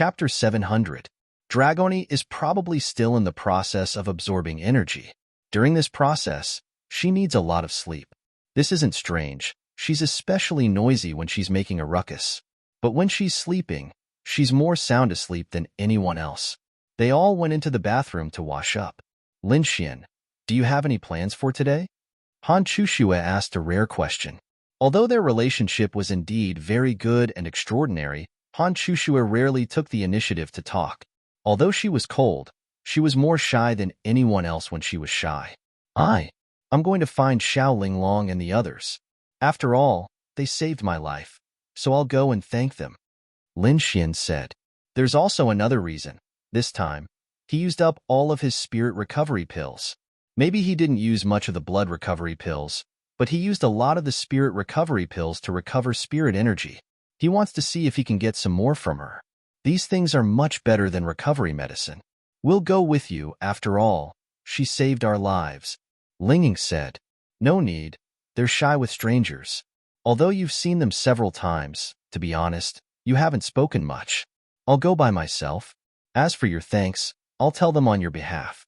Chapter 700. Dragoni is probably still in the process of absorbing energy. During this process, she needs a lot of sleep. This isn't strange. She's especially noisy when she's making a ruckus. But when she's sleeping, she's more sound asleep than anyone else. They all went into the bathroom to wash up. Lin Xian, do you have any plans for today? Han Chuxue asked a rare question. Although their relationship was indeed very good and extraordinary, Han Chuxue rarely took the initiative to talk. Although she was cold, she was more shy than anyone else when she was shy. I'm going to find Xiao Linglong and the others. After all, they saved my life, so I'll go and thank them. Lin Xian said. There's also another reason. This time, he used up all of his spirit recovery pills. Maybe he didn't use much of the blood recovery pills, but he used a lot of the spirit recovery pills to recover spirit energy. He wants to see if he can get some more from her. These things are much better than recovery medicine. We'll go with you, after all. She saved our lives. Linging said. No need. They're shy with strangers. Although you've seen them several times, to be honest, you haven't spoken much. I'll go by myself. As for your thanks, I'll tell them on your behalf.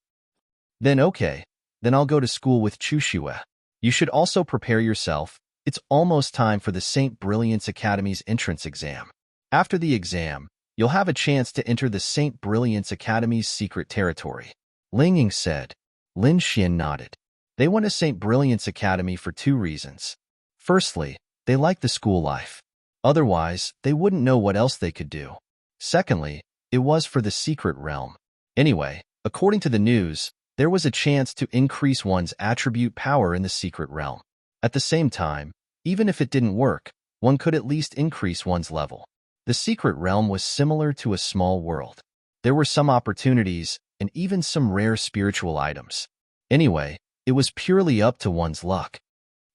Then okay. Then I'll go to school with Chuxue. You should also prepare yourself. It's almost time for the St. Brilliance Academy's entrance exam. After the exam, you'll have a chance to enter the St. Brilliance Academy's secret territory. Linging said. Lin Xian nodded. They went to St. Brilliance Academy for two reasons. Firstly, they liked the school life. Otherwise, they wouldn't know what else they could do. Secondly, it was for the secret realm. Anyway, according to the news, there was a chance to increase one's attribute power in the secret realm. At the same time, even if it didn't work, one could at least increase one's level. The secret realm was similar to a small world. There were some opportunities and even some rare spiritual items. Anyway, it was purely up to one's luck.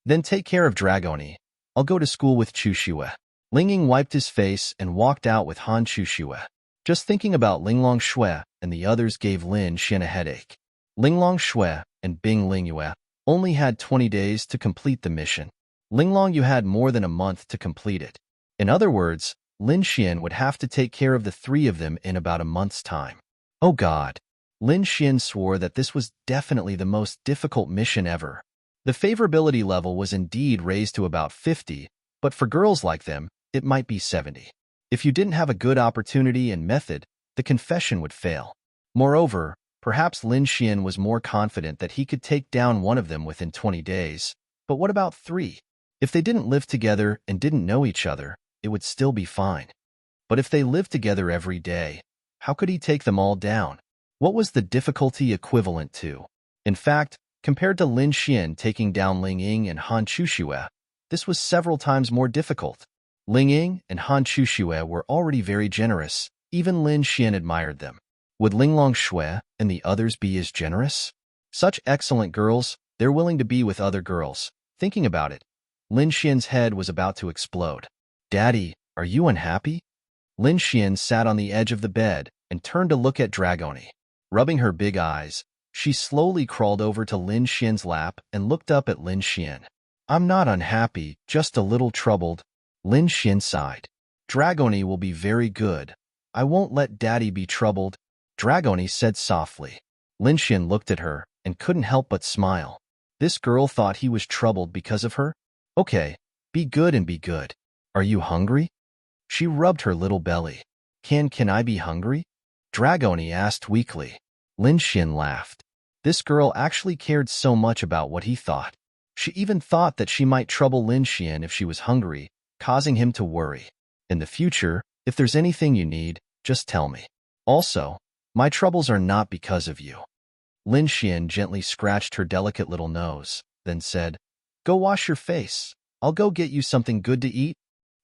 Then take care of Dragoni. I'll go to school with Chuxue. Linging wiped his face and walked out with Han Chuxue. Just thinking about Linglong Shui and the others gave Lin Xian a headache. Linglong Shui and Bing Lingyue only had 20 days to complete the mission. Linglong Yu had more than a month to complete it. In other words, Lin Xian would have to take care of the three of them in about a month's time. Oh God! Lin Xian swore that this was definitely the most difficult mission ever. The favorability level was indeed raised to about 50, but for girls like them, it might be 70. If you didn't have a good opportunity and method, the confession would fail. Moreover, perhaps Lin Xian was more confident that he could take down one of them within 20 days. But what about 3? If they didn't live together and didn't know each other, it would still be fine. But if they lived together every day, how could he take them all down? What was the difficulty equivalent to? In fact, compared to Lin Xian taking down Ling Ying and Han Chuxue, this was several times more difficult. Ling Ying and Han Chuxue were already very generous. Even Lin Xian admired them. Would Linglong Shui and the others be as generous? Such excellent girls, they're willing to be with other girls. Thinking about it, Lin Xian's head was about to explode. Daddy, are you unhappy? Lin Xian sat on the edge of the bed and turned to look at Dragoni. Rubbing her big eyes, she slowly crawled over to Lin Xian's lap and looked up at Lin Xian. I'm not unhappy, just a little troubled. Lin Xian sighed. Dragoni will be very good. I won't let Daddy be troubled. Dragoni said softly. Lin Xian looked at her and couldn't help but smile. This girl thought he was troubled because of her? Okay, be good and be good. Are you hungry? She rubbed her little belly. Can I be hungry? Dragoni asked weakly. Lin Xian laughed. This girl actually cared so much about what he thought. She even thought that she might trouble Lin Xian if she was hungry, causing him to worry. In the future, if there's anything you need, just tell me. Also, my troubles are not because of you. Lin Xian gently scratched her delicate little nose, then said, Go wash your face. I'll go get you something good to eat.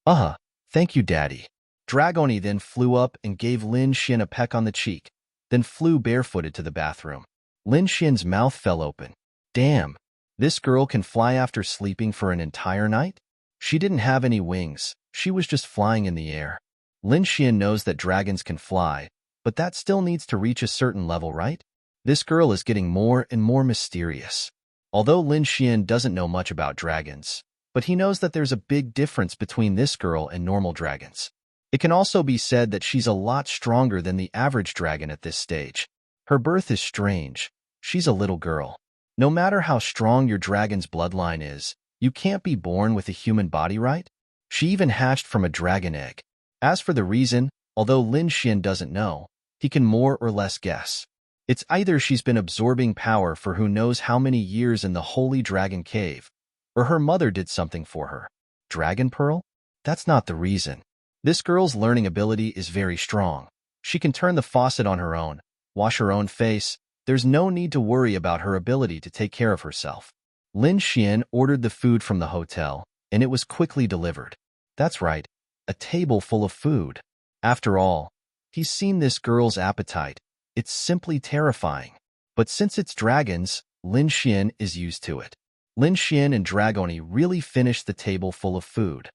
Thank you, Daddy. Dragoni then flew up and gave Lin Xian a peck on the cheek, then flew barefooted to the bathroom. Lin Xian's mouth fell open. Damn, this girl can fly after sleeping for an entire night? She didn't have any wings, she was just flying in the air. Lin Xian knows that dragons can fly, but that still needs to reach a certain level, right? This girl is getting more and more mysterious. Although Lin Xian doesn't know much about dragons, but he knows that there's a big difference between this girl and normal dragons. It can also be said that she's a lot stronger than the average dragon at this stage. Her birth is strange. She's a little girl. No matter how strong your dragon's bloodline is, you can't be born with a human body, right? She even hatched from a dragon egg. As for the reason, although Lin Xian doesn't know, he can more or less guess. It's either she's been absorbing power for who knows how many years in the Holy Dragon Cave, or her mother did something for her. Dragon Pearl? That's not the reason. This girl's learning ability is very strong. She can turn the faucet on her own, wash her own face. There's no need to worry about her ability to take care of herself. Lin Xian ordered the food from the hotel, and it was quickly delivered. That's right, a table full of food. After all, he's seen this girl's appetite. It's simply terrifying. But since it's dragons, Lin Xian is used to it. Lin Xian and Dragoni really finished the table full of food.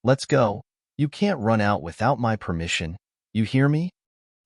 Let's go. You can't run out without my permission. You hear me?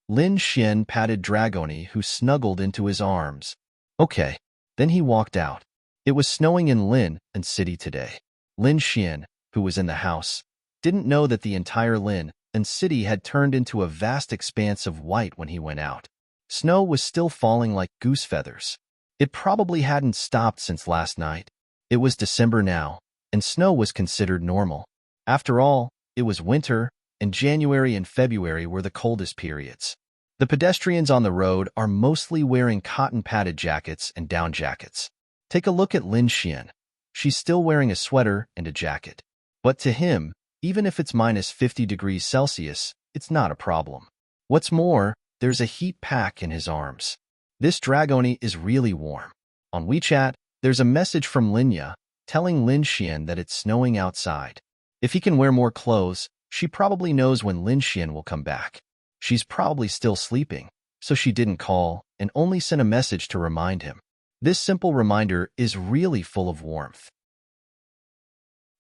Lin Xian patted Dragoni, who snuggled into his arms. Okay. Then he walked out. It was snowing in Lin and City today. Lin Xian, who was in the house, didn't know that the entire Lin and City had turned into a vast expanse of white when he went out. Snow was still falling like goose feathers. It probably hadn't stopped since last night. It was December now, and snow was considered normal. After all, it was winter, and January and February were the coldest periods. The pedestrians on the road are mostly wearing cotton-padded jackets and down jackets. Take a look at Lin Xian. She's still wearing a sweater and a jacket. But to him, even if it's minus 50 degrees Celsius, it's not a problem. What's more, there's a heat pack in his arms. This Dragoni is really warm. On WeChat, there's a message from Linya telling Lin Xian that it's snowing outside. If he can wear more clothes, she probably knows when Lin Xian will come back. She's probably still sleeping, so she didn't call and only sent a message to remind him. This simple reminder is really full of warmth.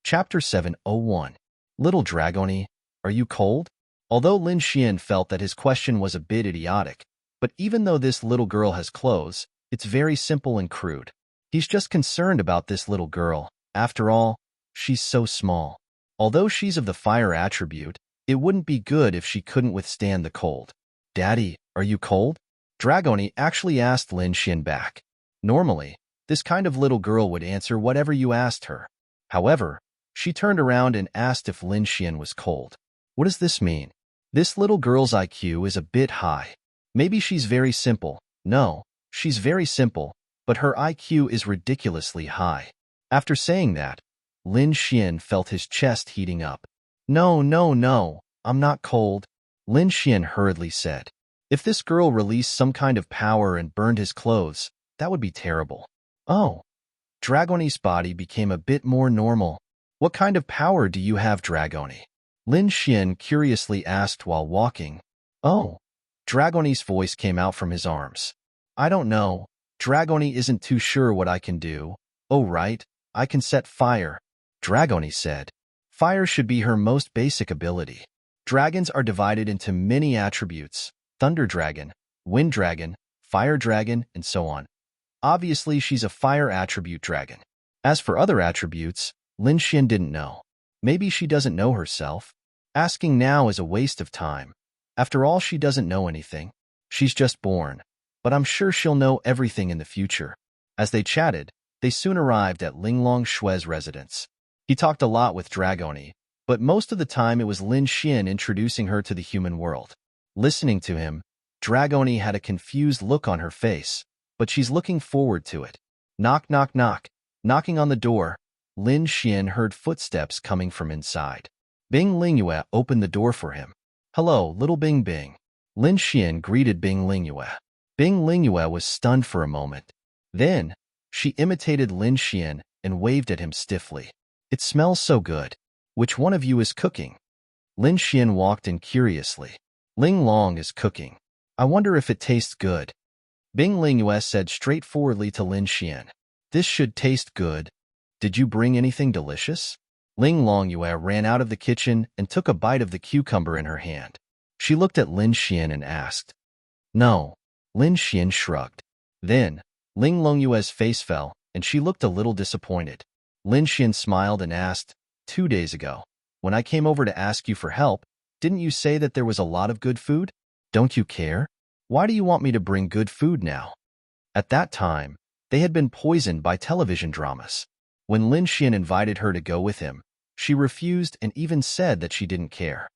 Chapter 701. Little Dragoni, are you cold? Although Lin Xian felt that his question was a bit idiotic, but even though this little girl has clothes, it's very simple and crude. He's just concerned about this little girl. After all, she's so small. Although she's of the fire attribute, it wouldn't be good if she couldn't withstand the cold. Daddy, are you cold? Dragoni actually asked Lin Xian back. Normally, this kind of little girl would answer whatever you asked her. However, she turned around and asked if Lin Xian was cold. What does this mean? This little girl's IQ is a bit high. Maybe she's very simple. No, she's very simple, but her IQ is ridiculously high. After saying that, Lin Xian felt his chest heating up. No, no, no, I'm not cold, Lin Xian hurriedly said. If this girl released some kind of power and burned his clothes, that would be terrible. Oh. Dragoni's body became a bit more normal. What kind of power do you have, Dragoni? Lin Xian curiously asked while walking. Oh. Dragoni's voice came out from his arms. I don't know. Dragoni isn't too sure what I can do. Oh right, I can set fire, Dragoni said. Fire should be her most basic ability. Dragons are divided into many attributes: Thunder Dragon, Wind Dragon, Fire Dragon, and so on. Obviously, she's a fire attribute dragon. As for other attributes, Lin Xian didn't know. Maybe she doesn't know herself. Asking now is a waste of time. After all, she doesn't know anything. She's just born. But I'm sure she'll know everything in the future. As they chatted, they soon arrived at Linglong Shui's residence. He talked a lot with Dragoni, but most of the time it was Lin Xian introducing her to the human world. Listening to him, Dragoni had a confused look on her face, but she's looking forward to it. Knock, knock, knock. Knocking on the door, Lin Xian heard footsteps coming from inside. Bing Lingyue opened the door for him. Hello, little Bing Bing. Lin Xian greeted Bing Lingyue. Bing Lingyue was stunned for a moment. Then, she imitated Lin Xian and waved at him stiffly. It smells so good. Which one of you is cooking? Lin Xian walked in curiously. Ling Long is cooking. I wonder if it tastes good. Bing Lingyue said straightforwardly to Lin Xian. This should taste good. Did you bring anything delicious? Ling Longyue ran out of the kitchen and took a bite of the cucumber in her hand. She looked at Lin Xian and asked. No. Lin Xian shrugged. Then, Ling Longyue's face fell, and she looked a little disappointed. Lin Xian smiled and asked, 2 days ago, when I came over to ask you for help, Didn't you say that there was a lot of good food? Don't you care? Why do you want me to bring good food now? At that time, they had been poisoned by television dramas. When Lin Xian invited her to go with him, she refused and even said that she didn't care.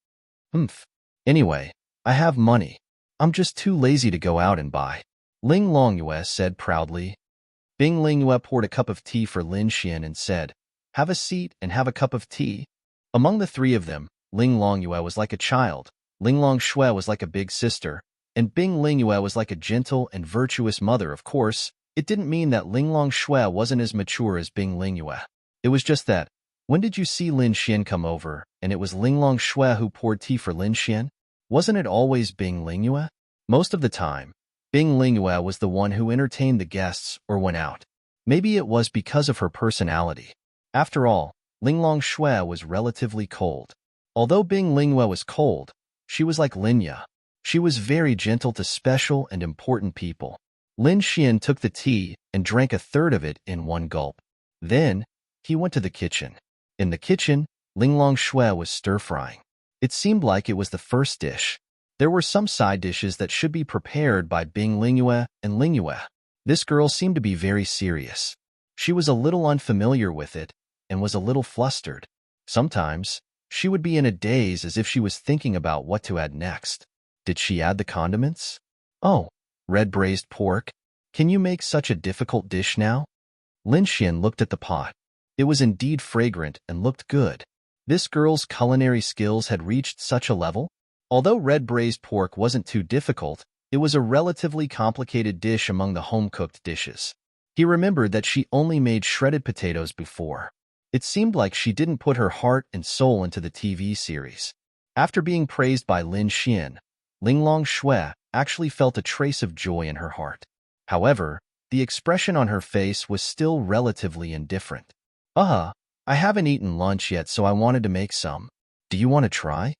Anyway, I have money. I'm just too lazy to go out and buy. Ling Longyue said proudly. Bing Lingyue poured a cup of tea for Lin Xian and said, "Have a seat and have a cup of tea." Among the three of them, Ling Longyue was like a child, Ling Longshui was like a big sister, and Bing Lingyue was like a gentle and virtuous mother. Of course, it didn't mean that Ling Longshui wasn't as mature as Bing Lingyue. It was just that, when did you see Lin Xian come over, and it was Ling Longshui who poured tea for Lin Xian? Wasn't it always Bing Lingyue? Most of the time, Bing Lingyue was the one who entertained the guests or went out. Maybe it was because of her personality. After all, Ling Longshui was relatively cold. Although Bing Lingyue was cold, she was like Linya. She was very gentle to special and important people. Lin Xian took the tea and drank a third of it in one gulp. Then, he went to the kitchen. In the kitchen, Ling Longshui was stir-frying. It seemed like it was the first dish. There were some side dishes that should be prepared by Bing Lingyue and Lingyue. This girl seemed to be very serious. She was a little unfamiliar with it and was a little flustered. Sometimes, she would be in a daze as if she was thinking about what to add next. Did she add the condiments? Oh, red braised pork. Can you make such a difficult dish now? Lin Xian looked at the pot. It was indeed fragrant and looked good. This girl's culinary skills had reached such a level. Although red braised pork wasn't too difficult, it was a relatively complicated dish among the home-cooked dishes. He remembered that she only made shredded potatoes before. It seemed like she didn't put her heart and soul into the TV series. After being praised by Lin Xian, Ling Longshui actually felt a trace of joy in her heart. However, the expression on her face was still relatively indifferent. I haven't eaten lunch yet, so I wanted to make some. Do you want to try?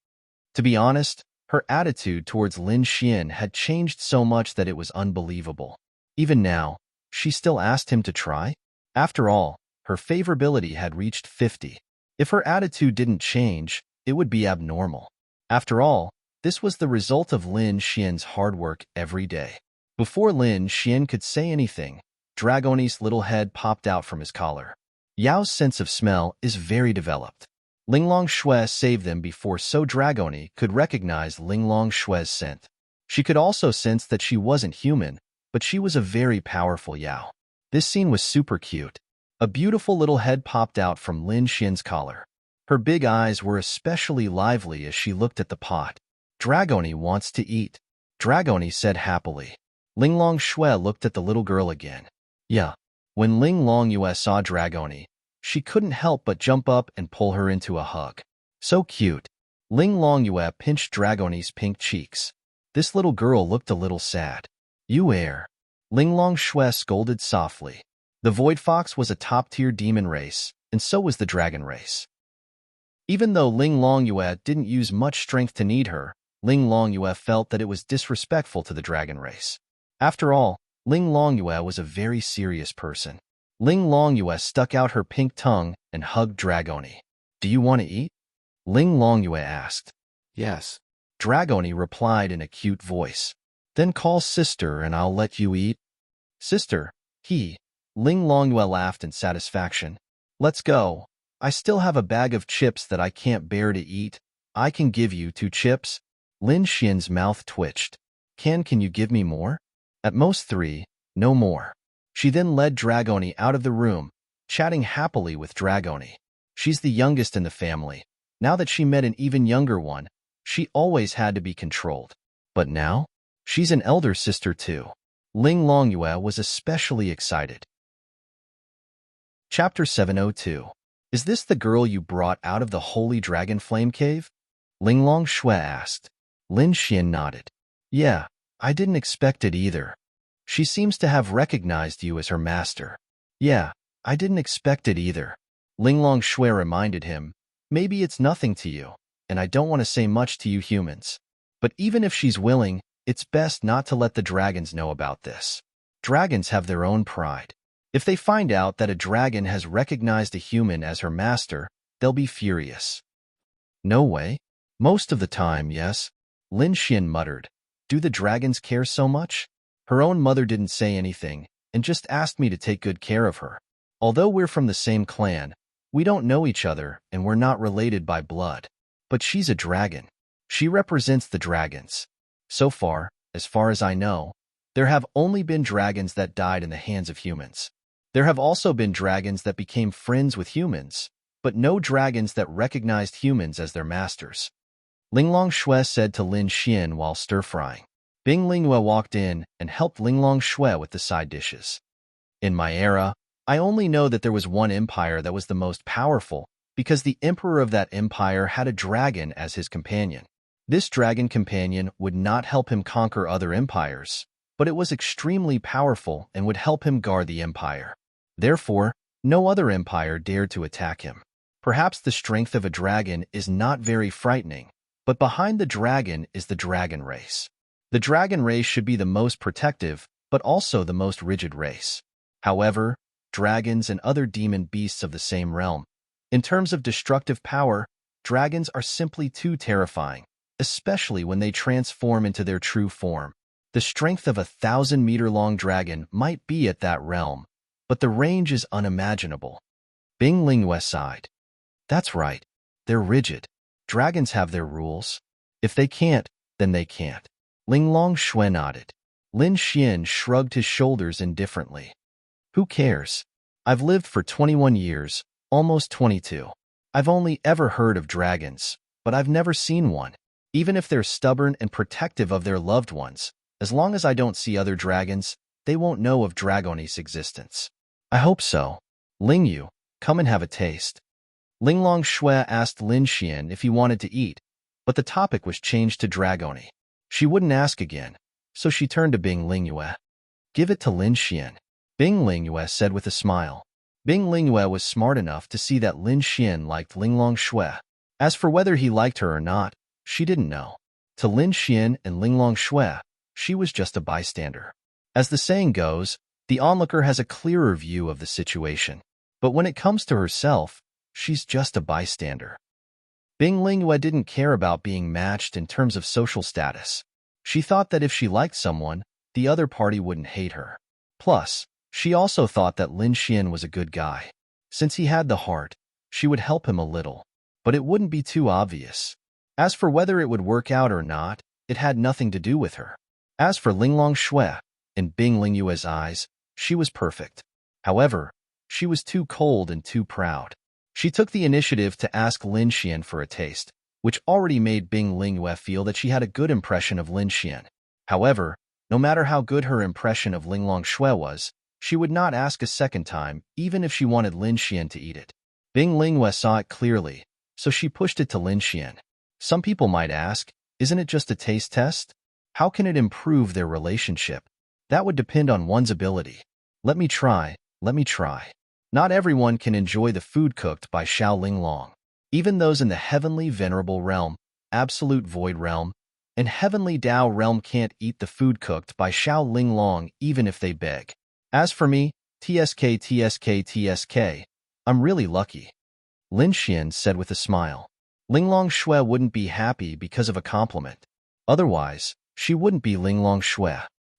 To be honest, her attitude towards Lin Xian had changed so much that it was unbelievable. Even now, she still asked him to try. After all, her favorability had reached 50. If her attitude didn't change, it would be abnormal. After all, this was the result of Lin Xian's hard work every day. Before Lin Xian could say anything, Dragoni's little head popped out from his collar. Yao's sense of smell is very developed. Ling Longshui saved them before so Dragoni could recognize Ling Longshui's scent. She could also sense that she wasn't human, but she was a very powerful Yao. This scene was super cute. A beautiful little head popped out from Lin Xian's collar. Her big eyes were especially lively as she looked at the pot. Dragoni wants to eat, Dragoni said happily. Ling Longshui looked at the little girl again. Yeah. When Ling Longyue saw Dragoni, she couldn't help but jump up and pull her into a hug. So cute. Ling Longyue pinched Dragoni's pink cheeks. This little girl looked a little sad. You err. Ling Longshui scolded softly. The Void Fox was a top-tier demon race, and so was the dragon race. Even though Ling Longyue didn't use much strength to knead her, Ling Longyue felt that it was disrespectful to the dragon race. After all, Ling Longyue was a very serious person. Ling Longyue stuck out her pink tongue and hugged Dragoni. Do you want to eat? Ling Longyue asked. Yes. Dragoni replied in a cute voice. Then call sister and I'll let you eat. Sister, Ling Longyue laughed in satisfaction. Let's go. I still have a bag of chips that I can't bear to eat. I can give you 2 chips. Lin Xian's mouth twitched. Can you give me more? At most 3, no more. She then led Dragoni out of the room, chatting happily with Dragoni. She's the youngest in the family. Now that she met an even younger one, she always had to be controlled. But now, she's an elder sister too. Ling Longyue was especially excited. Chapter 702. Is this the girl you brought out of the Holy Dragon Flame Cave? Ling Longshui asked. Lin Xian nodded. Yeah, I didn't expect it either. She seems to have recognized you as her master. Yeah, I didn't expect it either. Ling Longshui reminded him, maybe it's nothing to you, and I don't want to say much to you humans. But even if she's willing, it's best not to let the dragons know about this. Dragons have their own pride. If they find out that a dragon has recognized a human as her master, they'll be furious. No way. Most of the time, yes. Lin Xian muttered. Do the dragons care so much? Her own mother didn't say anything and just asked me to take good care of her. Although we're from the same clan, we don't know each other and we're not related by blood. But she's a dragon. She represents the dragons. So far, as far as I know, there have only been dragons that died in the hands of humans. There have also been dragons that became friends with humans, but no dragons that recognized humans as their masters. Linglong Shui said to Lin Xian while stir-frying. Bing Lingyue walked in and helped Linglong Shui with the side dishes. In my era, I only know that there was one empire that was the most powerful because the emperor of that empire had a dragon as his companion. This dragon companion would not help him conquer other empires, but it was extremely powerful and would help him guard the empire. Therefore, no other empire dared to attack him. Perhaps the strength of a dragon is not very frightening, but behind the dragon is the dragon race. The dragon race should be the most protective, but also the most rigid race. However, dragons and other demon beasts of the same realm. In terms of destructive power, dragons are simply too terrifying, especially when they transform into their true form. The strength of a 1,000-meter-long dragon might be at that realm, but the range is unimaginable. Bing Lingyue sighed. That's right. They're rigid. Dragons have their rules. If they can't, then they can't. Linglong Shui nodded. Lin Xian shrugged his shoulders indifferently. Who cares? I've lived for 21 years, almost 22. I've only ever heard of dragons, but I've never seen one. Even if they're stubborn and protective of their loved ones, as long as I don't see other dragons, they won't know of Dragoni's existence. I hope so. Lingyu, come and have a taste. Linglong Shui asked Lin Xian if he wanted to eat, but the topic was changed to Dragoni. She wouldn't ask again, so she turned to Bing Lingyue. Give it to Lin Xian. Bing Lingyue said with a smile. Bing Lingyue was smart enough to see that Lin Xian liked Linglong Shui. As for whether he liked her or not, she didn't know. To Lin Xian and Linglong Shui, she was just a bystander. As the saying goes, the onlooker has a clearer view of the situation. But when it comes to herself, she's just a bystander. Bing Lingyue didn't care about being matched in terms of social status. She thought that if she liked someone, the other party wouldn't hate her. Plus, she also thought that Lin Xian was a good guy. Since he had the heart, she would help him a little. But it wouldn't be too obvious. As for whether it would work out or not, it had nothing to do with her. As for Linglong Shui, in Bing Lingyue's eyes, she was perfect. However, she was too cold and too proud. She took the initiative to ask Lin Xian for a taste, which already made Bing Lingyue feel that she had a good impression of Lin Xian. However, no matter how good her impression of Linglong Shui was, she would not ask a second time, even if she wanted Lin Xian to eat it. Bing Lingyue saw it clearly, so she pushed it to Lin Xian. Some people might ask, isn't it just a taste test? How can it improve their relationship? That would depend on one's ability. Let me try. Not everyone can enjoy the food cooked by Xiao Linglong. Even those in the heavenly venerable realm, absolute void realm, and heavenly Tao realm can't eat the food cooked by Xiao Linglong even if they beg. As for me, TSK, I'm really lucky. Lin Xian said with a smile. Linglong Shui wouldn't be happy because of a compliment. Otherwise, she wouldn't be Linglong Shui.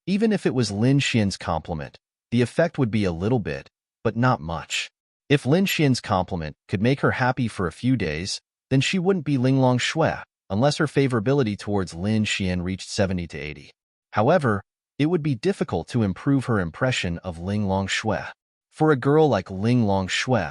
Even if it was Lin Xian's compliment, the effect would be a little bit, but not much. If Lin Xian's compliment could make her happy for a few days, then she wouldn't be Linglong Shui, unless her favorability towards Lin Xian reached 70 to 80. However, it would be difficult to improve her impression of Linglong Shui. For a girl like Linglong Shui,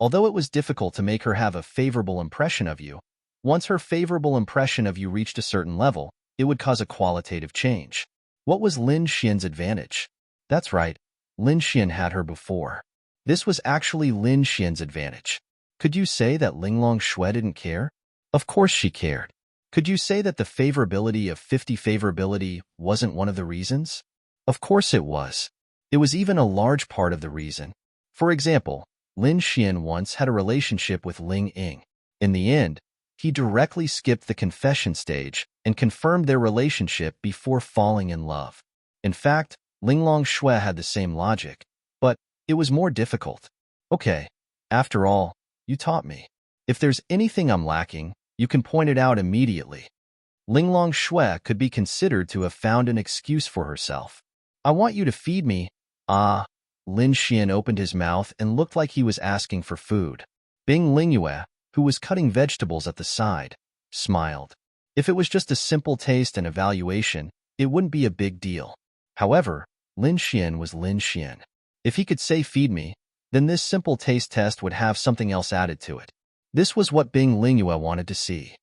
although it was difficult to make her have a favorable impression of you, once her favorable impression of you reached a certain level, it would cause a qualitative change. What was Lin Xian's advantage? That's right, Lin Xian had her before. This was actually Lin Xian's advantage. Could you say that Linglong Shui didn't care? Of course she cared. Could you say that the favorability of 50 favorability wasn't one of the reasons? Of course it was. It was even a large part of the reason. For example, Lin Xian once had a relationship with Ling Ying. In the end, he directly skipped the confession stage and confirmed their relationship before falling in love. In fact, Linglong Shui had the same logic, but it was more difficult. Okay, after all, you taught me. If there's anything I'm lacking, You can point it out immediately. Linglong Shui could be considered to have found an excuse for herself. I want you to feed me. Ah. Lin Xian opened his mouth and looked like he was asking for food. Bing Lingyue, who was cutting vegetables at the side, smiled. If it was just a simple taste and evaluation, it wouldn't be a big deal. However, Lin Xian was Lin Xian. If he could say feed me, then this simple taste test would have something else added to it. This was what Bing Lingyue wanted to see.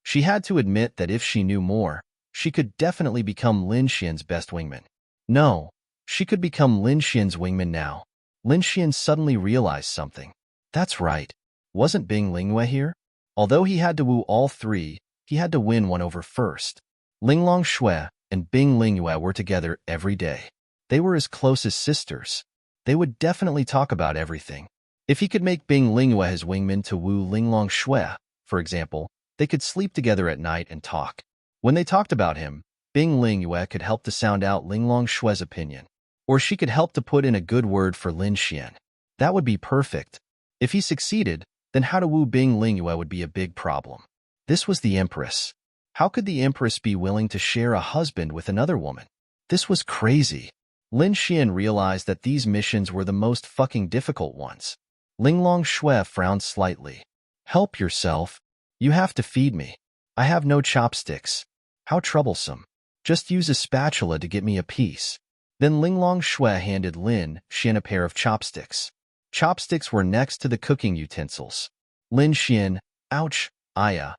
She had to admit that if she knew more, she could definitely become Lin Xian's best wingman. No, she could become Lin Xian's wingman now. Lin Xian suddenly realized something. That's right. Wasn't Bing Lingyue here? Although he had to woo all three, he had to win one over first. Linglong Shui and Bing Lingyue were together every day. They were as close as sisters. They would definitely talk about everything. If he could make Bing Lingyue his wingman to woo Linglong Shui, for example, they could sleep together at night and talk. When they talked about him, Bing Lingyue could help to sound out Linglong Shui's opinion. Or she could help to put in a good word for Lin Xian. That would be perfect. If he succeeded, then how to woo Bing Lingyue would be a big problem. This was the Empress. How could the Empress be willing to share a husband with another woman? This was crazy. Lin Xian realized that these missions were the most fucking difficult ones. Linglong Shui frowned slightly. Help yourself. You have to feed me. I have no chopsticks. How troublesome. Just use a spatula to get me a piece. Then Linglong Shui handed Lin Xian a pair of chopsticks. Chopsticks were next to the cooking utensils. Lin Xian, ouch, Aya.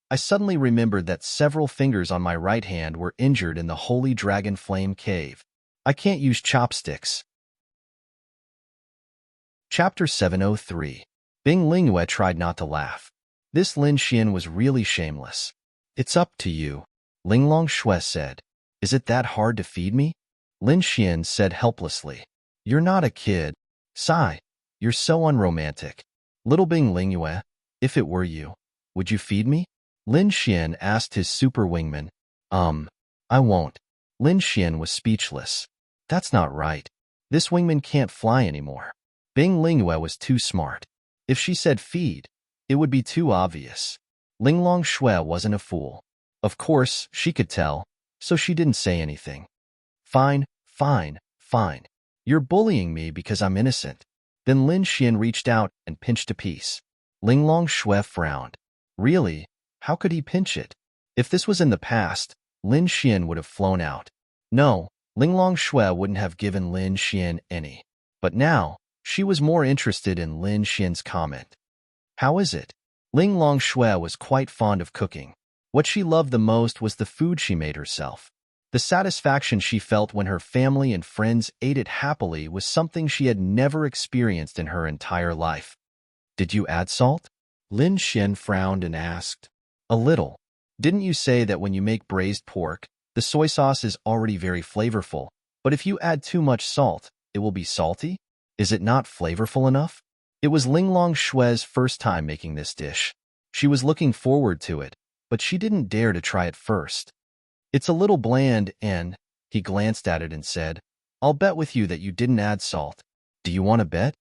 I suddenly remembered that several fingers on my right hand were injured in the Holy Dragon Flame Cave. I can't use chopsticks. Chapter 703. Bing Lingyue tried not to laugh. This Lin Xian was really shameless. It's up to you, Linglong Shui said. Is it that hard to feed me? Lin Xian said helplessly. You're not a kid. Sigh. You're so unromantic. Little Bing Lingyue, if it were you, would you feed me? Lin Xian asked his super wingman. I won't. Lin Xian was speechless. That's not right. This wingman can't fly anymore. Bing Lingyue was too smart. If she said feed, it would be too obvious. Linglong Shui wasn't a fool. Of course, she could tell, so she didn't say anything. Fine, fine, fine. You're bullying me because I'm innocent. Then Lin Xian reached out and pinched a piece. Linglong Shui frowned. Really? How could he pinch it? If this was in the past, Lin Xian would have flown out. No, Linglong Shui wouldn't have given Lin Xian any. But now, she was more interested in Lin Xian's comment. How is it? Linglong Shui was quite fond of cooking. What she loved the most was the food she made herself. The satisfaction she felt when her family and friends ate it happily was something she had never experienced in her entire life. Did you add salt? Lin Xian frowned and asked. A little. Didn't you say that when you make braised pork, the soy sauce is already very flavorful, but if you add too much salt, it will be salty? Is it not flavorful enough? It was Linglong Shui's first time making this dish. She was looking forward to it, but she didn't dare to try it first. It's a little bland and, he glanced at it and said, I'll bet with you that you didn't add salt. Do you want to bet?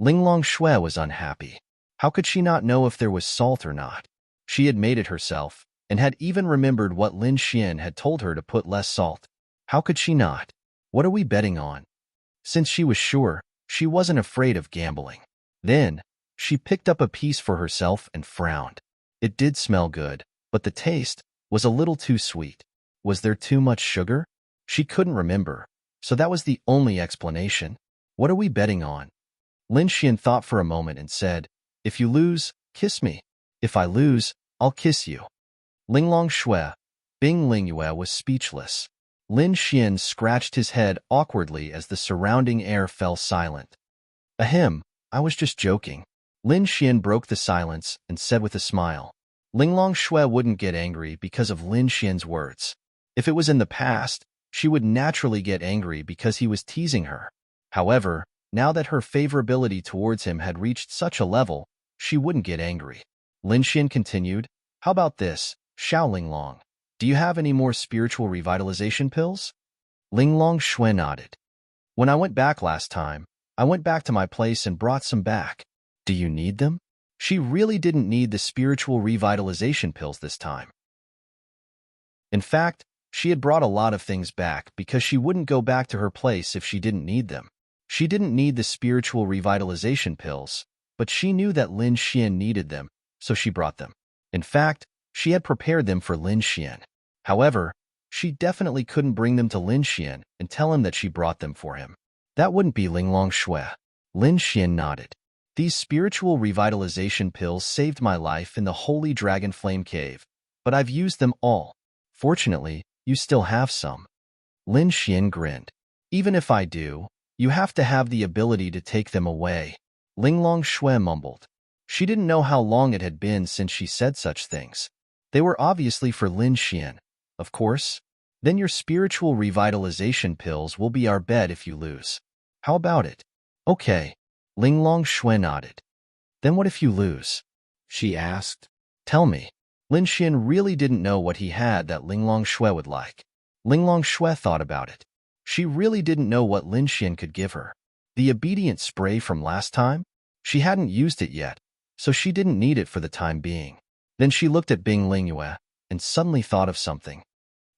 Linglong Shui was unhappy. How could she not know if there was salt or not? She had made it herself, and had even remembered what Lin Xian had told her to put less salt. How could she not? What are we betting on? Since she was sure, she wasn't afraid of gambling. Then, she picked up a piece for herself and frowned. It did smell good, but the taste was a little too sweet. Was there too much sugar? She couldn't remember, so that was the only explanation. What are we betting on? Lin Xian thought for a moment and said, If you lose, kiss me. If I lose, I'll kiss you. Linglong Shui, Bing Lingyue was speechless. Lin Xian scratched his head awkwardly as the surrounding air fell silent. Ahem, I was just joking. Lin Xian broke the silence and said with a smile. Linglong Shui wouldn't get angry because of Lin Xian's words. If it was in the past, she would naturally get angry because he was teasing her. However, now that her favorability towards him had reached such a level, she wouldn't get angry. Lin Xian continued, How about this, Xiao Linglong? Do you have any more spiritual revitalization pills? Linglong Shui nodded. When I went back last time, I went back to my place and brought some back. Do you need them? She really didn't need the spiritual revitalization pills this time. In fact, she had brought a lot of things back because she wouldn't go back to her place if she didn't need them. She didn't need the spiritual revitalization pills, but she knew that Lin Xian needed them, so she brought them. In fact, she had prepared them for Lin Xian. However, she definitely couldn't bring them to Lin Xian and tell him that she brought them for him. That wouldn't be Linglong Shui. Lin Xian nodded. These spiritual revitalization pills saved my life in the Holy Dragon Flame Cave, but I've used them all. Fortunately, you still have some. Lin Xian grinned. Even if I do, you have to have the ability to take them away. Linglong Shui mumbled. She didn't know how long it had been since she said such things. They were obviously for Lin Xian, of course. Then your spiritual revitalization pills will be our bet if you lose. How about it? Okay. Linglong Shui nodded. Then what if you lose? She asked. Tell me. Lin Xian really didn't know what he had that Linglong Shui would like. Linglong Shui thought about it. She really didn't know what Lin Xian could give her. The obedient spray from last time? She hadn't used it yet, so she didn't need it for the time being. Then she looked at Bing Lingyue and suddenly thought of something.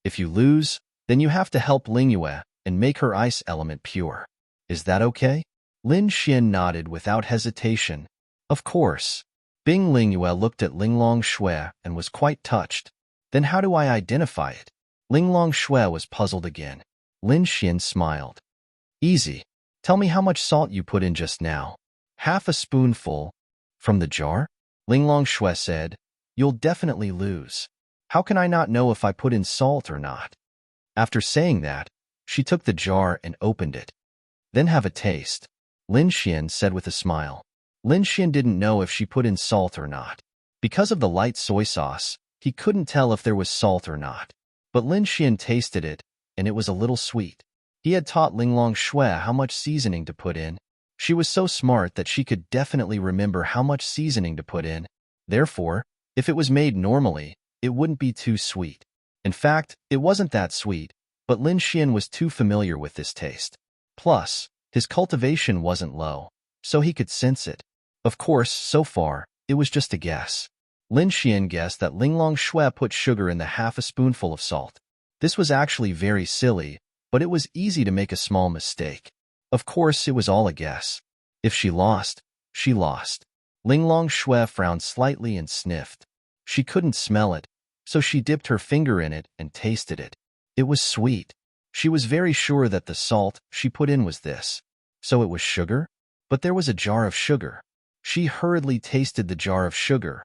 If you lose, then you have to help Lingyue and make her ice element pure. Is that okay? Lin Xian nodded without hesitation. Of course. Bing Lingyue looked at Linglong Shui and was quite touched. Then how do I identify it? Linglong Shui was puzzled again. Lin Xian smiled. Easy. Tell me how much salt you put in just now. Half a spoonful. From the jar? Linglong Shui said. You'll definitely lose. How can I not know if I put in salt or not? After saying that, she took the jar and opened it. Then have a taste. Lin Xian said with a smile. Lin Xian didn't know if she put in salt or not. Because of the light soy sauce, he couldn't tell if there was salt or not. But Lin Xian tasted it, and it was a little sweet. He had taught Linglong Shui how much seasoning to put in. She was so smart that she could definitely remember how much seasoning to put in. Therefore, if it was made normally, it wouldn't be too sweet. In fact, it wasn't that sweet, but Lin Xian was too familiar with this taste. Plus, his cultivation wasn't low, so he could sense it. Of course, so far, it was just a guess. Lin Xian guessed that Linglong Shui put sugar in the half a spoonful of salt. This was actually very silly, but it was easy to make a small mistake. Of course, it was all a guess. If she lost, she lost. Linglong Shui frowned slightly and sniffed. She couldn't smell it, so she dipped her finger in it and tasted it. It was sweet. She was very sure that the salt she put in was this. So it was sugar? But there was a jar of sugar. She hurriedly tasted the jar of sugar.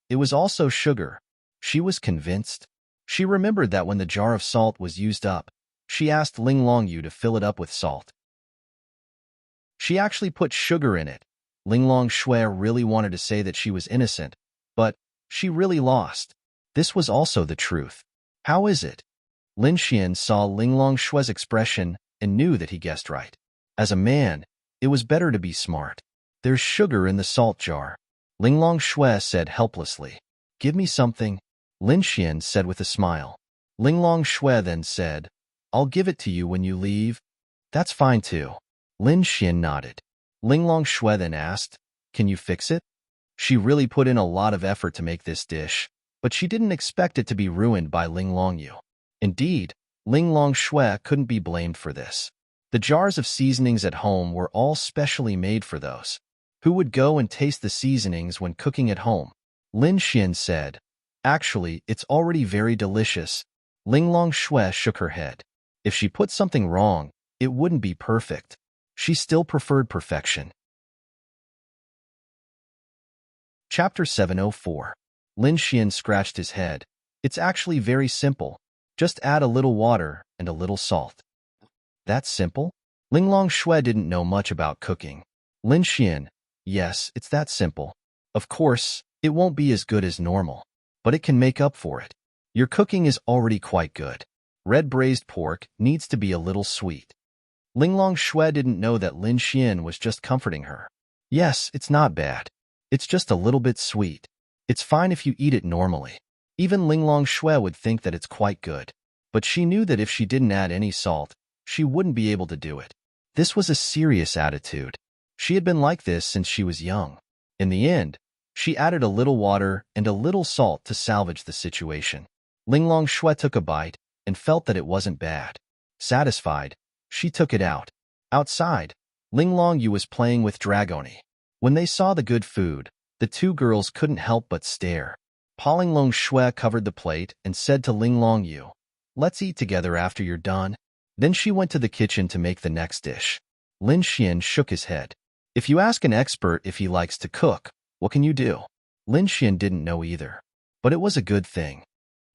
It was also sugar. She was convinced. She remembered that when the jar of salt was used up, she asked Linglong Yu to fill it up with salt. She actually put sugar in it. Linglong Shui really wanted to say that she was innocent, but she really lost. This was also the truth. How is it? Lin Xian saw Linglong Shui's expression and knew that he guessed right. As a man, it was better to be smart. There's sugar in the salt jar. Linglong Shui said helplessly. Give me something, Lin Xian said with a smile. Linglong Shui then said, I'll give it to you when you leave. That's fine too. Lin Xian nodded. Linglong Shui then asked, Can you fix it? She really put in a lot of effort to make this dish, but she didn't expect it to be ruined by Linglong Yu. Indeed, Linglong Shui couldn't be blamed for this. The jars of seasonings at home were all specially made for those who would go and taste the seasonings when cooking at home. Lin Xian said, Actually, it's already very delicious. Linglong Shui shook her head. If she put something wrong, it wouldn't be perfect. She still preferred perfection. Chapter 704. Lin Xian scratched his head. It's actually very simple. Just add a little water and a little salt. That's simple? Linglong Shui didn't know much about cooking. Lin Xian, yes, it's that simple. Of course, it won't be as good as normal, but it can make up for it. Your cooking is already quite good. Red braised pork needs to be a little sweet. Linglong Shui didn't know that Lin Xian was just comforting her. Yes, it's not bad. It's just a little bit sweet. It's fine if you eat it normally. Even Linglong Shui would think that it's quite good. But she knew that if she didn't add any salt, she wouldn't be able to do it. This was a serious attitude. She had been like this since she was young. In the end, She added a little water and a little salt to salvage the situation. Linglong Shui took a bite and felt that it wasn't bad. Satisfied, she took it out. Outside, Linglong Yu was playing with Dragoni. When they saw the good food, the two girls couldn't help but stare. Linglong Shui covered the plate and said to Linglong Yu, "Let's eat together after you're done." Then she went to the kitchen to make the next dish. Lin Xian shook his head. If you ask an expert if he likes to cook, what can you do? Lin Xian didn't know either. But it was a good thing.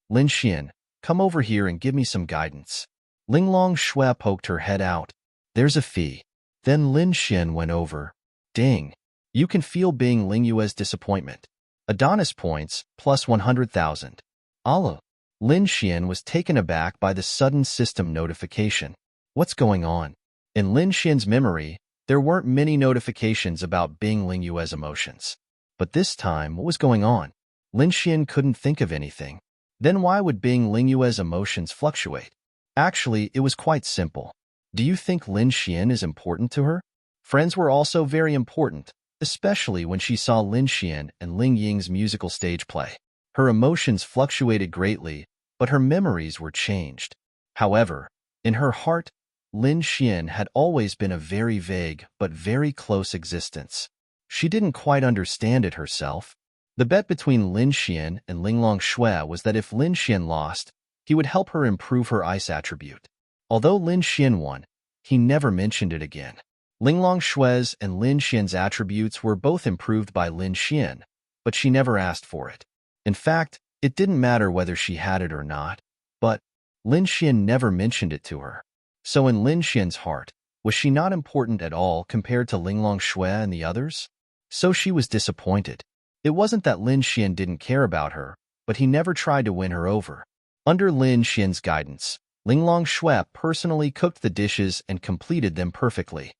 Lin Xian, come over here and give me some guidance. Linglong Shui poked her head out. There's a fee. Then Lin Xian went over. Ding. You can feel Bing Lingyue's disappointment. Adonis points, plus 100,000. Allah. Lin Xian was taken aback by the sudden system notification. What's going on? In Lin Xian's memory, there weren't many notifications about Bing Lingyue's emotions. But this time, what was going on? Lin Xian couldn't think of anything. Then why would Bing Lingyue's emotions fluctuate? Actually, it was quite simple. Do you think Lin Xian is important to her? Friends were also very important, especially when she saw Lin Xian and Ling Ying's musical stage play. Her emotions fluctuated greatly, but her memories were changed. However, in her heart, Lin Xian had always been a very vague but very close existence. She didn't quite understand it herself. The bet between Lin Xian and Linglong Shui was that if Lin Xian lost, he would help her improve her ice attribute. Although Lin Xian won, he never mentioned it again. Linglong Shui's and Lin Xian's attributes were both improved by Lin Xian, but she never asked for it. In fact, it didn't matter whether she had it or not, but Lin Xian never mentioned it to her. So in Lin Xian's heart, was she not important at all compared to Linglong Shui and the others? So she was disappointed. It wasn't that Lin Xian didn't care about her, but he never tried to win her over. Under Lin Xian's guidance, Linglong Shui personally cooked the dishes and completed them perfectly.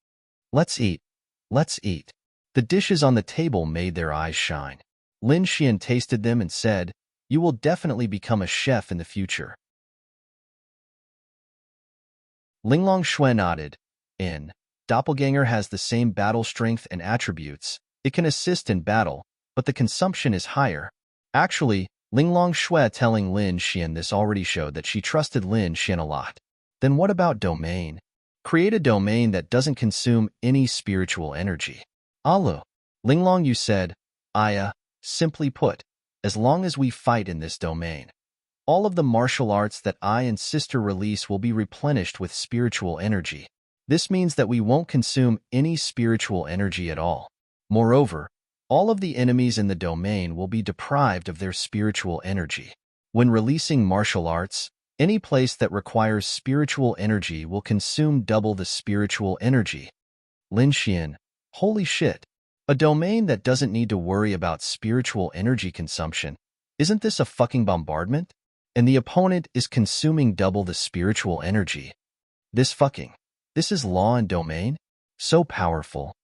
Let's eat. Let's eat. The dishes on the table made their eyes shine. Lin Xian tasted them and said, "You will definitely become a chef in the future." Linglong Shui nodded. Doppelganger has the same battle strength and attributes. It can assist in battle, but the consumption is higher. Actually, Linglong Shui telling Lin Xian this already showed that she trusted Lin Xian a lot. Then what about domain? Create a domain that doesn't consume any spiritual energy. Alu. Linglong Yu said, Aya, simply put, as long as we fight in this domain, all of the martial arts that I and sister release will be replenished with spiritual energy. This means that we won't consume any spiritual energy at all. Moreover, all of the enemies in the domain will be deprived of their spiritual energy. When releasing martial arts, any place that requires spiritual energy will consume double the spiritual energy. Lin Xian, holy shit. A domain that doesn't need to worry about spiritual energy consumption. Isn't this a fucking bombardment? And the opponent is consuming double the spiritual energy. This is law and domain? So powerful.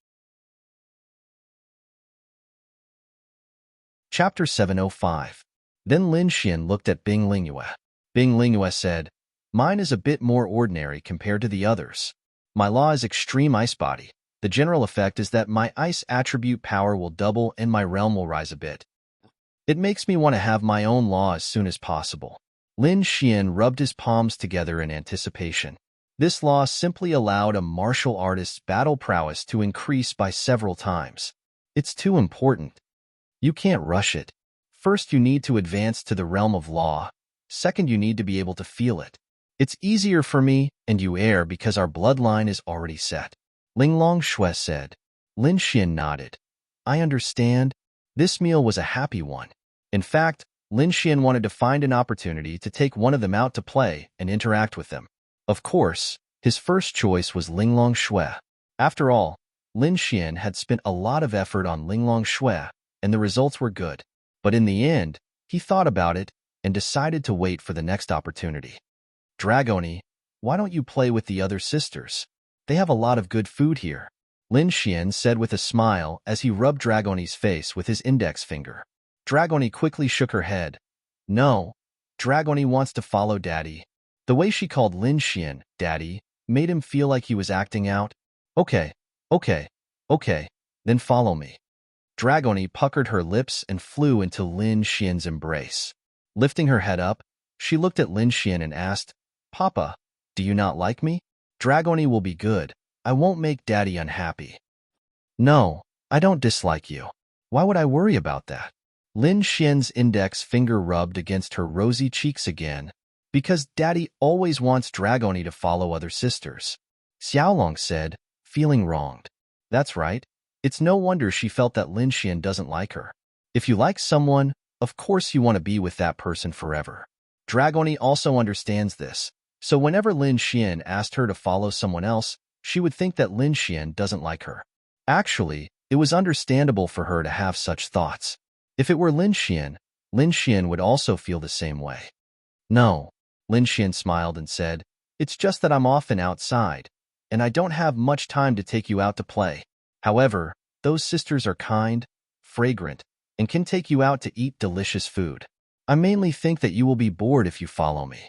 Chapter 705. Then Lin Xian looked at Bing Lingyue. Bing Lingyue said, Mine is a bit more ordinary compared to the others. My law is extreme ice body. The general effect is that my ice attribute power will double and my realm will rise a bit. It makes me want to have my own law as soon as possible. Lin Xian rubbed his palms together in anticipation. This law simply allowed a martial artist's battle prowess to increase by several times. It's too important. You can't rush it. First, you need to advance to the realm of law. Second, you need to be able to feel it. It's easier for me and you heir because our bloodline is already set. Linglong Shui said. Lin Xian nodded. I understand. This meal was a happy one. In fact, Lin Xian wanted to find an opportunity to take one of them out to play and interact with them. Of course, his first choice was Linglong Shui. After all, Lin Xian had spent a lot of effort on Linglong Shui, and the results were good. But in the end, he thought about it and decided to wait for the next opportunity. Dragoni, why don't you play with the other sisters? They have a lot of good food here. Lin Xian said with a smile as he rubbed Dragoni's face with his index finger. Dragoni quickly shook her head. No, Dragoni wants to follow Daddy. The way she called Lin Xian, Daddy, made him feel like he was acting out. Okay, then follow me. Dragoni puckered her lips and flew into Lin Xian's embrace. Lifting her head up, she looked at Lin Xian and asked, "Papa, do you not like me? Dragoni will be good. I won't make Daddy unhappy." "No, I don't dislike you. Why would I worry about that?" Lin Xian's index finger rubbed against her rosy cheeks again, "because Daddy always wants Dragoni to follow other sisters," Xiaolong said, feeling wronged. That's right. It's no wonder she felt that Lin Xian doesn't like her. If you like someone, of course you want to be with that person forever. Dragoni also understands this, so whenever Lin Xian asked her to follow someone else, she would think that Lin Xian doesn't like her. Actually, it was understandable for her to have such thoughts. If it were Lin Xian would also feel the same way. "No," Lin Xian smiled and said, "it's just that I'm often outside, and I don't have much time to take you out to play. However, those sisters are kind, fragrant, and can take you out to eat delicious food. I mainly think that you will be bored if you follow me."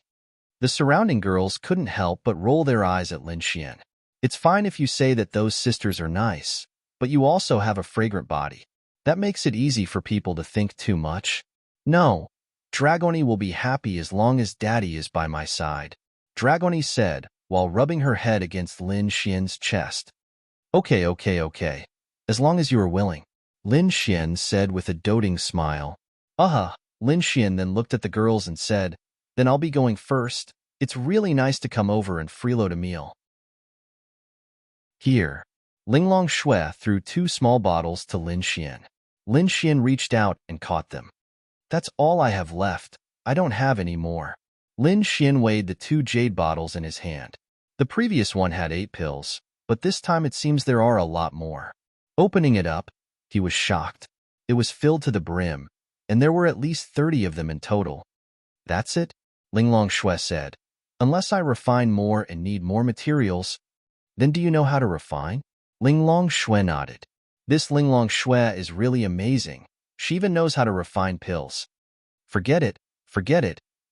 The surrounding girls couldn't help but roll their eyes at Lin Xian. "It's fine if you say that those sisters are nice, but you also have a fragrant body. That makes it easy for people to think too much." "No, Dragoni will be happy as long as Daddy is by my side," Dragoni said while rubbing her head against Lin Xian's chest. Okay. As long as you are willing," Lin Xian said with a doting smile. Lin Xian then looked at the girls and said, "Then I'll be going first. It's really nice to come over and freeload a meal." Here, Linglong Shui threw 2 small bottles to Lin Xian. Lin Xian reached out and caught them. "That's all I have left. I don't have any more." Lin Xian weighed the 2 jade bottles in his hand. The previous one had 8 pills, but this time it seems there are a lot more. Opening it up, he was shocked. It was filled to the brim, and there were at least 30 of them in total. "That's it?" Linglong Shui said. "Unless I refine more and need more materials." "Then do you know how to refine?" Linglong Shui nodded. "This Linglong Shui is really amazing. She even knows how to refine pills." Forget it.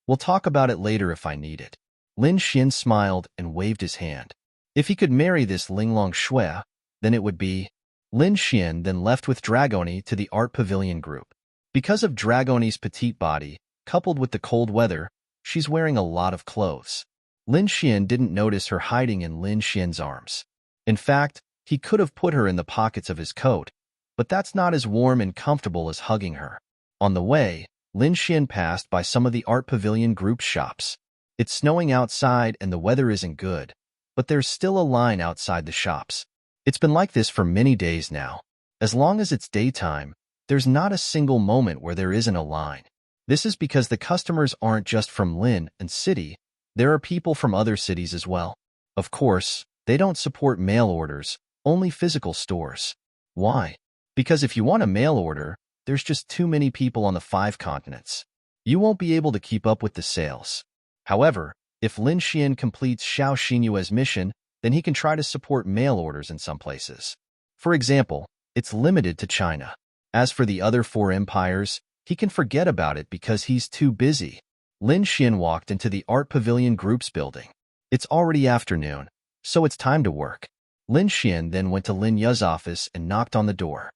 We'll talk about it later if I need it." Lin Xian smiled and waved his hand. If he could marry this Linglong Shui, then it would be. Lin Xian then left with Dragoni to the art pavilion group. Because of Dragoni's petite body, coupled with the cold weather, she's wearing a lot of clothes. Lin Xian didn't notice her hiding in Lin Xian's arms. In fact, he could have put her in the pockets of his coat, but that's not as warm and comfortable as hugging her. On the way, Lin Xian passed by some of the art pavilion group shops. It's snowing outside and the weather isn't good, but there's still a line outside the shops. It's been like this for many days now. As long as it's daytime, there's not a single moment where there isn't a line. This is because the customers aren't just from Lin and city, there are people from other cities as well. Of course, they don't support mail orders, only physical stores. Why? Because if you want a mail order, there's just too many people on the 5 continents. You won't be able to keep up with the sales. However, if Lin Xian completes Xiao Xinyue's mission, then he can try to support mail orders in some places. For example, it's limited to China. As for the other 4 empires, he can forget about it because he's too busy. Lin Xian walked into the art pavilion group's building. It's already afternoon, so it's time to work. Lin Xian then went to Lin Yu's office and knocked on the door.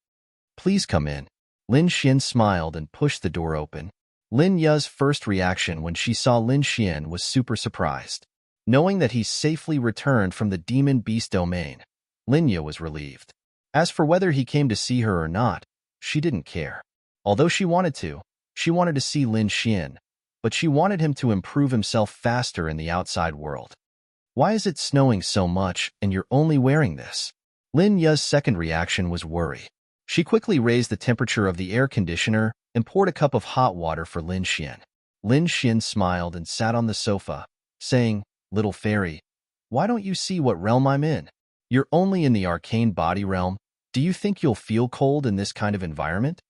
"Please come in." Lin Xian smiled and pushed the door open. Lin Yu's first reaction when she saw Lin Xian was super surprised. Knowing that he safely returned from the demon beast domain, Lin Yu was relieved. As for whether he came to see her or not, she didn't care. Although she wanted to see Lin Xian, but she wanted him to improve himself faster in the outside world. "Why is it snowing so much and you're only wearing this?" Lin Yu's second reaction was worry. She quickly raised the temperature of the air conditioner and poured a cup of hot water for Lin Xian. Lin Xian smiled and sat on the sofa, saying, "Little fairy, why don't you see what realm I'm in? You're only in the arcane body realm. Do you think you'll feel cold in this kind of environment?"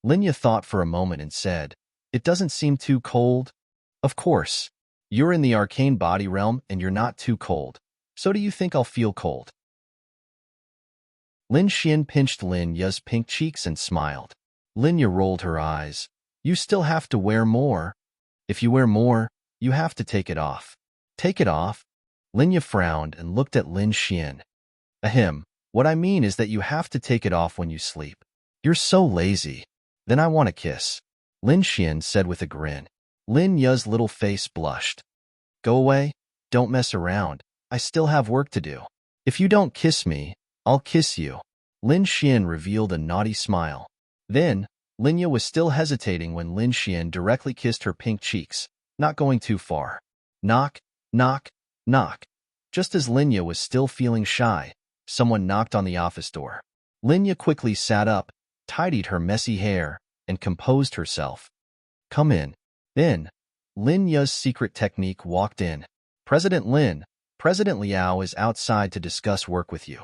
Lin Yu thought for a moment and said, "It doesn't seem too cold." "Of course. You're in the arcane body realm and you're not too cold. So do you think I'll feel cold?" Lin Xian pinched Lin Yu's pink cheeks and smiled. Lin Yu rolled her eyes. "You still have to wear more. If you wear more, you have to take it off." "Take it off?" Lin Yu frowned and looked at Lin Xian. "Ahem, what I mean is that you have to take it off when you sleep." You're so lazy. Then I want a kiss, Lin Xian said with a grin. Lin Ya's little face blushed. Go away. Don't mess around. I still have work to do. If you don't kiss me, I'll kiss you. Lin Xian revealed a naughty smile. Then, Linya was still hesitating when Lin Xian directly kissed her pink cheeks, not going too far. Knock, knock, knock. Just as Linya was still feeling shy, someone knocked on the office door. Linya quickly sat up, tidied her messy hair, and composed herself. Come in. Then, Lin Ya's secret technique walked in. President Lin, President Liao is outside to discuss work with you.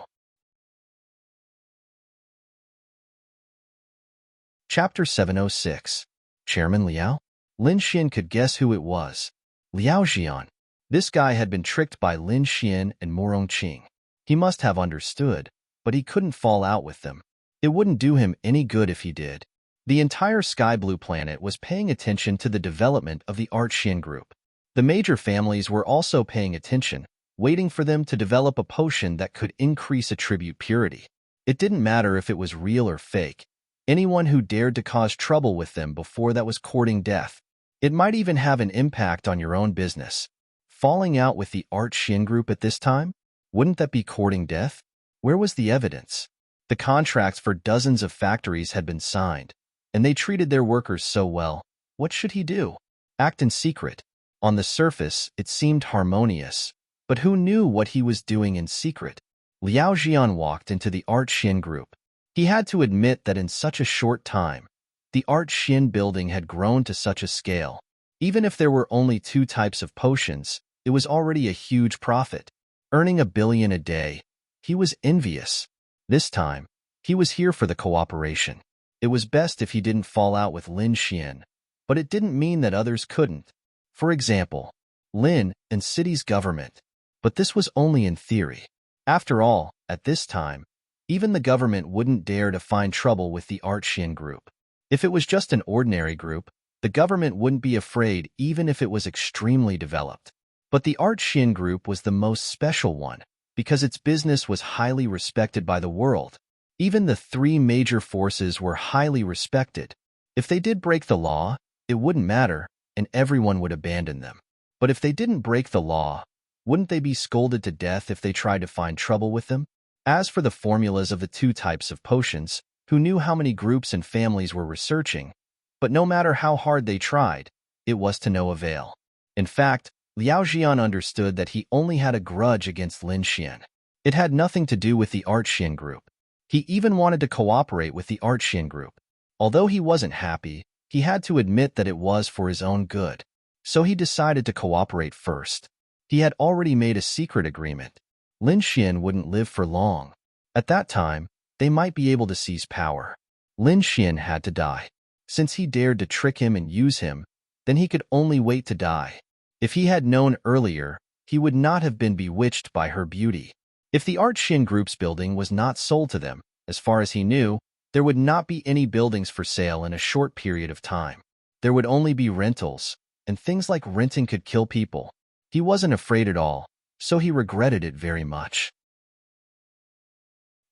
Chapter 706. Chairman Liao? Lin Xian could guess who it was. Liao Jian. This guy had been tricked by Lin Xian and Morong Qing. He must have understood, but he couldn't fall out with them. It wouldn't do him any good if he did. The entire Sky Blue planet was paying attention to the development of the Art Xin group. The major families were also paying attention, waiting for them to develop a potion that could increase attribute purity. It didn't matter if it was real or fake. Anyone who dared to cause trouble with them before that was courting death. It might even have an impact on your own business. Falling out with the Art Xin group at this time? Wouldn't that be courting death? Where was the evidence? The contracts for dozens of factories had been signed, and they treated their workers so well. What should he do? Act in secret. On the surface, it seemed harmonious, but who knew what he was doing in secret? Liao Jian walked into the Art Xin group. He had to admit that in such a short time, the Art Xin building had grown to such a scale. Even if there were only 2 types of potions, it was already a huge profit. Earning $1 billion a day, he was envious. This time, he was here for the cooperation. It was best if he didn't fall out with Lin Xian, but it didn't mean that others couldn't. For example, Lin and city's government. But this was only in theory. After all, at this time, even the government wouldn't dare to find trouble with the Art Xin group. If it was just an ordinary group, the government wouldn't be afraid even if it was extremely developed. But the Art Xin group was the most special one, because its business was highly respected by the world. Even the 3 major forces were highly respected. If they did break the law, it wouldn't matter, and everyone would abandon them. But if they didn't break the law, wouldn't they be scolded to death if they tried to find trouble with them? As for the formulas of the 2 types of potions, who knew how many groups and families were researching? But no matter how hard they tried, it was to no avail. In fact, Liao Jian understood that he only had a grudge against Lin Xian. It had nothing to do with the Art Xin group. He even wanted to cooperate with the Art Xin group. Although he wasn't happy, he had to admit that it was for his own good. So he decided to cooperate first. He had already made a secret agreement. Lin Xian wouldn't live for long. At that time, they might be able to seize power. Lin Xian had to die. Since he dared to trick him and use him, then he could only wait to die. If he had known earlier, he would not have been bewitched by her beauty. If the Art Xin group's building was not sold to them, as far as he knew, there would not be any buildings for sale in a short period of time. There would only be rentals, and things like renting could kill people. He wasn't afraid at all, so he regretted it very much.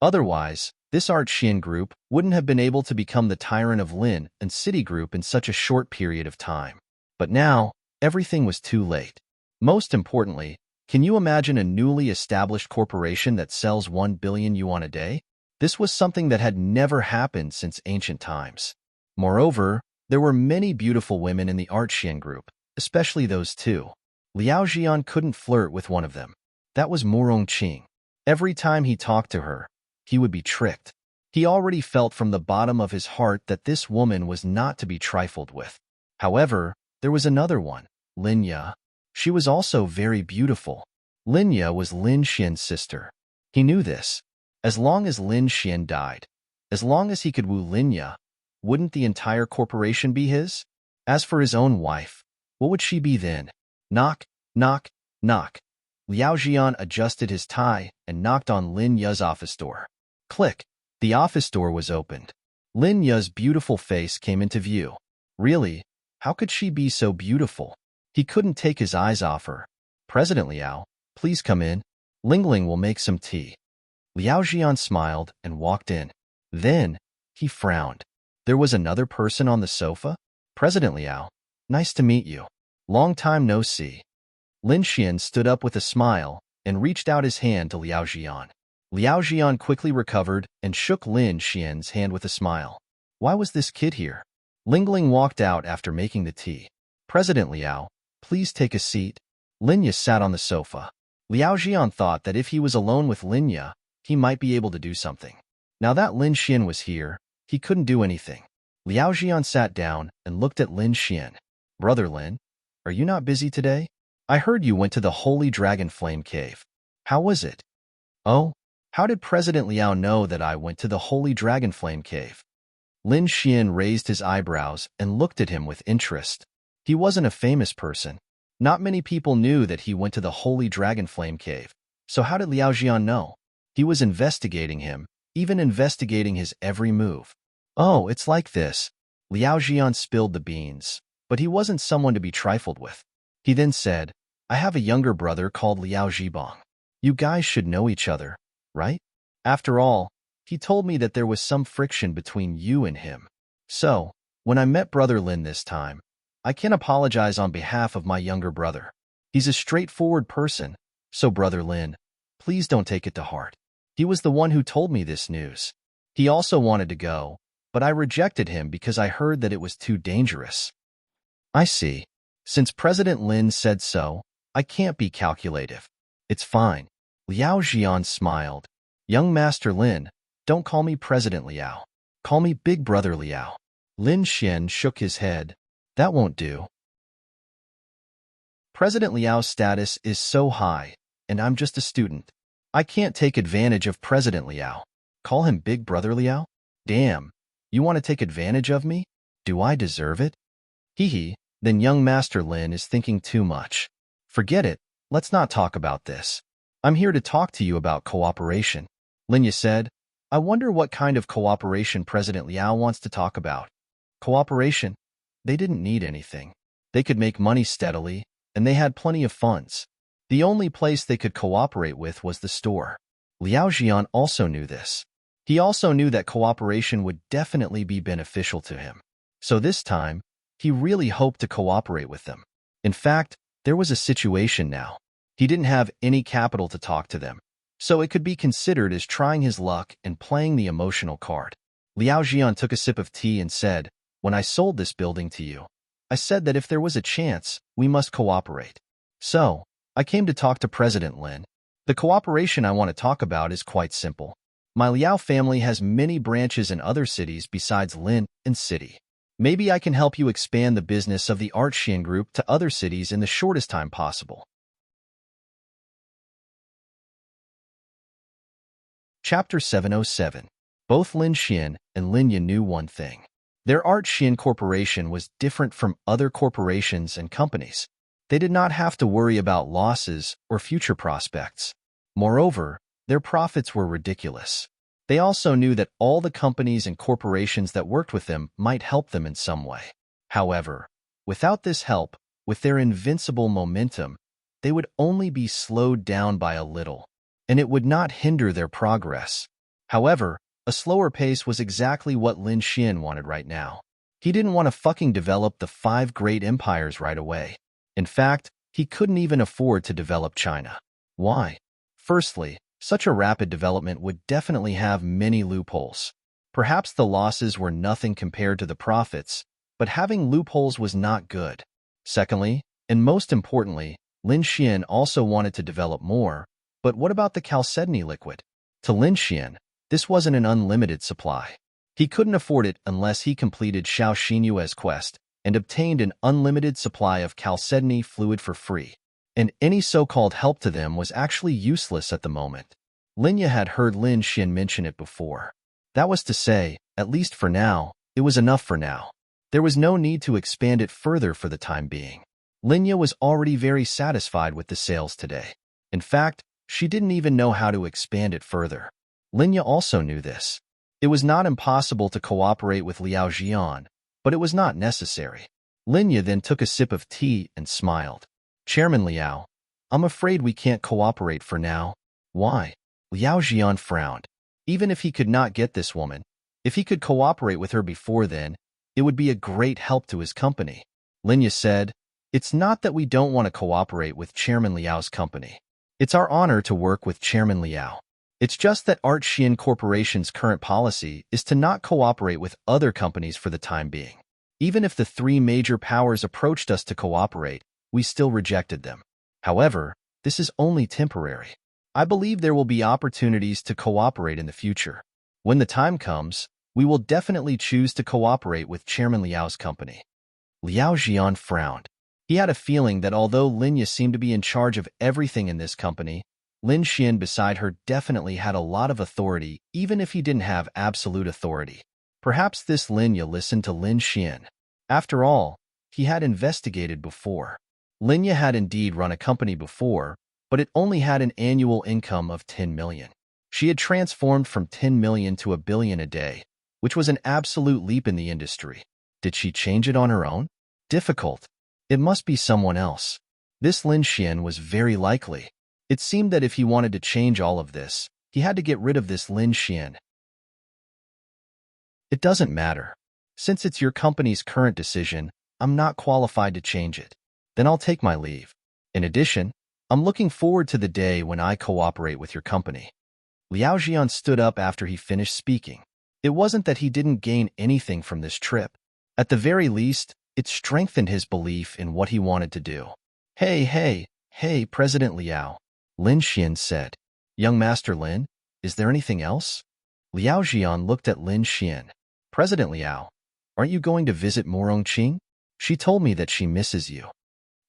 Otherwise, this Art Xin group wouldn't have been able to become the tyrant of Lin and City Group in such a short period of time. But now, everything was too late. Most importantly, can you imagine a newly established corporation that sells 1 billion yuan a day? This was something that had never happened since ancient times. Moreover, there were many beautiful women in the Art Xin group, especially those 2. Liao Jian couldn't flirt with one of them. That was Morong Qing. Every time he talked to her, he would be tricked. He already felt from the bottom of his heart that this woman was not to be trifled with. However, there was another one, Linya. She was also very beautiful. Linya was Lin Xian's sister. He knew this. As long as Lin Xian died, as long as he could woo Linya, wouldn't the entire corporation be his? As for his own wife, what would she be then? Knock, knock, knock. Liao Jian adjusted his tie and knocked on Lin Ya's office door. Click. The office door was opened. Lin Ya's beautiful face came into view. Really? How could she be so beautiful? He couldn't take his eyes off her. President Liao, please come in. Lingling will make some tea. Liao Jian smiled and walked in. Then, He frowned. There was another person on the sofa? President Liao. Nice to meet you. Long time no see. Lin Xian stood up with a smile and reached out his hand to Liao Jian. Liao Jian quickly recovered and shook Lin Xian's hand with a smile. Why was this kid here? Lingling walked out after making the tea. President Liao, please take a seat. Linya sat on the sofa. Liao Jian thought that if he was alone with Linya, he might be able to do something. Now that Lin Xian was here, he couldn't do anything. Liao Jian sat down and looked at Lin Xian. Brother Lin, are you not busy today? I heard you went to the Holy Dragon Flame Cave. How was it? Oh, how did President Liao know that I went to the Holy Dragon Flame Cave? Lin Xian raised his eyebrows and looked at him with interest. He wasn't a famous person. Not many people knew that he went to the Holy Dragon Flame Cave. So how did Liao Jian know? He was investigating him, even investigating his every move. Oh, it's like this. Liao Jian spilled the beans, but he wasn't someone to be trifled with. He then said, I have a younger brother called Liao Zhibong. You guys should know each other, right? After all, he told me that there was some friction between you and him. So, when I met Brother Lin this time, I can apologize on behalf of my younger brother. He's a straightforward person, so Brother Lin, please don't take it to heart. He was the one who told me this news. He also wanted to go, but I rejected him because I heard that it was too dangerous. I see. Since President Lin said so, I can't be calculative. It's fine. Liao Jian smiled. Young Master Lin, don't call me President Liao. Call me Big Brother Liao. Lin Xian shook his head. That won't do. President Liao's status is so high, and I'm just a student. I can't take advantage of President Liao. Call him Big Brother Liao? Damn, you want to take advantage of me? Do I deserve it? Hee, then young Master Lin is thinking too much. Forget it, let's not talk about this. I'm here to talk to you about cooperation. Linya said, I wonder what kind of cooperation President Liao wants to talk about. Cooperation? They didn't need anything. They could make money steadily, and they had plenty of funds. The only place they could cooperate with was the store. Liao Jian also knew this. He also knew that cooperation would definitely be beneficial to him. So this time, he really hoped to cooperate with them. In fact, there was a situation now. He didn't have any capital to talk to them, so it could be considered as trying his luck and playing the emotional card. Liao Jian took a sip of tea and said, When I sold this building to you, I said that if there was a chance, we must cooperate. So, I came to talk to President Lin. The cooperation I want to talk about is quite simple. My Liao family has many branches in other cities besides Lin and City. Maybe I can help you expand the business of the Art Xian Group to other cities in the shortest time possible. Chapter 707. Both Lin Xian and Linya knew one thing. Their Art Xian Corporation was different from other corporations and companies. They did not have to worry about losses or future prospects. Moreover, their profits were ridiculous. They also knew that all the companies and corporations that worked with them might help them in some way. However, without this help, with their invincible momentum, they would only be slowed down by a little, and it would not hinder their progress. However, a slower pace was exactly what Lin Xian wanted right now. He didn't want to fucking develop the 5 great empires right away. In fact, he couldn't even afford to develop China. Why? Firstly, such a rapid development would definitely have many loopholes. Perhaps the losses were nothing compared to the profits, but having loopholes was not good. Secondly, and most importantly, Lin Xian also wanted to develop more, but what about the chalcedony liquid? To Lin Xian, this wasn't an unlimited supply. He couldn't afford it unless he completed Xiao Xinyue's quest and obtained an unlimited supply of chalcedony fluid for free. And any so-called help to them was actually useless at the moment. Linya had heard Lin Xian mention it before. That was to say, at least for now, it was enough for now. There was no need to expand it further for the time being. Linya was already very satisfied with the sales today. In fact, she didn't even know how to expand it further. Linya also knew this. It was not impossible to cooperate with Liao Jian, but it was not necessary. Linya then took a sip of tea and smiled. Chairman Liao, I'm afraid we can't cooperate for now. Why? Liao Jian frowned. Even if he could not get this woman, If he could cooperate with her before then, it would be a great help to his company. Linya said, "It's not that we don't want to cooperate with Chairman Liao's company. It's our honor to work with Chairman Liao. It's just that Art Xian Corporation's current policy is to not cooperate with other companies for the time being. Even if the three major powers approached us to cooperate, we still rejected them. However, this is only temporary. I believe there will be opportunities to cooperate in the future. When the time comes, we will definitely choose to cooperate with Chairman Liao's company." Liao Jian frowned. He had a feeling that although Linya seemed to be in charge of everything in this company, Lin Xian beside her definitely had a lot of authority, even if he didn't have absolute authority. Perhaps this Linya listened to Lin Xian. After all, he had investigated before. Linya had indeed run a company before, but it only had an annual income of 10 million. She had transformed from 10 million to 1 billion a day, which was an absolute leap in the industry. Did she change it on her own? Difficult. It must be someone else. This Lin Xian was very likely. It seemed that if he wanted to change all of this, he had to get rid of this Lin Xian. It doesn't matter. Since it's your company's current decision, I'm not qualified to change it. Then I'll take my leave. In addition, I'm looking forward to the day when I cooperate with your company. Liao Jian stood up after he finished speaking. It wasn't that he didn't gain anything from this trip. At the very least, it strengthened his belief in what he wanted to do. Hey, President Liao," Lin Xian said. "Young Master Lin, is there anything else?" Liao Jian looked at Lin Xian. "President Liao, aren't you going to visit Morongqing? She told me that she misses you."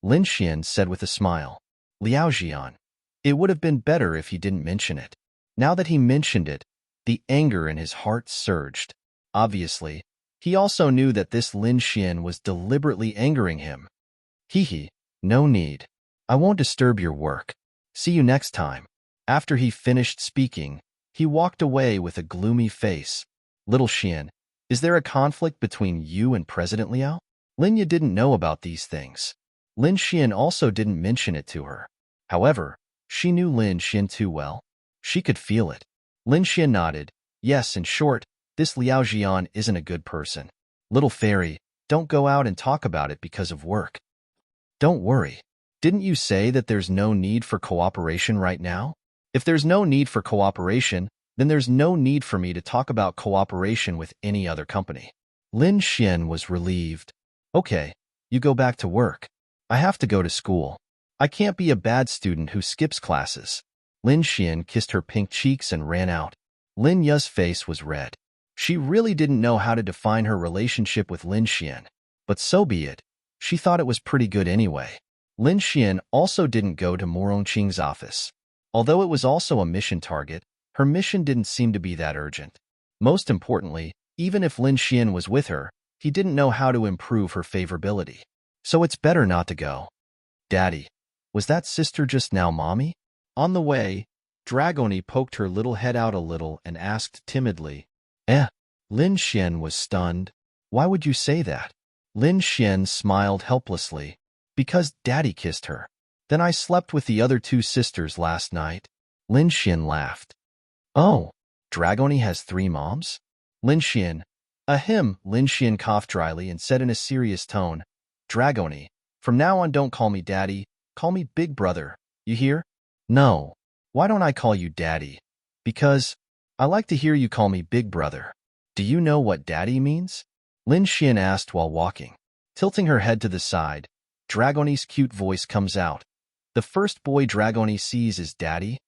Lin Xian said with a smile. Liao Jian, it would have been better if he didn't mention it. Now that he mentioned it, the anger in his heart surged. Obviously, he also knew that this Lin Xian was deliberately angering him. No need. I won't disturb your work. See you next time." After he finished speaking, he walked away with a gloomy face. "Little Xian, is there a conflict between you and President Liao?" Linya didn't know about these things. Lin Xian also didn't mention it to her. However, she knew Lin Xian too well. She could feel it. Lin Xian nodded. "Yes, in short, this Liao Jian isn't a good person. Little fairy, don't go out and talk about it because of work." "Don't worry. Didn't you say that there's no need for cooperation right now? If there's no need for cooperation, then there's no need for me to talk about cooperation with any other company." Lin Xian was relieved. "Okay, you go back to work. I have to go to school. I can't be a bad student who skips classes." Lin Xian kissed her pink cheeks and ran out. Lin Ya's face was red. She really didn't know how to define her relationship with Lin Xian. But so be it. She thought it was pretty good anyway. Lin Xian also didn't go to Morongqing's office. Although it was also a mission target, her mission didn't seem to be that urgent. Most importantly, even if Lin Xian was with her, he didn't know how to improve her favorability. So it's better not to go. "Daddy, was that sister just now Mommy?" On the way, Dragoni poked her little head out a little and asked timidly. Lin Xian was stunned. "Why would you say that?" Lin Xian smiled helplessly. "Because Daddy kissed her. Then I slept with the other two sisters last night." Lin Xian laughed. "Oh, Dragoni has 3 moms?" Lin Xian. Lin Xian coughed dryly and said in a serious tone, "Dragoni, from now on don't call me Daddy, call me Big Brother, you hear?" "No. Why don't I call you Daddy?" "Because I like to hear you call me Big Brother." "Do you know what Daddy means?" Lin Xian asked while walking. Tilting her head to the side, Dragoni's cute voice comes out. "The first boy Dragoni sees is Daddy?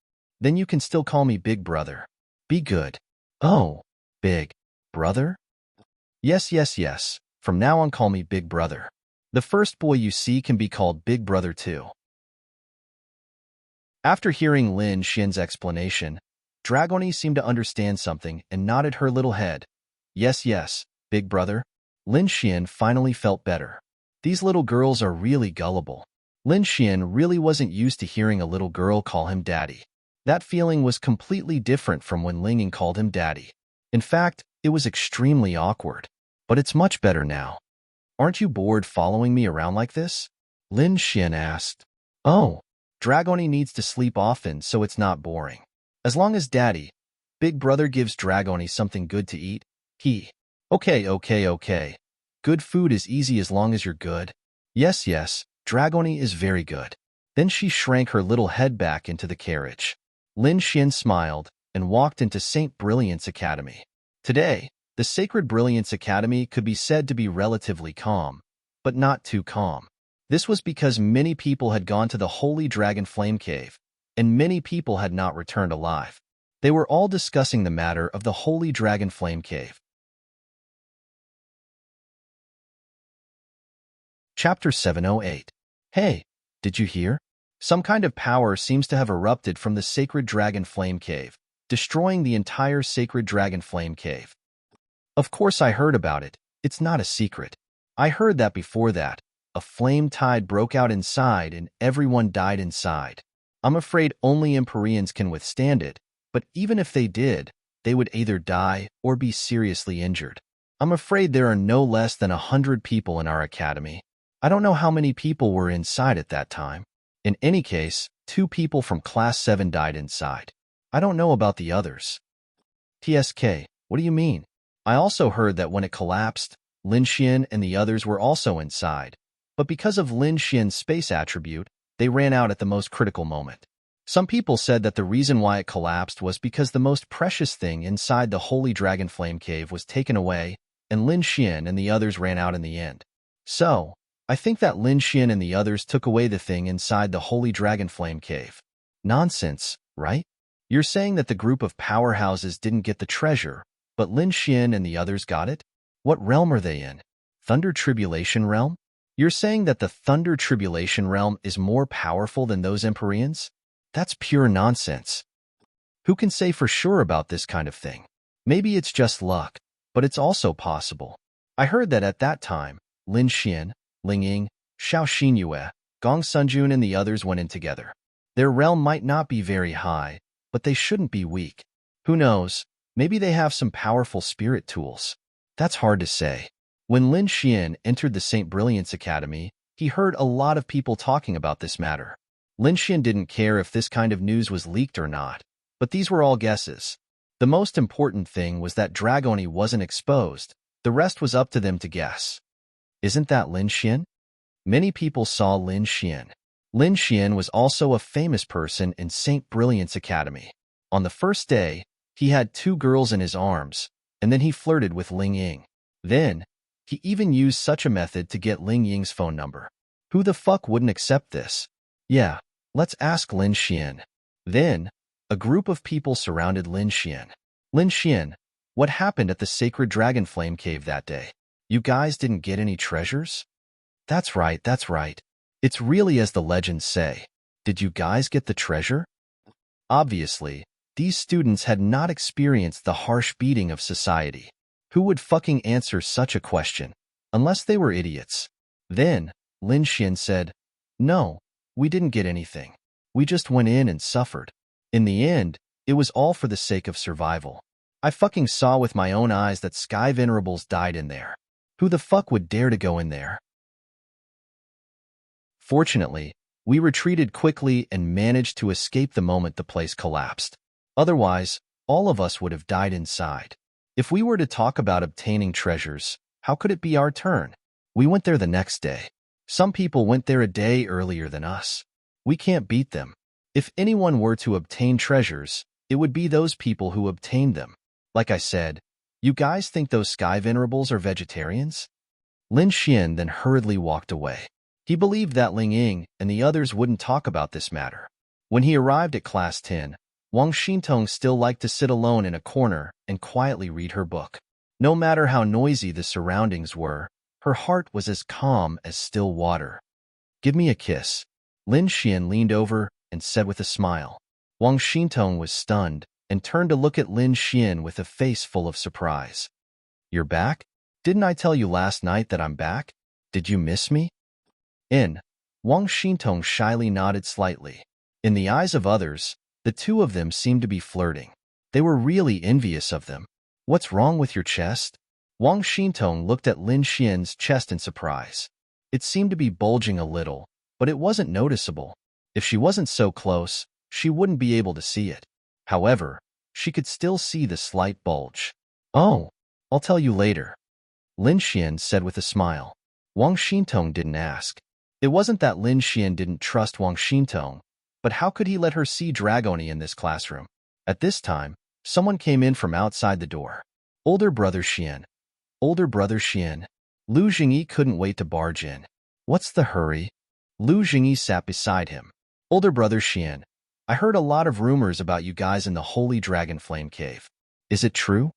Then you can still call me Big Brother. Be good." "Oh, Big Brother?" Yes. From now on call me Big Brother. The first boy you see can be called Big Brother too." After hearing Lin Xian's explanation, Dragoni seemed to understand something and nodded her little head. Yes, Big Brother." Lin Xian finally felt better. These little girls are really gullible. Lin Xian really wasn't used to hearing a little girl call him Daddy. That feeling was completely different from when Linging called him Daddy. In fact, it was extremely awkward. But it's much better now. "Aren't you bored following me around like this?" Lin Xian asked. "Oh, Dragoni needs to sleep often so it's not boring. As long as Daddy, Big Brother gives Dragoni something good to eat, He. Okay. Good food is easy as long as you're good. Yes, Dragoni is very good. Then she shrank her little head back into the carriage. Lin Xian smiled and walked into St. Brilliance Academy. Today, the Sacred Brilliance Academy could be said to be relatively calm, but not too calm. This was because many people had gone to the Holy Dragon Flame Cave, and many people had not returned alive. They were all discussing the matter of the Holy Dragon Flame Cave. Chapter 708. Hey, did you hear? Some kind of power seems to have erupted from the Sacred Dragon Flame Cave, destroying the entire Sacred Dragon Flame Cave. Of course I heard about it. It's not a secret. I heard that before that, a flame tide broke out inside and everyone died inside. I'm afraid only Empyreans can withstand it, but even if they did, they would either die or be seriously injured. I'm afraid there are no less than 100 people in our academy. I don't know how many people were inside at that time. In any case, 2 people from Class 7 died inside. I don't know about the others. TSK, what do you mean? I also heard that when it collapsed, Lin Xian and the others were also inside, but because of Lin Xian's space attribute, they ran out at the most critical moment. Some people said that the reason why it collapsed was because the most precious thing inside the Holy Dragon Flame Cave was taken away, and Lin Xian and the others ran out in the end. So, I think that Lin Xian and the others took away the thing inside the Holy Dragon Flame Cave. Nonsense, right? You're saying that the group of powerhouses didn't get the treasure, but Lin Xian and the others got it? What realm are they in? Thunder Tribulation Realm? You're saying that the Thunder Tribulation Realm is more powerful than those Empyreans? That's pure nonsense. Who can say for sure about this kind of thing? Maybe it's just luck, but it's also possible. I heard that at that time, Lin Xian, Ling Ying, Xiao Xinyue, Gong Sunjun and the others went in together. Their realm might not be very high, but they shouldn't be weak. Who knows, maybe they have some powerful spirit tools. That's hard to say. When Lin Xian entered the St. Brilliance Academy, he heard a lot of people talking about this matter. Lin Xian didn't care if this kind of news was leaked or not, but these were all guesses. The most important thing was that Dragoni wasn't exposed. The rest was up to them to guess. Isn't that Lin Xian? Many people saw Lin Xian. Lin Xian was also a famous person in St. Brilliance Academy. On the first day, he had 2 girls in his arms, and then he flirted with Ling Ying. Then, he even used such a method to get Ling Ying's phone number. Who the fuck wouldn't accept this? Yeah, let's ask Lin Xian. Then, a group of people surrounded Lin Xian. Lin Xian, what happened at the Sacred Dragon Flame Cave that day? You guys didn't get any treasures? That's right. It's really as the legends say. Did you guys get the treasure? Obviously, these students had not experienced the harsh beating of society. Who would fucking answer such a question? Unless they were idiots. Then, Lin Xian said, No, we didn't get anything. We just went in and suffered. In the end, it was all for the sake of survival. I fucking saw with my own eyes that Sky Venerables died in there. Who the fuck would dare to go in there? Fortunately, we retreated quickly and managed to escape the moment the place collapsed. Otherwise, all of us would have died inside. If we were to talk about obtaining treasures, how could it be our turn? We went there the next day. Some people went there a day earlier than us. We can't beat them. If anyone were to obtain treasures, it would be those people who obtained them. Like I said, you guys think those Sky Venerables are vegetarians? Lin Xian then hurriedly walked away. He believed that Ling Ying and the others wouldn't talk about this matter. When he arrived at Class 10, Wang Xintong still liked to sit alone in a corner and quietly read her book. No matter how noisy the surroundings were, her heart was as calm as still water. Give me a kiss. Lin Xian leaned over and said with a smile. Wang Xintong was stunned and turned to look at Lin Xian with a face full of surprise. You're back? Didn't I tell you last night that I'm back? Did you miss me? Wang Xintong shyly nodded slightly. In the eyes of others, the two of them seemed to be flirting. They were really envious of them. What's wrong with your chest? Wang Xintong looked at Lin Xian's chest in surprise. It seemed to be bulging a little, but it wasn't noticeable. If she wasn't so close, she wouldn't be able to see it. However, she could still see the slight bulge. Oh, I'll tell you later, Lin Xian said with a smile. Wang Xintong didn't ask. It wasn't that Lin Xian didn't trust Wang Xintong, but how could he let her see Dragoni in this classroom? At this time, someone came in from outside the door. Older brother Xian. Older brother Xian. Lu Jingyi couldn't wait to barge in. What's the hurry? Lu Jingyi sat beside him. Older brother Xian. I heard a lot of rumors about you guys in the Holy Dragon Flame Cave. Is it true?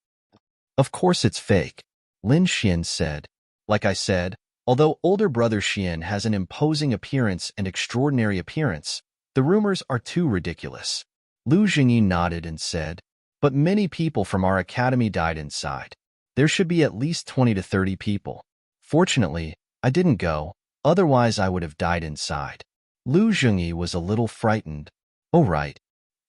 Of course it's fake, Lin Xian said. Like I said, although older brother Xian has an imposing appearance and extraordinary appearance, the rumors are too ridiculous. Lu Jingyi nodded and said, but many people from our academy died inside. There should be at least 20 to 30 people. Fortunately, I didn't go, otherwise I would have died inside. Lu Jingyi was a little frightened. Oh right.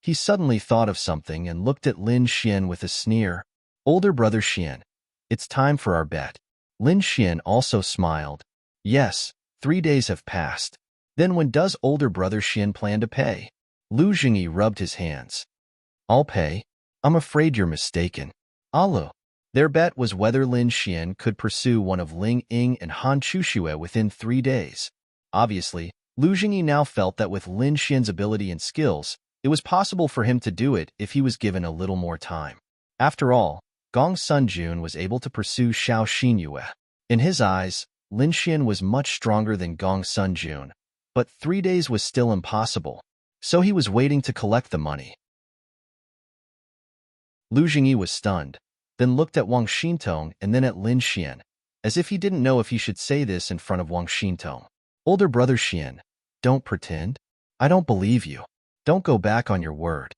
He suddenly thought of something and looked at Lin Xian with a sneer. Older brother Xian, it's time for our bet. Lin Xian also smiled. Yes, 3 days have passed. Then when does older brother Xian plan to pay? Lu Jingyi rubbed his hands. I'll pay. I'm afraid you're mistaken. Alu. Their bet was whether Lin Xian could pursue one of Ling Ying and Han Chuxue within 3 days. Obviously, Lu Jingyi now felt that with Lin Xian's ability and skills, it was possible for him to do it if he was given a little more time. After all, Gong Sunjun was able to pursue Xiao Xinyue. In his eyes, Lin Xian was much stronger than Gong Sunjun, but 3 days was still impossible, so he was waiting to collect the money. Lu Jingyi was stunned, then looked at Wang Xintong and then at Lin Xian, as if he didn't know if he should say this in front of Wang Xintong. Older brother Xian, don't pretend. I don't believe you. Don't go back on your word.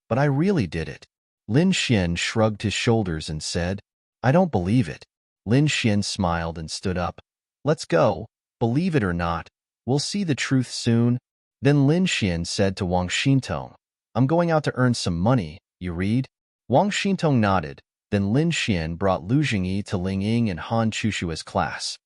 But I really did it. Lin Xian shrugged his shoulders and said, I don't believe it. Lin Xian smiled and stood up. Let's go. Believe it or not, we'll see the truth soon. Then Lin Xian said to Wang Xintong, I'm going out to earn some money, you read? Wang Xintong nodded. Then Lin Xian brought Lu Jingyi to Ling Ying and Han Chushua's class.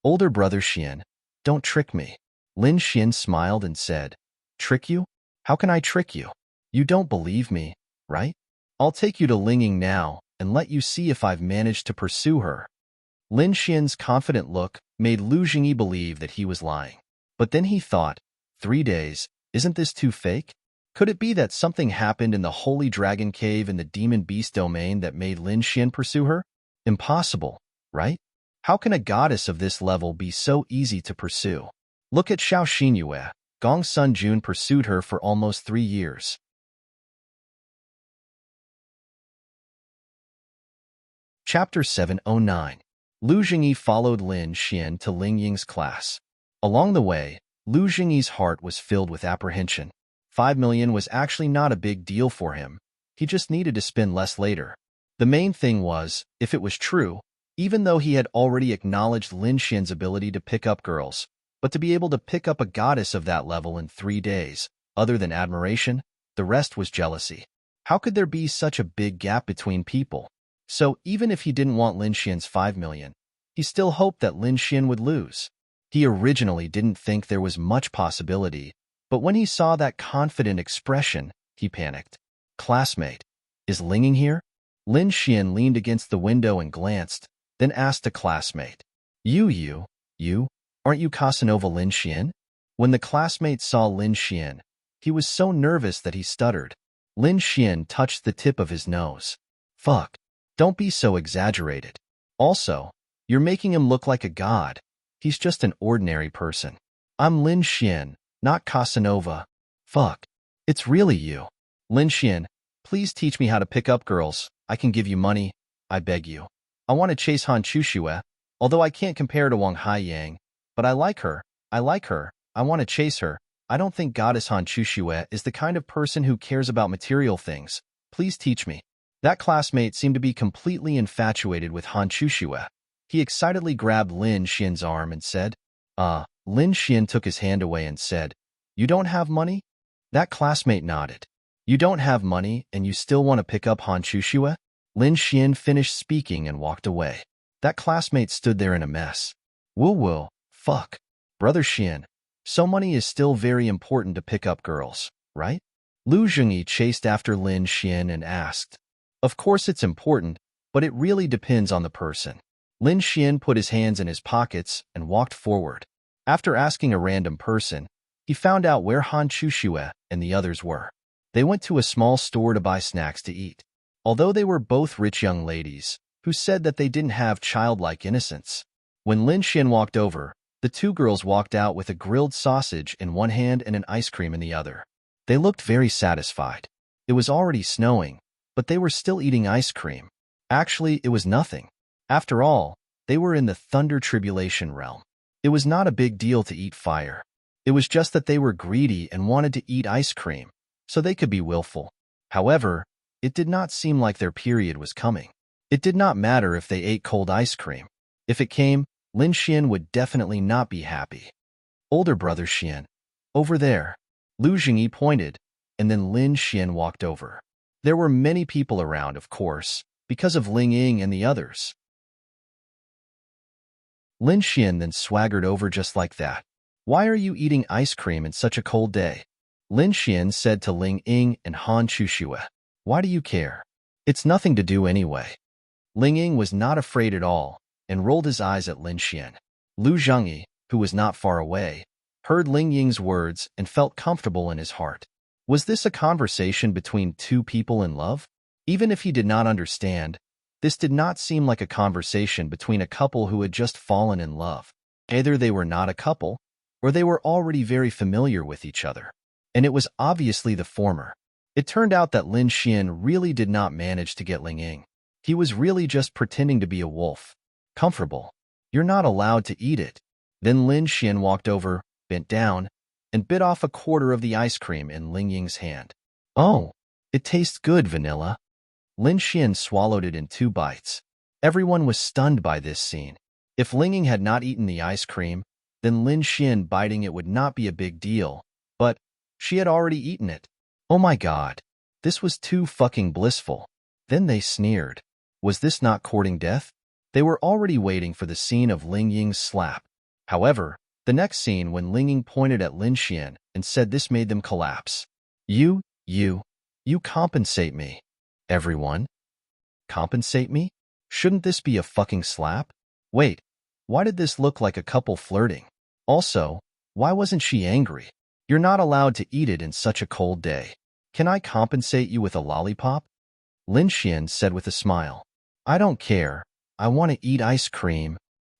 Older brother Xian, don't trick me. Lin Xian smiled and said, trick you? How can I trick you? You don't believe me, right? I'll take you to Ling Ying now and let you see if I've managed to pursue her. Lin Xian's confident look made Lu Jingyi believe that he was lying. But then he thought, 3 days, isn't this too fake? Could it be that something happened in the Holy Dragon Cave in the Demon Beast domain that made Lin Xian pursue her? Impossible, right? How can a goddess of this level be so easy to pursue? Look at Xiao Xinyue. Gong Sunjun pursued her for almost 3 years. Chapter 709. Lu Jingyi followed Lin Xian to Ling Ying's class. Along the way, Lu Jingyi's heart was filled with apprehension. 5 million was actually not a big deal for him. He just needed to spend less later. The main thing was, if it was true, even though he had already acknowledged Lin Xian's ability to pick up girls, but to be able to pick up a goddess of that level in 3 days, other than admiration, the rest was jealousy. How could there be such a big gap between people? So even if he didn't want Lin Xian's 5 million, he still hoped that Lin Xian would lose. He originally didn't think there was much possibility, but when he saw that confident expression, he panicked. Classmate, is Ling Ying here? Lin Xian leaned against the window and glanced, then asked a classmate. You, aren't you Casanova Lin Xian? When the classmate saw Lin Xian, he was so nervous that he stuttered. Lin Xian touched the tip of his nose. Fuck, don't be so exaggerated. Also, you're making him look like a god. He's just an ordinary person. I'm Lin Xian, not Casanova. Fuck, it's really you. Lin Xian, please teach me how to pick up girls. I can give you money, I beg you. I want to chase Han Chuxue, although I can't compare to Wang Haiyang, but I like her. I want to chase her. I don't think Goddess Han Chuxue is the kind of person who cares about material things. Please teach me. That classmate seemed to be completely infatuated with Han Chuxue. He excitedly grabbed Lin Xian's arm and said, Lin Xian took his hand away and said, You don't have money? That classmate nodded. You don't have money and you still want to pick up Han Chuxue? Lin Xian finished speaking and walked away. That classmate stood there in a mess. Fuck. Brother Xian, so money is still very important to pick up girls, right? Lu Jingyi chased after Lin Xian and asked. Of course it's important, but it really depends on the person. Lin Xian put his hands in his pockets and walked forward. After asking a random person, he found out where Han Chuxue and the others were. They went to a small store to buy snacks to eat. Although they were both rich young ladies, who said that they didn't have childlike innocence. When Lin Xian walked over, the two girls walked out with a grilled sausage in one hand and an ice cream in the other. They looked very satisfied. It was already snowing, but they were still eating ice cream. Actually, it was nothing. After all, they were in the thunder tribulation realm. It was not a big deal to eat fire. It was just that they were greedy and wanted to eat ice cream, so they could be willful. However, it did not seem like their period was coming. It did not matter if they ate cold ice cream. If it came, Lin Xian would definitely not be happy. Older brother Xian. Over there. Lu Jingyi pointed, and then Lin Xian walked over. There were many people around, of course, because of Ling Ying and the others. Lin Xian then swaggered over just like that. Why are you eating ice cream in such a cold day? Lin Xian said to Ling Ying and Han Chuxue. Why do you care? It's nothing to do anyway. Ling Ying was not afraid at all and rolled his eyes at Lin Xian. Lu Zhengyi, who was not far away, heard Ling Ying's words and felt comfortable in his heart. Was this a conversation between two people in love? Even if he did not understand, this did not seem like a conversation between a couple who had just fallen in love. Either they were not a couple, or they were already very familiar with each other. And it was obviously the former. It turned out that Lin Xian really did not manage to get Ling Ying. He was really just pretending to be a wolf. Comfortable. You're not allowed to eat it. Then Lin Xian walked over, bent down, and bit off a quarter of the ice cream in Ling Ying's hand. Oh, it tastes good, vanilla. Lin Xian swallowed it in 2 bites. Everyone was stunned by this scene. If Ling Ying had not eaten the ice cream, then Lin Xian biting it would not be a big deal, but she had already eaten it. Oh my god. This was too fucking blissful. Then they sneered. Was this not courting death? They were already waiting for the scene of Ling Ying's slap. However, the next scene when Ling Ying pointed at Lin Xian and said this made them collapse. You compensate me. Everyone? Compensate me? Shouldn't this be a fucking slap? Wait, why did this look like a couple flirting? Also, why wasn't she angry? You're not allowed to eat it in such a cold day. Can I compensate you with a lollipop? Lin Xian said with a smile. I don't care. I want to eat ice cream.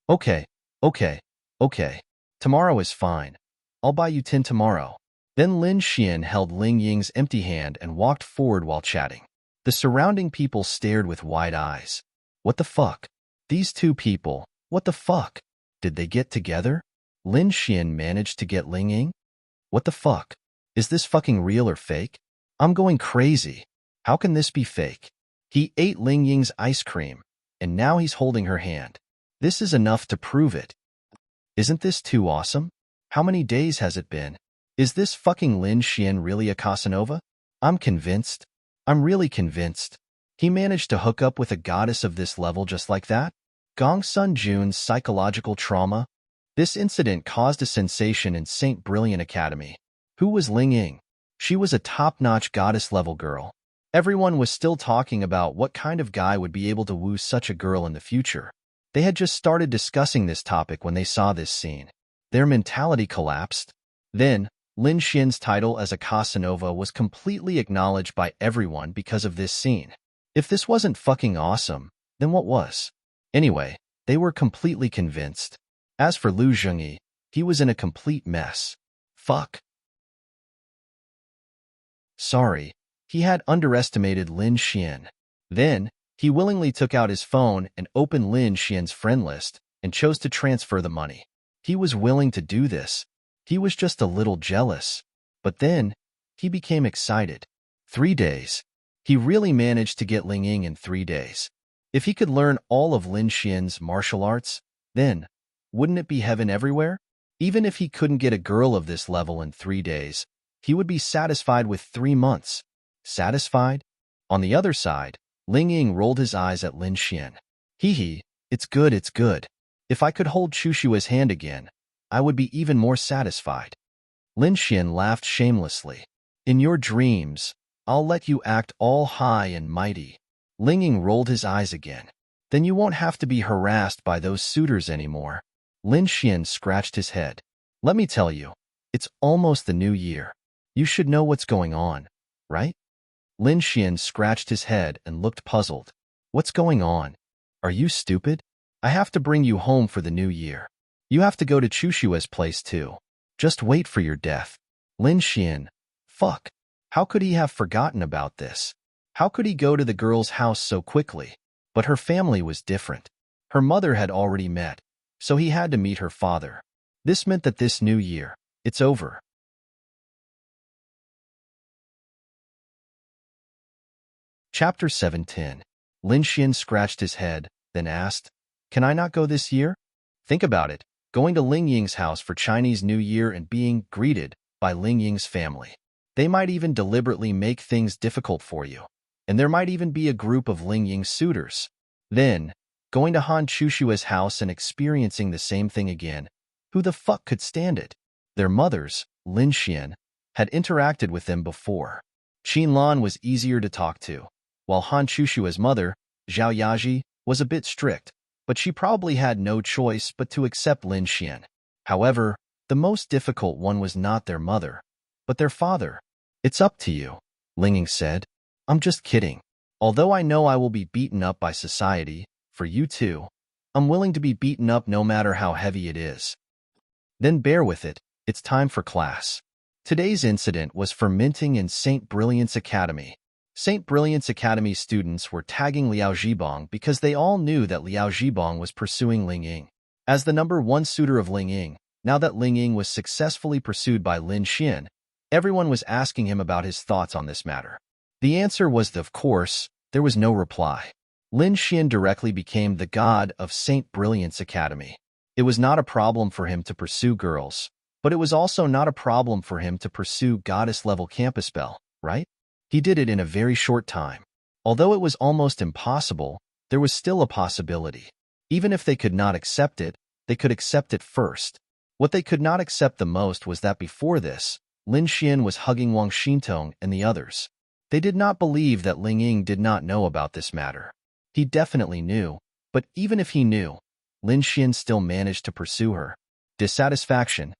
Okay. Tomorrow is fine. I'll buy you 10 tomorrow. Then Lin Xian held Ling Ying's empty hand and walked forward while chatting. The surrounding people stared with wide eyes. What the fuck? These two people, what the fuck? Did they get together? Lin Xian managed to get Ling Ying? What the fuck? Is this fucking real or fake? I'm going crazy. How can this be fake? He ate Ling Ying's ice cream, and now he's holding her hand. This is enough to prove it. Isn't this too awesome? How many days has it been? Is this fucking Lin Xian really a Casanova? I'm convinced. I'm really convinced. He managed to hook up with a goddess of this level just like that? Gong Sun Jun's psychological trauma? This incident caused a sensation in St. Brilliant Academy. Who was Ling Ying? She was a top-notch goddess-level girl. Everyone was still talking about what kind of guy would be able to woo such a girl in the future. They had just started discussing this topic when they saw this scene. Their mentality collapsed. Then, Lin Xian's title as a Casanova was completely acknowledged by everyone because of this scene. If this wasn't fucking awesome, then what was? Anyway, they were completely convinced. As for Lu Zhengyi, he was in a complete mess. Fuck. Sorry, he had underestimated Lin Xian. Then, he willingly took out his phone and opened Lin Xian's friend list and chose to transfer the money. He was willing to do this. He was just a little jealous. But then, he became excited. 3 days. He really managed to get Ling Ying in 3 days. If he could learn all of Lin Xian's martial arts, then, wouldn't it be heaven everywhere? Even if he couldn't get a girl of this level in 3 days, he would be satisfied with 3 months. Satisfied? On the other side, Ling Ying rolled his eyes at Lin Xian. Hee, it's good. If I could hold Chushua's hand again, I would be even more satisfied. Lin Xian laughed shamelessly. In your dreams, I'll let you act all high and mighty. Ling Ying rolled his eyes again. Then you won't have to be harassed by those suitors anymore. Lin Xian scratched his head. Let me tell you, it's almost the new year. You should know what's going on, right? Lin Xian scratched his head and looked puzzled. What's going on? Are you stupid? I have to bring you home for the new year. You have to go to Chushua's place too. Just wait for your death. Lin Xian. Fuck. How could he have forgotten about this? How could he go to the girl's house so quickly? But her family was different. Her mother had already met, so he had to meet her father. This meant that this new year, it's over. Chapter 7:10. Lin Xian scratched his head, then asked, Can I not go this year? Think about it, going to Ling Ying's house for Chinese New Year and being greeted by Ling Ying's family. They might even deliberately make things difficult for you. And there might even be a group of Ling Ying's suitors. Then, going to Han Chushua's house and experiencing the same thing again. Who the fuck could stand it? Their mothers, Lin Xian, had interacted with them before. Qin Lan was easier to talk to, while Han Chushua's mother, Zhao Yaji, was a bit strict, but she probably had no choice but to accept Lin Xian. However, the most difficult one was not their mother, but their father. It's up to you, Ling Ying said. I'm just kidding. Although I know I will be beaten up by society, for you too, I'm willing to be beaten up no matter how heavy it is. Then bear with it, it's time for class. Today's incident was fermenting in St. Brilliance Academy. St. Brilliance Academy students were tagging Liao Zhibong because they all knew that Liao Zhibong was pursuing Ling Ying. As the number one suitor of Ling Ying, now that Ling Ying was successfully pursued by Lin Xian, everyone was asking him about his thoughts on this matter. The answer was that, of course, there was no reply. Lin Xian directly became the god of St. Brilliance Academy. It was not a problem for him to pursue girls, but it was also not a problem for him to pursue goddess-level campus belle, right? He did it in a very short time. Although it was almost impossible, there was still a possibility. Even if they could not accept it, they could accept it first. What they could not accept the most was that before this, Lin Xian was hugging Wang Xintong and the others. They did not believe that Ling Ying did not know about this matter. He definitely knew, but even if he knew, Lin Xian still managed to pursue her. Dissatisfaction,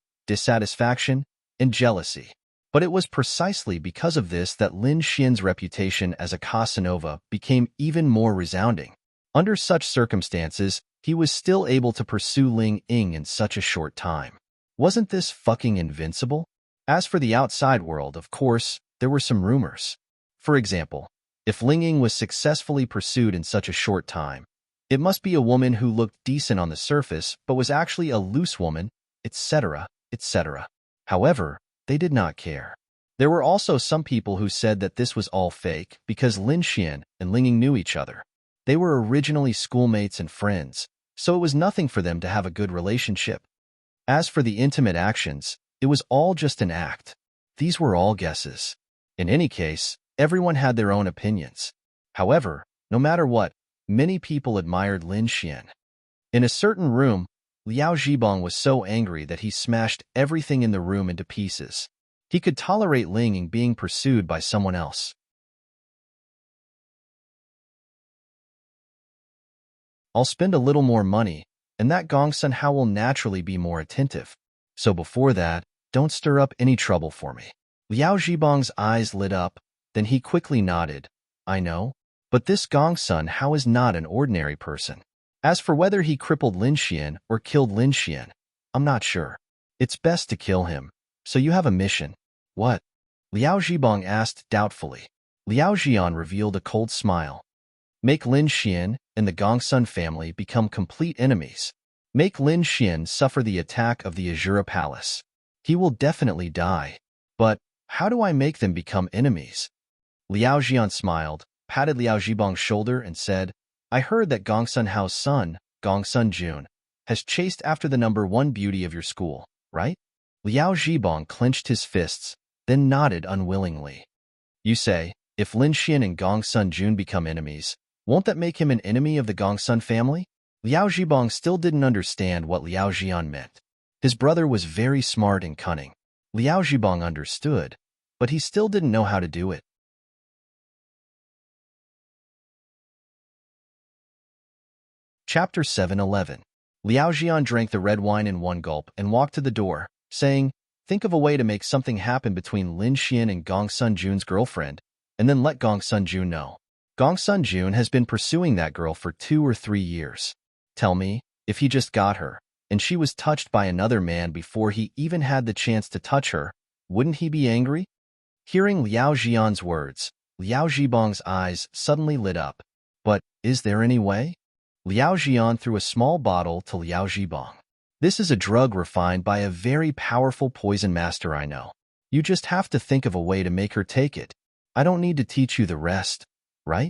and jealousy. But it was precisely because of this that Lin Xian's reputation as a Casanova became even more resounding. Under such circumstances, he was still able to pursue Ling Ying in such a short time. Wasn't this fucking invincible? As for the outside world, of course, there were some rumors. For example, if Ling Ying was successfully pursued in such a short time, it must be a woman who looked decent on the surface but was actually a loose woman, etc., etc. However, they did not care. There were also some people who said that this was all fake because Lin Xian and Ling Ying knew each other. They were originally schoolmates and friends, so it was nothing for them to have a good relationship. As for the intimate actions, it was all just an act. These were all guesses. In any case, everyone had their own opinions. However, no matter what, many people admired Lin Xian. In a certain room, Liao Zhibong was so angry that he smashed everything in the room into pieces. He could tolerate Ling Ying being pursued by someone else. I'll spend a little more money, and that Gongsun Hao will naturally be more attentive. So before that, don't stir up any trouble for me. Liao Zhibong's eyes lit up, then he quickly nodded. I know, but this Gongsun Hao is not an ordinary person. As for whether he crippled Lin Xian or killed Lin Xian, I'm not sure. It's best to kill him, so you have a mission. What? Liao Zhibong asked doubtfully. Liao Xian revealed a cold smile. Make Lin Xian and the Gongsun family become complete enemies. Make Lin Xian suffer the attack of the Azura Palace. He will definitely die. But how do I make them become enemies? Liao Xian smiled, patted Liao Zhibong's shoulder and said, I heard that Gongsun Hao's son, Gongsun Jun, has chased after the number one beauty of your school, right? Liao Zhibong clenched his fists, then nodded unwillingly. You say, if Lin Xian and Gongsun Jun become enemies, won't that make him an enemy of the Gongsun family? Liao Zhibong still didn't understand what Liao Xian meant. His brother was very smart and cunning. Liao Zhibong understood, but he still didn't know how to do it. Chapter 7:11. Liao Jian drank the red wine in one gulp and walked to the door, saying, "Think of a way to make something happen between Lin Xian and Gong Sun-jun's girlfriend, and then let Gong Sun-jun know. Gong Sun-jun has been pursuing that girl for 2 or 3 years. Tell me, if he just got her, and she was touched by another man before he even had the chance to touch her, wouldn't he be angry?" Hearing Liao Jian's words, Liao Zhibong's eyes suddenly lit up. "But is there any way?" Liao Jian threw a small bottle to Liao Zhibong. "This is a drug refined by a very powerful poison master I know. You just have to think of a way to make her take it. I don't need to teach you the rest, right?"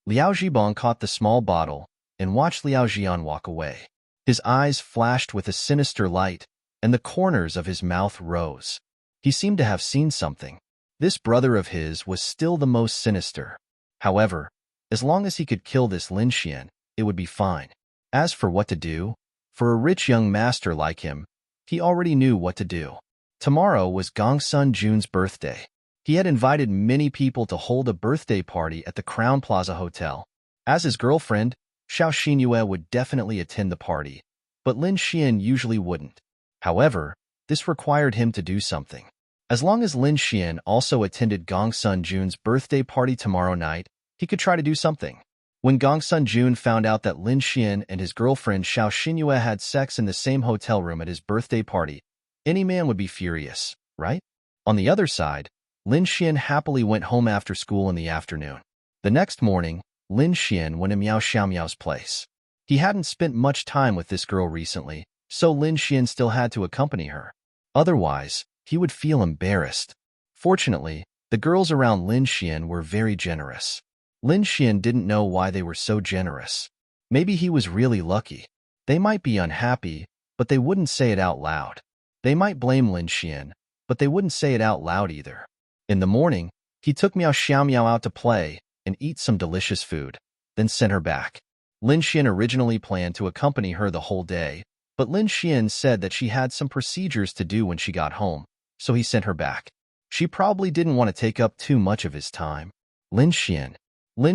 Liao Zhibong caught the small bottle and watched Liao Jian walk away. His eyes flashed with a sinister light, and the corners of his mouth rose. He seemed to have seen something. This brother of his was still the most sinister. However, as long as he could kill this Lin Xian, it would be fine. As for what to do, for a rich young master like him, he already knew what to do. Tomorrow was Gong Sun-jun's birthday. He had invited many people to hold a birthday party at the Crown Plaza Hotel. As his girlfriend, Xiao Xinyue would definitely attend the party, but Lin Xian usually wouldn't. However, this required him to do something. As long as Lin Xian also attended Gong Sun-jun's birthday party tomorrow night, he could try to do something. When Gong Sun-jun found out that Lin Xian and his girlfriend Xiao Xinyue had sex in the same hotel room at his birthday party, any man would be furious, right? On the other side, Lin Xian happily went home after school in the afternoon. The next morning, Lin Xian went to Miao Xiaomiao's place. He hadn't spent much time with this girl recently, so Lin Xian still had to accompany her. Otherwise, he would feel embarrassed. Fortunately, the girls around Lin Xian were very generous. Lin Xian didn't know why they were so generous. Maybe he was really lucky. They might be unhappy, but they wouldn't say it out loud. They might blame Lin Xian, but they wouldn't say it out loud either. In the morning, he took Miao Xiaomiao out to play and eat some delicious food, then sent her back. Lin Xian originally planned to accompany her the whole day, but Lin Xian said that she had some procedures to do when she got home, so he sent her back. She probably didn't want to take up too much of his time. Lin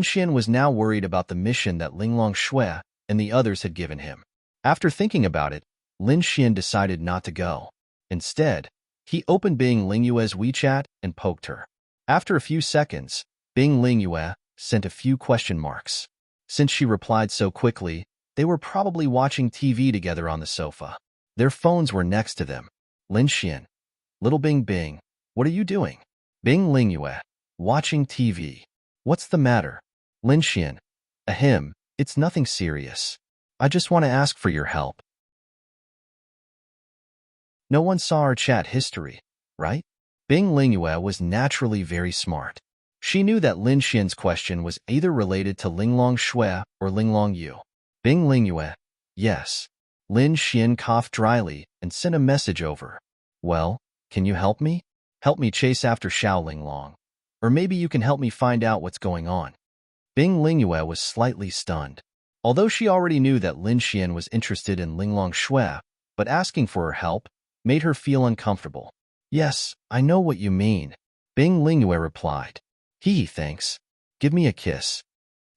Xian was now worried about the mission that Linglong Shui and the others had given him. After thinking about it, Lin Xian decided not to go. Instead, he opened Bing Lingyue's WeChat and poked her. After a few seconds, Bing Lingyue sent a few question marks. Since she replied so quickly, they were probably watching TV together on the sofa. Their phones were next to them. Lin Xian. Little Bing Bing, what are you doing? Bing Lingyue. Watching TV. What's the matter? Lin Xian. Ahem, it's nothing serious. I just want to ask for your help. No one saw our chat history, right? Bing Lingyue was naturally very smart. She knew that Lin Xian's question was either related to Linglong Shui or Linglong Yu. Bing Lingyue. Yes. Lin Xian coughed dryly and sent a message over. Well, can you help me? Help me chase after Xiao Linglong. Or maybe you can help me find out what's going on. Bing Lingyue was slightly stunned. Although she already knew that Lin Xian was interested in Linglong Shui, but asking for her help made her feel uncomfortable. Yes, I know what you mean. Bing Lingyue replied. Thanks. Give me a kiss.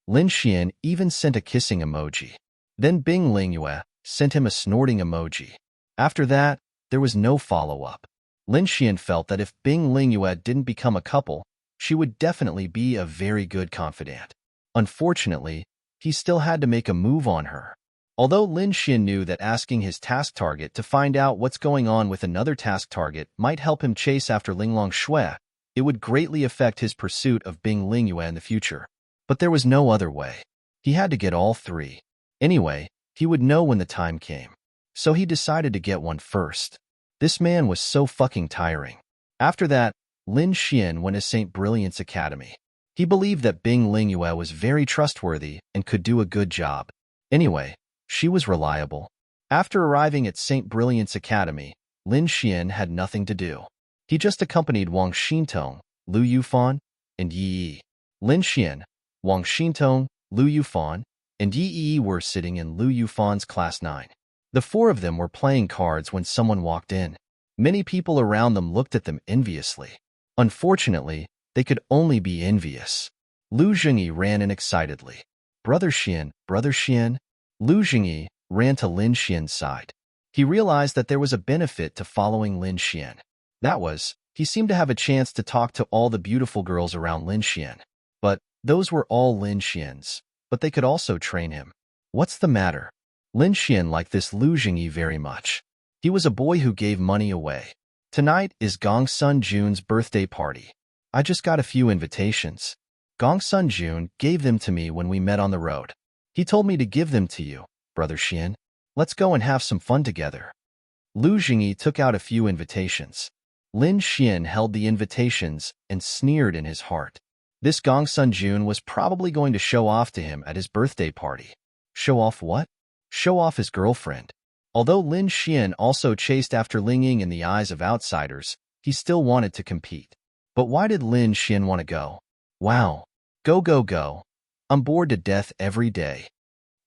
Lin Xian even sent a kissing emoji. Then Bing Lingyue sent him a snorting emoji. After that, there was no follow-up. Lin Xian felt that if Bing Lingyue didn't become a couple, she would definitely be a very good confidant. Unfortunately, he still had to make a move on her. Although Lin Xian knew that asking his task target to find out what's going on with another task target might help him chase after Linglong Shui, it would greatly affect his pursuit of Bing Lingyue in the future. But there was no other way. He had to get all three. Anyway, he would know when the time came. So he decided to get one first. This man was so fucking tiring. After that, Lin Xian went to St. Brilliant's Academy. He believed that Bing Lingyue was very trustworthy and could do a good job. Anyway, she was reliable. After arriving at St. Brilliant's Academy, Lin Xian had nothing to do. He just accompanied Wang Xintong, Lu Yufan, and Yi Yi. Lin Xian, Wang Xintong, Lu Yufan, and Yi Yi were sitting in Lu Yufan's class 9. The four of them were playing cards when someone walked in. Many people around them looked at them enviously. Unfortunately, they could only be envious. Lu Zhengyi ran in excitedly. Brother Xian, Lu Jingyi ran to Lin Xian's side. He realized that there was a benefit to following Lin Xian. That was, he seemed to have a chance to talk to all the beautiful girls around Lin Xian. But those were all Lin Xian's, but they could also train him. What's the matter? Lin Xian liked this Lu Jingyi very much. He was a boy who gave money away. Tonight is Gongsun Jun's birthday party. I just got a few invitations. Gongsun Jun gave them to me when we met on the road. He told me to give them to you, Brother Xian. Let's go and have some fun together. Lu Jingyi took out a few invitations. Lin Xian held the invitations and sneered in his heart. This Gongsun Jun was probably going to show off to him at his birthday party. Show off what? Show off his girlfriend. Although Lin Xian also chased after Ling Ying in the eyes of outsiders, he still wanted to compete. But why did Lin Xian want to go? Wow. Go, go, go. I'm bored to death every day.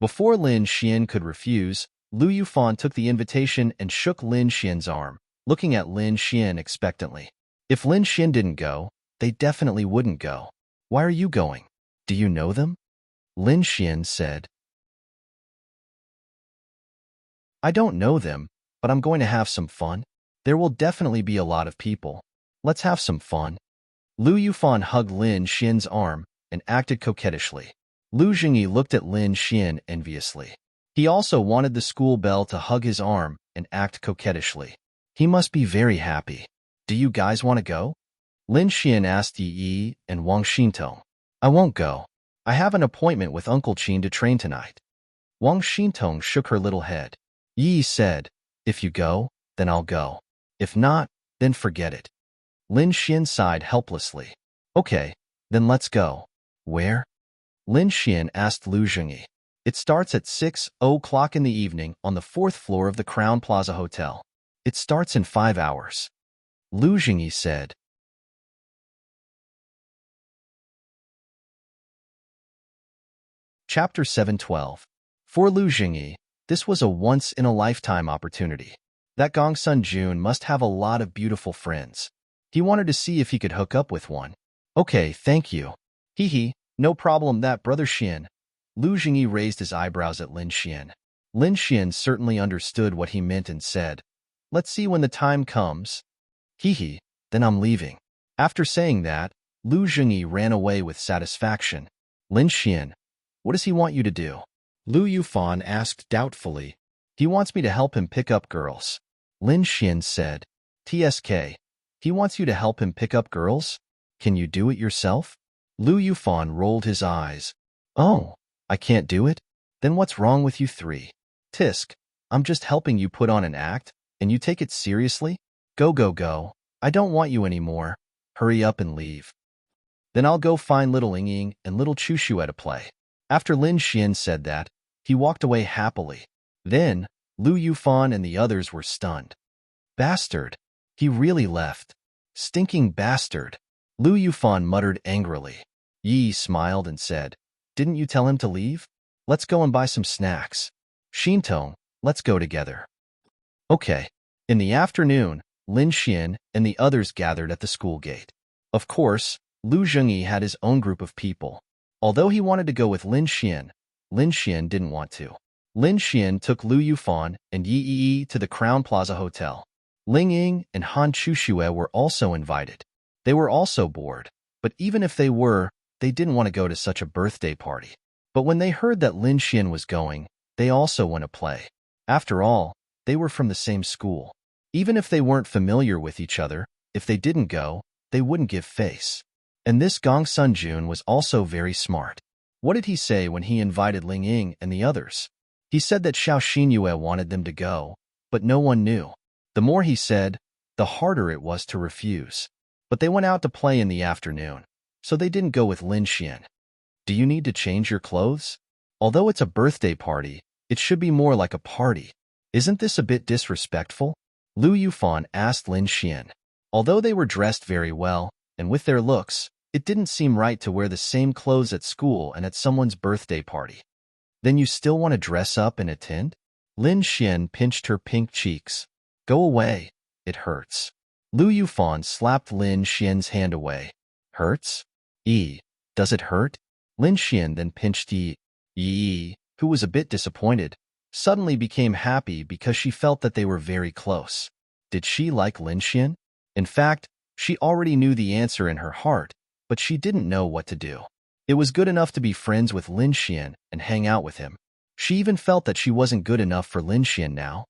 Before Lin Xian could refuse, Lu Yufan took the invitation and shook Lin Xian's arm, looking at Lin Xian expectantly. If Lin Xian didn't go, they definitely wouldn't go. Why are you going? Do you know them? Lin Xian said. I don't know them, but I'm going to have some fun. There will definitely be a lot of people. Let's have some fun. Lu Yufan hugged Lin Xian's arm and acted coquettishly. Lu Jingyi looked at Lin Xian enviously. He also wanted the school belle to hug his arm and act coquettishly. He must be very happy. Do you guys want to go? Lin Xian asked Yi Yi and Wang Xintong. I won't go. I have an appointment with Uncle Qin to train tonight. Wang Xintong shook her little head. Yi said, if you go, then I'll go. If not, then forget it. Lin Xian sighed helplessly. Okay, then let's go. Where? Lin Xian asked Lu Jingyi. It starts at 6:00 in the evening on the 4th floor of the Crown Plaza Hotel. It starts in 5 hours. Lu Jingyi said. Chapter 712. For Lu Jingyi, this was a once-in-a-lifetime opportunity. That Gongsun Jun must have a lot of beautiful friends. He wanted to see if he could hook up with one. Okay, thank you. Hee hee, no problem that, Brother Xian. Lu Jingyi raised his eyebrows at Lin Xian. Lin Xian certainly understood what he meant and said, let's see when the time comes. Hee hee, then I'm leaving. After saying that, Lu Jingyi ran away with satisfaction. Lin Xian, what does he want you to do? Lu Yufan asked doubtfully. He wants me to help him pick up girls. Lin Xian said. TSK. He wants you to help him pick up girls? Can you do it yourself? Lu Yufan rolled his eyes. Oh, I can't do it? Then what's wrong with you three? Tisk, I'm just helping you put on an act, and you take it seriously? Go, go, go. I don't want you anymore. Hurry up and leave. Then I'll go find little Ling Ying and little Chushue to play. After Lin Xian said that, he walked away happily. Then, Lu Yufan and the others were stunned. Bastard. He really left. Stinking bastard. Lu Yufan muttered angrily. Yi smiled and said, didn't you tell him to leave? Let's go and buy some snacks. Xintong, let's go together. Okay. In the afternoon, Lin Xian and the others gathered at the school gate. Of course, Lu Jingyi had his own group of people. Although he wanted to go with Lin Xian didn't want to. Lin Xian took Lu Yufan and Yi Yi to the Crown Plaza Hotel. Ling Ying and Han Chushue were also invited. They were also bored, but even if they were, they didn't want to go to such a birthday party. But when they heard that Lin Xian was going, they also want to play. After all, they were from the same school. Even if they weren't familiar with each other, if they didn't go, they wouldn't give face. And this Gongsun Jun was also very smart. What did he say when he invited Ling Ying and the others? He said that Xiao Xinyue wanted them to go, but no one knew. The more he said, the harder it was to refuse. But they went out to play in the afternoon, so they didn't go with Lin Xian. Do you need to change your clothes? Although it's a birthday party, it should be more like a party. Isn't this a bit disrespectful? Lu Yufan asked Lin Xian. Although they were dressed very well, and with their looks, it didn't seem right to wear the same clothes at school and at someone's birthday party. Then you still want to dress up and attend? Lin Xian pinched her pink cheeks. Go away. It hurts. Lu Yufan slapped Lin Xian's hand away. Hurts? Does it hurt? Lin Xian then pinched Yi, who was a bit disappointed, suddenly became happy because she felt that they were very close. Did she like Lin Xian? In fact, she already knew the answer in her heart, but she didn't know what to do. It was good enough to be friends with Lin Xian and hang out with him. She even felt that she wasn't good enough for Lin Xian now.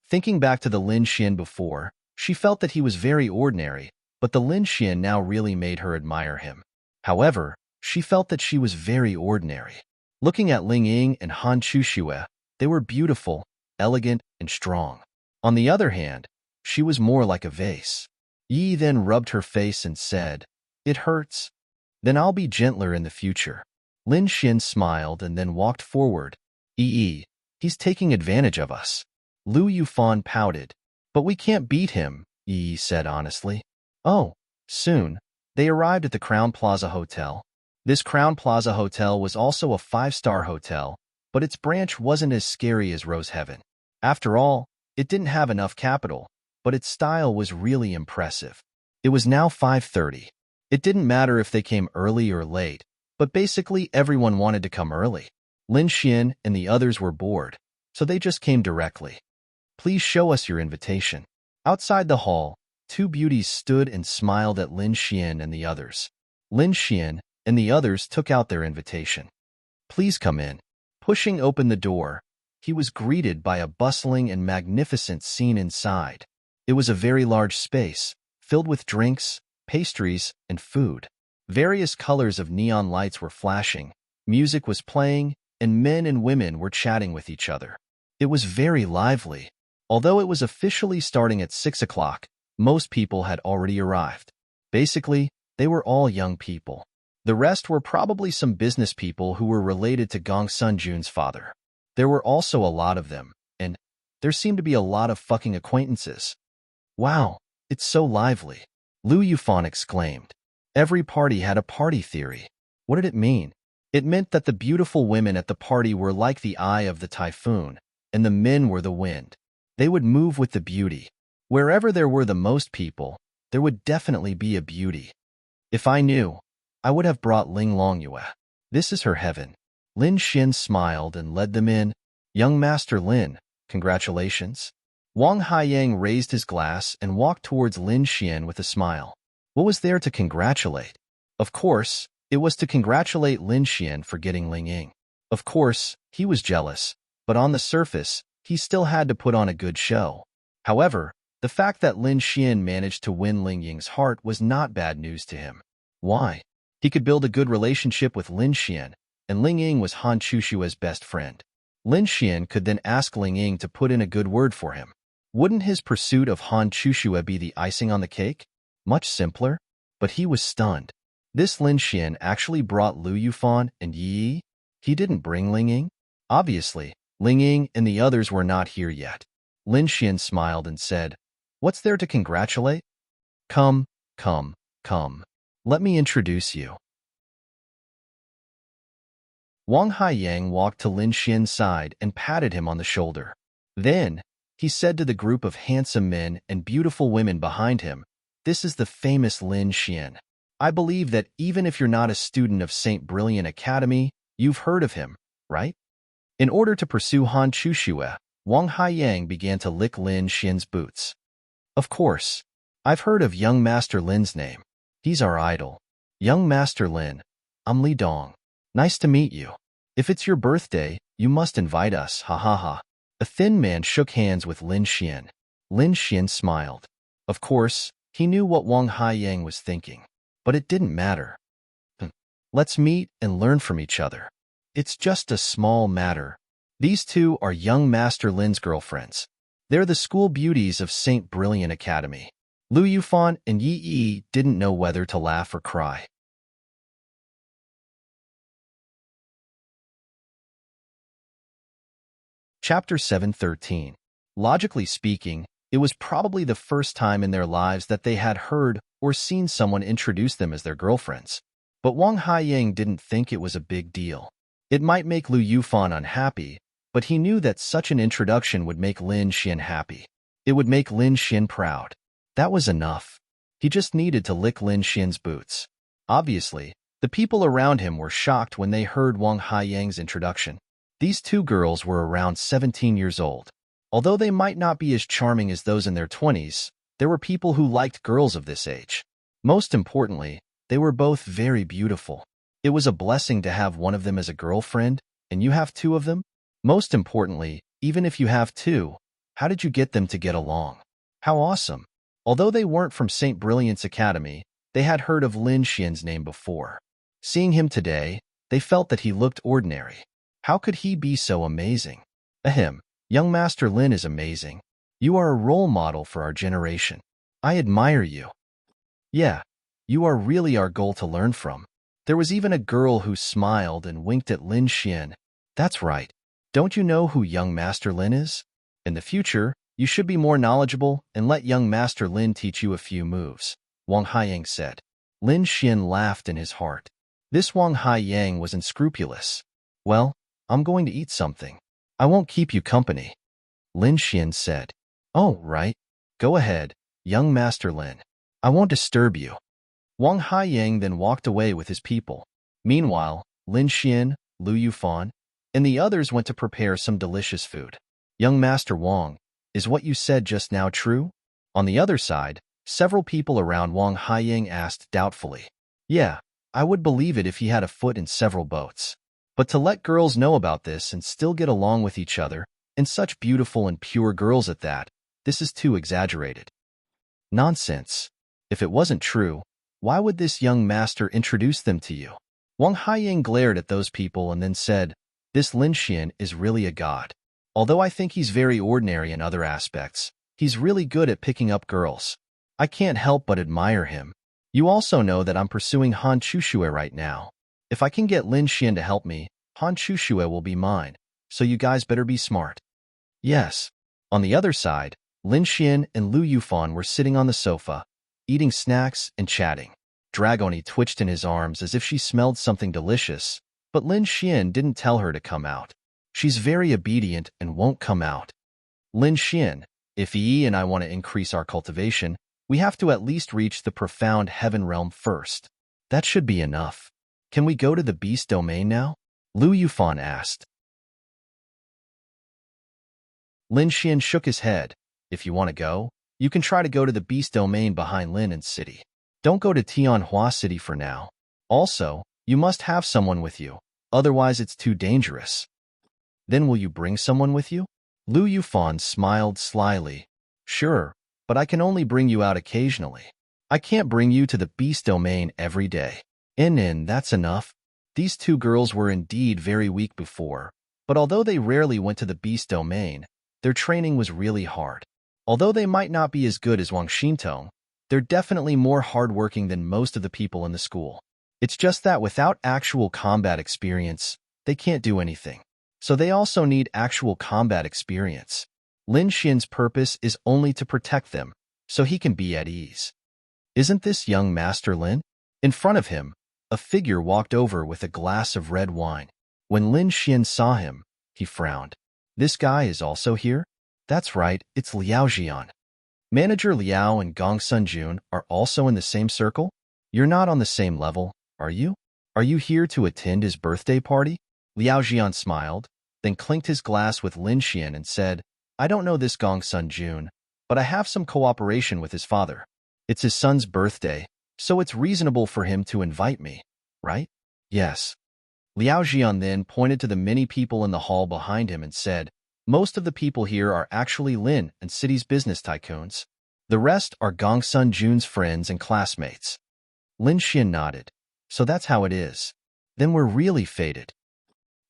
Thinking back to the Lin Xian before, she felt that he was very ordinary, but the Lin Xian now really made her admire him. However, she felt that she was very ordinary. Looking at Ling Ying and Han Chuxue, they were beautiful, elegant, and strong. On the other hand, she was more like a vase. Yi then rubbed her face and said, "It hurts. Then I'll be gentler in the future." Lin Xian smiled and then walked forward. Yi, he's taking advantage of us." Lu Yufan pouted. "But we can't beat him," Yi said honestly. "Oh, soon." They arrived at the Crown Plaza Hotel. This Crown Plaza Hotel was also a 5-star hotel, but its branch wasn't as scary as Rose Heaven. After all, it didn't have enough capital, but its style was really impressive. It was now 5:30. It didn't matter if they came early or late, but basically everyone wanted to come early. Lin Xian and the others were bored, so they just came directly. "Please show us your invitation." Outside the hall, 2 beauties stood and smiled at Lin Xian and the others. Lin Xian and the others took out their invitation. "Please come in." Pushing open the door, he was greeted by a bustling and magnificent scene inside. It was a very large space, filled with drinks, pastries, and food. Various colors of neon lights were flashing, music was playing, and men and women were chatting with each other. It was very lively. Although it was officially starting at 6 o'clock, most people had already arrived. Basically, they were all young people. The rest were probably some business people who were related to Gong Sun Jun's father. There were also a lot of them, and there seemed to be a lot of fucking acquaintances. "Wow, it's so lively," Lu Yufan exclaimed. Every party had a party theory. What did it mean? It meant that the beautiful women at the party were like the eye of the typhoon, and the men were the wind. They would move with the beauty. Wherever there were the most people, there would definitely be a beauty. If I knew, I would have brought Ling Longyue. This is her heaven. Lin Xian smiled and led them in. "Young Master Lin, congratulations." Wang Haiyang raised his glass and walked towards Lin Xian with a smile. What was there to congratulate? Of course, it was to congratulate Lin Xian for getting Ling Ying. Of course, he was jealous, but on the surface, he still had to put on a good show. However, the fact that Lin Xian managed to win Ling Ying's heart was not bad news to him. Why? He could build a good relationship with Lin Xian, and Ling Ying was Han Chushua's best friend. Lin Xian could then ask Ling Ying to put in a good word for him. Wouldn't his pursuit of Han Chuxue be the icing on the cake? Much simpler, but he was stunned. This Lin Xian actually brought Lu Yufan and Yi? He didn't bring Ling Ying? Obviously, Ling Ying and the others were not here yet. Lin Xian smiled and said, "What's there to congratulate? Come, come, come. Let me introduce you." Wang Haiyang walked to Lin Xian's side and patted him on the shoulder. Then, he said to the group of handsome men and beautiful women behind him, "This is the famous Lin Xian. I believe that even if you're not a student of St. Brilliant Academy, you've heard of him, right?" In order to pursue Han Chuxue, Wang Haiyang began to lick Lin Xian's boots. "Of course. I've heard of young Master Lin's name. He's our idol. Young Master Lin, I'm Li Dong. Nice to meet you. If it's your birthday, you must invite us, ha ha ha." A thin man shook hands with Lin Xian. Lin Xian smiled. Of course, he knew what Wang Haiyang was thinking, but it didn't matter. Let's meet and learn from each other. It's just a small matter. These two are young Master Lin's girlfriends. They're the school beauties of St. Brilliant Academy. Lu Yufan and Yi Yi didn't know whether to laugh or cry. Chapter 713. Logically speaking, it was probably the first time in their lives that they had heard or seen someone introduce them as their girlfriends. But Wang Haiyang didn't think it was a big deal. It might make Lu Yufan unhappy, but he knew that such an introduction would make Lin Xian happy. It would make Lin Xian proud. That was enough. He just needed to lick Lin Xian's boots. Obviously, The people around him were shocked when they heard Wang Haiyang's introduction. These two girls were around 17 years old. Although they might not be as charming as those in their 20s, there were people who liked girls of this age. Most importantly, they were both very beautiful. It was a blessing to have one of them as a girlfriend, and you have two of them? Most importantly, even if you have two, how did you get them to get along? How awesome! Although they weren't from St. Brilliant's Academy, they had heard of Lin Xian's name before. Seeing him today, they felt that he looked ordinary. How could he be so amazing? Ahem, young Master Lin is amazing. You are a role model for our generation. I admire you. Yeah, you are really our goal to learn from. There was even a girl who smiled and winked at Lin Xian. That's right. Don't you know who young Master Lin is? In the future, you should be more knowledgeable and let young Master Lin teach you a few moves, Wang Haiyang said. Lin Xian laughed in his heart. This Wang Haiyang was unscrupulous. Well, I'm going to eat something. I won't keep you company. Lin Xian said. Oh, right. Go ahead, young Master Lin. I won't disturb you. Wang Haiyang then walked away with his people. Meanwhile, Lin Xian, Lu Yufan, and the others went to prepare some delicious food. Young Master Wang, is what you said just now true? On the other side, several people around Wang Haiyang asked doubtfully. Yeah, I would believe it if he had a foot in several boats. But to let girls know about this and still get along with each other, and such beautiful and pure girls at that, this is too exaggerated. Nonsense. If it wasn't true, why would this young master introduce them to you? Wang Haiyang glared at those people and then said, this Lin Xian is really a god. Although I think he's very ordinary in other aspects, he's really good at picking up girls. I can't help but admire him. You also know that I'm pursuing Han Chushue right now. If I can get Lin Xian to help me, Han Chushue will be mine, so you guys better be smart. Yes. On the other side, Lin Xian and Lu Yufan were sitting on the sofa, eating snacks and chatting. Dragoni twitched in his arms as if she smelled something delicious, but Lin Xian didn't tell her to come out. She's very obedient and won't come out. Lin Xian, if Yi and I want to increase our cultivation, we have to at least reach the profound heaven realm first. That should be enough. Can we go to the beast domain now? Lu Yufan asked. Lin Xian shook his head. If you want to go, you can try to go to the beast domain behind Lin'an City. Don't go to Tianhua City for now. Also, you must have someone with you, otherwise it's too dangerous. Then will you bring someone with you? Lu Yufan smiled slyly. Sure, but I can only bring you out occasionally. I can't bring you to the beast domain every day. That's enough. These two girls were indeed very weak before, but although they rarely went to the beast domain, their training was really hard. Although they might not be as good as Wang Xintong, they're definitely more hardworking than most of the people in the school. It's just that without actual combat experience, they can't do anything. So they also need actual combat experience. Lin Xian's purpose is only to protect them, so he can be at ease. Isn't this young Master Lin? In front of him, a figure walked over with a glass of red wine. When Lin Xian saw him, he frowned. This guy is also here? That's right, it's Liao Jian. Manager Liao and Gongsun Jun are also in the same circle? You're not on the same level, are you? Are you here to attend his birthday party? Liao Jian smiled, then clinked his glass with Lin Xian and said, I don't know this Gongsun Jun, but I have some cooperation with his father. It's his son's birthday, so it's reasonable for him to invite me, right? Yes. Liao Jian then pointed to the many people in the hall behind him and said, most of the people here are actually Lin and City's business tycoons. The rest are Gongsun Jun's friends and classmates. Lin Xian nodded. So that's how it is. Then we're really fated.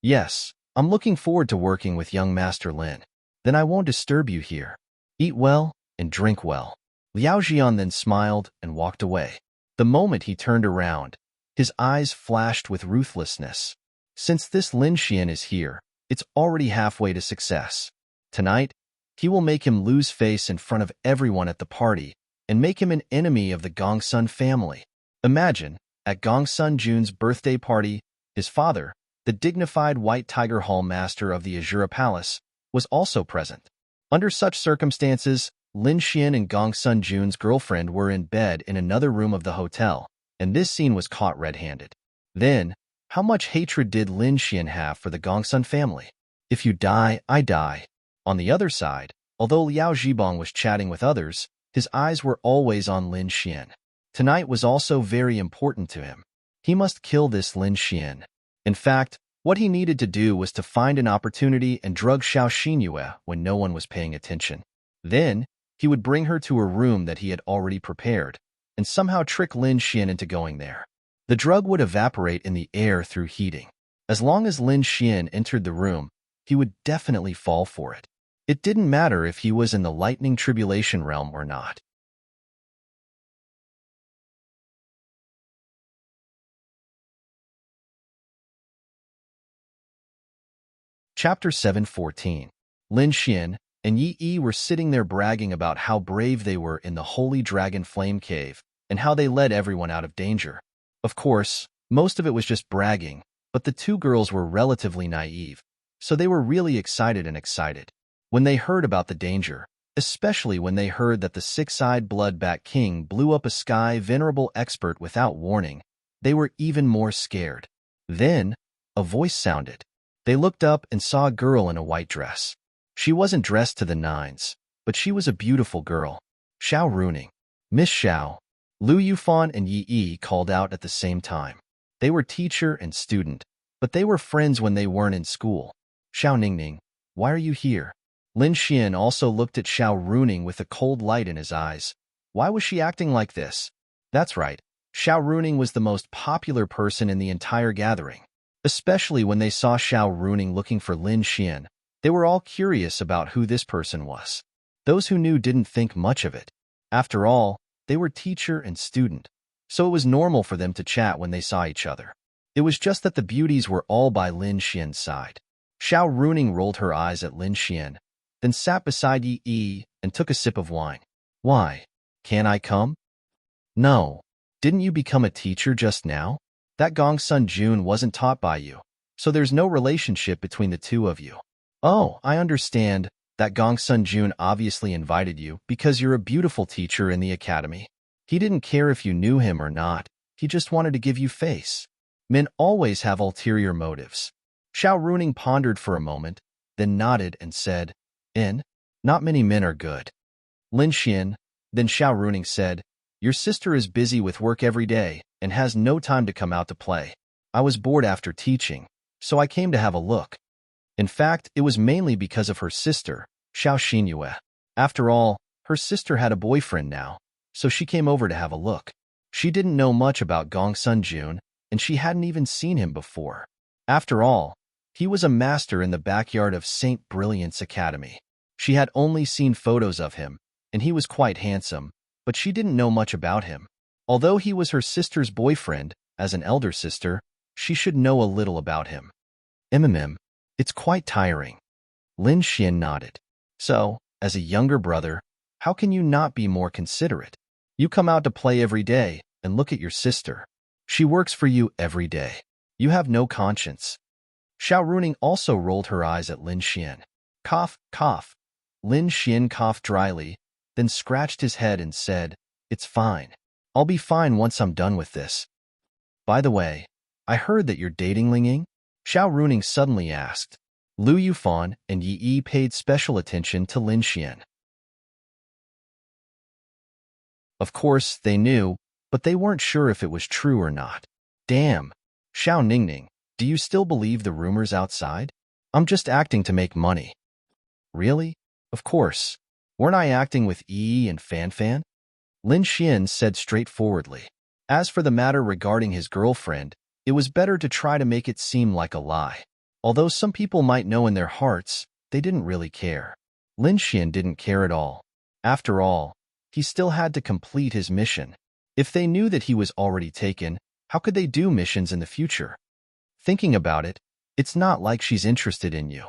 Yes, I'm looking forward to working with young Master Lin. Then I won't disturb you here. Eat well and drink well. Liao Jian then smiled and walked away. The moment he turned around, his eyes flashed with ruthlessness. Since this Lin Xian is here, it's already halfway to success. Tonight, he will make him lose face in front of everyone at the party and make him an enemy of the Gongsun family. Imagine, at Gongsun Jun's birthday party, his father, the dignified White Tiger Hall master of the Azura Palace, was also present. Under such circumstances, Lin Xian and Gongsun Jun's girlfriend were in bed in another room of the hotel, and this scene was caught red-handed. Then, how much hatred did Lin Xian have for the Gongsun family? If you die, I die. On the other side, although Liao Zhibong was chatting with others, his eyes were always on Lin Xian. Tonight was also very important to him. He must kill this Lin Xian. In fact, what he needed to do was to find an opportunity and drug Xiao Xinyue when no one was paying attention. Then, he would bring her to a room that he had already prepared, and somehow trick Lin Xian into going there. The drug would evaporate in the air through heating. As long as Lin Xian entered the room, he would definitely fall for it. It didn't matter if he was in the lightning tribulation realm or not. Chapter 714. Lin Xian and Yi Yi were sitting there bragging about how brave they were in the Holy Dragon Flame Cave and how they led everyone out of danger. Of course, most of it was just bragging, but the two girls were relatively naive, so they were really excited. When they heard about the danger, especially when they heard that the six-eyed blood-bat king blew up a sky venerable expert without warning, they were even more scared. Then, a voice sounded. They looked up and saw a girl in a white dress. She wasn't dressed to the nines, but she was a beautiful girl. Xiao Runing. Miss Xiao. Lu Yufan and Yi Yi called out at the same time. They were teacher and student, but they were friends when they weren't in school. Xiao Ningning, why are you here? Lin Xian also looked at Xiao Runing with a cold light in his eyes. Why was she acting like this? That's right. Xiao Runing was the most popular person in the entire gathering. Especially when they saw Xiao Runing looking for Lin Xian, they were all curious about who this person was. Those who knew didn't think much of it. After all, they were teacher and student, so it was normal for them to chat when they saw each other. It was just that the beauties were all by Lin Xian's side. Xiao Runing rolled her eyes at Lin Xian, then sat beside Yi Yi and took a sip of wine. Why? Can I come? No. Didn't you become a teacher just now? That Gongsun Jun wasn't taught by you, so there's no relationship between the two of you. Oh, I understand. That Gongsun Jun obviously invited you because you're a beautiful teacher in the academy. He didn't care if you knew him or not. He just wanted to give you face. Men always have ulterior motives. Xiao Runing pondered for a moment, then nodded and said, Not many men are good. Lin Xian, then Xiao Runing said, Your sister is busy with work every day and has no time to come out to play. I was bored after teaching, so I came to have a look. In fact, it was mainly because of her sister, Xiao Xinyue. After all, her sister had a boyfriend now, so she came over to have a look. She didn't know much about Gongsun Jun, and she hadn't even seen him before. After all, he was a master in the backyard of St. Brilliant's Academy. She had only seen photos of him, and he was quite handsome, but she didn't know much about him. Although he was her sister's boyfriend, as an elder sister, she should know a little about him. It's quite tiring. Lin Xian nodded. So, as a younger brother, how can you not be more considerate? You come out to play every day, and look at your sister. She works for you every day. You have no conscience. Xiao Runing also rolled her eyes at Lin Xian. Cough, cough. Lin Xian coughed dryly, then scratched his head and said, It's fine. I'll be fine once I'm done with this. By the way, I heard that you're dating Ling Ying? Xiao Runing suddenly asked. Lu Yufan and Yi Yi paid special attention to Lin Xian. Of course, they knew, but they weren't sure if it was true or not. Damn. Xiao Ningning, do you still believe the rumors outside? I'm just acting to make money. Really? Of course. Weren't I acting with Yi and Fan Fan? Lin Xian said straightforwardly. As for the matter regarding his girlfriend, it was better to try to make it seem like a lie. Although some people might know in their hearts, they didn't really care. Lin Xian didn't care at all. After all, he still had to complete his mission. If they knew that he was already taken, how could they do missions in the future? Thinking about it, it's not like she's interested in you.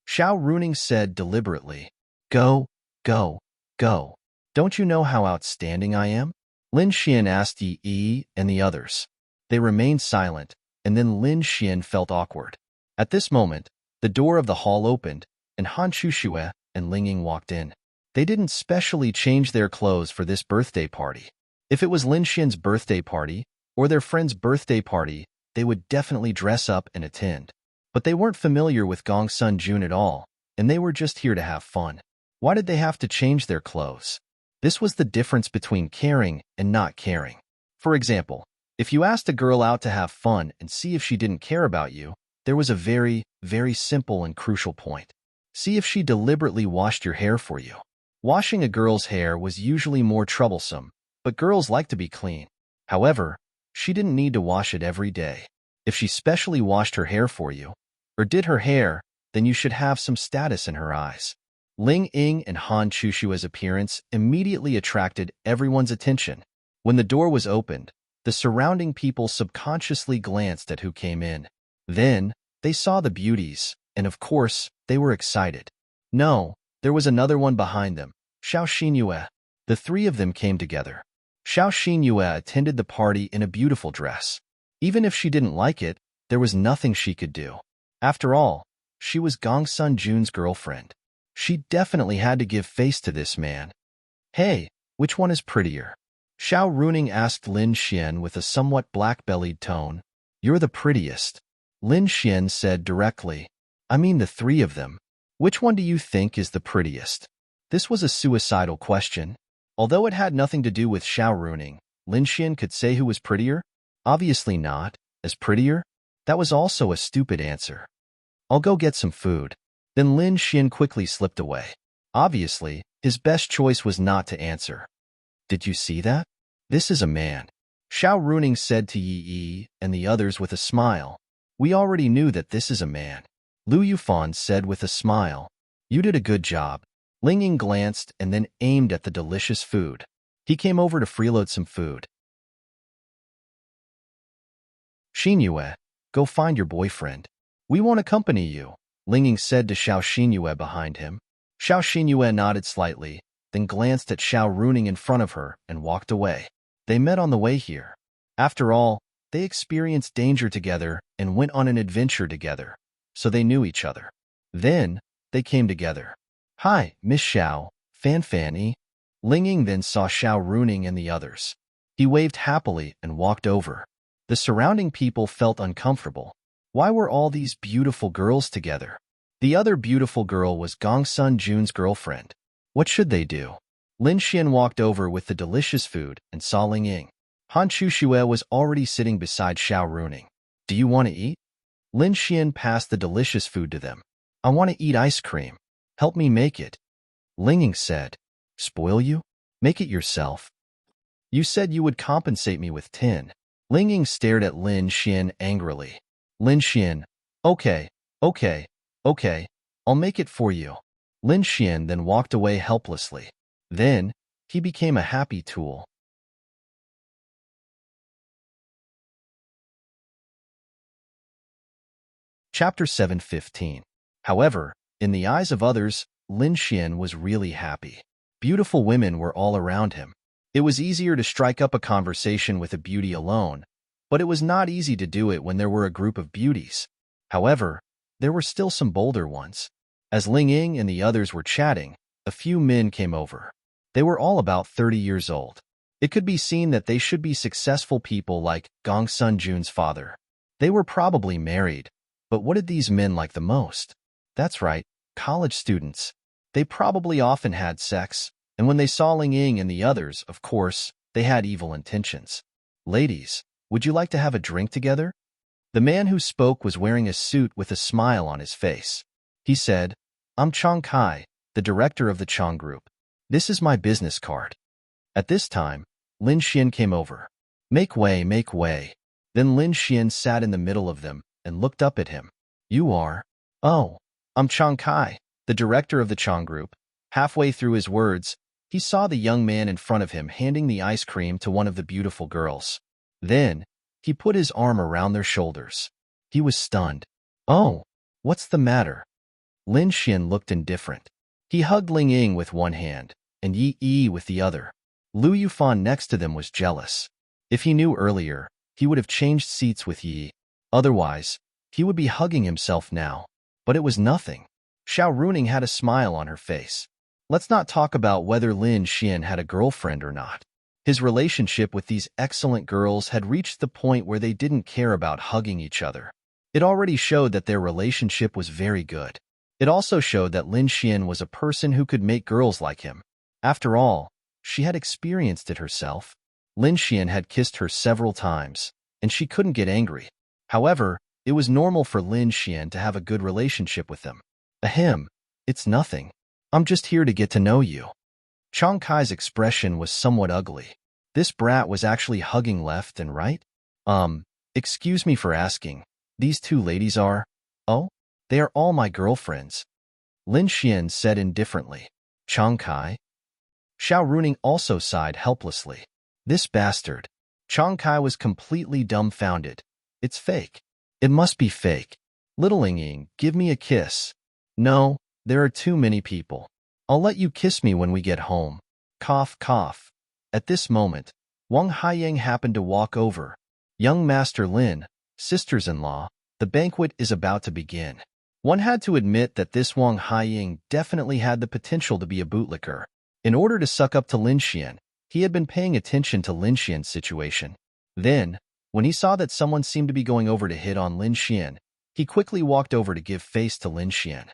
Xiao Runing said deliberately. Go, go, go. Don't you know how outstanding I am? Lin Xian asked Yi Yi and the others. They remained silent, and then Lin Xian felt awkward. At this moment, the door of the hall opened, and Han Chuxue and Ling Ying walked in. They didn't specially change their clothes for this birthday party. If it was Lin Xian's birthday party, or their friend's birthday party, they would definitely dress up and attend. But they weren't familiar with Gongsun Jun at all, and they were just here to have fun. Why did they have to change their clothes? This was the difference between caring and not caring. For example, if you asked a girl out to have fun and see if she didn't care about you, there was a very, very simple and crucial point. See if she deliberately washed your hair for you. Washing a girl's hair was usually more troublesome, but girls like to be clean. However, she didn't need to wash it every day. If she specially washed her hair for you, or did her hair, then you should have some status in her eyes. Ling Ying and Han Chushua's appearance immediately attracted everyone's attention. When the door was opened, the surrounding people subconsciously glanced at who came in. Then, they saw the beauties, and of course, they were excited. No, there was another one behind them, Xiao Xinyue. The three of them came together. Xiao Xinyue attended the party in a beautiful dress. Even if she didn't like it, there was nothing she could do. After all, she was Gongsun Jun's girlfriend. She definitely had to give face to this man. Hey, which one is prettier? Xiao Runing asked Lin Xian with a somewhat black-bellied tone. You're the prettiest. Lin Xian said directly. I mean the three of them. Which one do you think is the prettiest? This was a suicidal question. Although it had nothing to do with Xiao Runing, Lin Xian could say who was prettier? Obviously not. As prettier? That was also a stupid answer. I'll go get some food. Then Lin Xian quickly slipped away. Obviously, his best choice was not to answer. Did you see that? This is a man. Xiao Runing said to Yi Yi and the others with a smile. We already knew that this is a man. Lu Yufan said with a smile. You did a good job. Ling Ying glanced and then aimed at the delicious food. He came over to freeload some food. Xinyue, go find your boyfriend. We won't accompany you, Ling Ying said to Xiao Xinyue behind him. Xiao Xinyue nodded slightly, then glanced at Xiao Runing in front of her and walked away. They met on the way here. After all, they experienced danger together and went on an adventure together, so they knew each other. Then, they came together. Hi, Miss Xiao, Fanny. Ling Ying then saw Xiao Runing and the others. He waved happily and walked over. The surrounding people felt uncomfortable. Why were all these beautiful girls together? The other beautiful girl was Gongsun Jun's girlfriend. What should they do? Lin Xian walked over with the delicious food and saw Ling Ying. Han Chushue was already sitting beside Xiao Runing. Do you want to eat? Lin Xian passed the delicious food to them. I want to eat ice cream. Help me make it. Ling Ying said. Spoil you? Make it yourself. You said you would compensate me with 10. Ling Ying stared at Lin Xian angrily. Lin Xian, okay, I'll make it for you. Lin Xian then walked away helplessly. Then, he became a happy tool. Chapter 7:15. However, in the eyes of others, Lin Xian was really happy. Beautiful women were all around him. It was easier to strike up a conversation with a beauty alone, but it was not easy to do it when there were a group of beauties. However, there were still some bolder ones. As Ling Ying and the others were chatting, a few men came over. They were all about 30 years old. It could be seen that they should be successful people like Gongsun Jun's father. They were probably married, but what did these men like the most? That's right, college students. They probably often had sex, and when they saw Ling Ying and the others, of course, they had evil intentions. Ladies, would you like to have a drink together? The man who spoke was wearing a suit with a smile on his face. He said, I'm Chong Kai, the director of the Chong Group. This is my business card. At this time, Lin Xian came over. Make way, make way. Then Lin Xian sat in the middle of them and looked up at him. You are? Oh, I'm Chong Kai, the director of the Chong Group. Halfway through his words, he saw the young man in front of him handing the ice cream to one of the beautiful girls. Then, he put his arm around their shoulders. He was stunned. Oh, what's the matter? Lin Xian looked indifferent. He hugged Ling Ying with one hand, and Yi Yi with the other. Lu Yufan next to them was jealous. If he knew earlier, he would have changed seats with Yi. Otherwise, he would be hugging himself now. But it was nothing. Xiao Runing had a smile on her face. Let's not talk about whether Lin Xian had a girlfriend or not. His relationship with these excellent girls had reached the point where they didn't care about hugging each other. It already showed that their relationship was very good. It also showed that Lin Xian was a person who could make girls like him. After all, she had experienced it herself. Lin Xian had kissed her several times, and she couldn't get angry. However, it was normal for Lin Xian to have a good relationship with him. Ahem, it's nothing. I'm just here to get to know you. Chang Kai's expression was somewhat ugly. This brat was actually hugging left and right? Excuse me for asking. These two ladies are? Oh, they are all my girlfriends. Lin Xian said indifferently. Chang Kai? Xiao Runing also sighed helplessly. This bastard. Chang Kai was completely dumbfounded. It's fake. It must be fake. Little Ling Ying, give me a kiss. No, there are too many people. I'll let you kiss me when we get home. Cough, cough. At this moment, Wang Haiyang happened to walk over. Young Master Lin, sisters-in-law, the banquet is about to begin. One had to admit that this Wang Haiyang definitely had the potential to be a bootlicker. In order to suck up to Lin Xian, he had been paying attention to Lin Xian's situation. Then, when he saw that someone seemed to be going over to hit on Lin Xian, he quickly walked over to give face to Lin Xian.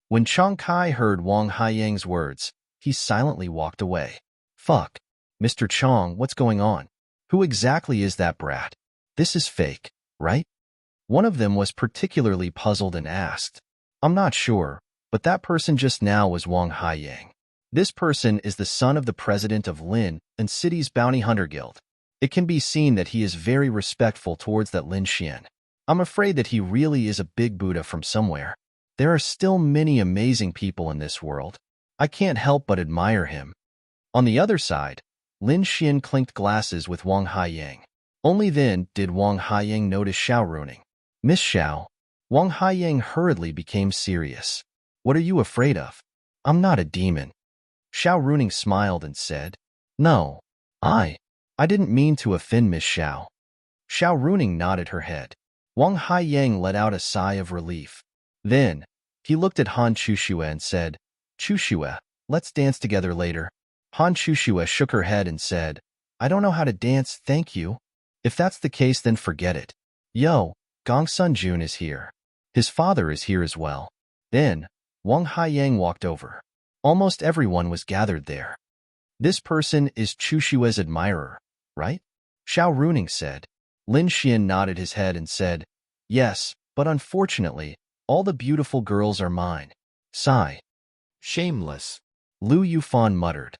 When Chang Kai heard Wang Haiyang's words, he silently walked away. Fuck. Mr. Chang, what's going on? Who exactly is that brat? This is fake, right? One of them was particularly puzzled and asked. I'm not sure, but that person just now was Wang Haiyang. This person is the son of the president of Lin and City's Bounty Hunter Guild. It can be seen that he is very respectful towards that Lin Xian. I'm afraid that he really is a big Buddha from somewhere. There are still many amazing people in this world. I can't help but admire him. On the other side, Lin Xian clinked glasses with Wang Haiyang. Only then did Wang Haiyang notice Xiao Runing. Miss Xiao. Wang Haiyang hurriedly became serious. What are you afraid of? I'm not a demon. Xiao Runing smiled and said, No, I didn't mean to offend Miss Xiao. Xiao Runing nodded her head. Wang Haiyang let out a sigh of relief. Then, he looked at Han Chushue and said, Chushue, let's dance together later. Han Chushue shook her head and said, I don't know how to dance, thank you. If that's the case, then forget it. Yo, Gongsun Jun is here. His father is here as well. Then, Wang Haiyang walked over. Almost everyone was gathered there. This person is Chushue's admirer, right? Xiao Runing said. Lin Xian nodded his head and said, Yes, but unfortunately, all the beautiful girls are mine. Sigh. Shameless. Lu Yufan muttered.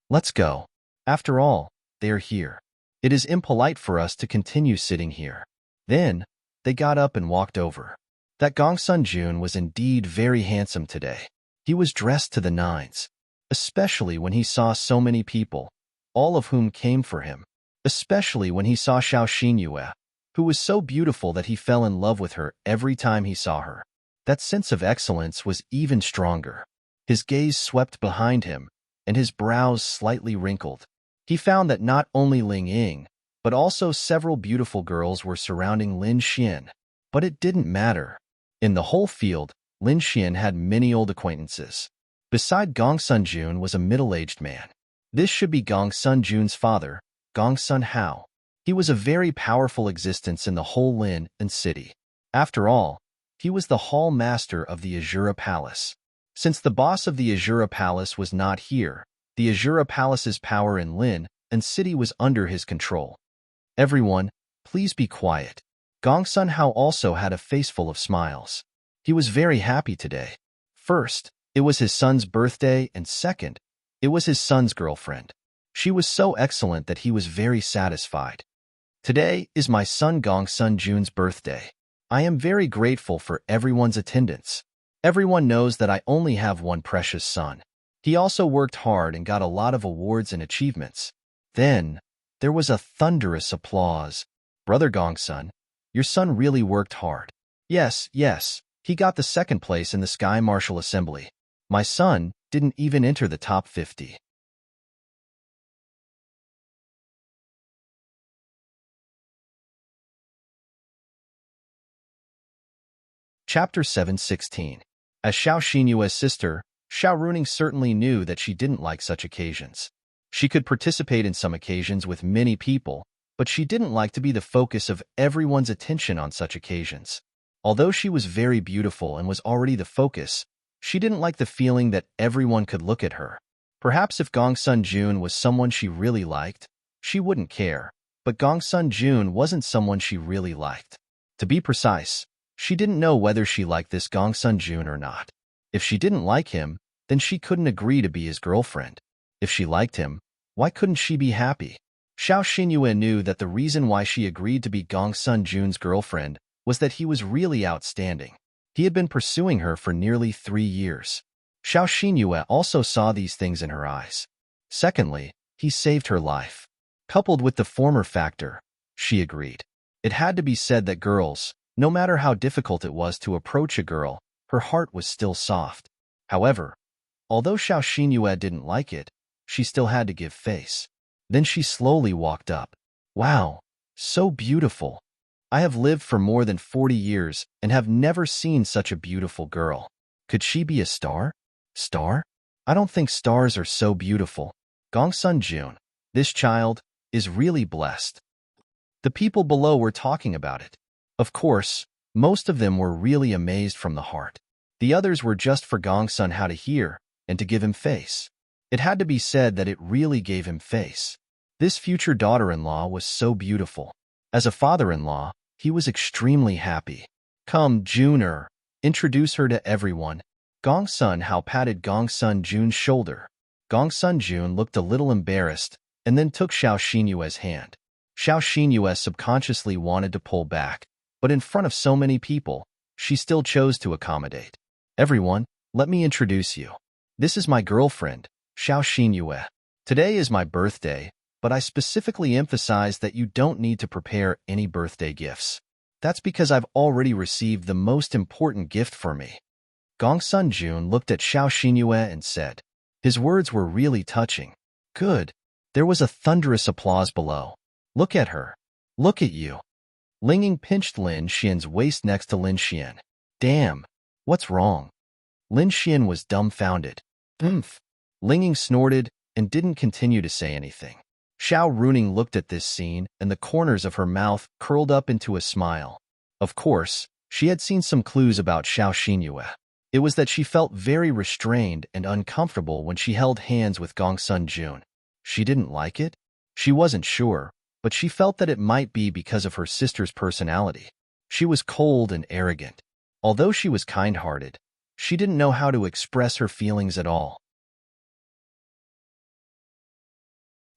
Let's go. After all, they are here. It is impolite for us to continue sitting here. Then, they got up and walked over. That Gongsun Jun was indeed very handsome today. He was dressed to the nines, especially when he saw so many people, all of whom came for him, especially when he saw Xiao Xinyue, who was so beautiful that he fell in love with her every time he saw her. That sense of excellence was even stronger. His gaze swept behind him, and his brows slightly wrinkled. He found that not only Ling Ying, but also several beautiful girls were surrounding Lin Xian. But it didn't matter. In the whole field, Lin Xian had many old acquaintances. Beside Gongsun Jun was a middle-aged man. This should be Gongsun Jun's father, Gongsun Hao. He was a very powerful existence in the whole Lin and city. After all, he was the hall master of the Azura Palace. Since the boss of the Azura Palace was not here, the Azura Palace's power in Lin and city was under his control. Everyone, please be quiet. Gongsun Hao also had a face full of smiles. He was very happy today. First, it was his son's birthday, and second, it was his son's girlfriend. She was so excellent that he was very satisfied. Today is my son Gongsun Jun's birthday. I am very grateful for everyone's attendance. Everyone knows that I only have one precious son. He also worked hard and got a lot of awards and achievements. Then, there was a thunderous applause. Brother Gongsun, your son really worked hard. Yes, he got the second place in the Sky Martial Assembly. My son didn't even enter the top 50. Chapter 716. As Xiao Xinyue's sister, Xiao Runing certainly knew that she didn't like such occasions. She could participate in some occasions with many people, but she didn't like to be the focus of everyone's attention on such occasions. Although she was very beautiful and was already the focus, she didn't like the feeling that everyone could look at her. Perhaps if Gong Sun Jun was someone she really liked, she wouldn't care, but Gong Sun Jun wasn't someone she really liked. To be precise, she didn't know whether she liked this Gong Sun Jun or not. If she didn't like him, then she couldn't agree to be his girlfriend. If she liked him, why couldn't she be happy? Xiao Xinyue knew that the reason why she agreed to be Gong Sun Jun's girlfriend was that he was really outstanding. He had been pursuing her for nearly 3 years. Xiao Xinyue also saw these things in her eyes. Secondly, he saved her life. Coupled with the former factor, she agreed. It had to be said that girls, no matter how difficult it was to approach a girl, her heart was still soft. However, although Xiao Xinyue didn't like it, she still had to give face. Then she slowly walked up. Wow, so beautiful. I have lived for more than 40 years and have never seen such a beautiful girl. Could she be a star? Star? I don't think stars are so beautiful. Gong Sun Jun, this child, is really blessed. The people below were talking about it. Of course, most of them were really amazed from the heart. The others were just for Gong Sun how to hear and to give him face. It had to be said that it really gave him face. This future daughter-in-law was so beautiful. As a father-in-law, he was extremely happy. Come, Jun-er, introduce her to everyone. Gong Sun Hao patted Gong Sun Jun's shoulder. Gong Sun Jun looked a little embarrassed and then took Xiao Xinyue's hand. Xiao Xinyue subconsciously wanted to pull back, but in front of so many people, she still chose to accommodate. Everyone, let me introduce you. This is my girlfriend, Xiao Xinyue. Today is my birthday, but I specifically emphasize that you don't need to prepare any birthday gifts. That's because I've already received the most important gift for me. Gong Sun Jun looked at Xiao Xinyue and said. His words were really touching. Good. There was a thunderous applause below. Look at her. Look at you. Ling Ying pinched Lin Xian's waist next to Lin Xian. Damn. What's wrong? Lin Xian was dumbfounded. Ling Ying snorted and didn't continue to say anything. Xiao Runing looked at this scene, and the corners of her mouth curled up into a smile. Of course, she had seen some clues about Xiao Xinyue. It was that she felt very restrained and uncomfortable when she held hands with Gong Sun Jun. She didn't like it? She wasn't sure, but she felt that it might be because of her sister's personality. She was cold and arrogant. Although she was kind-hearted, she didn't know how to express her feelings at all.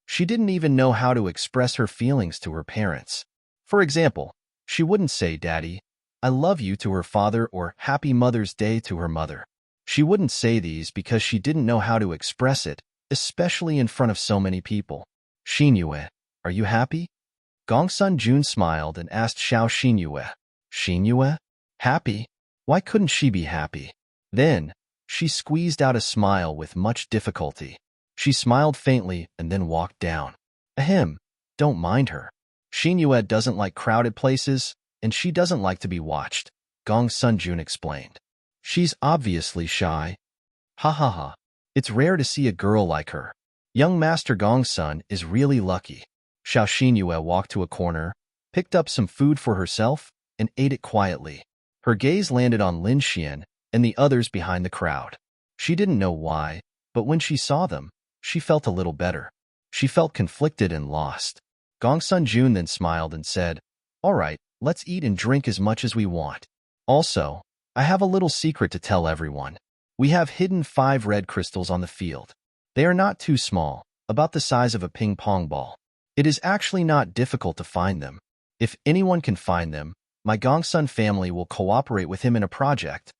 She didn't even know how to express her feelings to her parents. For example, she wouldn't say, "Daddy, I love you" to her father or "Happy Mother's Day" to her mother. She wouldn't say these because she didn't know how to express it, especially in front of so many people. Xinyue, are you happy? Gong Sun Jun smiled and asked Xiao Xinyue. Xinyue? Happy? Why couldn't she be happy? Then, she squeezed out a smile with much difficulty. She smiled faintly and then walked down. Ahem, don't mind her. Xinyue doesn't like crowded places, and she doesn't like to be watched, Gong Sun Jun explained. She's obviously shy. Ha ha ha. It's rare to see a girl like her. Young Master Gong Sun is really lucky. Xiao Xinyue walked to a corner, picked up some food for herself, and ate it quietly. Her gaze landed on Lin Xian and the others behind the crowd. She didn't know why, but when she saw them, she felt a little better. She felt conflicted and lost. Gong Sun Jun then smiled and said, "All right, let's eat and drink as much as we want. Also, I have a little secret to tell everyone. We have hidden 5 red crystals on the field. They are not too small, about the size of a ping-pong ball. It is actually not difficult to find them. If anyone can find them, my Gong Sun family will cooperate with him in a project."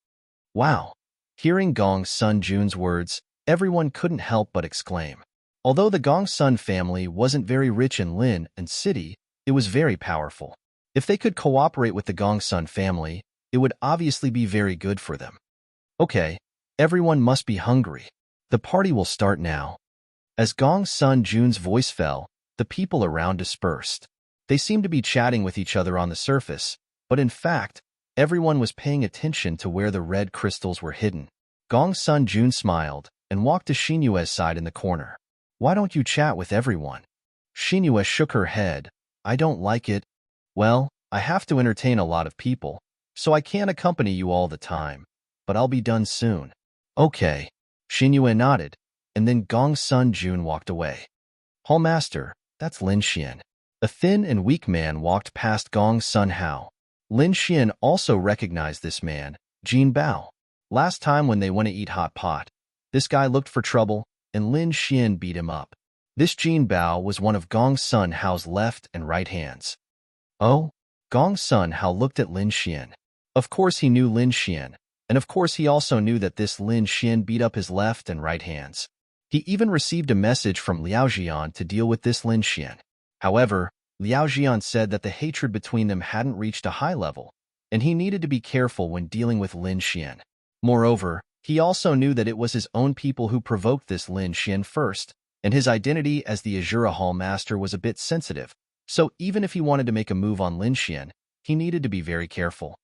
Wow! Hearing Gong Sun Jun's words, everyone couldn't help but exclaim. Although the Gong Sun family wasn't very rich in Lin and city, it was very powerful. If they could cooperate with the Gong Sun family, it would obviously be very good for them. Okay, everyone must be hungry. The party will start now. As Gong Sun Jun's voice fell, the people around dispersed. They seemed to be chatting with each other on the surface, but in fact, everyone was paying attention to where the red crystals were hidden. Gong Sun Jun smiled and walked to Xinyue's side in the corner. Why don't you chat with everyone? Xinyue shook her head. I don't like it. Well, I have to entertain a lot of people, so I can't accompany you all the time, but I'll be done soon. Okay. Xinyue nodded, and then Gong Sun Jun walked away. Hallmaster, that's Lin Xian. A thin and weak man walked past Gong Sun Hao. Lin Xian also recognized this man, Jin Bao. Last time when they went to eat hot pot, this guy looked for trouble, and Lin Xian beat him up. This Jin Bao was one of Gong Sun Hao's left and right hands. Oh? Gong Sun Hao looked at Lin Xian. Of course he knew Lin Xian, and of course he also knew that this Lin Xian beat up his left and right hands. He even received a message from Liao Jian to deal with this Lin Xian. However, Liao Jian said that the hatred between them hadn't reached a high level, and he needed to be careful when dealing with Lin Xian. Moreover, he also knew that it was his own people who provoked this Lin Xian first, and his identity as the Azura Hall Master was a bit sensitive, so even if he wanted to make a move on Lin Xian, he needed to be very careful.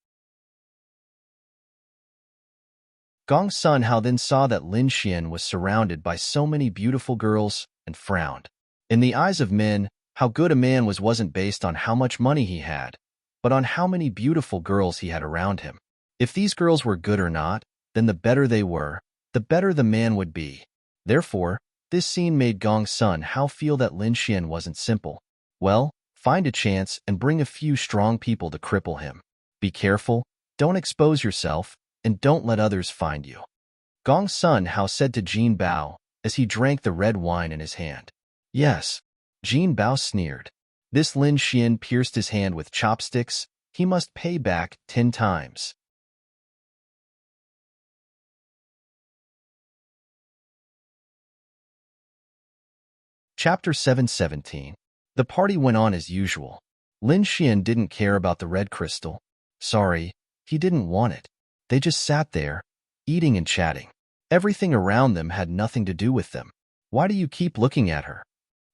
Gong Sun Hao then saw that Lin Xian was surrounded by so many beautiful girls and frowned. In the eyes of men, how good a man wasn't based on how much money he had, but on how many beautiful girls he had around him. If these girls were good or not, then the better they were, the better the man would be. Therefore, this scene made Gong Sun Hao feel that Lin Xian wasn't simple. Well, find a chance and bring a few strong people to cripple him. Be careful, don't expose yourself, and don't let others find you. Gong Sun Hao said to Jin Bao as he drank the red wine in his hand. Yes. Jin Bao sneered. This Lin Xian pierced his hand with chopsticks. He must pay back 10 times. Chapter 717. The party went on as usual. Lin Xian didn't care about the red crystal. Sorry, he didn't want it. They just sat there, eating and chatting. Everything around them had nothing to do with them. Why do you keep looking at her?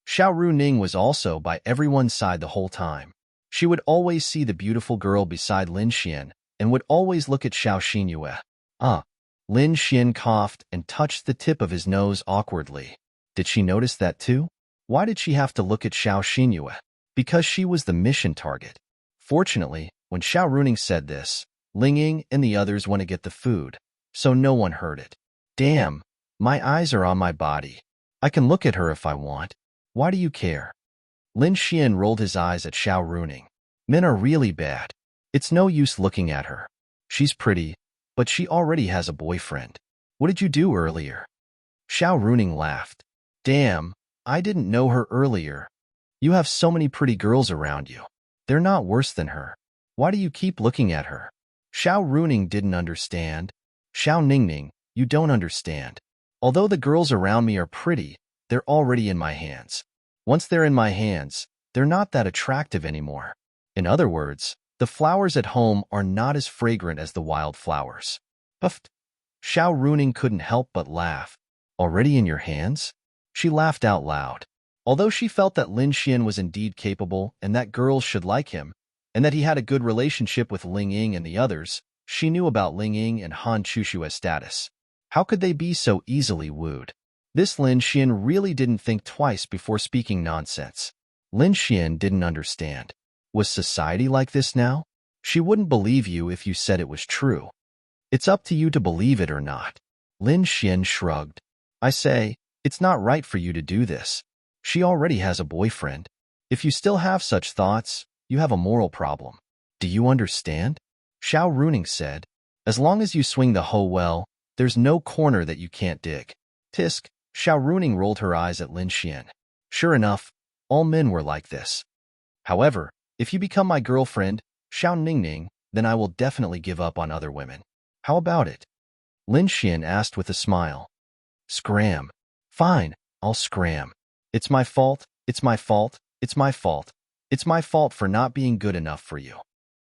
Xiao Runing was also by everyone's side the whole time. She would always see the beautiful girl beside Lin Xian and would always look at Xiao Xinyue. Lin Xian coughed and touched the tip of his nose awkwardly. Did she notice that too? Why did she have to look at Xiao Xinyue? Because she was the mission target. Fortunately, when Xiao Runing said this, Ling Ying and the others went to get the food, so no one heard it. Damn, my eyes are on my body. I can look at her if I want. Why do you care? Lin Xian rolled his eyes at Xiao Runing. Men are really bad. It's no use looking at her. She's pretty, but she already has a boyfriend. What did you do earlier? Xiao Runing laughed. Damn, I didn't know her earlier. You have so many pretty girls around you. They're not worse than her. Why do you keep looking at her? Xiao Runing didn't understand. Xiao Ningning, you don't understand. Although the girls around me are pretty, they're already in my hands. Once they're in my hands, they're not that attractive anymore. In other words, the flowers at home are not as fragrant as the wild flowers. Puffed. Xiao Runing couldn't help but laugh. Already in your hands? She laughed out loud. Although she felt that Lin Xian was indeed capable and that girls should like him, and that he had a good relationship with Ling Ying and the others, she knew about Ling Ying and Han Chushua's status. How could they be so easily wooed? This Lin Xian really didn't think twice before speaking nonsense. Lin Xian didn't understand. Was society like this now? She wouldn't believe you if you said it was true. It's up to you to believe it or not. Lin Xian shrugged. I say, it's not right for you to do this. She already has a boyfriend. If you still have such thoughts, you have a moral problem. Do you understand? Xiao Runing said. As long as you swing the hoe well, there's no corner that you can't dig. Tisk. Xiao Runing rolled her eyes at Lin Xian. Sure enough, all men were like this. However, if you become my girlfriend, Xiao Ningning, then I will definitely give up on other women. How about it? Lin Xian asked with a smile. Scram. Fine, I'll scram. It's my fault, it's my fault, it's my fault. It's my fault for not being good enough for you.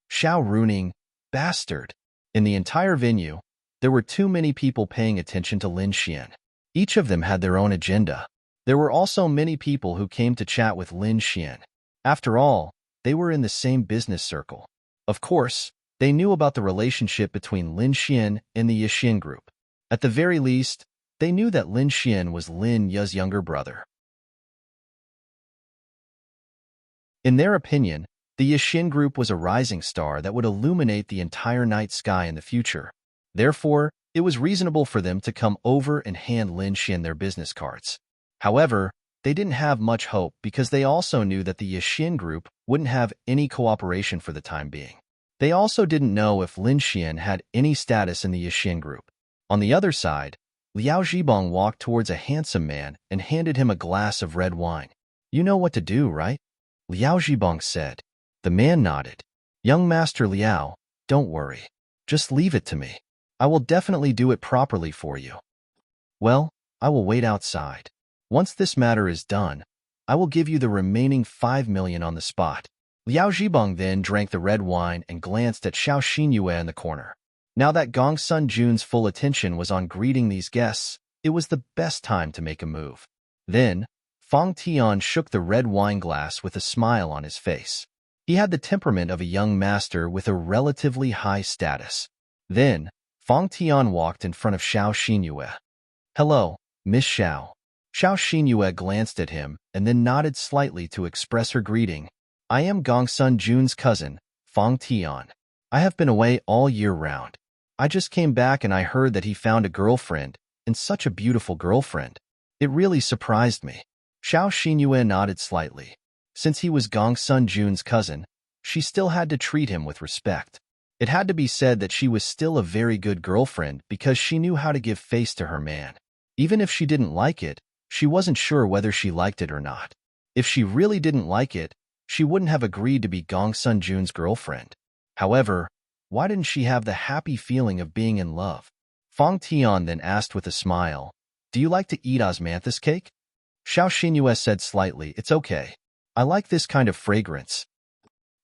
Xiao Runing, bastard. In the entire venue, there were too many people paying attention to Lin Xian. Each of them had their own agenda. There were also many people who came to chat with Lin Xian. After all, they were in the same business circle. Of course, they knew about the relationship between Lin Xian and the Yixin group. At the very least, they knew that Lin Xian was Lin Ye's younger brother. In their opinion, the Yixin group was a rising star that would illuminate the entire night sky in the future. Therefore, it was reasonable for them to come over and hand Lin Xian their business cards. However, they didn't have much hope because they also knew that the Yixin group wouldn't have any cooperation for the time being. They also didn't know if Lin Xian had any status in the Yixin group. On the other side, Liao Zhibong walked towards a handsome man and handed him a glass of red wine. "You know what to do, right?" Liao Zhibong said. The man nodded. "Young Master Liao, don't worry. Just leave it to me. I will definitely do it properly for you." "Well, I will wait outside. Once this matter is done, I will give you the remaining 5 million on the spot." Liao Zhibong then drank the red wine and glanced at Xiao Xinyue in the corner. Now that Gongsun Jun's full attention was on greeting these guests, it was the best time to make a move. Then, Fang Tian shook the red wine glass with a smile on his face. He had the temperament of a young master with a relatively high status. Then, Fang Tian walked in front of Xiao Xinyue. "Hello, Miss Xiao." Xiao Xinyue glanced at him and then nodded slightly to express her greeting. "I am Gongsun Jun's cousin, Fang Tian. I have been away all year round. I just came back and I heard that he found a girlfriend, and such a beautiful girlfriend. It really surprised me." Xiao Xinyue nodded slightly. Since he was Gongsun Jun's cousin, she still had to treat him with respect. It had to be said that she was still a very good girlfriend because she knew how to give face to her man. Even if she didn't like it, she wasn't sure whether she liked it or not. If she really didn't like it, she wouldn't have agreed to be Gongsun Jun's girlfriend. However, why didn't she have the happy feeling of being in love? Fang Tian then asked with a smile, "Do you like to eat osmanthus cake?" Xiao Xinyue said slightly, "It's okay. I like this kind of fragrance."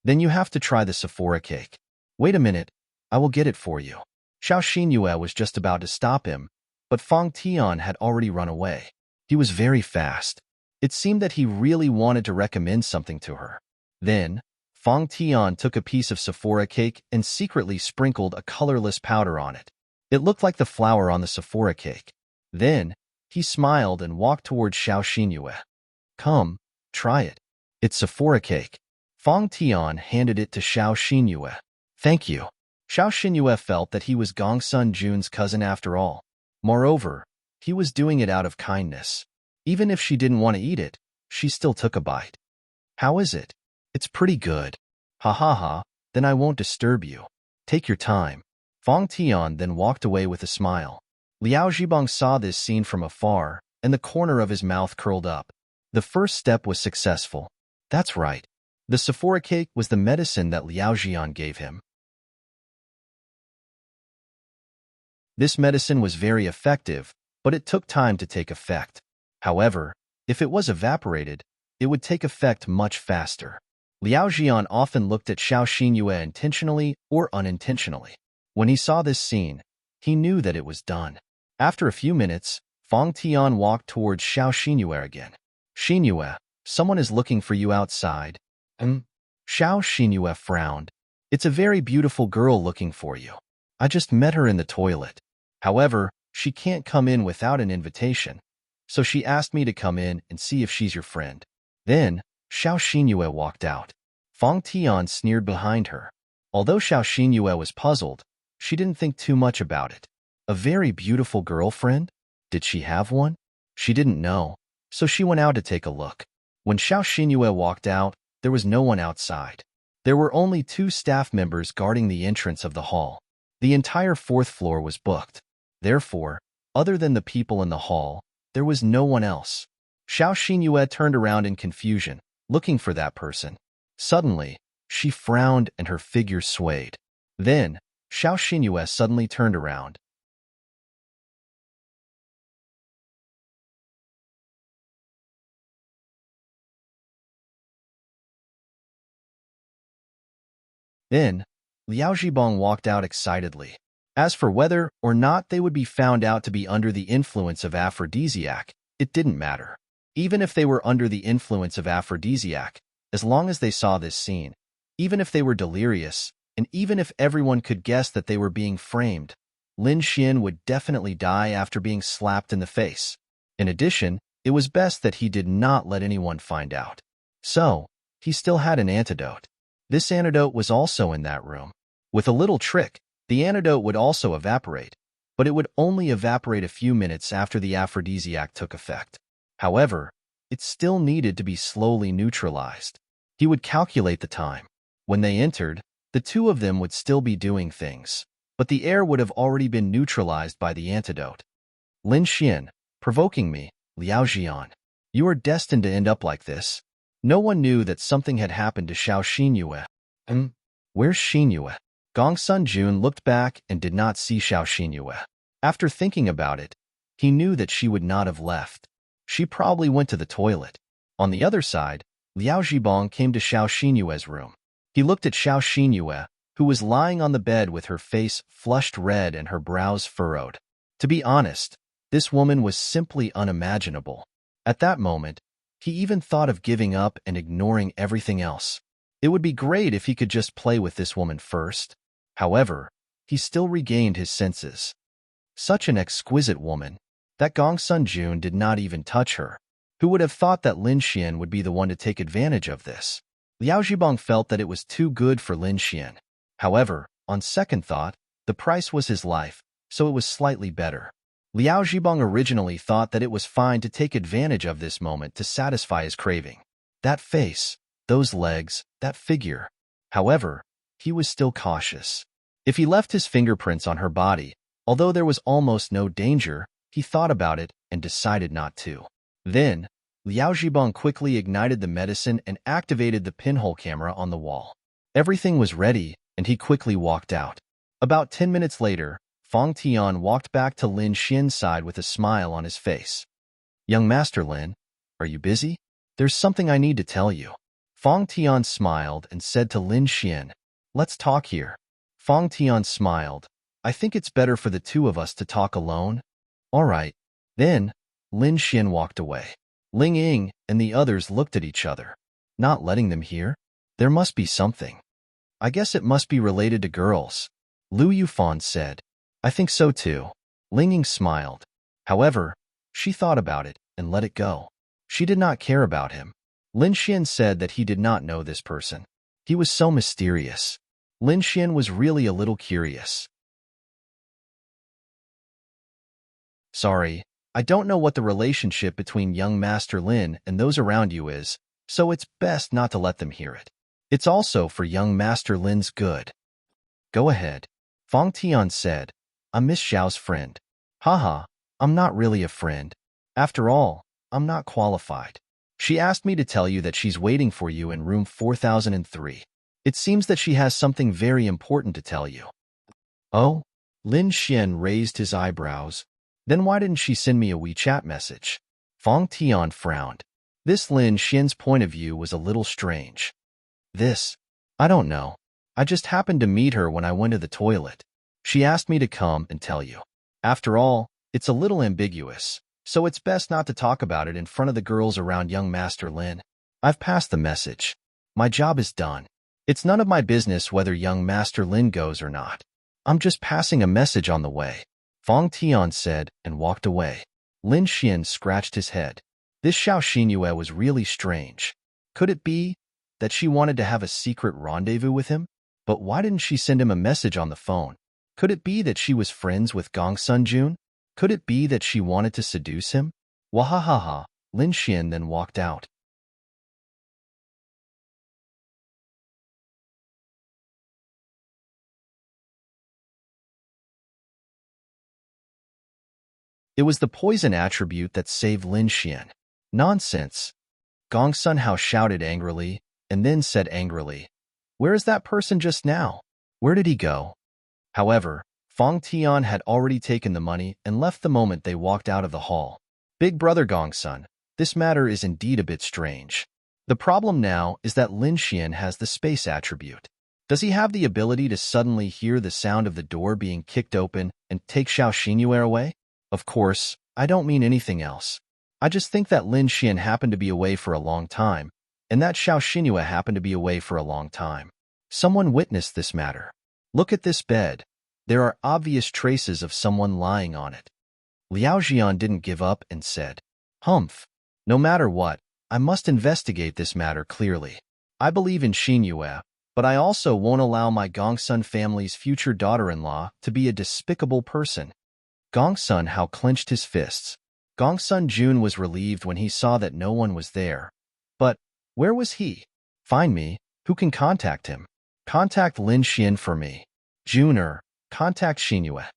"Then you have to try the Sephora cake." "Wait a minute, I will get it for you." Xiao Xinyue was just about to stop him, but Fang Tian had already run away. He was very fast. It seemed that he really wanted to recommend something to her. Then, Fang Tian took a piece of Sephora cake and secretly sprinkled a colorless powder on it. It looked like the flour on the Sephora cake. Then, he smiled and walked towards Xiao Xinyue. "Come, try it. It's Sephora cake." Fang Tian handed it to Xiao Xinyue. "Thank you." Xiao Xinyue felt that he was Gongsun Jun's cousin after all. Moreover, he was doing it out of kindness. Even if she didn't want to eat it, she still took a bite. "How is it?" "It's pretty good." "Ha ha ha, then I won't disturb you. Take your time." Fang Tian then walked away with a smile. Liao Zhibong saw this scene from afar, and the corner of his mouth curled up. The first step was successful. That's right. The Sephora cake was the medicine that Liao Zhian gave him. This medicine was very effective, but it took time to take effect. However, if it was evaporated, it would take effect much faster. Liao Zhian often looked at Xiao Xinyue intentionally or unintentionally. When he saw this scene, he knew that it was done. After a few minutes, Fang Tian walked towards Xiao Xinyue again. "Xinyue, someone is looking for you outside." Xiao Xinyue frowned. "It's a very beautiful girl looking for you. I just met her in the toilet. However, she can't come in without an invitation, so she asked me to come in and see if she's your friend." Then, Xiao Xinyue walked out. Fang Tian sneered behind her. Although Xiao Xinyue was puzzled, she didn't think too much about it. A very beautiful girlfriend? Did she have one? She didn't know, so she went out to take a look. When Xiao Xinyue walked out, there was no one outside. There were only 2 staff members guarding the entrance of the hall. The entire 4th floor was booked. Therefore, other than the people in the hall, there was no one else. Xiao Xinyue turned around in confusion, looking for that person. Suddenly, she frowned and her figure swayed. Then, Xiao Xinyue suddenly turned around. Then, Liao Zhibong walked out excitedly. As for whether or not they would be found out to be under the influence of aphrodisiac, it didn't matter. Even if they were under the influence of aphrodisiac, as long as they saw this scene, even if they were delirious, and even if everyone could guess that they were being framed, Lin Xian would definitely die after being slapped in the face. In addition, it was best that he did not let anyone find out. So, he still had an antidote. This antidote was also in that room. With a little trick, the antidote would also evaporate, but it would only evaporate a few minutes after the aphrodisiac took effect. However, it still needed to be slowly neutralized. He would calculate the time. When they entered, the two of them would still be doing things, but the air would have already been neutralized by the antidote. Lin Xian, provoking me, Liao Jian. You are destined to end up like this. No one knew that something had happened to Xiao Xinyue. Where's Xinyue? Gong Sun Jun looked back and did not see Xiao Xinyue. After thinking about it, he knew that she would not have left. She probably went to the toilet. On the other side, Liao Zhibong came to Xiao Xinyue's room. He looked at Xiao Xinyue, who was lying on the bed with her face flushed red and her brows furrowed. To be honest, this woman was simply unimaginable. At that moment, he even thought of giving up and ignoring everything else. It would be great if he could just play with this woman first. However, he still regained his senses. Such an exquisite woman, that Gong Sun Jun did not even touch her. Who would have thought that Lin Xian would be the one to take advantage of this? Liao Zhibong felt that it was too good for Lin Xian. However, on second thought, the price was his life, so it was slightly better. Liao Zhibong originally thought that it was fine to take advantage of this moment to satisfy his craving. That face, those legs, that figure. However, he was still cautious. If he left his fingerprints on her body, although there was almost no danger, he thought about it and decided not to. Then, Liao Zhibong quickly ignited the medicine and activated the pinhole camera on the wall. Everything was ready, and he quickly walked out. About 10 minutes later, Fong Tian walked back to Lin Xian's side with a smile on his face. Young Master Lin, are you busy? There's something I need to tell you. Fong Tian smiled and said to Lin Xian, let's talk here. Fong Tian smiled. I think it's better for the two of us to talk alone. All right. Then, Lin Xian walked away. Ling Ying and the others looked at each other. Not letting them hear? There must be something. I guess it must be related to girls. Lu Yufan said. I think so too. Ling Ying smiled. However, she thought about it and let it go. She did not care about him. Lin Xian said that he did not know this person. He was so mysterious. Lin Xian was really a little curious. Sorry, I don't know what the relationship between young Master Lin and those around you is, so it's best not to let them hear it. It's also for young Master Lin's good. Go ahead. Fong Tian said, I'm Miss Xiao's friend. Haha, I'm not really a friend. After all, I'm not qualified. She asked me to tell you that she's waiting for you in room 4003. It seems that she has something very important to tell you. Oh? Lin Xian raised his eyebrows. Then why didn't she send me a WeChat message? Fong Tian frowned. This Lin Xian's point of view was a little strange. I don't know. I just happened to meet her when I went to the toilet. She asked me to come and tell you. After all, it's a little ambiguous, so it's best not to talk about it in front of the girls around young Master Lin. I've passed the message. My job is done. It's none of my business whether young Master Lin goes or not. I'm just passing a message on the way. Fong Tian said and walked away. Lin Xian scratched his head. This Xiao Xinyue was really strange. Could it be that she wanted to have a secret rendezvous with him? But why didn't she send him a message on the phone? Could it be that she was friends with Gong Sun Jun? Could it be that she wanted to seduce him? Wahahaha, Lin Xian then walked out. It was the poison attribute that saved Lin Xian. Nonsense. Gong Sun Hao shouted angrily, and then said angrily, Where is that person just now? Where did he go? However, Fong Tian had already taken the money and left the moment they walked out of the hall. Big brother Gong Sun, this matter is indeed a bit strange. The problem now is that Lin Xian has the space attribute. Does he have the ability to suddenly hear the sound of the door being kicked open and take Xiao Xinyue away? Of course, I don't mean anything else. I just think that Lin Xian happened to be away for a long time, and that Xiao Xinyue happened to be away for a long time. Someone witnessed this matter. Look at this bed. There are obvious traces of someone lying on it. Liao Jian didn't give up and said, "Humph. No matter what, I must investigate this matter clearly. I believe in Xinyue, but I also won't allow my Gongsun family's future daughter-in-law to be a despicable person." Gongsun Hao clenched his fists. Gongsun Jun was relieved when he saw that no one was there. But where was he? Find me. Who can contact him? Contact Lin Xian for me. Juner, contact Xinyue.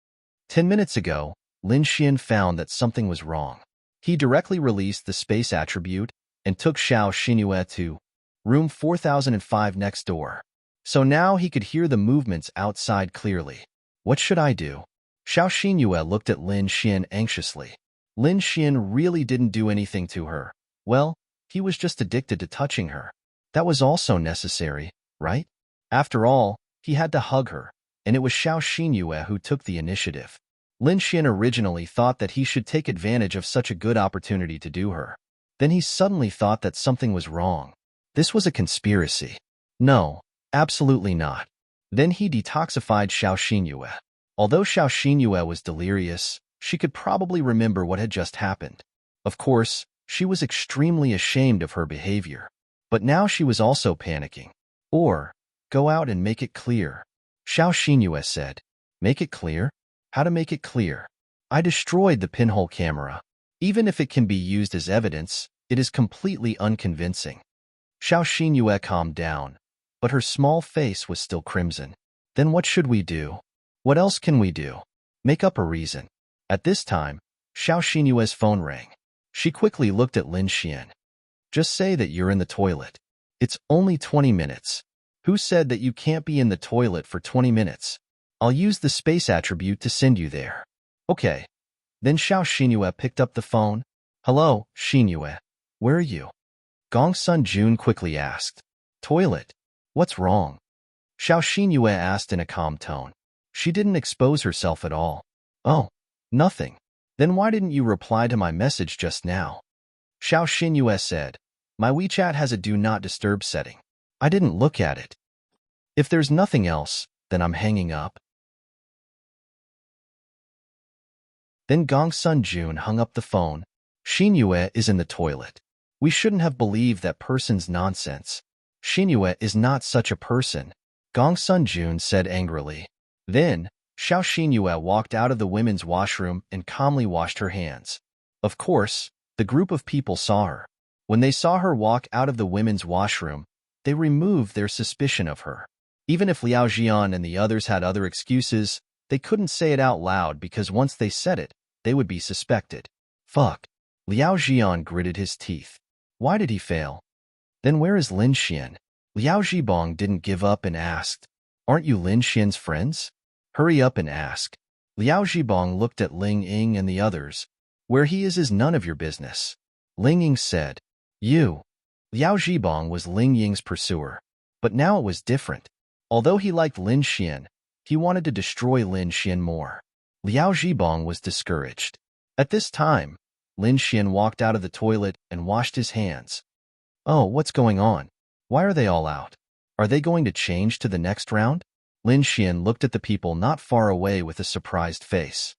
10 minutes ago, Lin Xian found that something was wrong. He directly released the space attribute and took Xiao Xinyue to room 4005 next door. So now he could hear the movements outside clearly. What should I do? Xiao Xinyue looked at Lin Xian anxiously. Lin Xian really didn't do anything to her. Well, he was just addicted to touching her. That was also necessary, right? After all, he had to hug her, and it was Xiao Xinyue who took the initiative. Lin Xian originally thought that he should take advantage of such a good opportunity to do her. Then he suddenly thought that something was wrong. This was a conspiracy. No, absolutely not. Then he detoxified Xiao Xinyue. Although Xiao Xinyue was delirious, she could probably remember what had just happened. Of course, she was extremely ashamed of her behavior. But now she was also panicking. Or, go out and make it clear. Xiao Xinyue said. Make it clear? How to make it clear? I destroyed the pinhole camera. Even if it can be used as evidence, it is completely unconvincing. Xiao Xinyue calmed down, but her small face was still crimson. Then what should we do? What else can we do? Make up a reason. At this time, Xiao Xinyue's phone rang. She quickly looked at Lin Xian. Just say that you're in the toilet. It's only 20 minutes. Who said that you can't be in the toilet for 20 minutes? I'll use the space attribute to send you there. Okay. Then Xiao Xinyue picked up the phone. Hello, Xinyue. Where are you? Gongsun Jun quickly asked. Toilet. What's wrong? Xiao Xinyue asked in a calm tone. She didn't expose herself at all. Oh, nothing. Then why didn't you reply to my message just now? Xiao Xinyue said. My WeChat has a do not disturb setting. I didn't look at it. If there's nothing else, then I'm hanging up. Then Gongsun Jun hung up the phone. Xinyue is in the toilet. We shouldn't have believed that person's nonsense. Xinyue is not such a person, Gongsun Jun said angrily. Then, Xiao Xinyue walked out of the women's washroom and calmly washed her hands. Of course, the group of people saw her. When they saw her walk out of the women's washroom, they removed their suspicion of her. Even if Liao Jian and the others had other excuses, they couldn't say it out loud because once they said it, they would be suspected. Fuck. Liao Jian gritted his teeth. Why did he fail? Then where is Lin Xian? Liao Zhibong didn't give up and asked, Aren't you Lin Xian's friends? Hurry up and ask. Liao Zhibong looked at Ling Ying and the others. Where he is none of your business. Ling Ying said, You. Liao Zhibong was Ling Ying's pursuer. But now it was different. Although he liked Lin Xian, he wanted to destroy Lin Xian more. Liao Zhibong was discouraged. At this time, Lin Xian walked out of the toilet and washed his hands. Oh, what's going on? Why are they all out? Are they going to change to the next round? Lin Xian looked at the people not far away with a surprised face.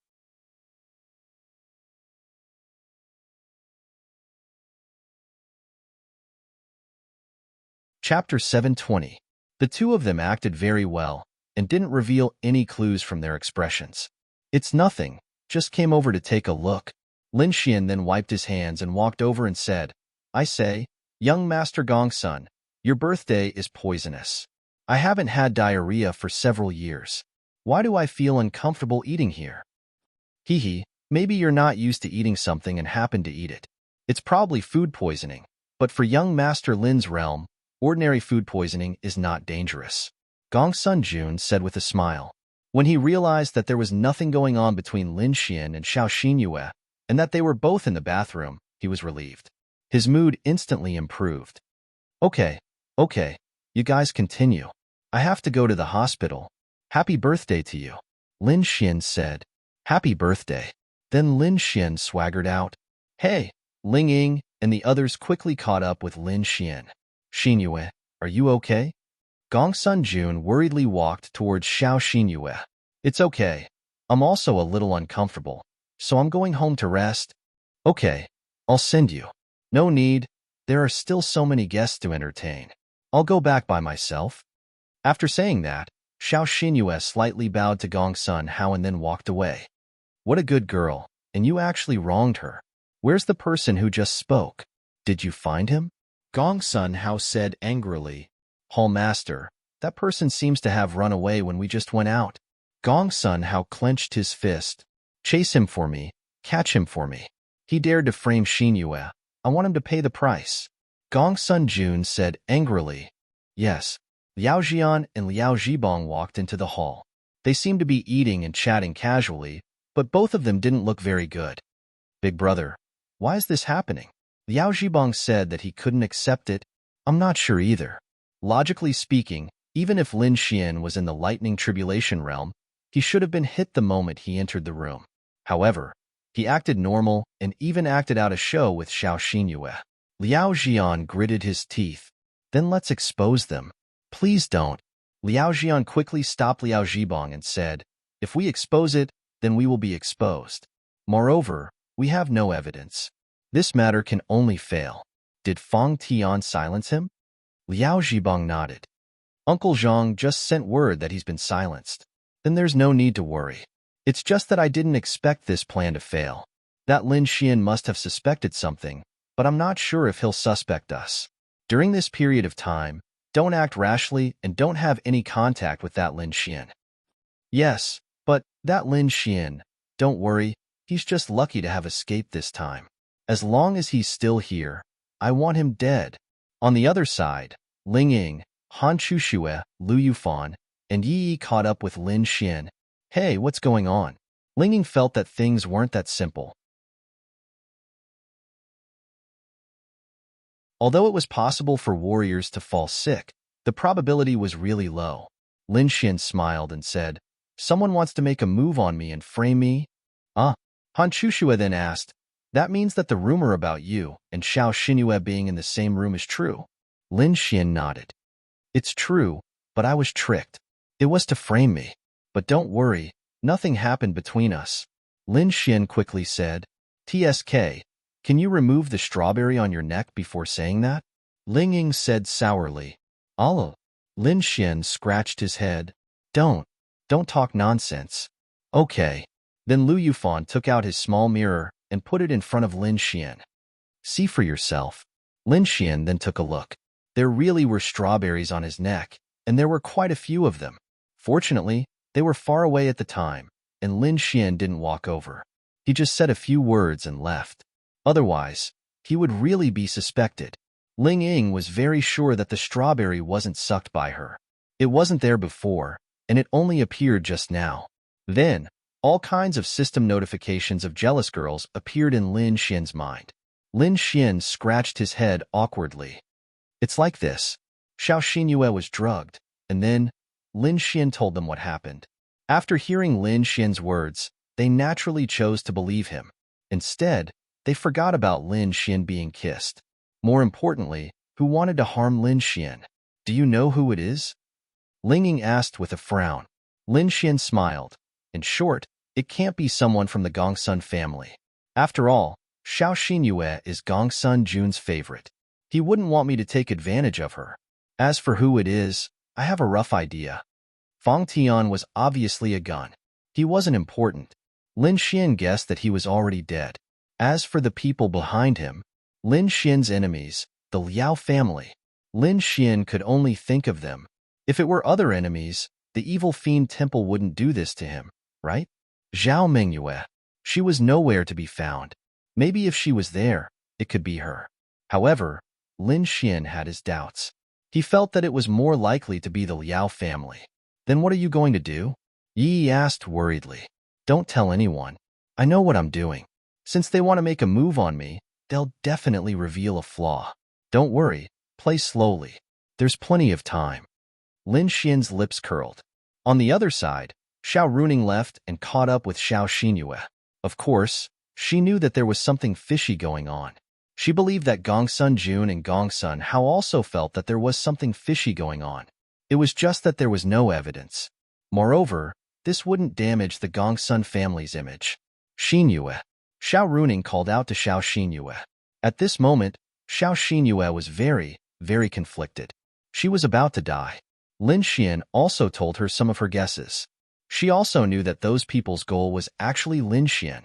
Chapter 720. The two of them acted very well and didn't reveal any clues from their expressions. It's nothing, just came over to take a look. Lin Xian then wiped his hands and walked over and said, I say, young Master Gongsun, your birthday is poisonous. I haven't had diarrhea for several years. Why do I feel uncomfortable eating here? Hee, maybe you're not used to eating something and happen to eat it. It's probably food poisoning, but for young Master Lin's realm, ordinary food poisoning is not dangerous. Gongsun Jun said with a smile. When he realized that there was nothing going on between Lin Xian and Xiao Xinyue, and that they were both in the bathroom, he was relieved. His mood instantly improved. Okay, you guys continue. I have to go to the hospital. Happy birthday to you. Lin Xian said. Happy birthday. Then Lin Xian swaggered out. Hey, Ling Ying and the others quickly caught up with Lin Xian. Xinyue, are you okay? Gongsun Jun worriedly walked towards Xiao Xinyue. It's okay. I'm also a little uncomfortable, so I'm going home to rest. Okay, I'll send you. No need. There are still so many guests to entertain. I'll go back by myself. After saying that, Xiao Xinyue slightly bowed to Gong Sun Hao and then walked away. What a good girl, and you actually wronged her. Where's the person who just spoke? Did you find him? Gong Sun Hao said angrily. Hall Master, that person seems to have run away when we just went out. Gong Sun Hao clenched his fist. Chase him for me. Catch him for me. He dared to frame Xinyue. I want him to pay the price. Gong Sun Jun said angrily. Yes. Liao Jian and Liao Zhibong walked into the hall. They seemed to be eating and chatting casually, but both of them didn't look very good. Big brother, why is this happening? Liao Zhibong said that he couldn't accept it. I'm not sure either. Logically speaking, even if Lin Xian was in the lightning tribulation realm, he should have been hit the moment he entered the room. However, he acted normal and even acted out a show with Xiao Xinyue. Liao Jian gritted his teeth. Then let's expose them. Please don't. Liao Jian quickly stopped Liao Zhibong and said, if we expose it, then we will be exposed. Moreover, we have no evidence. This matter can only fail. Did Fang Tian silence him? Liao Zhibong nodded. Uncle Zhang just sent word that he's been silenced. Then there's no need to worry. It's just that I didn't expect this plan to fail. That Lin Xian must have suspected something, but I'm not sure if he'll suspect us. During this period of time, don't act rashly and don't have any contact with that Lin Xian. Yes, but that Lin Xian, don't worry, he's just lucky to have escaped this time. As long as he's still here, I want him dead. On the other side, Ling Ying, Han Chuxue, Lu Yufan, and Yi Yi caught up with Lin Xian. Hey, what's going on? Ling Ying felt that things weren't that simple. Although it was possible for warriors to fall sick, the probability was really low. Lin Xian smiled and said, someone wants to make a move on me and frame me? Han Chuxue then asked, that means that the rumor about you and Xiao Xinyue being in the same room is true. Lin Xian nodded. It's true, but I was tricked. It was to frame me. But don't worry, nothing happened between us. Lin Xian quickly said, TSK, can you remove the strawberry on your neck before saying that? Ling Ying said sourly. Allah. Lin Xian scratched his head. Don't talk nonsense. Okay. Then Lu Yufan took out his small mirror and put it in front of Lin Xian. See for yourself. Lin Xian then took a look. There really were strawberries on his neck, and there were quite a few of them. Fortunately, they were far away at the time, and Lin Xian didn't walk over. He just said a few words and left. Otherwise, he would really be suspected. Ling Ying was very sure that the strawberry wasn't sucked by her. It wasn't there before, and it only appeared just now. Then, all kinds of system notifications of jealous girls appeared in Lin Xian's mind. Lin Xian scratched his head awkwardly. It's like this. Xiao Xinyue was drugged, and then Lin Xian told them what happened. After hearing Lin Xian's words, they naturally chose to believe him. Instead, they forgot about Lin Xian being kissed. More importantly, who wanted to harm Lin Xian? Do you know who it is? Ling Ying asked with a frown. Lin Xian smiled. In short, it can't be someone from the Gongsun family. After all, Xiao Xinyue is Gongsun Jun's favorite. He wouldn't want me to take advantage of her. As for who it is, I have a rough idea. Fang Tian was obviously a gun. He wasn't important. Lin Xian guessed that he was already dead. As for the people behind him, Lin Xian's enemies, the Liao family, Lin Xian could only think of them. If it were other enemies, the evil fiend temple wouldn't do this to him, right? Zhao Mengyue. She was nowhere to be found. Maybe if she was there, it could be her. However, Lin Xian had his doubts. He felt that it was more likely to be the Liao family. Then what are you going to do? Yi asked worriedly. Don't tell anyone. I know what I'm doing. Since they want to make a move on me, they'll definitely reveal a flaw. Don't worry, play slowly. There's plenty of time. Lin Xian's lips curled. On the other side, Xiao Runing left and caught up with Xiao Xinyue. Of course, she knew that there was something fishy going on. She believed that Gongsun Jun and Gongsun Hao also felt that there was something fishy going on. It was just that there was no evidence. Moreover, this wouldn't damage the Gongsun family's image. Xinyue. Xiao Runing called out to Xiao Xinyue. At this moment, Xiao Xinyue was very, very conflicted. She was about to die. Lin Xian also told her some of her guesses. She also knew that those people's goal was actually Lin Xian.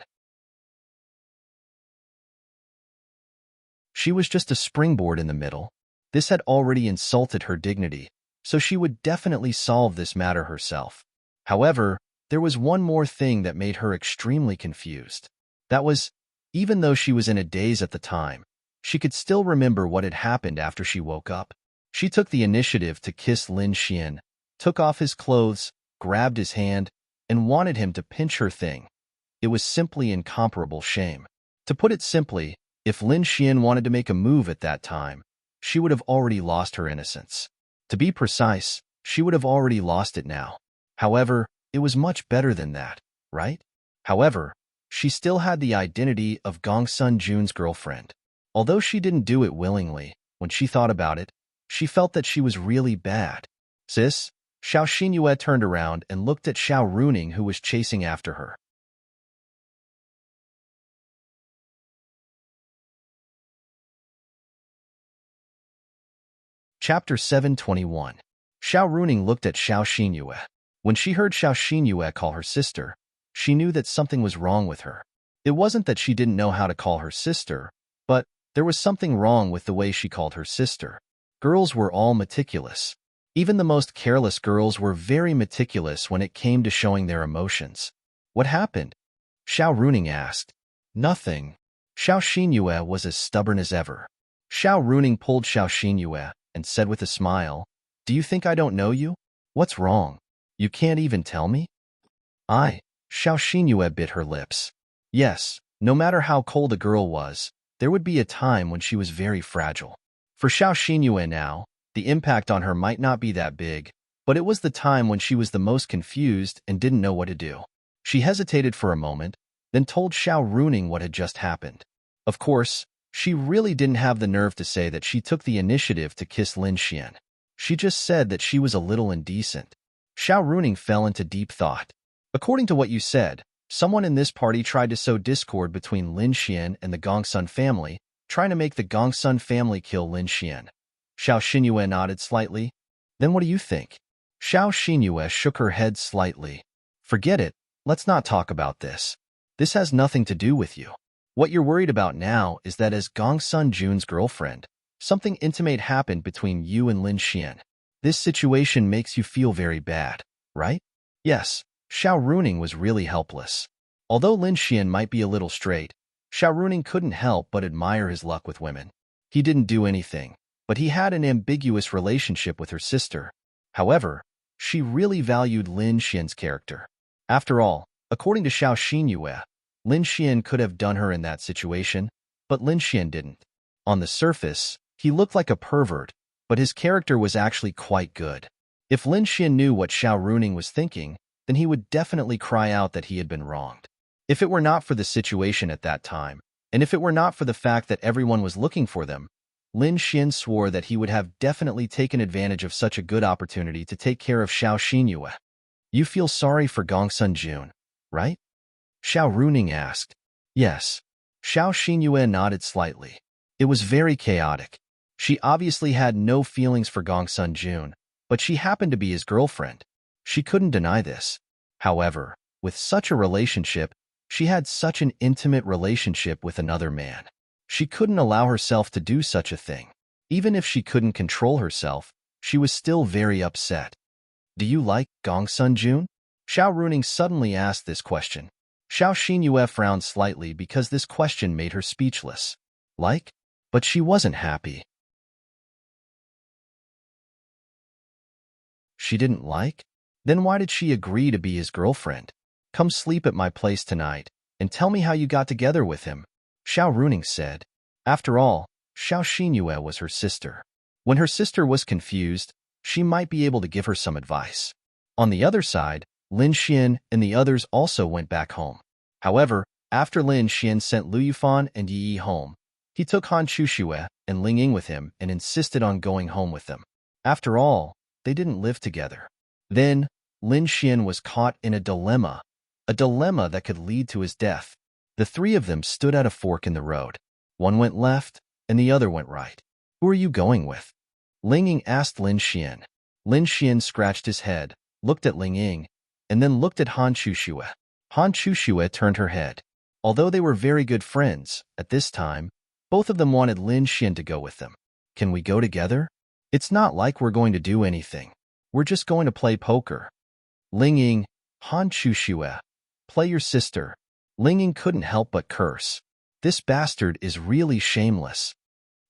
She was just a springboard in the middle. This had already insulted her dignity, so she would definitely solve this matter herself. However, there was one more thing that made her extremely confused. That was, even though she was in a daze at the time, she could still remember what had happened after she woke up. She took the initiative to kiss Lin Xian, took off his clothes, grabbed his hand, and wanted him to pinch her thing. It was simply incomparable shame. To put it simply, if Lin Xian wanted to make a move at that time, she would have already lost her innocence. To be precise, she would have already lost it now. However, it was much better than that, right? However, she still had the identity of Gongsun Jun's girlfriend. Although she didn't do it willingly, when she thought about it, she felt that she was really bad. Sis, Xiao Xinyue turned around and looked at Xiao Runing, who was chasing after her. Chapter 721. Xiao Runing looked at Xiao Xinyue. When she heard Xiao Xinyue call her sister, she knew that something was wrong with her. It wasn't that she didn't know how to call her sister, but there was something wrong with the way she called her sister. Girls were all meticulous. Even the most careless girls were very meticulous when it came to showing their emotions. What happened? Xiao Runing asked. Nothing. Xiao Xinyue was as stubborn as ever. Xiao Runing pulled Xiao Xinyue and said with a smile, Do you think I don't know you? What's wrong? You can't even tell me? Xiao Xinyue bit her lips. Yes, no matter how cold a girl was, there would be a time when she was very fragile. For Xiao Xinyue now, the impact on her might not be that big, but it was the time when she was the most confused and didn't know what to do. She hesitated for a moment, then told Xiao Runing what had just happened. Of course, she really didn't have the nerve to say that she took the initiative to kiss Lin Xian. She just said that she was a little indecent. Xiao Runing fell into deep thought. According to what you said, someone in this party tried to sow discord between Lin Xian and the Gongsun family, trying to make the Gongsun family kill Lin Xian. Xiao Xinyue nodded slightly. Then what do you think? Xiao Xinyue shook her head slightly. Forget it, let's not talk about this. This has nothing to do with you. What you're worried about now is that as Gongsun Jun's girlfriend, something intimate happened between you and Lin Xian. This situation makes you feel very bad, right? Yes, Xiao Runing was really helpless. Although Lin Xian might be a little straight, Xiao Runing couldn't help but admire his luck with women. He didn't do anything, but he had an ambiguous relationship with her sister. However, she really valued Lin Xian's character. After all, according to Xiao Xinyue, Lin Xian could have done her in that situation, but Lin Xian didn't. On the surface, he looked like a pervert, but his character was actually quite good. If Lin Xian knew what Xiao Runing was thinking, then he would definitely cry out that he had been wronged. If it were not for the situation at that time, and if it were not for the fact that everyone was looking for them, Lin Xian swore that he would have definitely taken advantage of such a good opportunity to take care of Xiao Xinyue. You feel sorry for Gongsun Jun, right? Xiao Runing asked. Yes. Xiao Xinyue nodded slightly. It was very chaotic. She obviously had no feelings for Gongsun Jun, but she happened to be his girlfriend. She couldn't deny this. However, with such a relationship, she had such an intimate relationship with another man. She couldn't allow herself to do such a thing. Even if she couldn't control herself, she was still very upset. Do you like Gongsun Jun? Xiao Runing suddenly asked this question. Xiao Xinyue frowned slightly because this question made her speechless. Like? But she wasn't happy. She didn't like? Then why did she agree to be his girlfriend? Come sleep at my place tonight, and tell me how you got together with him, Xiao Runing said. After all, Xiao Xinyue was her sister. When her sister was confused, she might be able to give her some advice. On the other side, Lin Xian and the others also went back home. However, after Lin Xian sent Lu Yufan and Yi Yi home, he took Han Chuxue and Ling Ying with him and insisted on going home with them. After all, they didn't live together. Then, Lin Xian was caught in a dilemma that could lead to his death. The three of them stood at a fork in the road. One went left, and the other went right. Who are you going with? Ling Ying asked Lin Xian. Lin Xian scratched his head, looked at Ling Ying, and then looked at Han Chuxue. Han Chuxue turned her head. Although they were very good friends, at this time, both of them wanted Lin Xian to go with them. Can we go together? It's not like we're going to do anything. We're just going to play poker. Ling Ying, Han Chuxue, play your sister. Ling Ying couldn't help but curse. This bastard is really shameless.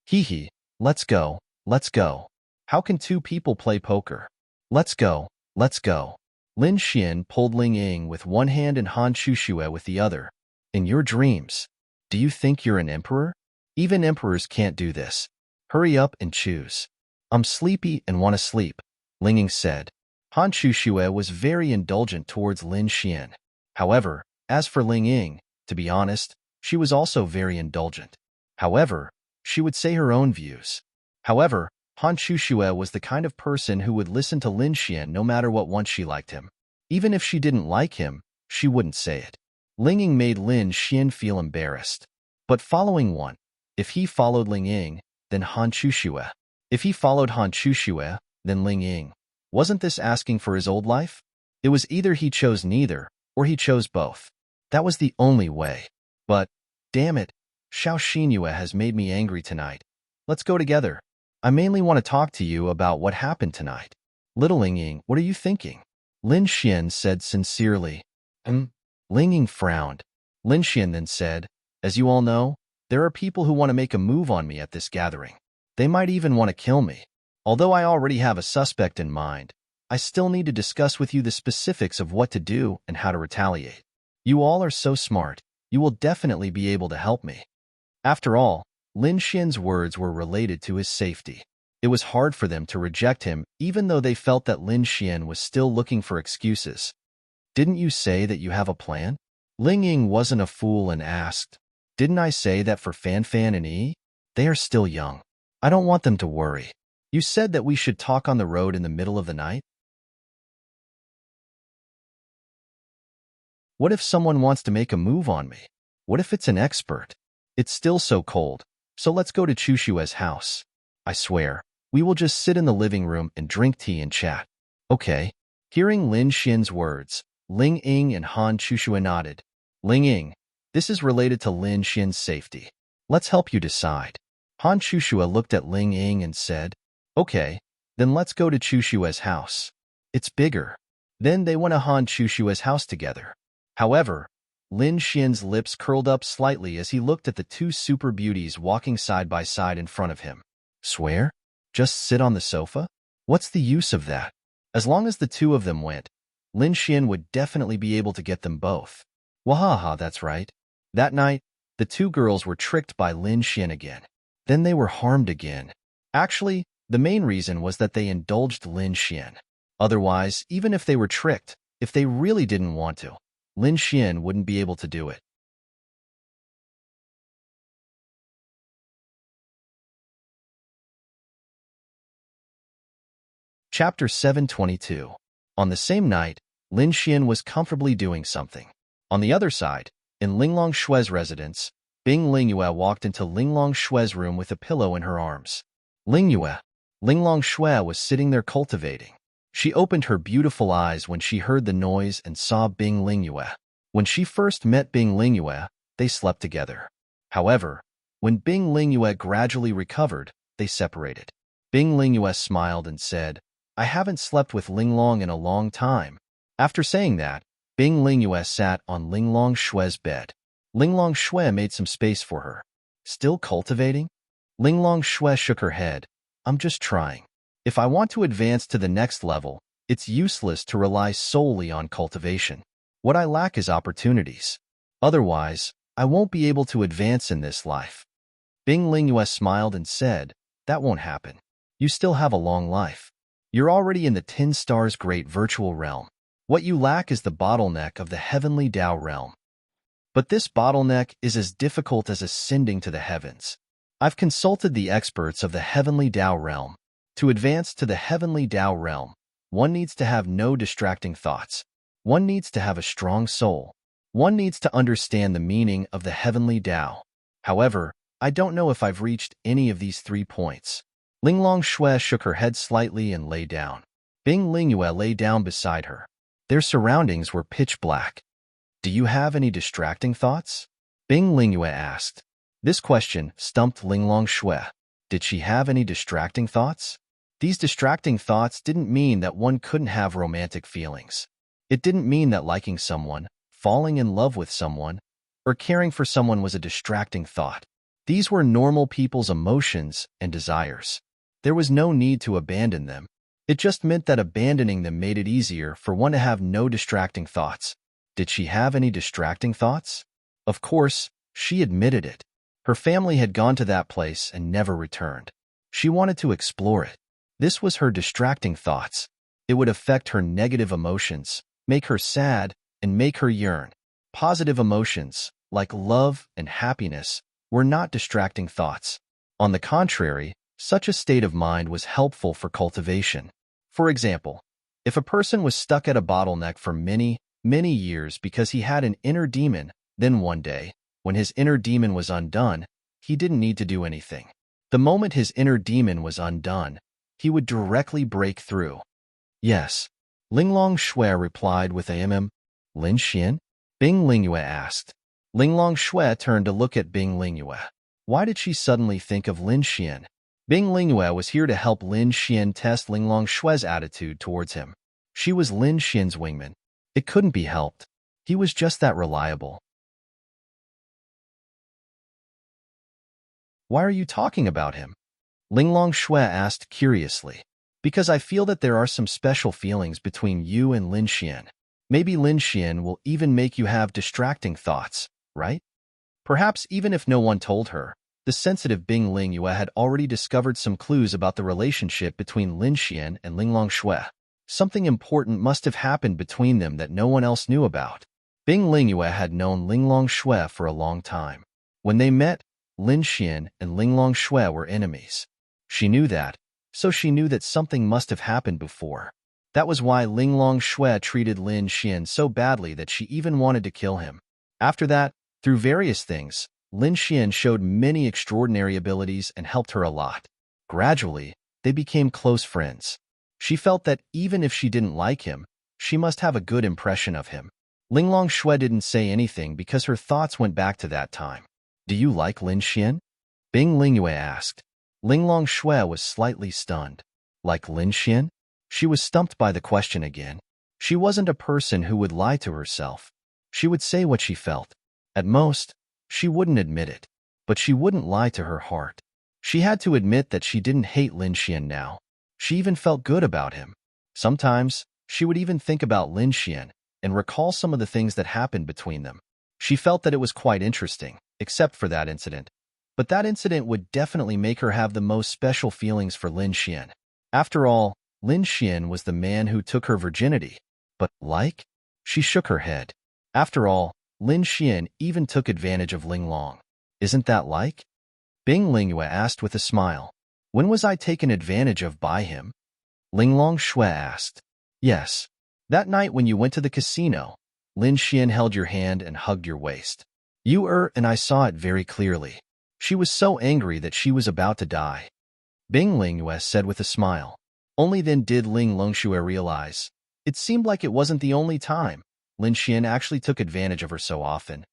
Hee hee, let's go, let's go. How can two people play poker? Let's go, let's go. Lin Xian pulled Ling Ying with one hand and Han Chuxue with the other. In your dreams, do you think you're an emperor? Even emperors can't do this. Hurry up and choose. I'm sleepy and want to sleep, Ling Ying said. Han Chuxue was very indulgent towards Lin Xian. However, as for Ling Ying, to be honest, she was also very indulgent. However, she would say her own views. However, Han Chuxue was the kind of person who would listen to Lin Xian no matter what once she liked him. Even if she didn't like him, she wouldn't say it. Ling Ying made Lin Xian feel embarrassed. But following one, if he followed Ling Ying, then Han Chuxue. If he followed Han Chuxue, then Ling Ying. Wasn't this asking for his old life? It was either he chose neither, or he chose both. That was the only way. But, damn it, Xiao Xinyue has made me angry tonight. Let's go together. I mainly want to talk to you about what happened tonight. Little Ling Ying, what are you thinking? Lin Xian said sincerely. Ling Ying frowned. Lin Xian then said, as you all know, there are people who want to make a move on me at this gathering. They might even want to kill me. Although I already have a suspect in mind, I still need to discuss with you the specifics of what to do and how to retaliate. You all are so smart. You will definitely be able to help me. After all, Lin Xian's words were related to his safety. It was hard for them to reject him even though they felt that Lin Xian was still looking for excuses. Didn't you say that you have a plan? Ling Ying wasn't a fool and asked, didn't I say that for Fan Fan and Yi? They are still young. I don't want them to worry. You said that we should talk on the road in the middle of the night? What if someone wants to make a move on me? What if it's an expert? It's still so cold, so let's go to Chushue's house. I swear, we will just sit in the living room and drink tea and chat. Okay. Hearing Lin Xian's words, Ling Ying and Han Chuxue nodded. Ling Ying, this is related to Lin Xian's safety. Let's help you decide. Han Chuxue looked at Ling Ying and said, okay, then let's go to Chushue's house. It's bigger. Then they went to Han Chushue's house together. However, Lin Xian's lips curled up slightly as he looked at the two super beauties walking side by side in front of him. Swear? Just sit on the sofa? What's the use of that? As long as the two of them went, Lin Xian would definitely be able to get them both. Wahaha, that's right. That night, the two girls were tricked by Lin Xian again. Then they were harmed again. Actually, the main reason was that they indulged Lin Xian. Otherwise, even if they were tricked, if they really didn't want to, Lin Xian wouldn't be able to do it. Chapter 722. On the same night, Lin Xian was comfortably doing something. On the other side, in Linglong Shue's residence, Bing Lingyue walked into Linglong Shue's room with a pillow in her arms. Linglong Shue was sitting there cultivating. She opened her beautiful eyes when she heard the noise and saw Bing Lingyue. When she first met Bing Lingyue, they slept together. However, when Bing Lingyue gradually recovered, they separated. Bing Lingyue smiled and said, I haven't slept with Linglong in a long time. After saying that, Bing Lingyue sat on Linglong Shue's bed. Linglong Shue made some space for her. Still cultivating? Linglong Shue shook her head. I'm just trying. If I want to advance to the next level, it's useless to rely solely on cultivation. What I lack is opportunities. Otherwise, I won't be able to advance in this life. Bing Lingyue smiled and said, that won't happen. You still have a long life. You're already in the 10 stars great virtual realm. What you lack is the bottleneck of the heavenly Tao realm. But this bottleneck is as difficult as ascending to the heavens. I've consulted the experts of the heavenly Tao realm. To advance to the heavenly Tao realm, One needs to have no distracting thoughts. One needs to have a strong soul. One needs to understand the meaning of the heavenly Tao. However, I don't know if I've reached any of these 3 points. Linglong Shui shook her head slightly and lay down. Bing Lingyue lay down beside her. Their surroundings were pitch black. Do you have any distracting thoughts? Bing Lingyue asked. This question stumped Linglong Shui. Did she have any distracting thoughts? These distracting thoughts didn't mean that one couldn't have romantic feelings. It didn't mean that liking someone, falling in love with someone, or caring for someone was a distracting thought. These were normal people's emotions and desires. There was no need to abandon them. It just meant that abandoning them made it easier for one to have no distracting thoughts. Did she have any distracting thoughts? Of course, she admitted it. Her family had gone to that place and never returned. She wanted to explore it. This was her distracting thoughts. It would affect her negative emotions, make her sad, and make her yearn. Positive emotions, like love and happiness, were not distracting thoughts. On the contrary, such a state of mind was helpful for cultivation. For example, if a person was stuck at a bottleneck for many years because he had an inner demon, then one day, when his inner demon was undone, he didn't need to do anything. The moment his inner demon was undone, he would directly break through. Yes. Linglong Shui replied with a Lin Xian? Bing Lingyue asked. Linglong Shui turned to look at Bing Lingyue. Why did she suddenly think of Lin Xian? Bing Lingyue was here to help Lin Xian test Linglong Shui's attitude towards him. She was Lin Xian's wingman. It couldn't be helped. He was just that reliable. Why are you talking about him? Linglong Shui asked curiously. Because I feel that there are some special feelings between you and Lin Xian. Maybe Lin Xian will even make you have distracting thoughts, right? Perhaps even if no one told her, the sensitive Bing Lingyue had already discovered some clues about the relationship between Lin Xian and Linglong Shui. Something important must have happened between them that no one else knew about. Bing Lingyue had known Linglong Shui for a long time. When they met, Lin Xian and Linglong Shui were enemies. She knew that, so she knew that something must have happened before. That was why Linglong Shui treated Lin Xian so badly that she even wanted to kill him. After that, through various things, Lin Xian showed many extraordinary abilities and helped her a lot. Gradually, they became close friends. She felt that even if she didn't like him, she must have a good impression of him. Linglong Shui didn't say anything because her thoughts went back to that time. Do you like Lin Xian? Bing Lingyue asked. Linglong Shui was slightly stunned. Like Lin Xian? She was stumped by the question again. She wasn't a person who would lie to herself. She would say what she felt. At most, she wouldn't admit it, but she wouldn't lie to her heart. She had to admit that she didn't hate Lin Xian now. She even felt good about him. Sometimes, she would even think about Lin Xian and recall some of the things that happened between them. She felt that it was quite interesting, except for that incident. But that incident would definitely make her have the most special feelings for Lin Xian. After all, Lin Xian was the man who took her virginity. But like? She shook her head. After all, Lin Xian even took advantage of Linglong. Isn't that like? Bing Lingyue asked with a smile. When was I taken advantage of by him? Linglong Shui asked. Yes. That night when you went to the casino, Lin Xian held your hand and hugged your waist. And I saw it very clearly. She was so angry that she was about to die. Bing Lingyue said with a smile. Only then did Linglong Shui realize. It seemed like it wasn't the only time Lin Xian actually took advantage of her so often.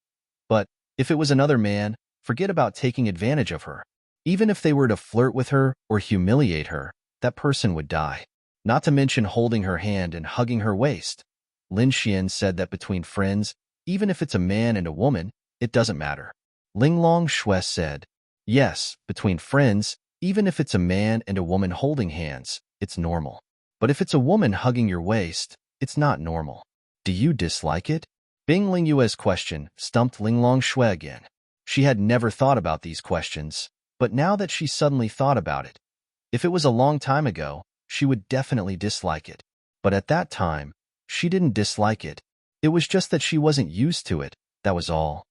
But, if it was another man, forget about taking advantage of her. Even if they were to flirt with her or humiliate her, that person would die. Not to mention holding her hand and hugging her waist. Lin Xian said that between friends, even if it's a man and a woman, it doesn't matter. Linglong Shui said, yes, between friends, even if it's a man and a woman holding hands, it's normal. But if it's a woman hugging your waist, it's not normal. Do you dislike it? Bing Lingyue's question stumped Linglong Shui again. She had never thought about these questions, but now that she suddenly thought about it, if it was a long time ago, she would definitely dislike it. But at that time, she didn't dislike it. It was just that she wasn't used to it, that was all.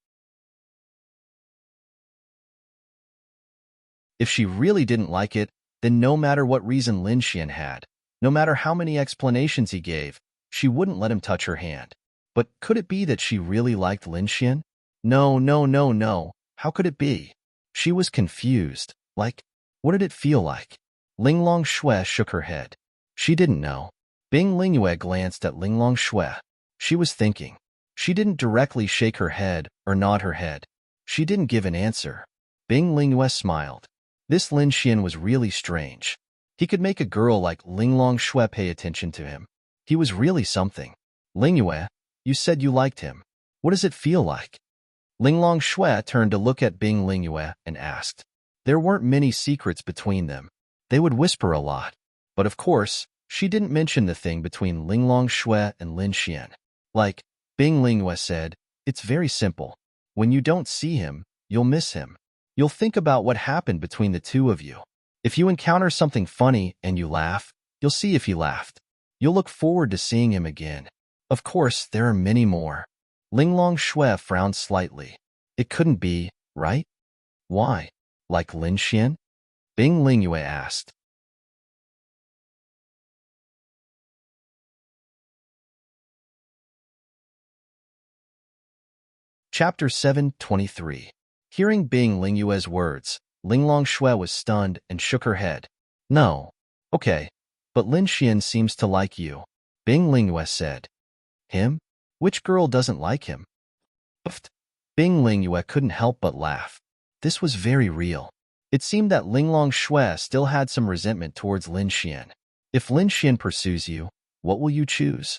If she really didn't like it, then no matter what reason Lin Xian had, No matter how many explanations he gave, she wouldn't let him touch her hand. But could it be that she really liked Lin Xian? No, no, no, no. How could it be? She was confused. Like, what did it feel like? Linglong Shui shook her head. She didn't know. Bing Lingyue glanced at Linglong Shui. She was thinking. She didn't directly shake her head or nod her head. She didn't give an answer. Bing Lingyue smiled. This Lin Xian was really strange. He could make a girl like Linglong Shui pay attention to him. He was really something. Lingyue, you said you liked him. What does it feel like? Linglong Shui turned to look at Bing Lingyue and asked. There weren't many secrets between them. They would whisper a lot. But of course, she didn't mention the thing between Linglong Shui and Lin Xian. Like, Bing Lingyue said, it's very simple. When you don't see him, you'll miss him. You'll think about what happened between the two of you. If you encounter something funny and you laugh, you'll see if he laughed. You'll look forward to seeing him again. Of course, there are many more. Linglong Shui frowned slightly. It couldn't be, right? Why? Like Lin Xian? Bing Lingyue asked. Chapter 723. Hearing Bing Lingyue's words, Linglong Shui was stunned and shook her head. No. Okay. But Lin Xian seems to like you. Bing Lingyue said. Him? Which girl doesn't like him? Puffed. Bing Lingyue couldn't help but laugh. This was very real. It seemed that Linglong Shui still had some resentment towards Lin Xian. If Lin Xian pursues you, what will you choose?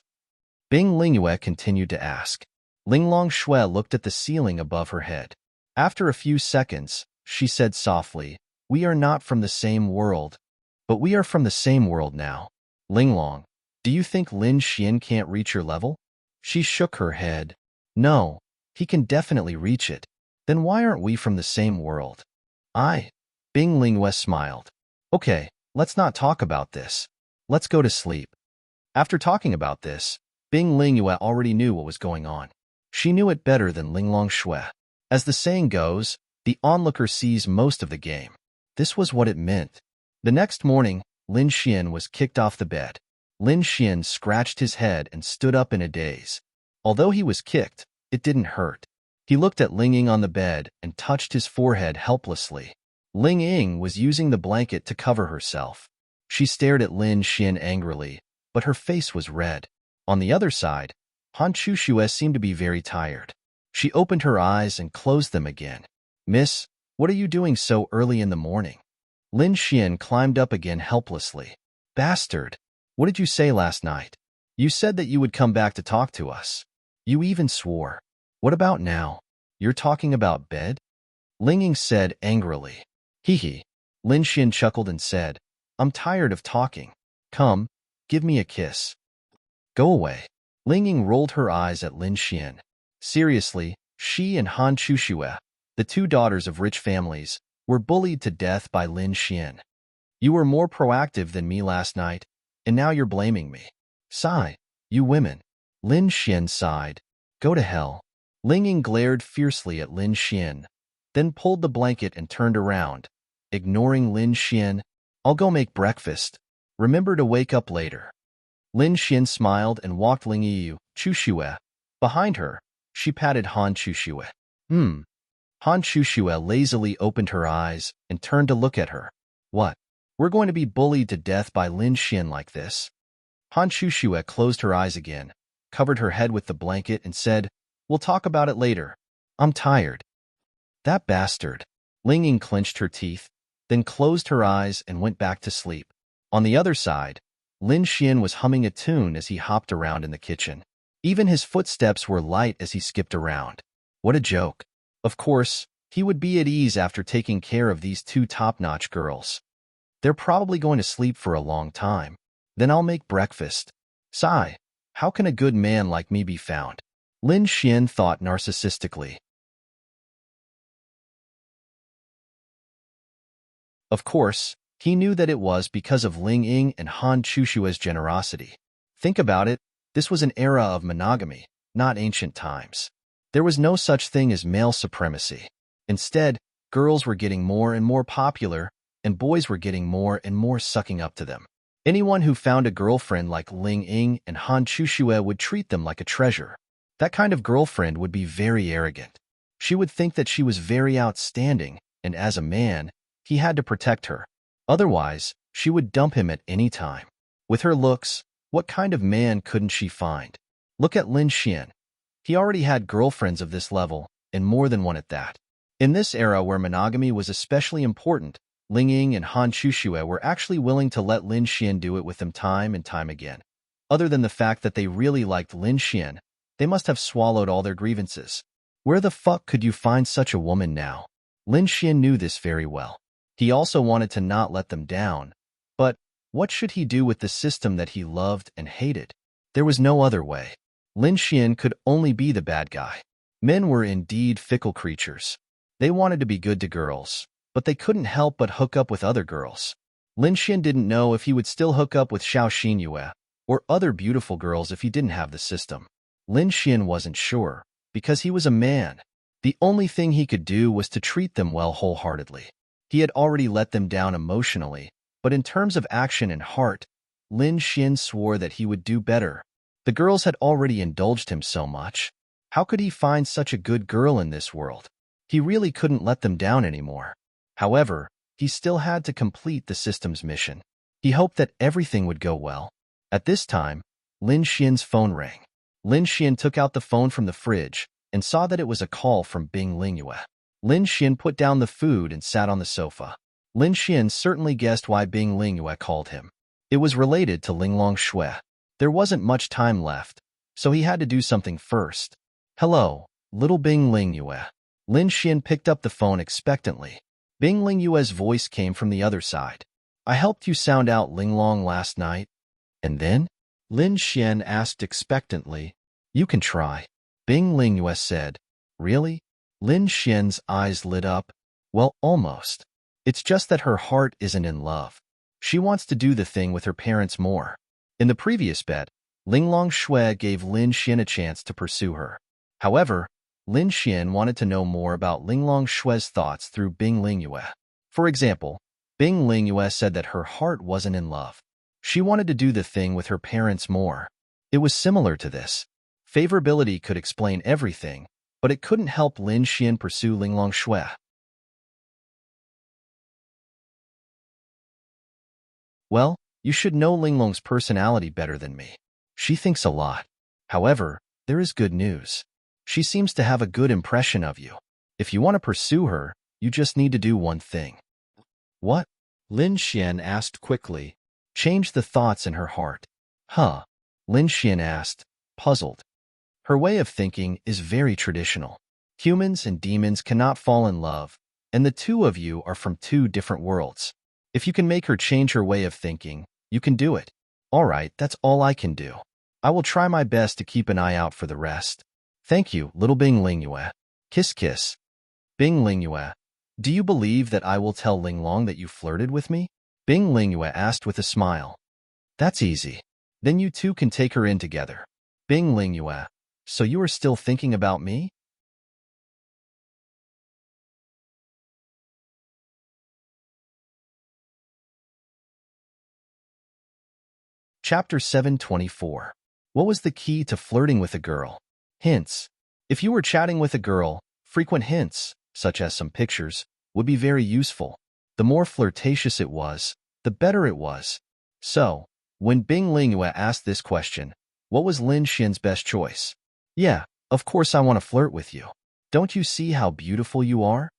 Bing Lingyue continued to ask. Linglong Shui looked at the ceiling above her head. After a few seconds, she said softly, we are not from the same world, but we are from the same world now. Linglong, do you think Lin Xian can't reach your level? She shook her head. No, he can definitely reach it. Then why aren't we from the same world? Bing Lingyue smiled. Okay, let's not talk about this. Let's go to sleep. After talking about this, Bing Lingyue already knew what was going on. She knew it better than Linglong Shui. As the saying goes, the onlooker sees most of the game. This was what it meant. The next morning, Lin Xian was kicked off the bed. Lin Xian scratched his head and stood up in a daze. Although he was kicked, it didn't hurt. He looked at Ling Ying on the bed and touched his forehead helplessly. Ling Ying was using the blanket to cover herself. She stared at Lin Xian angrily, but her face was red. On the other side, Han Chushue seemed to be very tired. She opened her eyes and closed them again. Miss, what are you doing so early in the morning? Lin Xian climbed up again helplessly. Bastard! What did you say last night? You said that you would come back to talk to us. You even swore. What about now? You're talking about bed? Ling Ying said angrily. Hee. Lin Xian chuckled and said, I'm tired of talking. Come, give me a kiss. Go away. Ling Ying rolled her eyes at Lin Xian. Seriously, she and Han Chushue, the two daughters of rich families, were bullied to death by Lin Xian. You were more proactive than me last night, and now you're blaming me. Sigh, you women. Lin Xian sighed. Go to hell. Ling Ying glared fiercely at Lin Xian, then pulled the blanket and turned around. Ignoring Lin Xian, I'll go make breakfast. Remember to wake up later. Lin Xian smiled and walked Ling Yu, Chushue. Behind her, she patted Han Chushue. Han Chushue lazily opened her eyes and turned to look at her. What? We're going to be bullied to death by Lin Xian like this? Han Chushue closed her eyes again, covered her head with the blanket and said, We'll talk about it later. I'm tired. That bastard. Ling Ying clenched her teeth, then closed her eyes and went back to sleep. On the other side, Lin Xian was humming a tune as he hopped around in the kitchen. Even his footsteps were light as he skipped around. What a joke. Of course, he would be at ease after taking care of these two top-notch girls. They're probably going to sleep for a long time. Then I'll make breakfast. Sigh, how can a good man like me be found? Lin Xian thought narcissistically. Of course, he knew that it was because of Ling Ying and Han Chushue's generosity. Think about it, this was an era of monogamy, not ancient times. There was no such thing as male supremacy. Instead, girls were getting more and more popular, and boys were getting more and more sucking up to them. Anyone who found a girlfriend like Ling Ying and Han Chuxue would treat them like a treasure. That kind of girlfriend would be very arrogant. She would think that she was very outstanding, and as a man, he had to protect her. Otherwise, she would dump him at any time. With her looks, what kind of man couldn't she find? Look at Lin Xian. He already had girlfriends of this level, and more than one at that. In this era where monogamy was especially important, Ling Ying and Han Chuxue were actually willing to let Lin Xian do it with them time and time again. Other than the fact that they really liked Lin Xian, they must have swallowed all their grievances. Where the fuck could you find such a woman now? Lin Xian knew this very well. He also wanted to not let them down. But what should he do with the system that he loved and hated? There was no other way. Lin Xian could only be the bad guy. Men were indeed fickle creatures. They wanted to be good to girls, but they couldn't help but hook up with other girls. Lin Xian didn't know if he would still hook up with Xiao Xinyue or other beautiful girls if he didn't have the system. Lin Xian wasn't sure, because he was a man. The only thing he could do was to treat them well wholeheartedly. He had already let them down emotionally, but in terms of action and heart, Lin Xian swore that he would do better. The girls had already indulged him so much. How could he find such a good girl in this world? He really couldn't let them down anymore. However, he still had to complete the system's mission. He hoped that everything would go well. At this time, Lin Xian's phone rang. Lin Xian took out the phone from the fridge and saw that it was a call from Bing Lingyue. Lin Xian put down the food and sat on the sofa. Lin Xian certainly guessed why Bing Lingyue called him. It was related to Linglong Shui. There wasn't much time left, so he had to do something first. Hello, little Bing Lingyue. Lin Xian picked up the phone expectantly. Bing Lingyue's voice came from the other side. I helped you sound out Linglong last night. And then? Lin Xian asked expectantly. You can try. Bing Lingyue said. Really? Lin Xian's eyes lit up. Well, almost. It's just that her heart isn't in love. She wants to do the thing with her parents more. In the previous bet, Linglong Shui gave Lin Xian a chance to pursue her. However, Lin Xian wanted to know more about Linglong Shui's thoughts through Bing Lingyue. For example, Bing Lingyue said that her heart wasn't in love. She wanted to do the thing with her parents more. It was similar to this. Favorability could explain everything, but it couldn't help Lin Xian pursue Linglong Shui. Well, you should know Linglong's personality better than me. She thinks a lot. However, there is good news. She seems to have a good impression of you. If you want to pursue her, you just need to do one thing. What? Lin Xian asked quickly. Change the thoughts in her heart. Huh? Lin Xian asked, puzzled. Her way of thinking is very traditional. Humans and demons cannot fall in love, and the two of you are from two different worlds. If you can make her change her way of thinking, you can do it. All right, that's all I can do. I will try my best to keep an eye out for the rest. Thank you, little Bing Lingyue. Kiss kiss. Bing Lingyue, do you believe that I will tell Linglong that you flirted with me? Bing Lingyue asked with a smile. That's easy. Then you two can take her in together. Bing Lingyue, so you are still thinking about me? Chapter 724. What was the key to flirting with a girl? Hints. If you were chatting with a girl, frequent hints, such as some pictures, would be very useful. The more flirtatious it was, the better it was. So, when Bing Lingyue asked this question, what was Lin Xian's best choice? Yeah, of course I want to flirt with you. Don't you see how beautiful you are?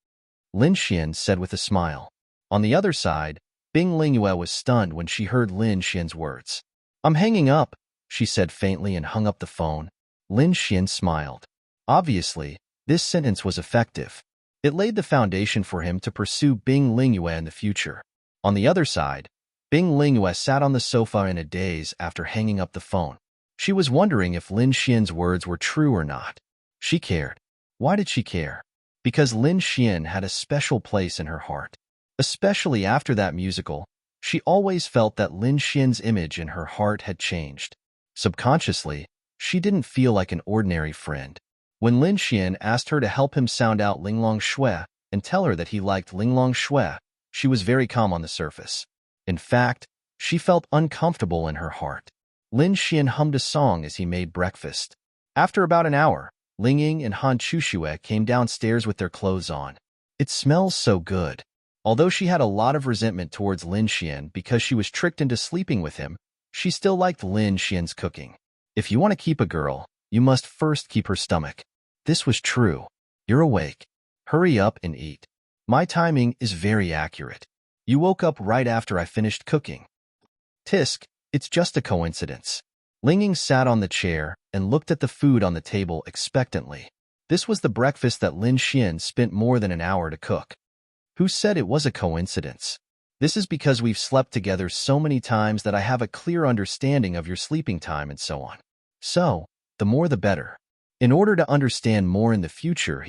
Lin Xian said with a smile. On the other side, Bing Lingyue was stunned when she heard Lin Xian's words. I'm hanging up, she said faintly and hung up the phone. Lin Xian smiled. Obviously, this sentence was effective. It laid the foundation for him to pursue Bing Lingyue in the future. On the other side, Bing Lingyue sat on the sofa in a daze after hanging up the phone. She was wondering if Lin Xian's words were true or not. She cared. Why did she care? Because Lin Xian had a special place in her heart. Especially after that musical, she always felt that Lin Xian's image in her heart had changed. Subconsciously, she didn't feel like an ordinary friend. When Lin Xian asked her to help him sound out Linglong Shui and tell her that he liked Linglong Shui, she was very calm on the surface. In fact, She felt uncomfortable in her heart. Lin Xian hummed a song as he made breakfast. After about an hour, Ling Ying and Han Chushue came downstairs with their clothes on. It smells so good. Although she had a lot of resentment towards Lin Xian because she was tricked into sleeping with him, she still liked Lin Xian's cooking. If you want to keep a girl, you must first keep her stomach. This was true. You're awake. Hurry up and eat. My timing is very accurate. You woke up right after I finished cooking. Tisk, it's just a coincidence. Ling Ying sat on the chair and looked at the food on the table expectantly. This was the breakfast that Lin Xian spent more than an hour to cook. Who said it was a coincidence? This is because we've slept together so many times that I have a clear understanding of your sleeping time and so on. So, the more the better. In order to understand more in the future,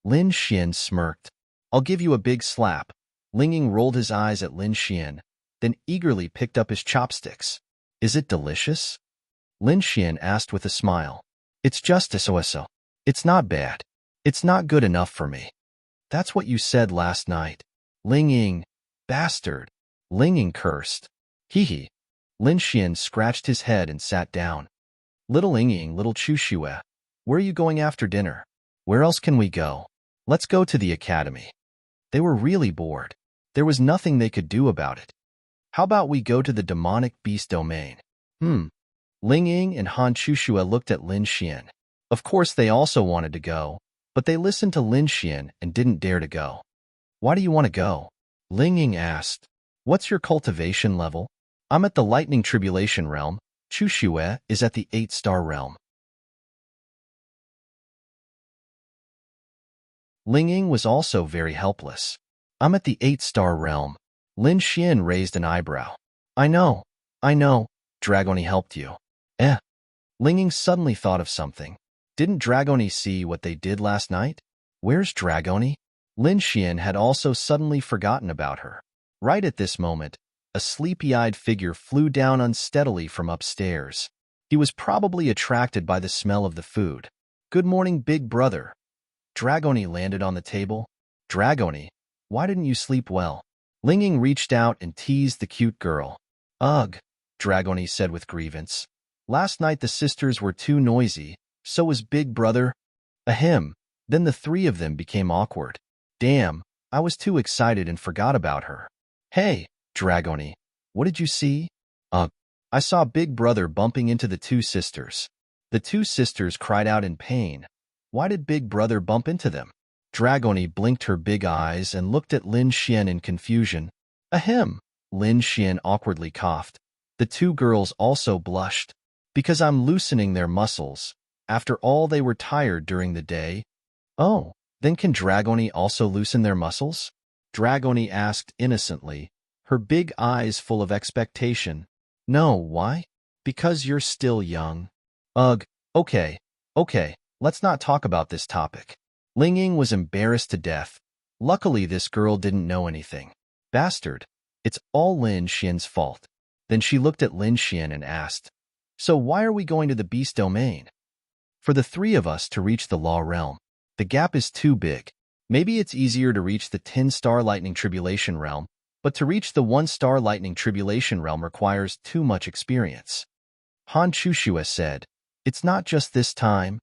Lin Xian smirked. I'll give you a big slap. Ling Ying rolled his eyes at Lin Xian, then eagerly picked up his chopsticks. Is it delicious? Lin Xian asked with a smile. It's just so. It's not bad. It's not good enough for me. That's what you said last night. Ling Ying, bastard. Ling Ying cursed. Hee. Lin Xian scratched his head and sat down. Little Ling Ying, little Chushue, where are you going after dinner? Where else can we go? Let's go to the academy. They were really bored. There was nothing they could do about it. How about we go to the demonic beast domain? Ling Ying and Han Chushue looked at Lin Xian. Of course they also wanted to go, but they listened to Lin Xian and didn't dare to go. Why do you want to go? Ling Ying asked. What's your cultivation level? I'm at the Lightning Tribulation realm. Chushue is at the 8-star realm. Ling Ying was also very helpless. I'm at the 8-star realm. Lin Xian raised an eyebrow. I know. Dragoni helped you. Ling Ying suddenly thought of something. Didn't Dragoni see what they did last night? Where's Dragoni? Lin Xian had also suddenly forgotten about her. Right at this moment, a sleepy-eyed figure flew down unsteadily from upstairs. He was probably attracted by the smell of the food. Good morning, big brother. Dragoni landed on the table. Dragoni, why didn't you sleep well? Ling Ying reached out and teased the cute girl. Ugh, Dragoni said with grievance. Last night the sisters were too noisy, so was big brother. Ahem. Then the three of them became awkward. Damn, I was too excited and forgot about her. Hey, Dragoni, what did you see? I saw big brother bumping into the two sisters. The two sisters cried out in pain. Why did big brother bump into them? Dragoni blinked her big eyes and looked at Lin Xian in confusion. Ahem. Lin Xian awkwardly coughed. The two girls also blushed. Because I'm loosening their muscles. After all, they were tired during the day. Oh, then can Dragoni also loosen their muscles? Dragoni asked innocently, her big eyes full of expectation. No, why? Because you're still young. Ugh, okay, let's not talk about this topic. Ling Ying was embarrassed to death. Luckily, this girl didn't know anything. Bastard, it's all Lin Xian's fault. Then she looked at Lin Xian and asked, so why are we going to the beast domain? For the three of us to reach the law realm. The gap is too big. Maybe it's easier to reach the 10-star lightning tribulation realm, but to reach the 1-star lightning tribulation realm requires too much experience. Han Chushue said, it's not just this time.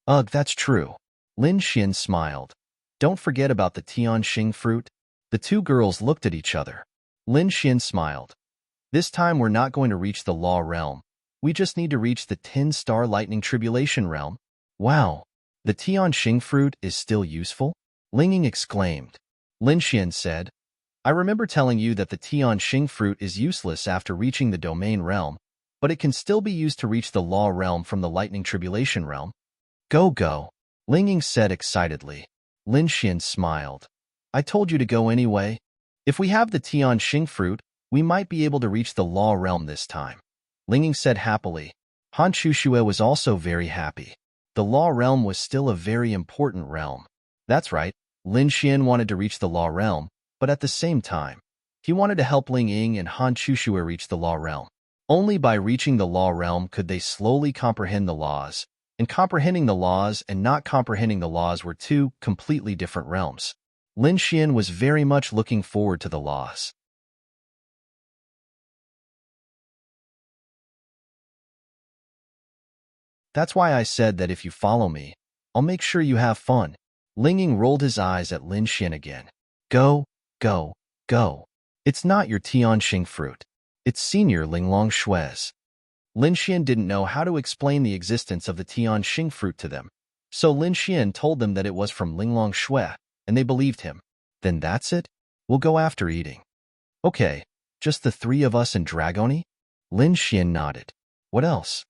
Ugh, that's true. Lin Xian smiled. Don't forget about the Tianxing fruit. The two girls looked at each other. Lin Xian smiled. This time we're not going to reach the law realm. We just need to reach the 10-star lightning tribulation realm. Wow, the Tianxing fruit is still useful? Ling Ying exclaimed. Lin Xian said, I remember telling you that the Tianxing fruit is useless after reaching the domain realm, but it can still be used to reach the law realm from the lightning tribulation realm. Go. Ling Ying said excitedly. Lin Xian smiled. I told you to go anyway. If we have the Tianxing fruit, we might be able to reach the law realm this time. Ling Ying said happily. Han Chushue was also very happy. The law realm was still a very important realm. That's right, Lin Xian wanted to reach the law realm, but at the same time, he wanted to help Ling Ying and Han Chushue reach the law realm. Only by reaching the law realm could they slowly comprehend the laws, and comprehending the laws and not comprehending the laws were two completely different realms. Lin Xian was very much looking forward to the laws. That's why I said that if you follow me, I'll make sure you have fun. Ling Ying rolled his eyes at Lin Xian again. Go, go, go. It's not your Tianxing fruit. It's Senior Linglong Shui's. Lin Xian didn't know how to explain the existence of the Tianxing fruit to them, so Lin Xian told them that it was from Linglong Shui, and they believed him. Then that's it? We'll go after eating. Okay, just the three of us and Dragoni? Lin Xian nodded. What else?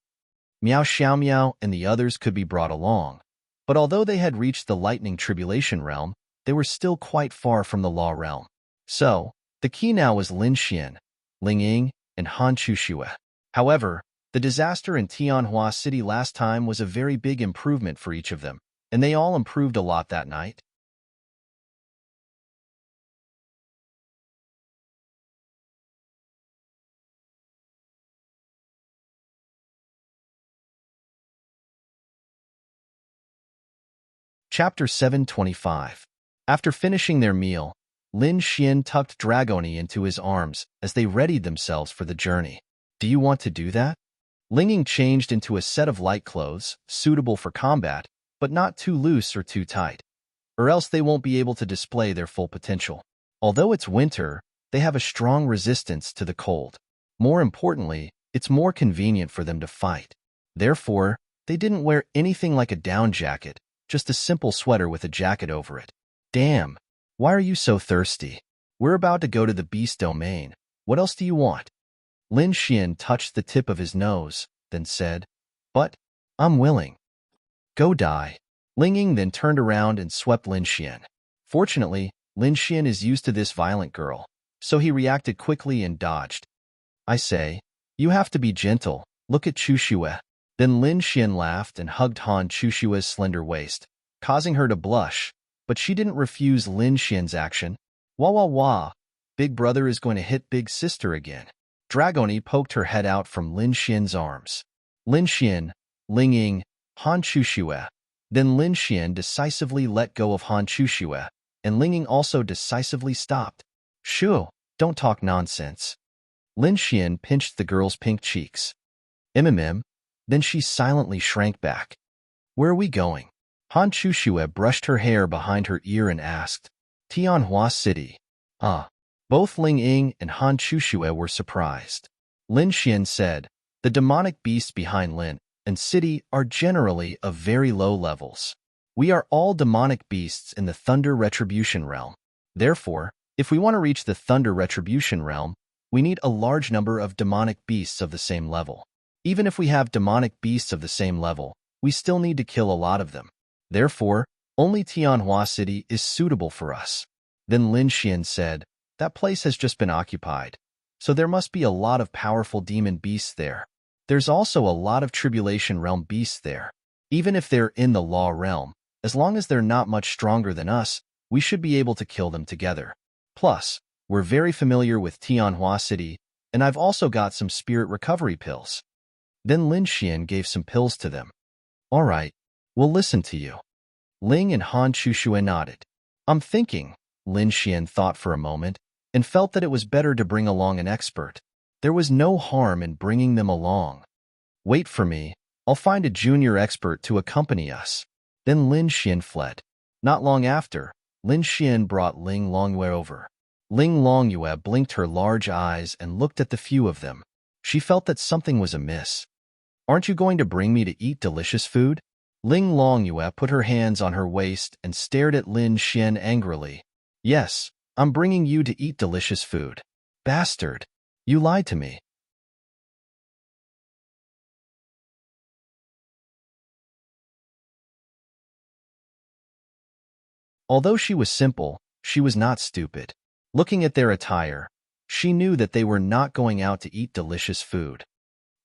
Miao Xiao Miao and the others could be brought along, but although they had reached the lightning tribulation realm, they were still quite far from the law realm. So, the key now was Lin Xian, Ling Ying, and Han Chuxue. However, the disaster in Tianhua City last time was a very big improvement for each of them, and they all improved a lot that night. Chapter 725. After finishing their meal, Lin Xian tucked Dragoni into his arms as they readied themselves for the journey. Do you want to do that? Ling Ying changed into a set of light clothes, suitable for combat, but not too loose or too tight, or else they won't be able to display their full potential. Although it's winter, they have a strong resistance to the cold. More importantly, it's more convenient for them to fight. Therefore, they didn't wear anything like a down jacket, just a simple sweater with a jacket over it. Damn, why are you so thirsty? We're about to go to the beast domain. What else do you want? Lin Xian touched the tip of his nose, then said, But, I'm willing. Go die. Ling Ying then turned around and swept Lin Xian. Fortunately, Lin Xian is used to this violent girl, so he reacted quickly and dodged. I say, you have to be gentle. Look at Chuxue. Then Lin Xian laughed and hugged Han Chuxue's slender waist, causing her to blush, but she didn't refuse Lin Xian's action. Wah wah wah, big brother is going to hit big sister again. Dragoni poked her head out from Lin Xian's arms. Lin Xian, Ling Ying, Han Chuxue. Then Lin Xian decisively let go of Han Chuxue, and Ling Ying also decisively stopped. Shoo, don't talk nonsense. Lin Xian pinched the girl's pink cheeks. Then she silently shrank back. Where are we going? Han Chuxue brushed her hair behind her ear and asked. Tianhua City. Both Ling Ying and Han Chuxue were surprised. Lin Xian said, the demonic beasts behind Lin and City are generally of very low levels. We are all demonic beasts in the Thunder Retribution realm. Therefore, if we want to reach the Thunder Retribution realm, we need a large number of demonic beasts of the same level. Even if we have demonic beasts of the same level, we still need to kill a lot of them. Therefore, only Tianhua City is suitable for us. Then Lin Xian said, that place has just been occupied, so there must be a lot of powerful demon beasts there. There's also a lot of Tribulation Realm beasts there. Even if they're in the Law Realm, as long as they're not much stronger than us, we should be able to kill them together. Plus, we're very familiar with Tianhua City, and I've also got some spirit recovery pills. Then Lin Xian gave some pills to them. All right, we'll listen to you. Ling and Han Chuxue nodded. I'm thinking, Lin Xian thought for a moment, and felt that it was better to bring along an expert. There was no harm in bringing them along. Wait for me, I'll find a junior expert to accompany us. Then Lin Xian fled. Not long after, Lin Xian brought Ling Longyue over. Ling Longyue blinked her large eyes and looked at the few of them. She felt that something was amiss. Aren't you going to bring me to eat delicious food? Ling Longyue put her hands on her waist and stared at Lin Xian angrily. Yes, I'm bringing you to eat delicious food. Bastard, you lied to me. Although she was simple, she was not stupid. Looking at their attire, she knew that they were not going out to eat delicious food.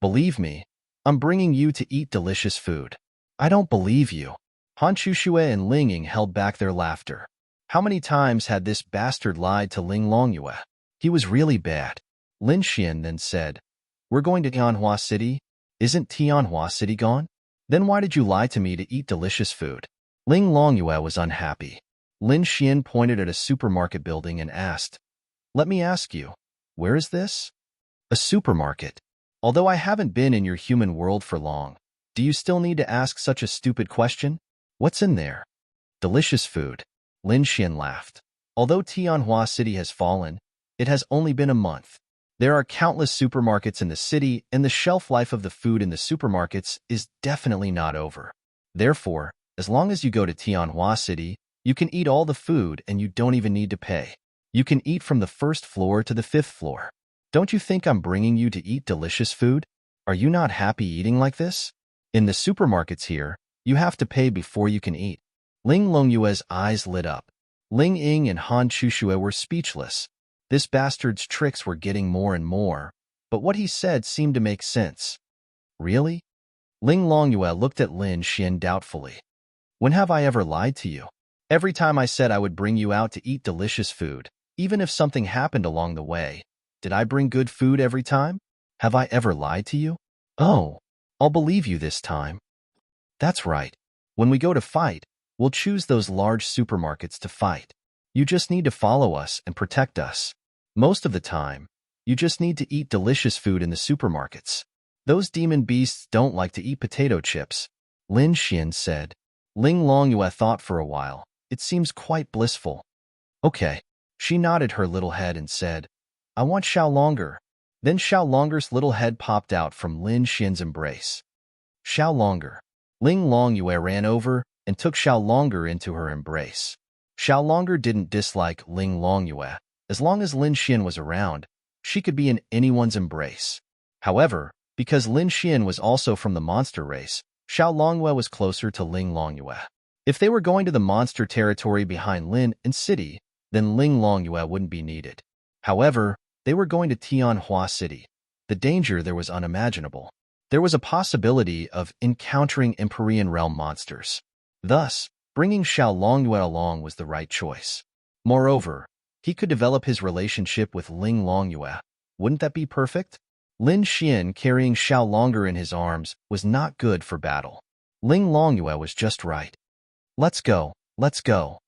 Believe me, I'm bringing you to eat delicious food. I don't believe you. Han Chuxue and Ling Ying held back their laughter. How many times had this bastard lied to Ling Longyue? He was really bad. Lin Xian then said, We're going to Tianhua City? Isn't Tianhua City gone? Then why did you lie to me to eat delicious food? Ling Longyue was unhappy. Lin Xian pointed at a supermarket building and asked, Let me ask you, where is this? A supermarket. Although I haven't been in your human world for long, Do you still need to ask such a stupid question? What's in there? Delicious food. Lin Xian laughed. Although Tianhua City has fallen, it has only been a month. There are countless supermarkets in the city, and the shelf life of the food in the supermarkets is definitely not over. Therefore, as long as you go to Tianhua City, you can eat all the food and you don't even need to pay. You can eat from the first floor to the fifth floor. Don't you think I'm bringing you to eat delicious food? Are you not happy eating like this? In the supermarkets here, you have to pay before you can eat. Ling Longyue's eyes lit up. Ling Ying and Han Chushue were speechless. This bastard's tricks were getting more and more, but what he said seemed to make sense. Really? Ling Longyue looked at Lin Xian doubtfully. When have I ever lied to you? Every time I said I would bring you out to eat delicious food, even if something happened along the way, did I bring good food every time? Have I ever lied to you? Oh, I'll believe you this time. That's right. When we go to fight, we'll choose those large supermarkets to fight. You just need to follow us and protect us. Most of the time, you just need to eat delicious food in the supermarkets. Those demon beasts don't like to eat potato chips, Lin Xian said. Ling Longyue thought for a while. It seems quite blissful. Okay. She nodded her little head and said, I want Xiao Longer. Then Xiao Longer's little head popped out from Lin Xian's embrace. Xiao Longer. Ling Longyue ran over and took Xiao Longer into her embrace. Xiao Longer didn't dislike Ling Longyue. As long as Lin Xian was around, she could be in anyone's embrace. However, because Lin Xian was also from the monster race, Xiao Longyue was closer to Ling Longyue. If they were going to the monster territory behind Lin and City, then Ling Longyue wouldn't be needed. However, they were going to Tianhua City. The danger there was unimaginable. There was a possibility of encountering Empyrean realm monsters. Thus, bringing Xiao Longyue along was the right choice. Moreover, he could develop his relationship with Ling Longyue. Wouldn't that be perfect? Lin Xian carrying Xiao Longer in his arms was not good for battle. Ling Longyue was just right. Let's go, let's go.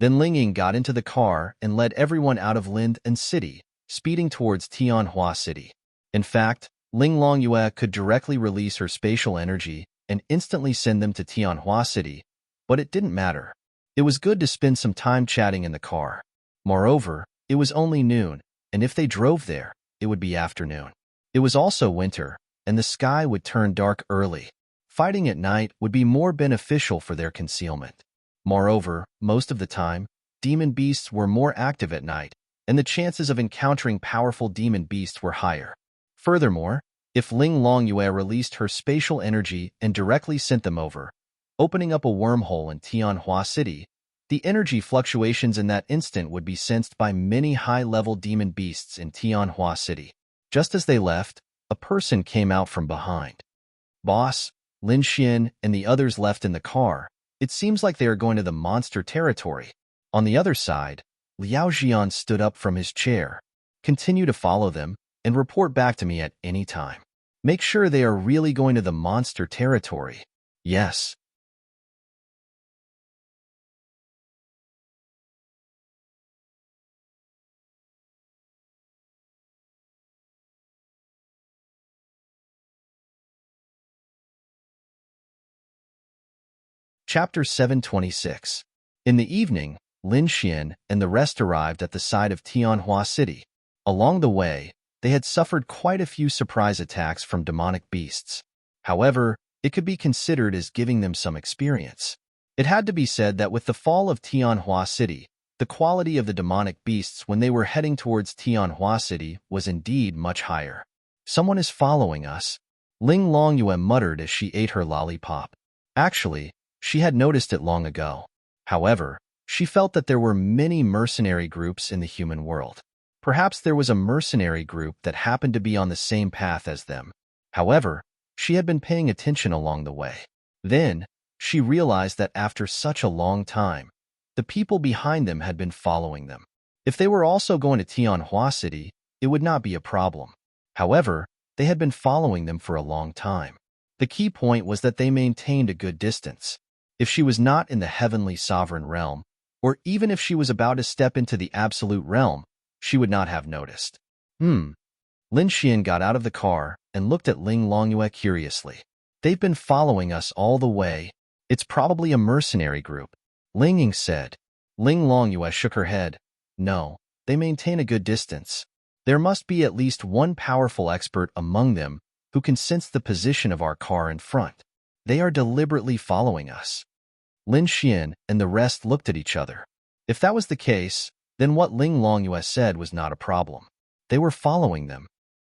Then Ling Ying got into the car and led everyone out of Lind and City, speeding towards Tianhua City. In fact, Ling Longyue could directly release her spatial energy and instantly send them to Tianhua City, but it didn't matter. It was good to spend some time chatting in the car. Moreover, it was only noon, and if they drove there, it would be afternoon. It was also winter, and the sky would turn dark early. Fighting at night would be more beneficial for their concealment. Moreover, most of the time, demon beasts were more active at night, and the chances of encountering powerful demon beasts were higher. Furthermore, if Ling Longyue released her spatial energy and directly sent them over, opening up a wormhole in Tianhua City, the energy fluctuations in that instant would be sensed by many high-level demon beasts in Tianhua City. Just as they left, a person came out from behind. Boss, Lin Xian, and the others left in the car. It seems like they are going to the monster territory. On the other side, Liao Jian stood up from his chair. Continue to follow them and report back to me at any time. Make sure they are really going to the monster territory. Yes. Chapter 726. In the evening, Lin Xian and the rest arrived at the side of Tianhua City. Along the way, they had suffered quite a few surprise attacks from demonic beasts. However, it could be considered as giving them some experience. It had to be said that with the fall of Tianhua City, the quality of the demonic beasts when they were heading towards Tianhua City was indeed much higher. Someone is following us, Ling Longyue muttered as she ate her lollipop. Actually, she had noticed it long ago. However, she felt that there were many mercenary groups in the human world. Perhaps there was a mercenary group that happened to be on the same path as them. However, she had been paying attention along the way. Then, she realized that after such a long time, the people behind them had been following them. If they were also going to Tianhua City, it would not be a problem. However, they had been following them for a long time. The key point was that they maintained a good distance. If she was not in the heavenly sovereign realm, or even if she was about to step into the absolute realm, she would not have noticed. Lin Xian got out of the car and looked at Ling Longyue curiously. They've been following us all the way. It's probably a mercenary group. Ling Ying said. Ling Longyue shook her head. No, they maintain a good distance. There must be at least one powerful expert among them who can sense the position of our car in front. They are deliberately following us. Lin Xian and the rest looked at each other. If that was the case, then what Ling Longyue said was not a problem. They were following them.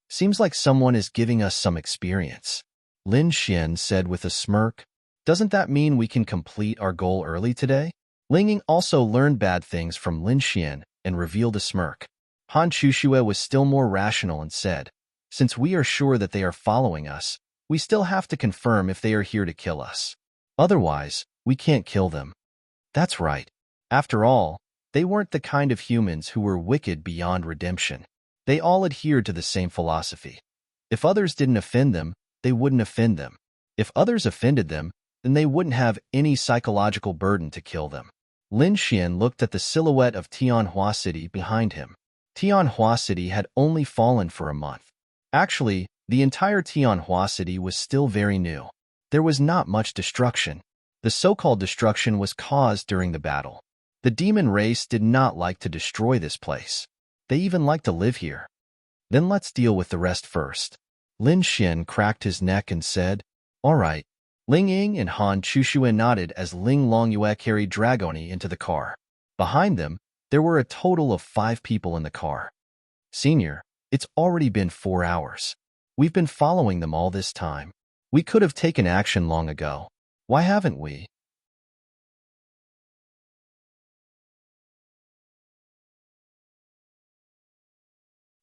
Seems like someone is giving us some experience. Lin Xian said with a smirk. Doesn't that mean we can complete our goal early today? Ling Ying also learned bad things from Lin Xian and revealed a smirk. Han Chuxue was still more rational and said, since we are sure that they are following us, we still have to confirm if they are here to kill us. Otherwise, we can't kill them. That's right. After all, they weren't the kind of humans who were wicked beyond redemption. They all adhered to the same philosophy. If others didn't offend them, they wouldn't offend them. If others offended them, then they wouldn't have any psychological burden to kill them. Lin Xian looked at the silhouette of Tianhua City behind him. Tianhua City had only fallen for a month. Actually, the entire Tianhua City was still very new. There was not much destruction. The so-called destruction was caused during the battle. The demon race did not like to destroy this place. They even liked to live here. Then let's deal with the rest first. Lin Xian cracked his neck and said, all right. Ling Ying and Han Chuxue nodded as Ling Longyue carried Dragoni into the car. Behind them, there were a total of 5 people in the car. Senior, it's already been 4 hours. We've been following them all this time. We could have taken action long ago. Why haven't we?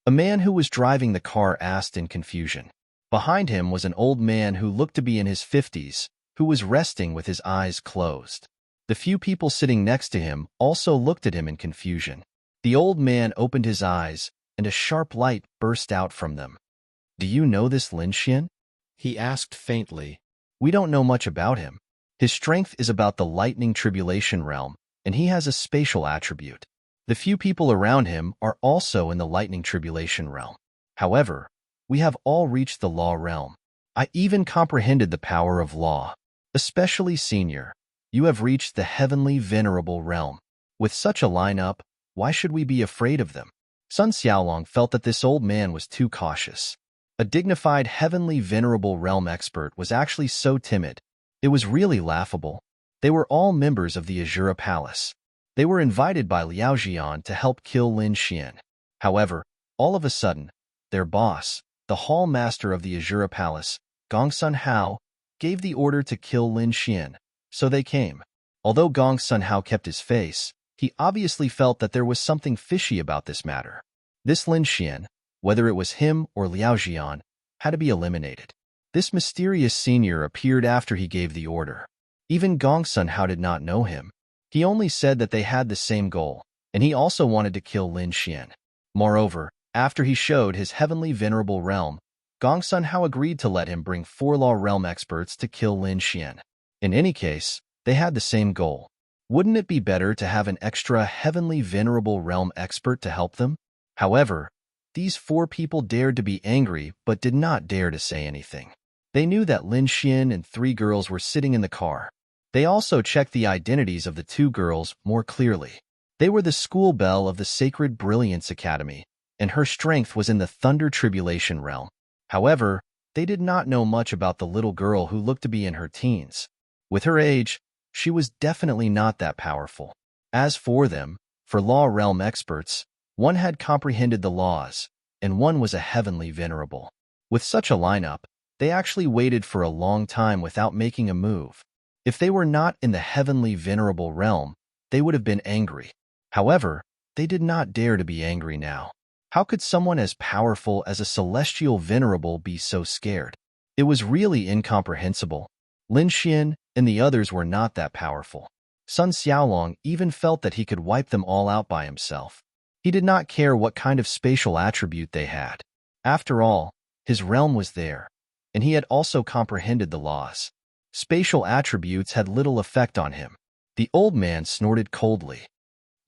A man who was driving the car asked in confusion. Behind him was an old man who looked to be in his 50s, who was resting with his eyes closed. The few people sitting next to him also looked at him in confusion. The old man opened his eyes, and a sharp light burst out from them. Do you know this Lin Xian? He asked faintly. We don't know much about him. His strength is about the lightning tribulation realm, and he has a spatial attribute. The few people around him are also in the lightning tribulation realm. However, we have all reached the law realm. I even comprehended the power of law. Especially senior, you have reached the heavenly venerable realm. With such a lineup, why should we be afraid of them? Sun Xiaolong felt that this old man was too cautious. A dignified heavenly venerable realm expert was actually so timid. It was really laughable. They were all members of the Azura Palace. They were invited by Liao Jian to help kill Lin Xian. However, all of a sudden, their boss, the hall master of the Azura Palace, Gongsun Hao, gave the order to kill Lin Xian, so they came. Although Gongsun Hao kept his face, he obviously felt that there was something fishy about this matter. This Lin Xian, whether it was him or Liao Jian, had to be eliminated. This mysterious senior appeared after he gave the order. Even Gongsun Hao did not know him. He only said that they had the same goal, and he also wanted to kill Lin Xian. Moreover, after he showed his heavenly venerable realm, Gongsun Hao agreed to let him bring 4 law realm experts to kill Lin Xian. In any case, they had the same goal. Wouldn't it be better to have an extra heavenly venerable realm expert to help them? However, these 4 people dared to be angry but did not dare to say anything. They knew that Lin Xian and 3 girls were sitting in the car. They also checked the identities of the 2 girls more clearly. They were the school belle of the Sacred Brilliance Academy, and her strength was in the Thunder Tribulation realm. However, they did not know much about the little girl who looked to be in her teens. With her age, she was definitely not that powerful. As for them, for law realm experts, one had comprehended the laws, and one was a heavenly venerable. With such a lineup, they actually waited for a long time without making a move. If they were not in the heavenly venerable realm, they would have been angry. However, they did not dare to be angry now. How could someone as powerful as a celestial venerable be so scared? It was really incomprehensible. Lin Xian and the others were not that powerful. Sun Xiaolong even felt that he could wipe them all out by himself. He did not care what kind of spatial attribute they had. After all, his realm was there, and he had also comprehended the laws. Spatial attributes had little effect on him. The old man snorted coldly.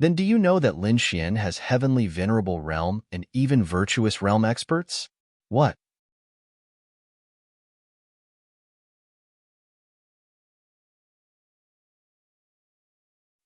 Then do you know that Lin Xian has heavenly venerable realm and even virtuous realm experts? What?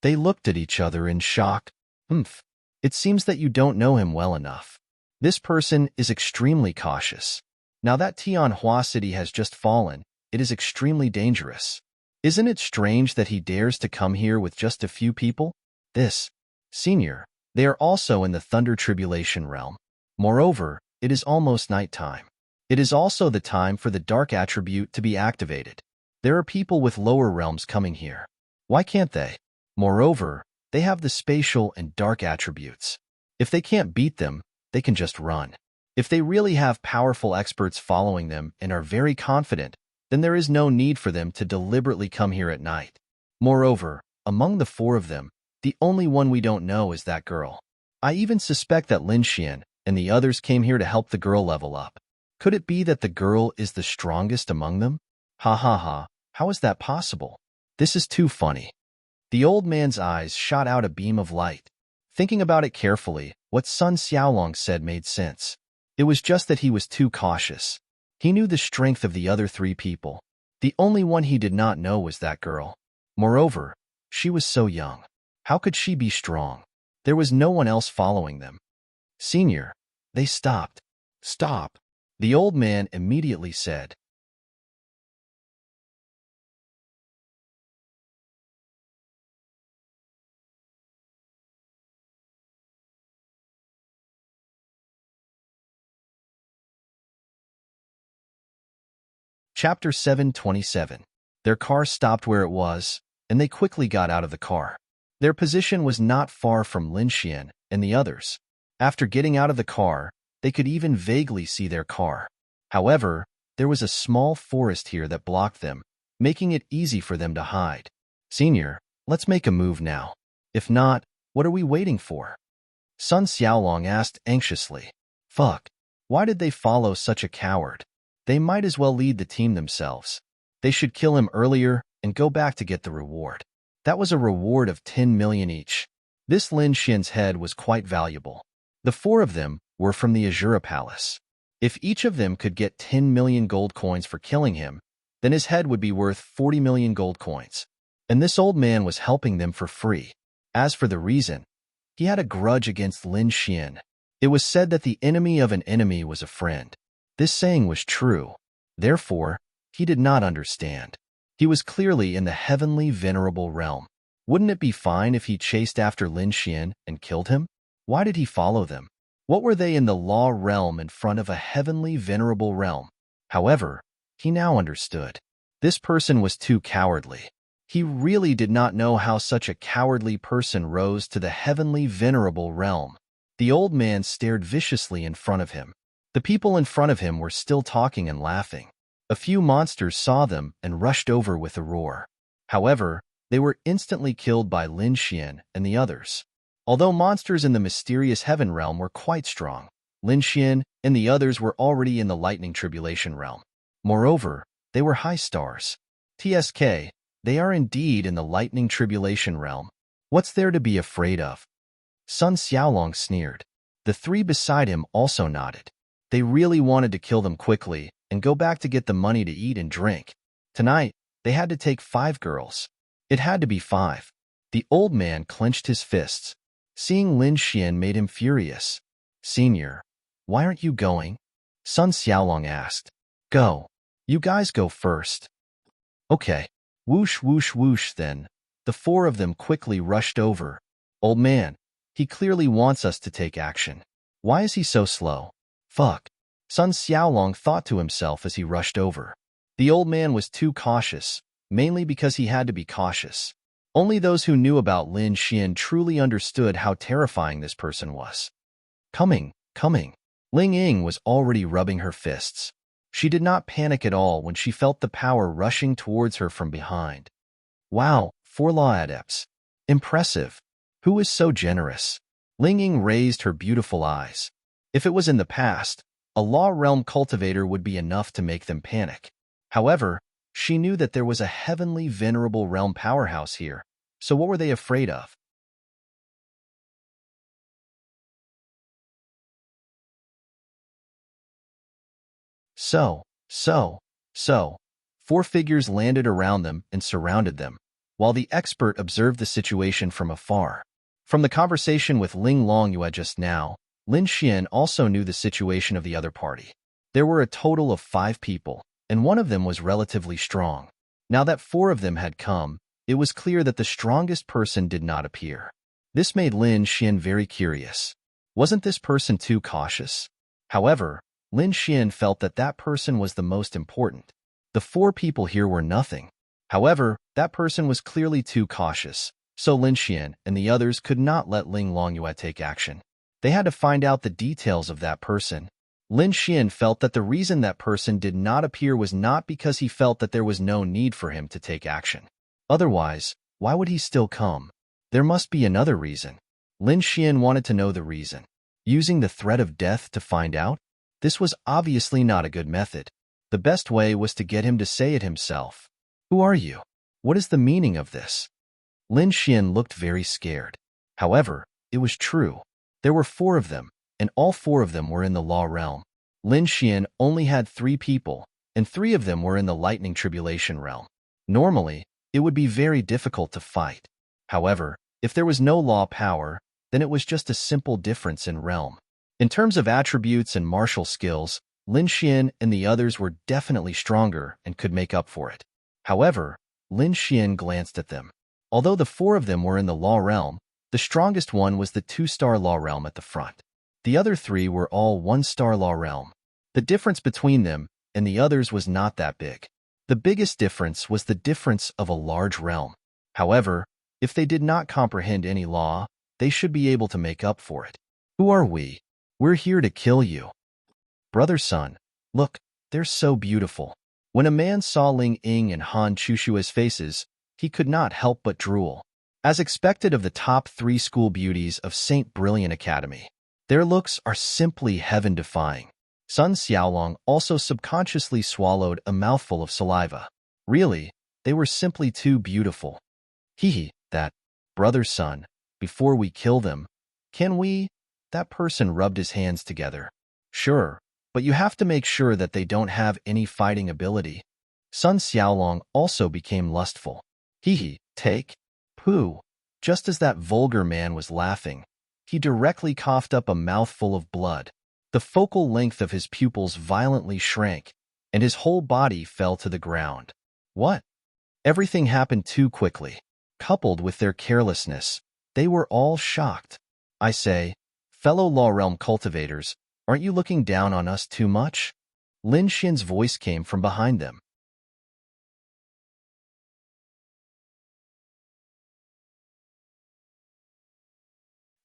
They looked at each other in shock. Humph. It seems that you don't know him well enough. This person is extremely cautious. Now that Tianhua City has just fallen, it is extremely dangerous. Isn't it strange that he dares to come here with just a few people? This, Senior, they are also in the Thunder Tribulation realm. Moreover, it is almost nighttime. It is also the time for the Dark attribute to be activated. There are people with lower realms coming here. Why can't they? Moreover, they have the spatial and dark attributes. If they can't beat them, they can just run. If they really have powerful experts following them and are very confident, then there is no need for them to deliberately come here at night. Moreover, among the four of them, the only one we don't know is that girl. I even suspect that Lin Xian and the others came here to help the girl level up. Could it be that the girl is the strongest among them? Ha ha ha, how is that possible? This is too funny. The old man's eyes shot out a beam of light. Thinking about it carefully, what Sun Xiaolong said made sense. It was just that he was too cautious. He knew the strength of the other three people. The only one he did not know was that girl. Moreover, she was so young. How could she be strong? There was no one else following them. Senior, they stopped. Stop. The old man immediately said. Chapter 727. Their car stopped where it was, and they quickly got out of the car. Their position was not far from Lin Xian and the others. After getting out of the car, they could even vaguely see their car. However, there was a small forest here that blocked them, making it easy for them to hide. Senior, let's make a move now. If not, what are we waiting for? Sun Xiaolong asked anxiously. Fuck. Why did they follow such a coward? They might as well lead the team themselves. They should kill him earlier and go back to get the reward. That was a reward of 10 million each. This Lin Xian's head was quite valuable. The four of them were from the Azura Palace. If each of them could get 10 million gold coins for killing him, then his head would be worth 40 million gold coins. And this old man was helping them for free. As for the reason, he had a grudge against Lin Xian. It was said that the enemy of an enemy was a friend. This saying was true. Therefore, he did not understand. He was clearly in the heavenly venerable realm. Wouldn't it be fine if he chased after Lin Xian and killed him? Why did he follow them? What were they in the law realm in front of a heavenly venerable realm? However, he now understood. This person was too cowardly. He really did not know how such a cowardly person rose to the heavenly venerable realm. The old man stared viciously in front of him. The people in front of him were still talking and laughing. A few monsters saw them and rushed over with a roar. However, they were instantly killed by Lin Xian and the others. Although monsters in the mysterious heaven realm were quite strong, Lin Xian and the others were already in the lightning tribulation realm. Moreover, they were high stars. TSK, they are indeed in the lightning tribulation realm. What's there to be afraid of? Sun Xiaolong sneered. The three beside him also nodded. They really wanted to kill them quickly and go back to get the money to eat and drink. Tonight, they had to take 5 girls. It had to be 5. The old man clenched his fists. Seeing Lin Xian made him furious. Senior, why aren't you going? Sun Xiaolong asked. Go. You guys go first. Okay. Whoosh whoosh whoosh then. The 4 of them quickly rushed over. Old man, he clearly wants us to take action. Why is he so slow? Fuck. Sun Xiaolong thought to himself as he rushed over. The old man was too cautious, mainly because he had to be cautious. Only those who knew about Lin Xian truly understood how terrifying this person was. Coming. Ling Ying was already rubbing her fists. She did not panic at all when she felt the power rushing towards her from behind. Wow, 4 law adepts. Impressive. Who is so generous? Ling Ying raised her beautiful eyes. If it was in the past, a law realm cultivator would be enough to make them panic. However, she knew that there was a heavenly venerable realm powerhouse here, so what were they afraid of? So, so, so. Four figures landed around them and surrounded them, while the expert observed the situation from afar. From the conversation with Ling Longyue just now, Lin Xian also knew the situation of the other party. There were a total of 5 people, and one of them was relatively strong. Now that 4 of them had come, it was clear that the strongest person did not appear. This made Lin Xian very curious. Wasn't this person too cautious? However, Lin Xian felt that that person was the most important. The 4 people here were nothing. However, that person was clearly too cautious, so Lin Xian and the others could not let Ling Longyue take action. They had to find out the details of that person. Lin Xian felt that the reason that person did not appear was not because he felt that there was no need for him to take action. Otherwise, why would he still come? There must be another reason. Lin Xian wanted to know the reason. Using the threat of death to find out? This was obviously not a good method. The best way was to get him to say it himself. Who are you? What is the meaning of this? Lin Xian looked very scared. However, it was true. There were 4 of them, and all 4 of them were in the law realm. Lin Xian only had 3 people, and 3 of them were in the lightning tribulation realm. Normally, it would be very difficult to fight. However, if there was no law power, then it was just a simple difference in realm. In terms of attributes and martial skills, Lin Xian and the others were definitely stronger and could make up for it. However, Lin Xian glanced at them. Although the 4 of them were in the law realm, the strongest one was the 2-star law realm at the front. The other 3 were all 1-star law realm. The difference between them and the others was not that big. The biggest difference was the difference of a large realm. However, if they did not comprehend any law, they should be able to make up for it. Who are we? We're here to kill you. Brother Sun, look, they're so beautiful. When a man saw Ling Ying and Han Chushua's faces, he could not help but drool. As expected of the top 3 school beauties of St. Brilliant Academy, their looks are simply heaven-defying. Sun Xiaolong also subconsciously swallowed a mouthful of saliva. Really, they were simply too beautiful. That, Brother Sun, before we kill them, can we? That person rubbed his hands together. Sure, but you have to make sure that they don't have any fighting ability. Sun Xiaolong also became lustful. Take? Pooh. Just as that vulgar man was laughing, he directly coughed up a mouthful of blood. The focal length of his pupils violently shrank, and his whole body fell to the ground. What? Everything happened too quickly. Coupled with their carelessness, they were all shocked. I say, fellow Law Realm cultivators, aren't you looking down on us too much? Lin Xian's voice came from behind them.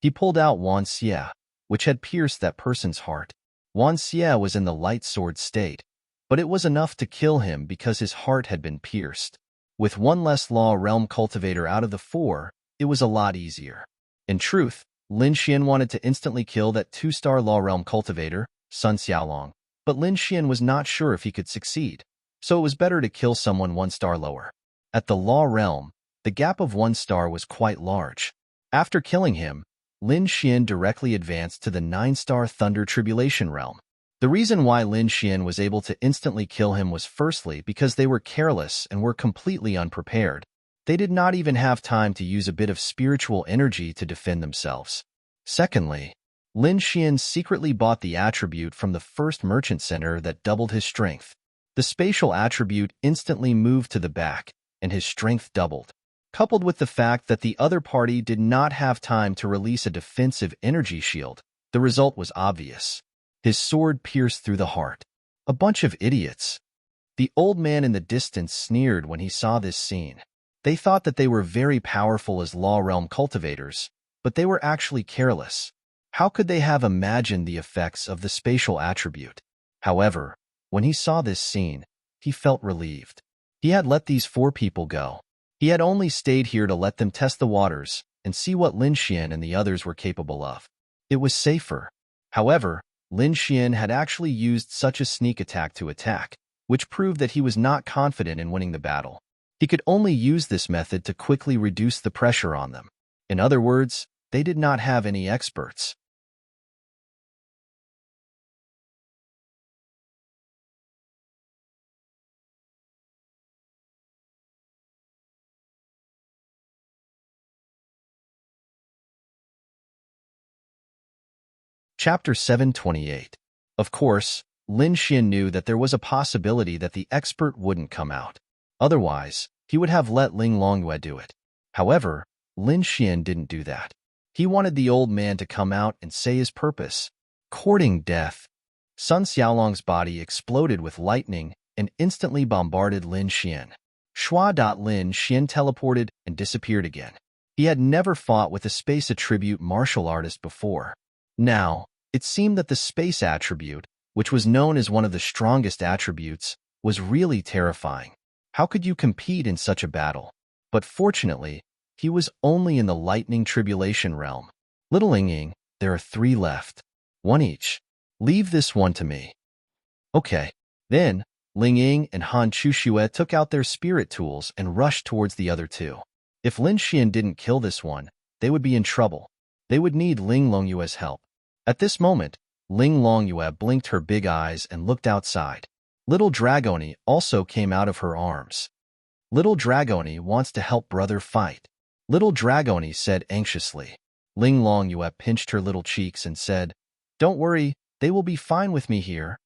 He pulled out Wan Xie, which had pierced that person's heart. Wan Xie was in the light sword state, but it was enough to kill him because his heart had been pierced. With one less Law Realm cultivator out of the 4, it was a lot easier. In truth, Lin Xian wanted to instantly kill that 2-star Law Realm cultivator, Sun Xiaolong, but Lin Xian was not sure if he could succeed, so it was better to kill someone 1 star lower. At the Law Realm, the gap of 1 star was quite large. After killing him, Lin Xian directly advanced to the 9-star Thunder Tribulation Realm. The reason why Lin Xian was able to instantly kill him was firstly because they were careless and were completely unprepared. They did not even have time to use a bit of spiritual energy to defend themselves. Secondly, Lin Xian secretly bought the attribute from the first merchant center that doubled his strength. The spatial attribute instantly moved to the back, and his strength doubled. Coupled with the fact that the other party did not have time to release a defensive energy shield, the result was obvious. His sword pierced through the heart. A bunch of idiots. The old man in the distance sneered when he saw this scene. They thought that they were very powerful as Law Realm cultivators, but they were actually careless. How could they have imagined the effects of the spatial attribute? However, when he saw this scene, he felt relieved. He had let these 4 people go. He had only stayed here to let them test the waters and see what Lin Xian and the others were capable of. It was safer. However, Lin Xian had actually used such a sneak attack to attack, which proved that he was not confident in winning the battle. He could only use this method to quickly reduce the pressure on them. In other words, they did not have any experts. Chapter 728. Of course, Lin Xian knew that there was a possibility that the expert wouldn't come out. Otherwise, he would have let Ling Longyue do it. However, Lin Xian didn't do that. He wanted the old man to come out and say his purpose. Courting death. Sun Xiaolong's body exploded with lightning and instantly bombarded Lin Xian. Lin Xian teleported and disappeared again. He had never fought with a space attribute martial artist before. Now, it seemed that the space attribute, which was known as one of the strongest attributes, was really terrifying. How could you compete in such a battle? But fortunately, he was only in the lightning tribulation realm. Little Lingying, there are 3 left. 1 each. Leave this one to me. Okay. Then, Lingying and Han Chuxue took out their spirit tools and rushed towards the other 2. If Lin Xian didn't kill this one, they would be in trouble. They would need Ling Longyue's help. At this moment, Ling Longyue blinked her big eyes and looked outside. Little Dragoni also came out of her arms. Little Dragoni wants to help brother fight. Little Dragoni said anxiously. Ling Longyue pinched her little cheeks and said, "Don't worry, they will be fine with me here."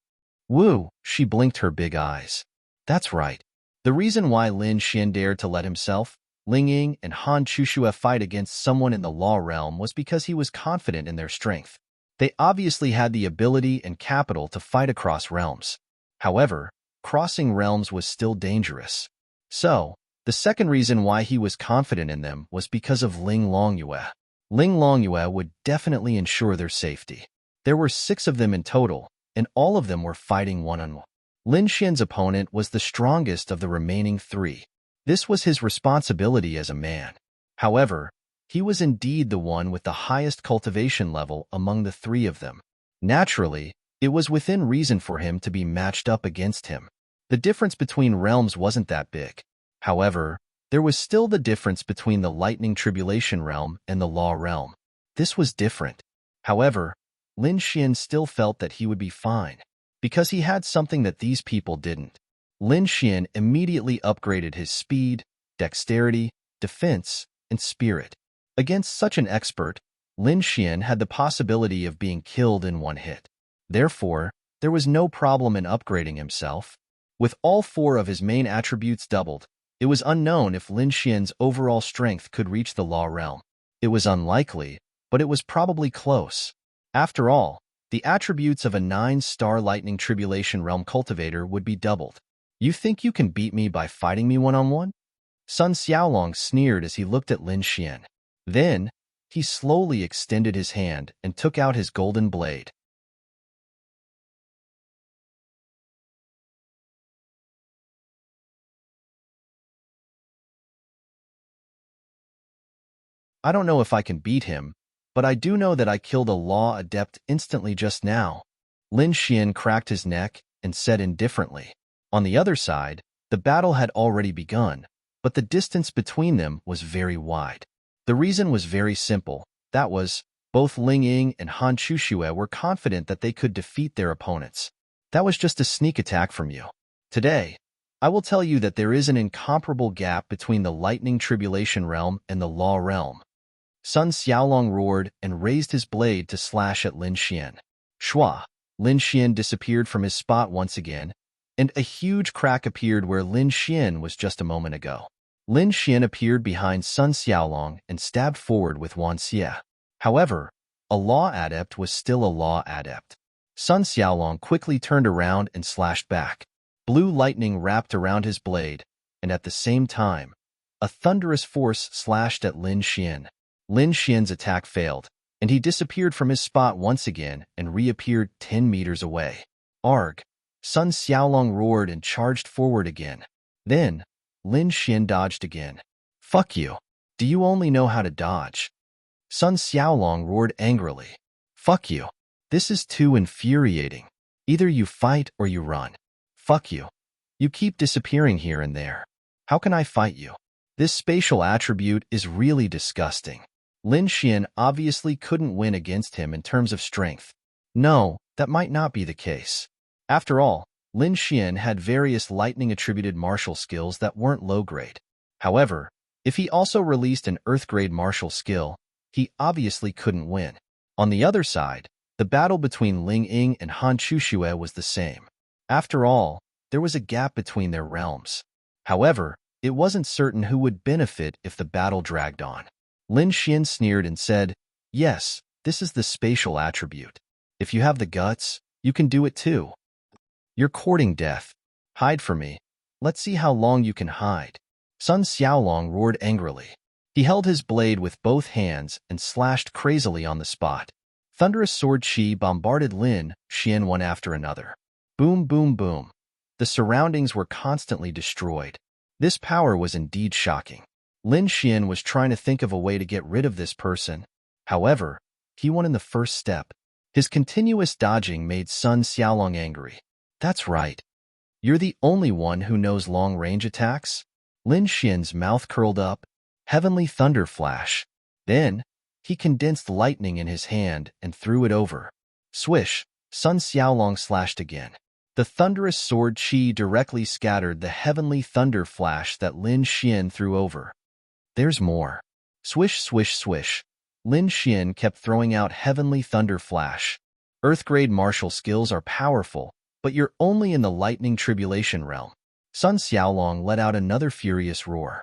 Woo, she blinked her big eyes. That's right. The reason why Lin Xian dared to let himself, Lingying and Han Chuxue fight against someone in the law realm was because he was confident in their strength. They obviously had the ability and capital to fight across realms. However, crossing realms was still dangerous. So, the second reason why he was confident in them was because of Ling Longyue. Ling Longyue would definitely ensure their safety. There were 6 of them in total, and all of them were fighting one-on-one. Lin Xian's opponent was the strongest of the remaining 3. This was his responsibility as a man. However, he was indeed the one with the highest cultivation level among the 3 of them. Naturally, it was within reason for him to be matched up against him. The difference between realms wasn't that big. However, there was still the difference between the lightning tribulation realm and the law realm. This was different. However, Lin Xian still felt that he would be fine, because he had something that these people didn't. Lin Xian immediately upgraded his speed, dexterity, defense, and spirit. Against such an expert, Lin Xian had the possibility of being killed in one hit. Therefore, there was no problem in upgrading himself. With all 4 of his main attributes doubled, it was unknown if Lin Xian's overall strength could reach the law realm. It was unlikely, but it was probably close. After all, the attributes of a 9-star lightning tribulation realm cultivator would be doubled. You think you can beat me by fighting me one-on-one? Sun Xiaolong sneered as he looked at Lin Xian. Then, he slowly extended his hand and took out his golden blade. I don't know if I can beat him, but I do know that I killed a law adept instantly just now. Lin Xian cracked his neck and said indifferently. On the other side, the battle had already begun, but the distance between them was very wide. The reason was very simple. That was, both Lingying and Han Chuxue were confident that they could defeat their opponents. That was just a sneak attack from you. Today, I will tell you that there is an incomparable gap between the lightning tribulation realm and the law realm. Sun Xiaolong roared and raised his blade to slash at Lin Xian. Shua! Lin Xian disappeared from his spot once again, and a huge crack appeared where Lin Xian was just a moment ago. Lin Xian appeared behind Sun Xiaolong and stabbed forward with Wan Xie. However, a law adept was still a law adept. Sun Xiaolong quickly turned around and slashed back. Blue lightning wrapped around his blade, and at the same time, a thunderous force slashed at Lin Xian. Lin Xian's attack failed, and he disappeared from his spot once again and reappeared 10 meters away. Arg! Sun Xiaolong roared and charged forward again. Then, Lin Xian dodged again. Fuck you. Do you only know how to dodge? Sun Xiaolong roared angrily. Fuck you. This is too infuriating. Either you fight or you run. Fuck you. You keep disappearing here and there. How can I fight you? This spatial attribute is really disgusting. Lin Xian obviously couldn't win against him in terms of strength. No, that might not be the case. After all, Lin Xian had various lightning-attributed martial skills that weren't low-grade. However, if he also released an earth-grade martial skill, he obviously couldn't win. On the other side, The battle between Ling Ying and Han Chuxue was the same. After all, there was a gap between their realms. However, it wasn't certain who would benefit if the battle dragged on. Lin Xian sneered and said, "Yes, this is the spatial attribute. If you have the guts, you can do it too. You're courting death. Hide for me. Let's see how long you can hide." Sun Xiaolong roared angrily. He held his blade with both hands and slashed crazily on the spot. Thunderous sword chi bombarded Lin Xian one after another. Boom, boom, boom. The surroundings were constantly destroyed. This power was indeed shocking. Lin Xian was trying to think of a way to get rid of this person. However, he won in the first step. His continuous dodging made Sun Xiaolong angry. "That's right. You're the only one who knows long-range attacks?" Lin Xian's mouth curled up. Heavenly thunder flash. Then, he condensed lightning in his hand and threw it over. Swish, Sun Xiaolong slashed again. The thunderous sword chi directly scattered the heavenly thunder flash that Lin Xian threw over. There's more. Swish, swish, swish. Lin Xian kept throwing out heavenly thunder flash. Earth-grade martial skills are powerful, but you're only in the lightning tribulation realm. Sun Xiaolong let out another furious roar.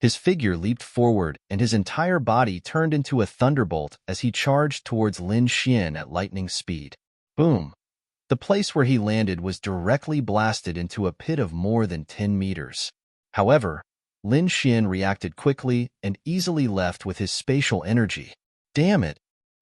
His figure leaped forward and his entire body turned into a thunderbolt as he charged towards Lin Xian at lightning speed. Boom! The place where he landed was directly blasted into a pit of more than 10 meters. However, Lin Xian reacted quickly and easily left with his spatial energy. Damn it!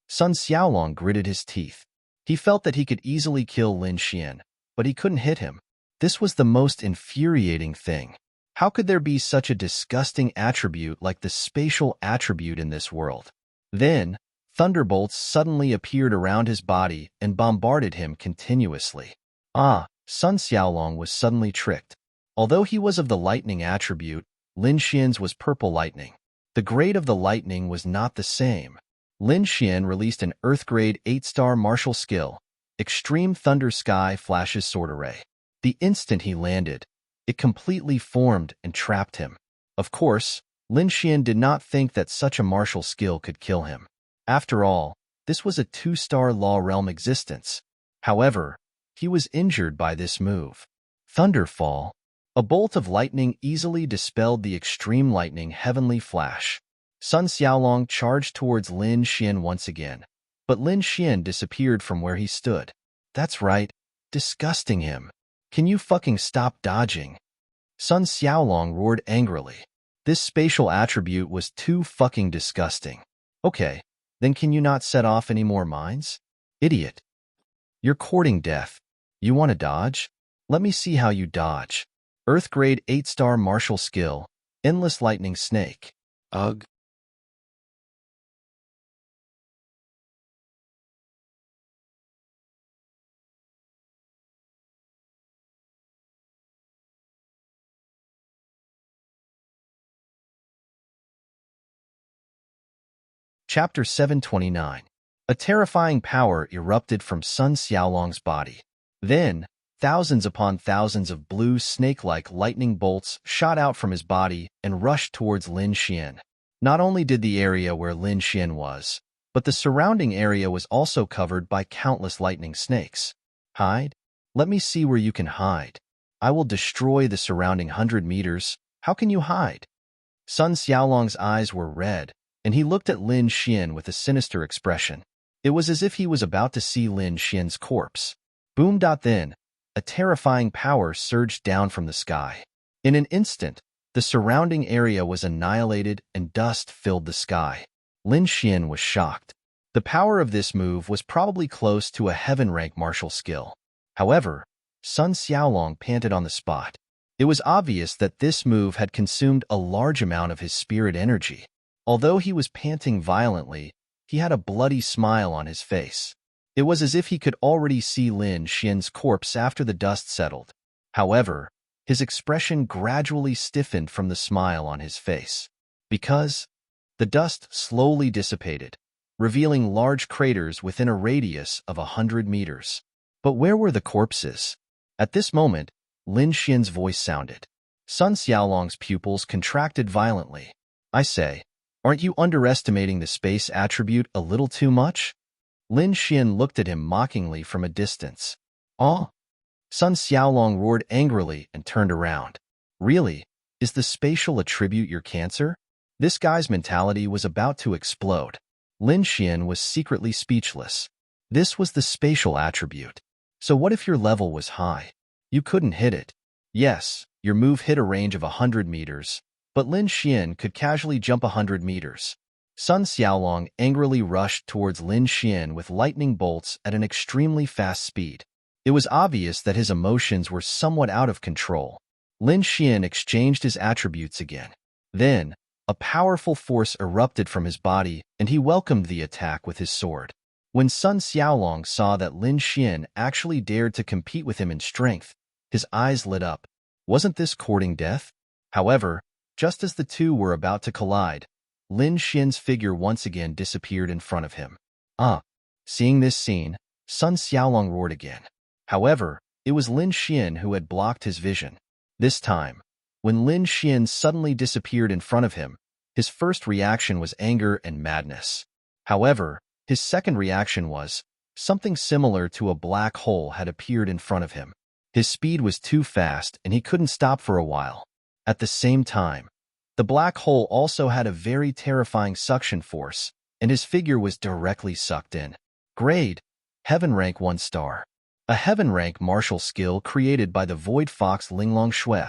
Sun Xiaolong gritted his teeth. He felt that he could easily kill Lin Xian, but he couldn't hit him. This was the most infuriating thing. How could there be such a disgusting attribute like the spatial attribute in this world? Then, thunderbolts suddenly appeared around his body and bombarded him continuously. Sun Xiaolong was suddenly tricked. Although he was of the lightning attribute, Lin Xian's was purple lightning. The grade of the lightning was not the same. Lin Xian released an Earth-grade 8-star martial skill, Extreme Thunder Sky Flashes Sword Array. The instant he landed, it completely formed and trapped him. Of course, Lin Xian did not think that such a martial skill could kill him. After all, this was a 2-star law realm existence. However, he was injured by this move. Thunderfall. A bolt of lightning easily dispelled the extreme lightning heavenly flash. Sun Xiaolong charged towards Lin Xian once again, but Lin Xian disappeared from where he stood. That's right, disgusting him. Can you fucking stop dodging? Sun Xiaolong roared angrily. This spatial attribute was too fucking disgusting. Okay, then can you not set off any more mines? Idiot. You're courting death. You want to dodge? Let me see how you dodge. Earth-grade 8-star martial skill, Endless Lightning Snake. Ugh. Chapter 729. A terrifying power erupted from Sun Xiaolong's body. Then, thousands upon thousands of blue snake-like lightning bolts shot out from his body and rushed towards Lin Xian. Not only did the area where Lin Xian was, but the surrounding area was also covered by countless lightning snakes. Hide? Let me see where you can hide. I will destroy the surrounding 100 meters. How can you hide? Sun Xiaolong's eyes were red, and he looked at Lin Xian with a sinister expression. It was as if he was about to see Lin Xian's corpse. Boom! Then, a terrifying power surged down from the sky. In an instant, the surrounding area was annihilated and dust filled the sky. Lin Xian was shocked. The power of this move was probably close to a heaven-rank martial skill. However, Sun Xiaolong panted on the spot. It was obvious that this move had consumed a large amount of his spirit energy. Although he was panting violently, he had a bloody smile on his face. It was as if he could already see Lin Xian's corpse after the dust settled. However, his expression gradually stiffened from the smile on his face. Because the dust slowly dissipated, revealing large craters within a radius of 100 meters. But where were the corpses? At this moment, Lin Xian's voice sounded. Sun Xiaolong's pupils contracted violently. I say, aren't you underestimating the space attribute a little too much? Lin Xian looked at him mockingly from a distance. Oh! Sun Xiaolong roared angrily and turned around. Really? Is the spatial attribute your cancer? This guy's mentality was about to explode. Lin Xian was secretly speechless. This was the spatial attribute. So what if your level was high? You couldn't hit it. Yes, your move hit a range of 100 meters, but Lin Xian could casually jump 100 meters. Sun Xiaolong angrily rushed towards Lin Xian with lightning bolts at an extremely fast speed. It was obvious that his emotions were somewhat out of control. Lin Xian exchanged his attributes again. Then, a powerful force erupted from his body, and he welcomed the attack with his sword. When Sun Xiaolong saw that Lin Xian actually dared to compete with him in strength, his eyes lit up. Wasn't this courting death? However, just as the two were about to collide, Lin Xian's figure once again disappeared in front of him. Seeing this scene, Sun Xiaolong roared again. However, it was Lin Xian who had blocked his vision. This time, when Lin Xian suddenly disappeared in front of him, his first reaction was anger and madness. However, his second reaction was, something similar to a black hole had appeared in front of him. His speed was too fast and he couldn't stop for a while. At the same time, the black hole also had a very terrifying suction force, and his figure was directly sucked in. Grade: Heaven Rank 1 star. A Heaven Rank martial skill created by the Void Fox Linglong Shui.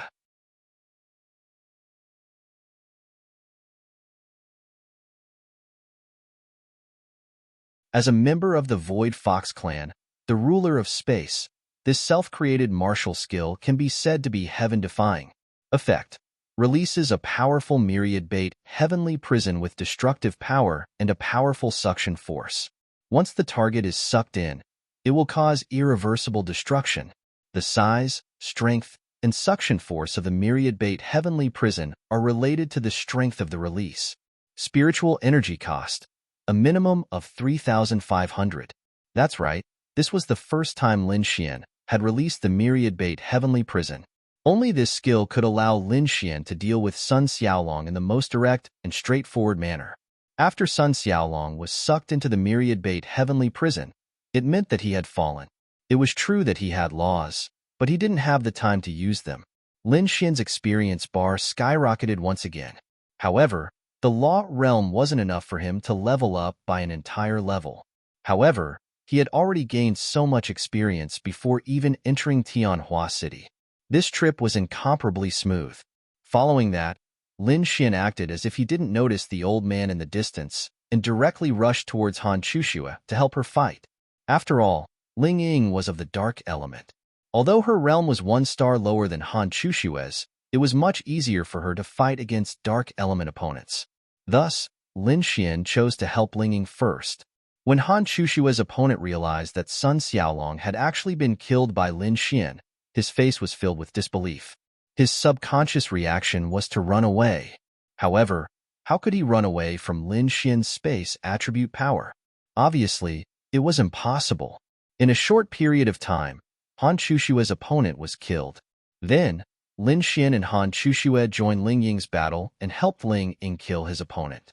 As a member of the Void Fox clan, the ruler of space, this self-created martial skill can be said to be heaven-defying. Effect: releases a powerful myriad bait heavenly prison with destructive power and a powerful suction force. Once the target is sucked in, it will cause irreversible destruction. The size, strength, and suction force of the myriad bait heavenly prison are related to the strength of the release. Spiritual energy cost: a minimum of 3,500. That's right, this was the first time Lin Xian had released the myriad bait heavenly prison. Only this skill could allow Lin Xian to deal with Sun Xiaolong in the most direct and straightforward manner. After Sun Xiaolong was sucked into the myriad bait heavenly prison, it meant that he had fallen. It was true that he had laws, but he didn't have the time to use them. Lin Xian's experience bar skyrocketed once again. However, the law realm wasn't enough for him to level up by an entire level. However, he had already gained so much experience before even entering Tianhua City. This trip was incomparably smooth. Following that, Lin Xian acted as if he didn't notice the old man in the distance and directly rushed towards Han Chuxue to help her fight. After all, Ling Ying was of the dark element. Although her realm was 1 star lower than Han Chuxue's, it was much easier for her to fight against dark element opponents. Thus, Lin Xian chose to help Ling Ying first. When Han Chuxue's opponent realized that Sun Xiaolong had actually been killed by Lin Xian, his face was filled with disbelief. His subconscious reaction was to run away. However, how could he run away from Lin Xian's space attribute power? Obviously, it was impossible. In a short period of time, Han Chuxue's opponent was killed. Then, Lin Xian and Han Chuxue joined Ling Ying's battle and helped Ling Ying kill his opponent.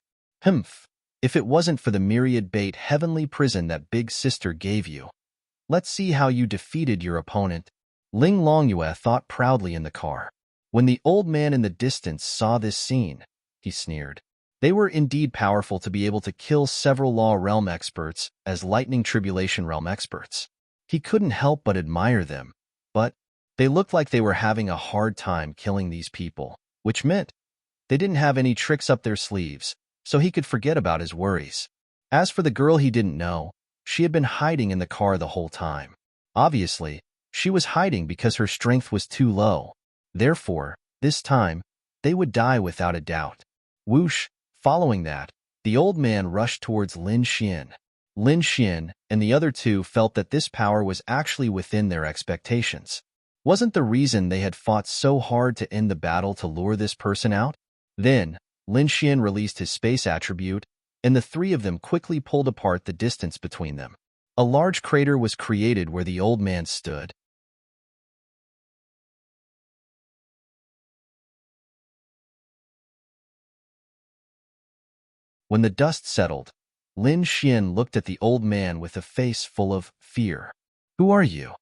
If it wasn't for the myriad bait heavenly prison that Big Sister gave you. Let's see how you defeated your opponent. Ling Longyue thought proudly in the car. When the old man in the distance saw this scene, he sneered. They were indeed powerful to be able to kill several Law Realm experts as Lightning Tribulation Realm experts. He couldn't help but admire them, but they looked like they were having a hard time killing these people, which meant they didn't have any tricks up their sleeves, so he could forget about his worries. As for the girl he didn't know, she had been hiding in the car the whole time. Obviously, she was hiding because her strength was too low. Therefore, this time, they would die without a doubt. Whoosh! Following that, the old man rushed towards Lin Xian. Lin Xian and the other two felt that this power was actually within their expectations. Wasn't the reason they had fought so hard to end the battle to lure this person out? Then, Lin Xian released his space attribute, and the three of them quickly pulled apart the distance between them. A large crater was created where the old man stood. When the dust settled, Lin Xian looked at the old man with a face full of fear. Who are you?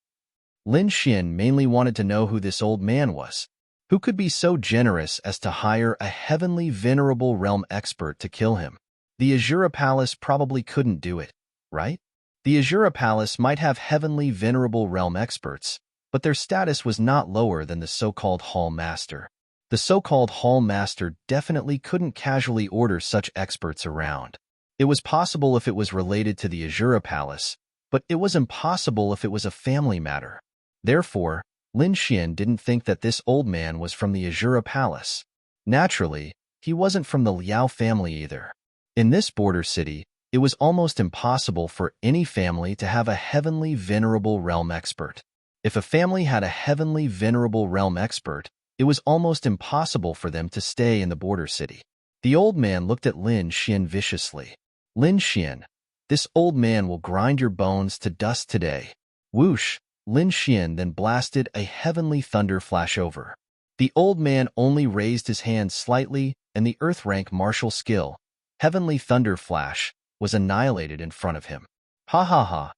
Lin Xian mainly wanted to know who this old man was. Who could be so generous as to hire a heavenly venerable realm expert to kill him? The Azura Palace probably couldn't do it, right? The Azura Palace might have heavenly venerable realm experts, but their status was not lower than the so-called Hall Master. The so-called Hall Master definitely couldn't casually order such experts around. It was possible if it was related to the Azura Palace, but it was impossible if it was a family matter. Therefore, Lin Xian didn't think that this old man was from the Azura Palace. Naturally, he wasn't from the Liao family either. In this border city, it was almost impossible for any family to have a heavenly venerable realm expert. If a family had a heavenly venerable realm expert, it was almost impossible for them to stay in the border city. The old man looked at Lin Xian viciously. Lin Xian, this old man will grind your bones to dust today. Whoosh! Lin Xian then blasted a heavenly thunder flash over. The old man only raised his hand slightly, and the earth rank martial skill, heavenly thunder flash, was annihilated in front of him. Ha ha ha!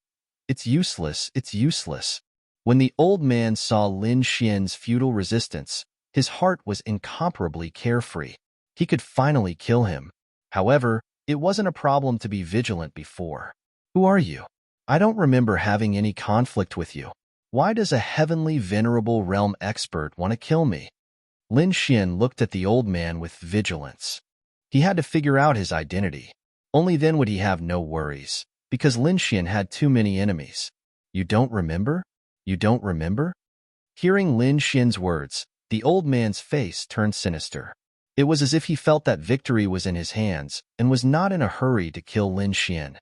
It's useless, it's useless. When the old man saw Lin Xian's futile resistance, his heart was incomparably carefree. He could finally kill him. However, it wasn't a problem to be vigilant before. Who are you? I don't remember having any conflict with you. Why does a heavenly venerable realm expert want to kill me? Lin Xian looked at the old man with vigilance. He had to figure out his identity. Only then would he have no worries, because Lin Xian had too many enemies. You don't remember? You don't remember? Hearing Lin Xian's words, the old man's face turned sinister. It was as if he felt that victory was in his hands and was not in a hurry to kill Lin Xian.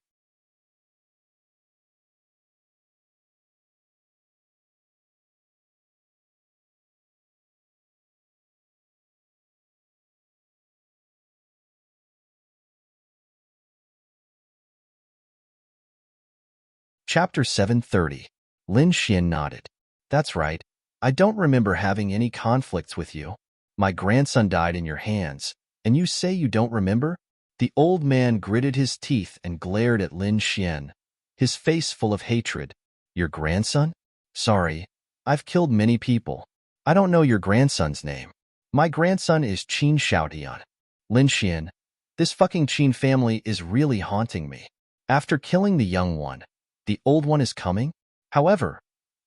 Chapter 730. Lin Xian nodded. That's right. I don't remember having any conflicts with you. My grandson died in your hands, and you say you don't remember? The old man gritted his teeth and glared at Lin Xian, his face full of hatred. Your grandson? Sorry, I've killed many people. I don't know your grandson's name. My grandson is Qin Xiaotian. Lin Xian, this fucking Qin family is really haunting me. After killing the young one, the old one is coming? However,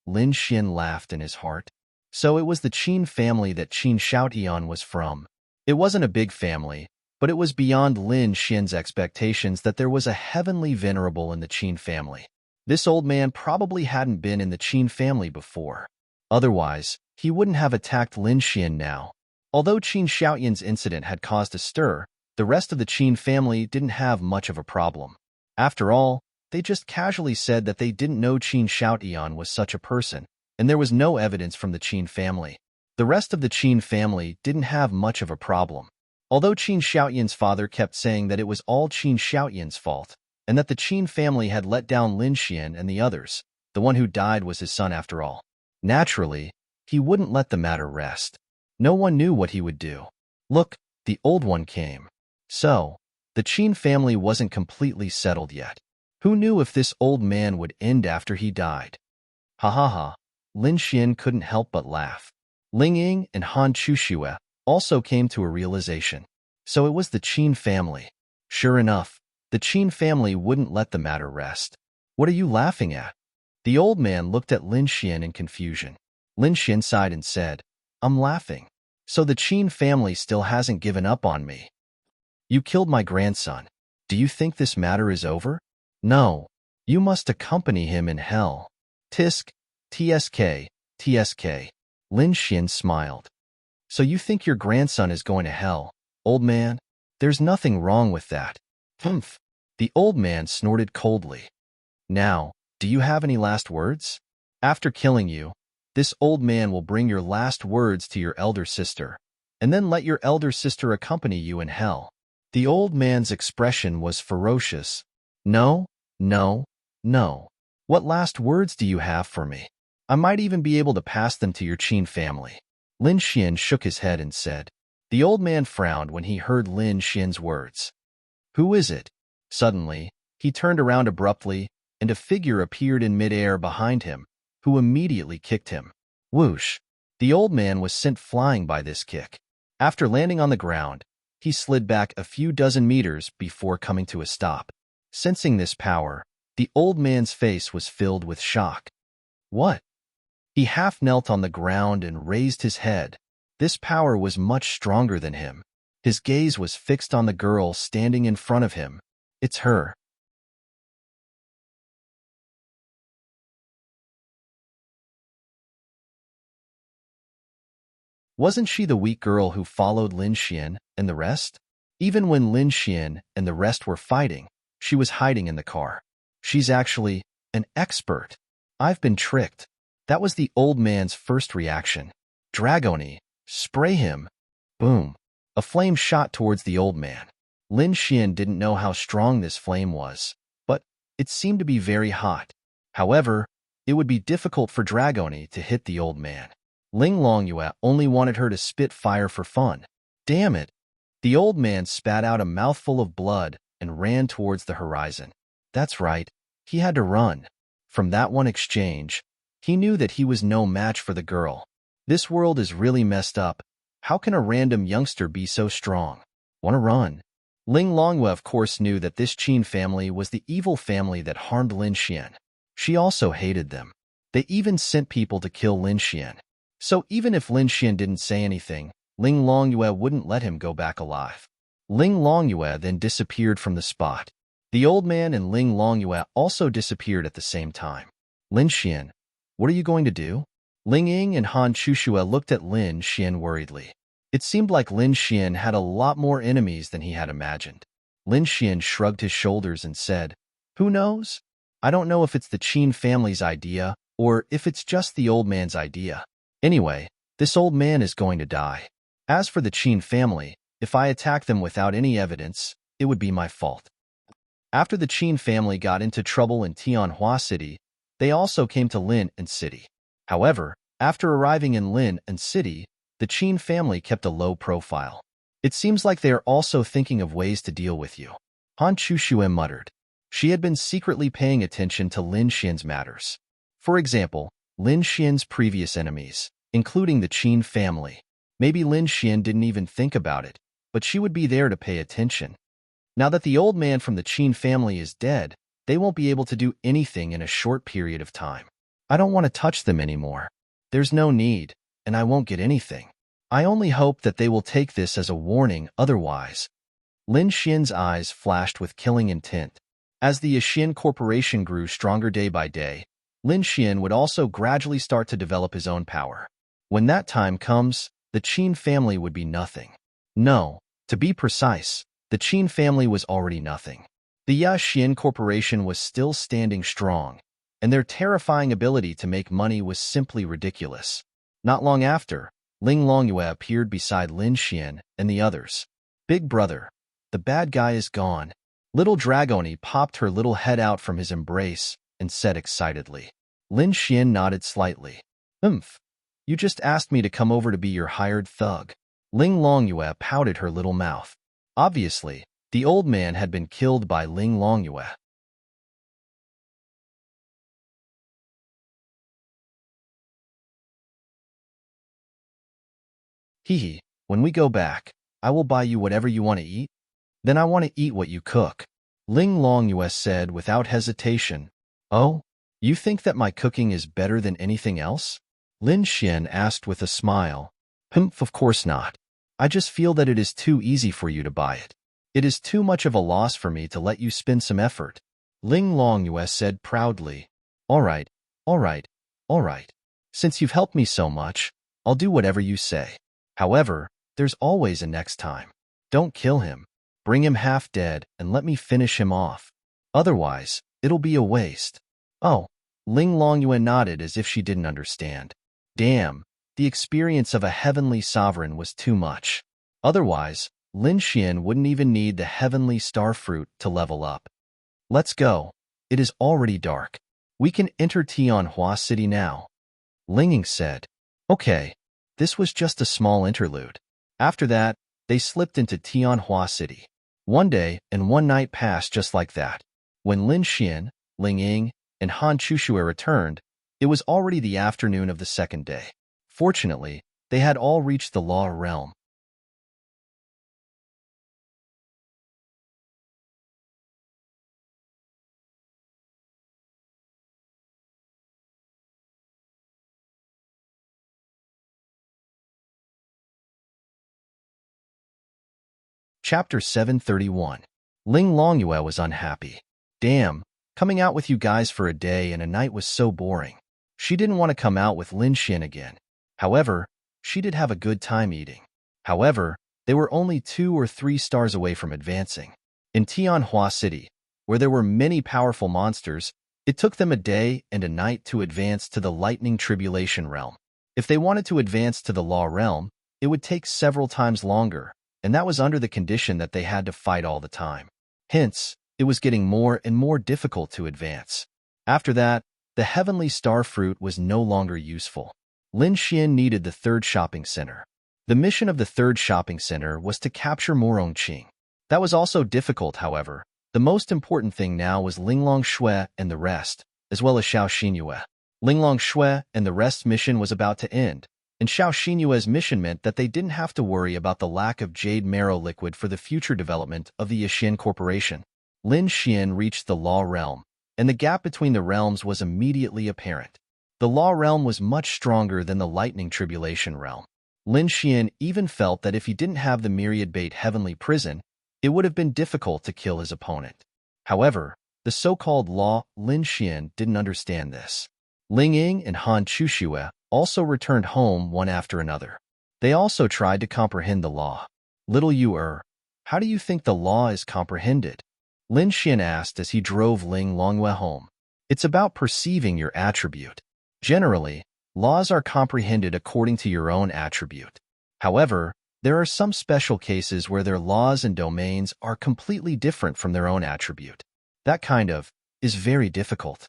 Lin Xian laughed in his heart. So it was the Qin family that Qin Xiaotian was from. It wasn't a big family, but it was beyond Lin Xian's expectations that there was a heavenly venerable in the Qin family. This old man probably hadn't been in the Qin family before. Otherwise, he wouldn't have attacked Lin Xian now. Although Qin Xiaotian's incident had caused a stir, the rest of the Qin family didn't have much of a problem. After all, they just casually said that they didn't know Qin Xiaotian was such a person, and there was no evidence from the Qin family. The rest of the Qin family didn't have much of a problem. Although Qin Xiaotian's father kept saying that it was all Qin Xiaotian's fault, and that the Qin family had let down Lin Xian and the others, the one who died was his son after all. Naturally, he wouldn't let the matter rest. No one knew what he would do. Look, the old one came. So, the Qin family wasn't completely settled yet. Who knew if this old man would end after he died? Ha ha ha. Lin Xian couldn't help but laugh. Ling Ying and Han Chuxue also came to a realization. So it was the Qin family. Sure enough, the Qin family wouldn't let the matter rest. What are you laughing at? The old man looked at Lin Xian in confusion. Lin Xian sighed and said, I'm laughing. So the Qin family still hasn't given up on me. You killed my grandson. Do you think this matter is over? No. You must accompany him in hell. Tisk, TSK, TSK. Lin Xian smiled. So you think your grandson is going to hell, old man? There's nothing wrong with that. Humph. The old man snorted coldly. Now, do you have any last words? After killing you, this old man will bring your last words to your elder sister, and then let your elder sister accompany you in hell. The old man's expression was ferocious. No, no, no. What last words do you have for me? I might even be able to pass them to your Qin family. Lin Xian shook his head and said. The old man frowned when he heard Lin Xian's words. Who is it? Suddenly, he turned around abruptly, and a figure appeared in midair behind him, who immediately kicked him. Whoosh! The old man was sent flying by this kick. After landing on the ground, he slid back a few dozen meters before coming to a stop. Sensing this power, the old man's face was filled with shock. What? He half knelt on the ground and raised his head. This power was much stronger than him. His gaze was fixed on the girl standing in front of him. It's her. Wasn't she the weak girl who followed Lin Xian and the rest? Even when Lin Xian and the rest were fighting, she was hiding in the car. She's actually an expert. I've been tricked. That was the old man's first reaction. Dragoni, spray him. Boom. A flame shot towards the old man. Lin Xian didn't know how strong this flame was, but it seemed to be very hot. However, it would be difficult for Dragoni to hit the old man. Ling Longyue only wanted her to spit fire for fun. Damn it! The old man spat out a mouthful of blood and ran towards the horizon. That's right, he had to run. From that one exchange, he knew that he was no match for the girl. This world is really messed up. How can a random youngster be so strong? Wanna run? Ling Longyue of course knew that this Qin family was the evil family that harmed Lin Xian. She also hated them. They even sent people to kill Lin Xian. So even if Lin Xian didn't say anything, Ling Longyue wouldn't let him go back alive. Ling Longyue then disappeared from the spot. The old man and Ling Longyue also disappeared at the same time. Lin Xian, what are you going to do? Ling Ying and Han Chushue looked at Lin Xian worriedly. It seemed like Lin Xian had a lot more enemies than he had imagined. Lin Xian shrugged his shoulders and said, Who knows? I don't know if it's the Qin family's idea or if it's just the old man's idea. Anyway, this old man is going to die. As for the Qin family, if I attack them without any evidence, it would be my fault. After the Qin family got into trouble in Tianhua City, they also came to Lin and City. However, after arriving in Lin and City, the Qin family kept a low profile. It seems like they are also thinking of ways to deal with you. Han Chushue muttered. She had been secretly paying attention to Lin Xian's matters. For example, Lin Xian's previous enemies, including the Qin family. Maybe Lin Xian didn't even think about it, but she would be there to pay attention. Now that the old man from the Qin family is dead, they won't be able to do anything in a short period of time. I don't want to touch them anymore. There's no need, and I won't get anything. I only hope that they will take this as a warning otherwise. Lin Xian's eyes flashed with killing intent. As the Yixin Corporation grew stronger day by day, Lin Xian would also gradually start to develop his own power. When that time comes, the Qin family would be nothing. No, to be precise, the Qin family was already nothing. The Yixin Corporation was still standing strong, and their terrifying ability to make money was simply ridiculous. Not long after, Ling Longyue appeared beside Lin Xian and the others. Big brother, the bad guy is gone. Little Dragoni popped her little head out from his embrace and said excitedly. Lin Xian nodded slightly. You just asked me to come over to be your hired thug. Ling Longyue pouted her little mouth. Obviously, the old man had been killed by Ling Longyue. Hee, when we go back, I will buy you whatever you want to eat. Then I want to eat what you cook. Ling Longyue said without hesitation. Oh, you think that my cooking is better than anything else? Lin Xian asked with a smile. Of course not. I just feel that it is too easy for you to buy it. It is too much of a loss for me to let you spend some effort. Ling Longyue said proudly. All right, all right, all right. Since you've helped me so much, I'll do whatever you say. However, there's always a next time. Don't kill him. Bring him half dead and let me finish him off. Otherwise, it'll be a waste. Oh, Ling Longyue nodded as if she didn't understand. Damn, the experience of a heavenly sovereign was too much. Otherwise, Lin Xian wouldn't even need the heavenly star fruit to level up. Let's go. It is already dark. We can enter Tianhua City now. Ling Ying said. Okay, this was just a small interlude. After that, they slipped into Tianhua City. One day and one night passed just like that. When Lin Xian, Ling Ying, and Han Chushue returned, it was already the afternoon of the second day. Fortunately, they had all reached the law realm. Chapter 731. Ling Longyue was unhappy. Damn, coming out with you guys for a day and a night was so boring. She didn't want to come out with Lin Xian again. However, she did have a good time eating. However, they were only 2 or 3 stars away from advancing. In Tianhua City, where there were many powerful monsters, it took them a day and a night to advance to the Lightning Tribulation Realm. If they wanted to advance to the Law Realm, it would take several times longer, and that was under the condition that they had to fight all the time. Hence, it was getting more and more difficult to advance. After that, the Heavenly Star Fruit was no longer useful. Lin Xian needed the third shopping center. The mission of the third shopping center was to capture Morongqing. That was also difficult, however. The most important thing now was Linglong Shui and the rest, as well as Xiao Xinyue. Linglong Shui and the rest mission was about to end, and Xiao Xinyue's mission meant that they didn't have to worry about the lack of jade marrow liquid for the future development of the Yixin Corporation. Lin Xian reached the Law Realm, and the gap between the realms was immediately apparent. The Law Realm was much stronger than the Lightning Tribulation Realm. Lin Xian even felt that if he didn't have the Myriad Bait Heavenly Prison, it would have been difficult to kill his opponent. However, the so-called Law Lin Xian didn't understand this. Ling Ying and Han Chushue also returned home one after another. They also tried to comprehend the law. Little you how do you think the law is comprehended? Lin Xian asked as he drove Ling Longyue home. It's about perceiving your attribute. Generally, laws are comprehended according to your own attribute. However, there are some special cases where their laws and domains are completely different from their own attribute. That is very difficult.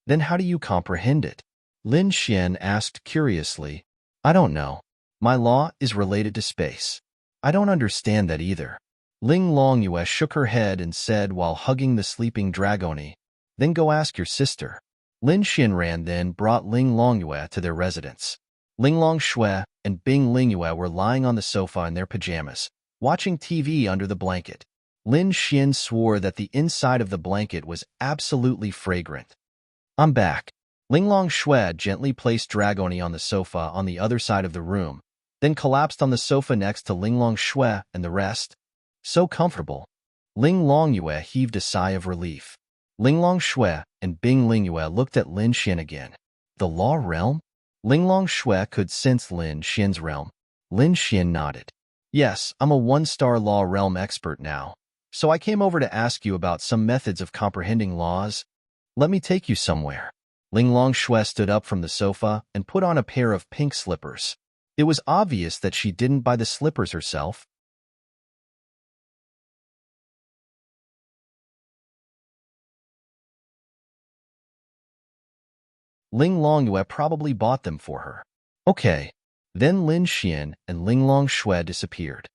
Then how do you comprehend it? Lin Xian asked curiously. I don't know. My law is related to space. I don't understand that either. Ling Longyue shook her head and said while hugging the sleeping Dragoni, then go ask your sister. Lin Xian then brought Ling Longyue to their residence. Ling Longshui and Bing Lingyue were lying on the sofa in their pajamas, watching TV under the blanket. Lin Xian swore that the inside of the blanket was absolutely fragrant. I'm back. Linglong Shui gently placed Dragoni on the sofa on the other side of the room, then collapsed on the sofa next to Linglong Shui and the rest. So comfortable. Ling Longyue heaved a sigh of relief. Linglong Shui and Bing Lingyue looked at Lin Xian again. The Law Realm? Linglong Shui could sense Lin Xian's realm. Lin Xian nodded. Yes, I'm a 1-star Law Realm expert now, so I came over to ask you about some methods of comprehending laws. Let me take you somewhere. Linglong Shui stood up from the sofa and put on a pair of pink slippers. It was obvious that she didn't buy the slippers herself. Ling Longyue probably bought them for her. Okay. Then Lin Xian and Linglong Shui disappeared.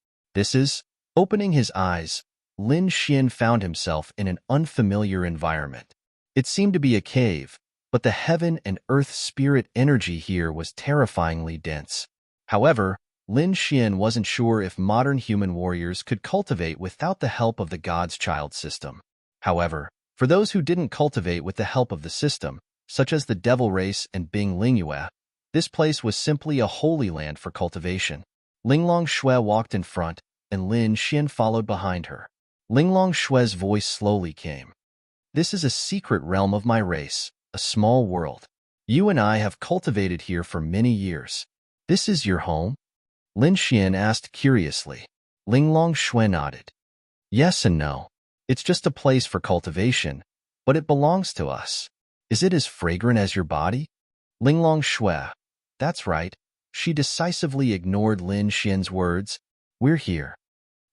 Opening his eyes, Lin Xian found himself in an unfamiliar environment. It seemed to be a cave, but the heaven and earth spirit energy here was terrifyingly dense. However, Lin Xian wasn't sure if modern human warriors could cultivate without the help of the God's Child system. However, for those who didn't cultivate with the help of the system, such as the Devil Race and Bing Lingyue, this place was simply a holy land for cultivation. Linglong Shui walked in front, and Lin Xian followed behind her. Linglong Shui's voice slowly came. This is a secret realm of my race, a small world. You and I have cultivated here for many years. This is your home? Lin Xian asked curiously. Linglong Shui nodded. Yes and no. It's just a place for cultivation, but it belongs to us. Is it as fragrant as your body? Linglong Shui. That's right. She decisively ignored Lin Xian's words. We're here.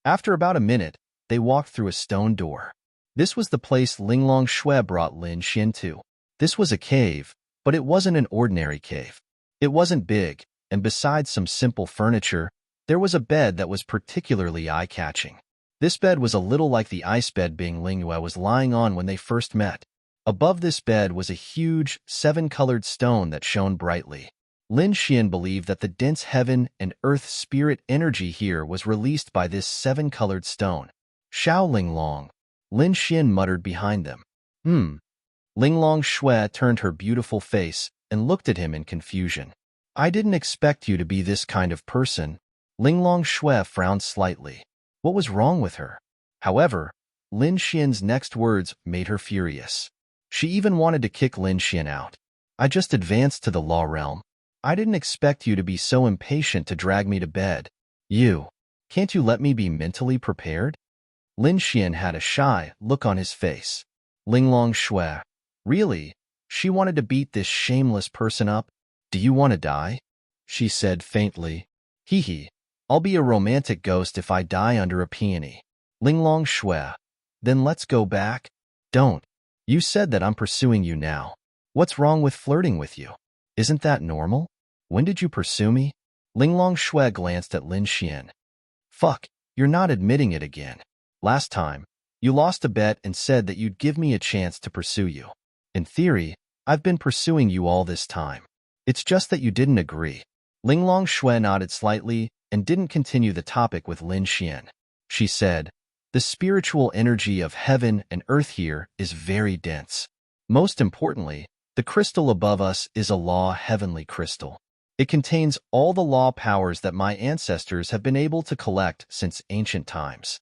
After about a minute, they walked through a stone door. This was the place Linglong Shui brought Lin Xian to. This was a cave, but it wasn't an ordinary cave. It wasn't big, and besides some simple furniture, there was a bed that was particularly eye-catching. This bed was a little like the ice bed Bing Lingyue was lying on when they first met. Above this bed was a huge, seven-colored stone that shone brightly. Lin Xian believed that the dense heaven and earth spirit energy here was released by this seven-colored stone. Xiao Linglong, Lin Xian muttered behind them. Linglong Shui turned her beautiful face and looked at him in confusion. I didn't expect you to be this kind of person. Linglong Shui frowned slightly. What was wrong with her? However, Lin Xian's next words made her furious. She even wanted to kick Lin Xian out. I just advanced to the law realm. I didn't expect you to be so impatient to drag me to bed. Can't you let me be mentally prepared? Lin Xian had a shy look on his face. Linglong Shui, really? She wanted to beat this shameless person up? Do you want to die? She said faintly. Hee. I'll be a romantic ghost if I die under a peony. Linglong Shui. Then let's go back. Don't. You said that I'm pursuing you now. What's wrong with flirting with you? Isn't that normal? When did you pursue me? Linglong Shui glanced at Lin Xian. Fuck, you're not admitting it again. Last time, you lost a bet and said that you'd give me a chance to pursue you. In theory, I've been pursuing you all this time. It's just that you didn't agree. Linglong Shui nodded slightly and didn't continue the topic with Lin Xian. She said, the spiritual energy of heaven and earth here is very dense. Most importantly, the crystal above us is a law heavenly crystal. It contains all the law powers that my ancestors have been able to collect since ancient times.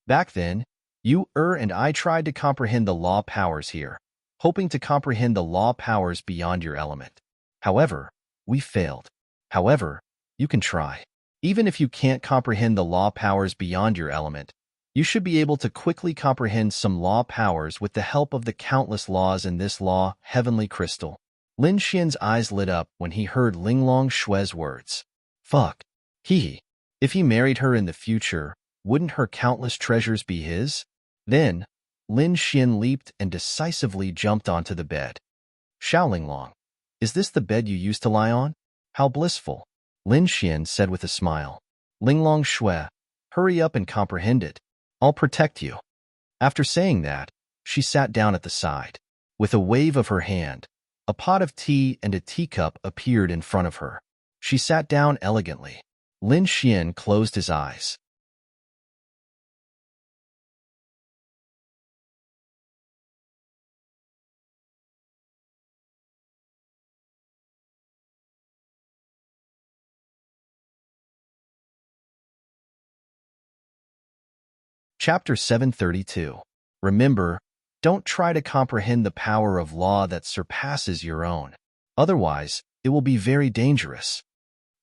Back then, you and I tried to comprehend the law powers here, hoping to comprehend the law powers beyond your element. However, we failed. However, you can try. Even if you can't comprehend the law powers beyond your element, you should be able to quickly comprehend some law powers with the help of the countless laws in this law, heavenly crystal. Lin Xian's eyes lit up when he heard Linglong Shui's words. Fuck. If he married her in the future, wouldn't her countless treasures be his? Then, Lin Xian leaped and decisively jumped onto the bed. Xiaolinglong, is this the bed you used to lie on? How blissful. Lin Xian said with a smile. Linglong Shui, hurry up and comprehend it. I'll protect you. After saying that, she sat down at the side. With a wave of her hand, a pot of tea and a teacup appeared in front of her. She sat down elegantly. Lin Xian closed his eyes. Chapter 732. Remember, don't try to comprehend the power of law that surpasses your own. Otherwise, it will be very dangerous.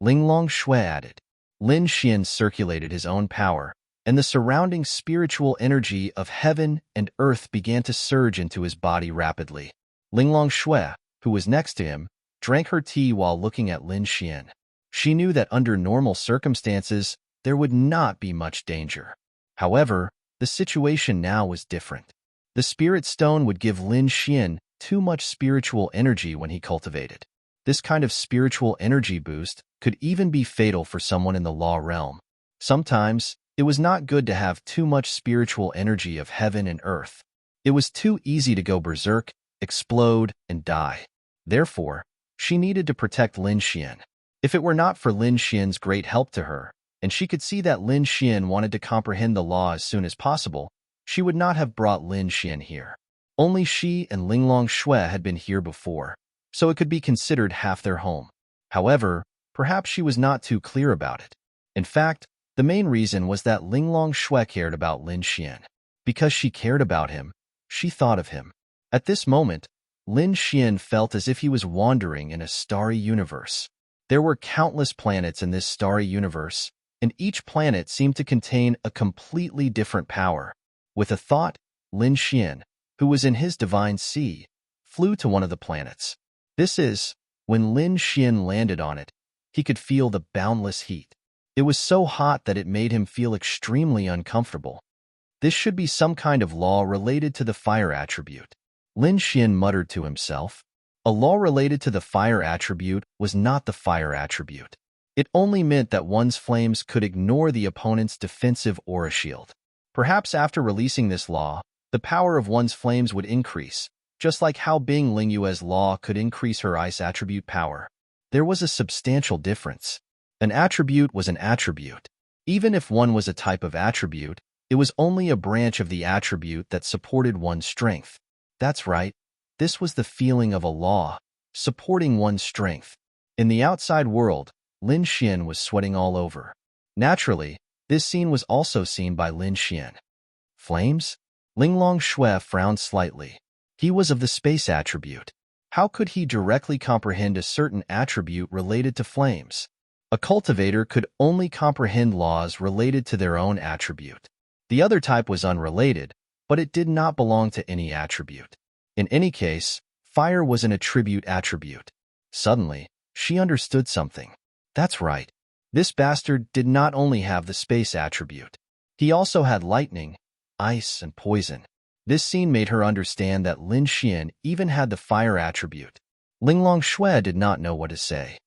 Linglong Shui added. Lin Xian circulated his own power, and the surrounding spiritual energy of heaven and earth began to surge into his body rapidly. Linglong Shui, who was next to him, drank her tea while looking at Lin Xian. She knew that under normal circumstances, there would not be much danger. However, the situation now was different. The spirit stone would give Lin Xian too much spiritual energy when he cultivated. This kind of spiritual energy boost could even be fatal for someone in the law realm. Sometimes, it was not good to have too much spiritual energy of heaven and earth. It was too easy to go berserk, explode, and die. Therefore, she needed to protect Lin Xian. If it were not for Lin Xian's great help to her, and she could see that Lin Xian wanted to comprehend the law as soon as possible, she would not have brought Lin Xian here. Only she and Linglong Shui had been here before, so it could be considered half their home. However, perhaps she was not too clear about it. In fact, the main reason was that Linglong Shui cared about Lin Xian. Because she cared about him, she thought of him. At this moment, Lin Xian felt as if he was wandering in a starry universe. There were countless planets in this starry universe, and each planet seemed to contain a completely different power. With a thought, Lin Xian, who was in his divine sea, flew to one of the planets. When Lin Xian landed on it, he could feel the boundless heat. It was so hot that it made him feel extremely uncomfortable. This should be some kind of law related to the fire attribute. Lin Xian muttered to himself. A law related to the fire attribute was not the fire attribute. It only meant that one's flames could ignore the opponent's defensive aura shield. Perhaps after releasing this law, the power of one's flames would increase, just like how Bing Lingyue's law could increase her ice attribute power. There was a substantial difference. An attribute was an attribute. Even if one was a type of attribute, it was only a branch of the attribute that supported one's strength. That's right. This was the feeling of a law, supporting one's strength. In the outside world, Lin Xian was sweating all over. Naturally, this scene was also seen by Lin Xian. Flames? Linglong Shui frowned slightly. He was of the space attribute. How could he directly comprehend a certain attribute related to flames? A cultivator could only comprehend laws related to their own attribute. The other type was unrelated, but it did not belong to any attribute. In any case, fire was an attribute. Suddenly, she understood something. That's right. This bastard did not only have the space attribute. He also had lightning, ice, and poison. This scene made her understand that Lin Xian even had the fire attribute. Linglong Shui did not know what to say.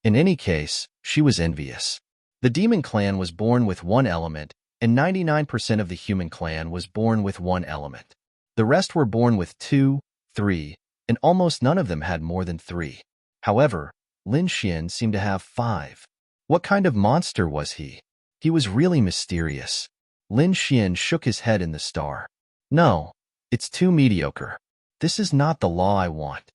In any case, she was envious. The demon clan was born with one element, and 99% of the human clan was born with one element. The rest were born with 2, 3, and almost none of them had more than 3. However, Lin Xian seemed to have 5. What kind of monster was he? He was really mysterious. Lin Xian shook his head in the star. No, it's too mediocre. This is not the law I want.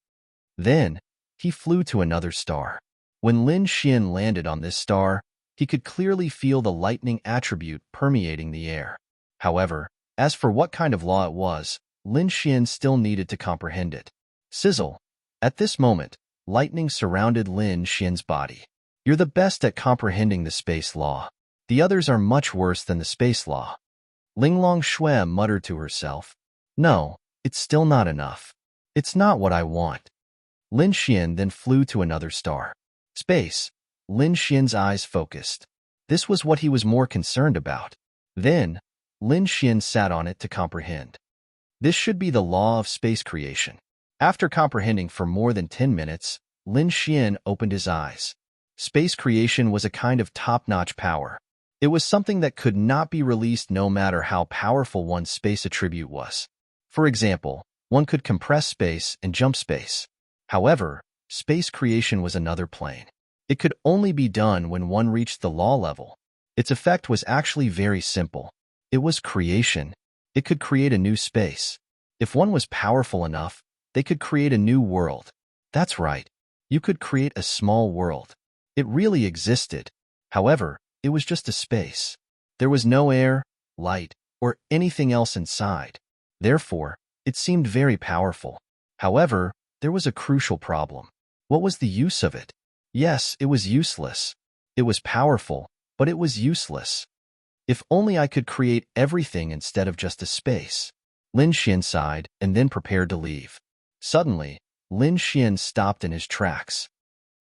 Then, he flew to another star. When Lin Xian landed on this star, he could clearly feel the lightning attribute permeating the air. However, as for what kind of law it was, Lin Xian still needed to comprehend it. Sizzle. At this moment, lightning surrounded Lin Xian's body. You're the best at comprehending the space law. The others are much worse than the space law. Linglong Shui muttered to herself. No, it's still not enough. It's not what I want. Lin Xian then flew to another star. Space. Lin Xian's eyes focused. This was what he was more concerned about. Then, Lin Xian sat on it to comprehend. This should be the law of space creation. After comprehending for more than 10 minutes, Lin Xian opened his eyes. Space creation was a kind of top-notch power. It was something that could not be released no matter how powerful one's space attribute was. For example, one could compress space and jump space. However, space creation was another plane. It could only be done when one reached the law level. Its effect was actually very simple. It was creation. It could create a new space. If one was powerful enough, they could create a new world. That's right. You could create a small world. It really existed. However, it was just a space. There was no air, light, or anything else inside. Therefore, it seemed very powerful. However, there was a crucial problem. What was the use of it? Yes, it was useless. It was powerful, but it was useless. If only I could create everything instead of just a space. Lin Xian sighed and then prepared to leave. Suddenly, Lin Xian stopped in his tracks.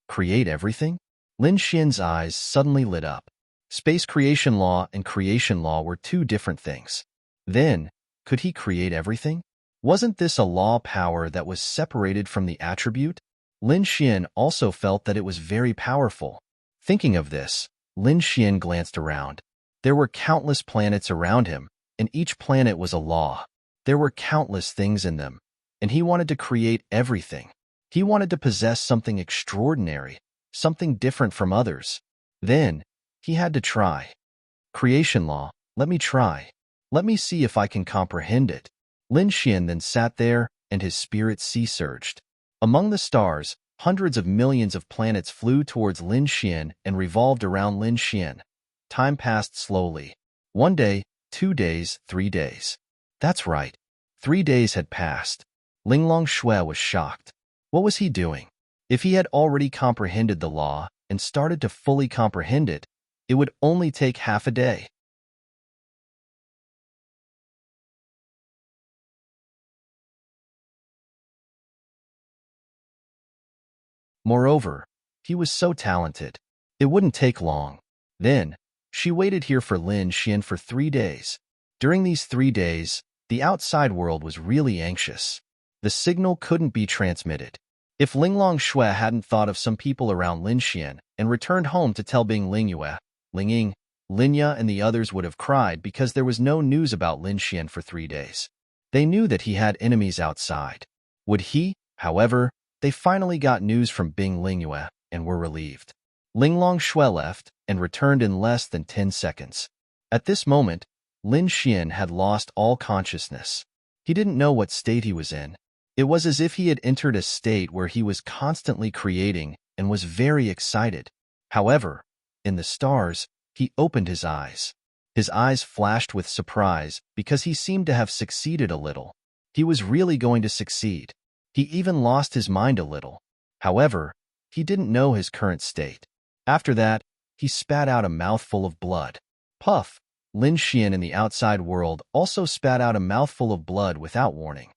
Create everything? Lin Xian's eyes suddenly lit up. Space creation law and creation law were two different things. Then, could he create everything? Wasn't this a law power that was separated from the attribute? Lin Xian also felt that it was very powerful. Thinking of this, Lin Xian glanced around. There were countless planets around him, and each planet was a law. There were countless things in them, and he wanted to create everything. He wanted to possess something extraordinary, something different from others. Then, he had to try. Creation law, let me try. Let me see if I can comprehend it. Lin Xian then sat there, and his spirit sea-surged. Among the stars, hundreds of millions of planets flew towards Lin Xian and revolved around Lin Xian. Time passed slowly. 1 day, 2 days, 3 days. That's right. 3 days had passed. Linglong Shui was shocked. What was he doing? If he had already comprehended the law and started to fully comprehend it, it would only take half a day. Moreover, he was so talented. It wouldn't take long. Then, She waited here for Lin Xian for 3 days. During these 3 days, the outside world was really anxious. The signal couldn't be transmitted. If Linglong Shui hadn't thought of some people around Lin Xian and returned home to tell Bing Lingyue, Lingying, Linya and the others would have cried because there was no news about Lin Xian for 3 days. They knew that he had enemies outside. Would he, however, they finally got news from Bing Lingyue and were relieved. Linglong Shui left and returned in less than 10 seconds. At this moment, Lin Xian had lost all consciousness. He didn't know what state he was in. It was as if he had entered a state where he was constantly creating and was very excited. However, in the stars, he opened his eyes. His eyes flashed with surprise because he seemed to have succeeded a little. He was really going to succeed. He even lost his mind a little. However, he didn't know his current state. After that, he spat out a mouthful of blood. Puff! Lin Xian in the outside world also spat out a mouthful of blood without warning.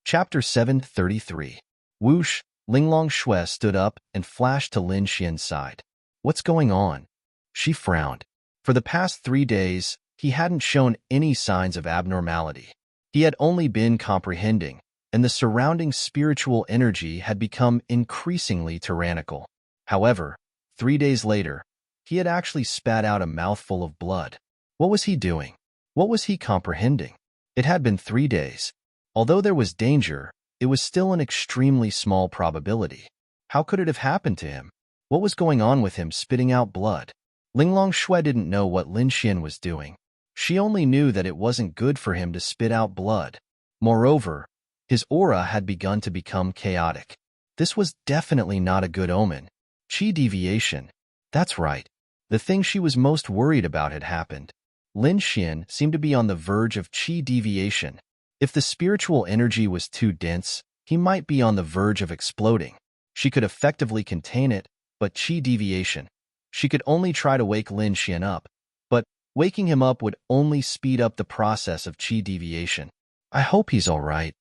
Chapter 733. Whoosh! Linglong Shui stood up and flashed to Lin Xian's side. What's going on? She frowned. For the past 3 days, he hadn't shown any signs of abnormality. He had only been comprehending, and the surrounding spiritual energy had become increasingly tyrannical. However, 3 days later, he had actually spat out a mouthful of blood. What was he doing? What was he comprehending? It had been 3 days. Although there was danger, it was still an extremely small probability. How could it have happened to him? What was going on with him spitting out blood? Linglong Shui didn't know what Lin Xian was doing. She only knew that it wasn't good for him to spit out blood. Moreover, his aura had begun to become chaotic. This was definitely not a good omen. Qi deviation. That's right. The thing she was most worried about had happened. Lin Xian seemed to be on the verge of qi deviation. If the spiritual energy was too dense, he might be on the verge of exploding. She could effectively contain it, but qi deviation. She could only try to wake Lin Xian up, but waking him up would only speed up the process of qi deviation. I hope he's all right.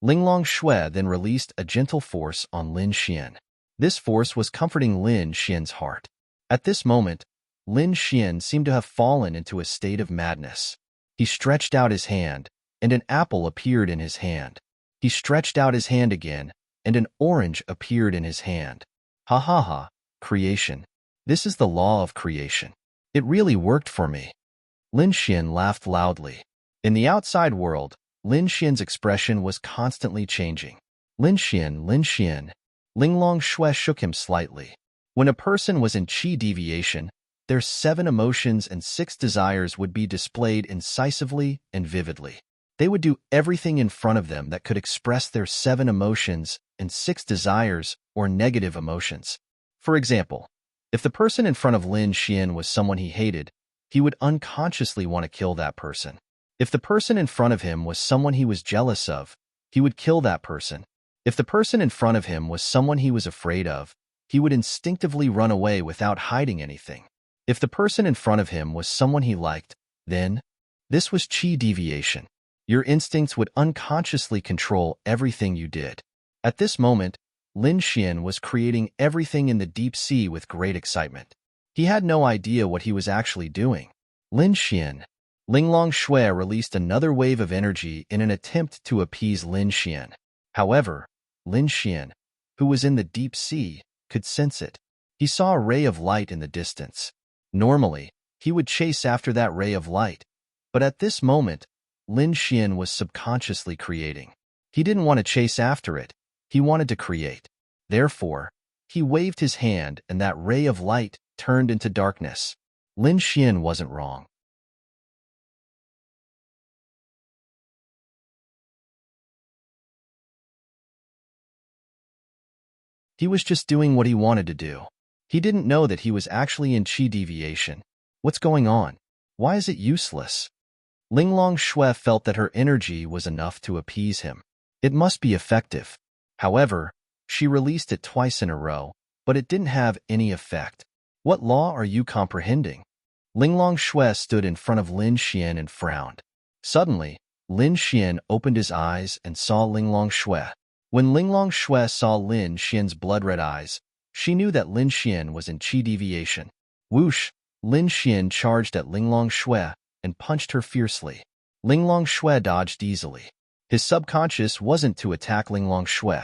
Linglong Shui then released a gentle force on Lin Xian. This force was comforting Lin Xian's heart. At this moment, Lin Xian seemed to have fallen into a state of madness. He stretched out his hand, and an apple appeared in his hand. He stretched out his hand again, and an orange appeared in his hand. Ha ha ha, creation. This is the law of creation. It really worked for me. Lin Xian laughed loudly. In the outside world, Lin Xian's expression was constantly changing. Lin Xian, Lin Xian. Linglong Shui shook him slightly. When a person was in qi deviation, their 7 emotions and 6 desires would be displayed incisively and vividly. They would do everything in front of them that could express their 7 emotions and 6 desires or negative emotions. For example, if the person in front of Lin Xian was someone he hated, he would unconsciously want to kill that person. If the person in front of him was someone he was jealous of, he would kill that person. If the person in front of him was someone he was afraid of, he would instinctively run away without hiding anything. If the person in front of him was someone he liked, then this was qi deviation. Your instincts would unconsciously control everything you did. At this moment, Lin Xian was creating everything in the deep sea with great excitement. He had no idea what he was actually doing. Lin Xian. Linglong Shui released another wave of energy in an attempt to appease Lin Xian. However, Lin Xian, who was in the deep sea, could sense it. He saw a ray of light in the distance. Normally, he would chase after that ray of light, but at this moment, Lin Xian was subconsciously creating. He didn't want to chase after it. He wanted to create. Therefore, he waved his hand and that ray of light turned into darkness. Lin Xian wasn't wrong. He was just doing what he wanted to do. He didn't know that he was actually in qi deviation. What's going on? Why is it useless? Linglong Shui felt that her energy was enough to appease him. It must be effective. However, she released it twice in a row, but it didn't have any effect. What law are you comprehending? Linglong Shui stood in front of Lin Xian and frowned. Suddenly, Lin Xian opened his eyes and saw Linglong Shui. When Linglong Shui saw Lin Xian's blood-red eyes, she knew that Lin Xian was in qi deviation. Whoosh! Lin Xian charged at Linglong Shui and punched her fiercely. Linglong Shui dodged easily. His subconscious wasn't to attack Linglong Shui.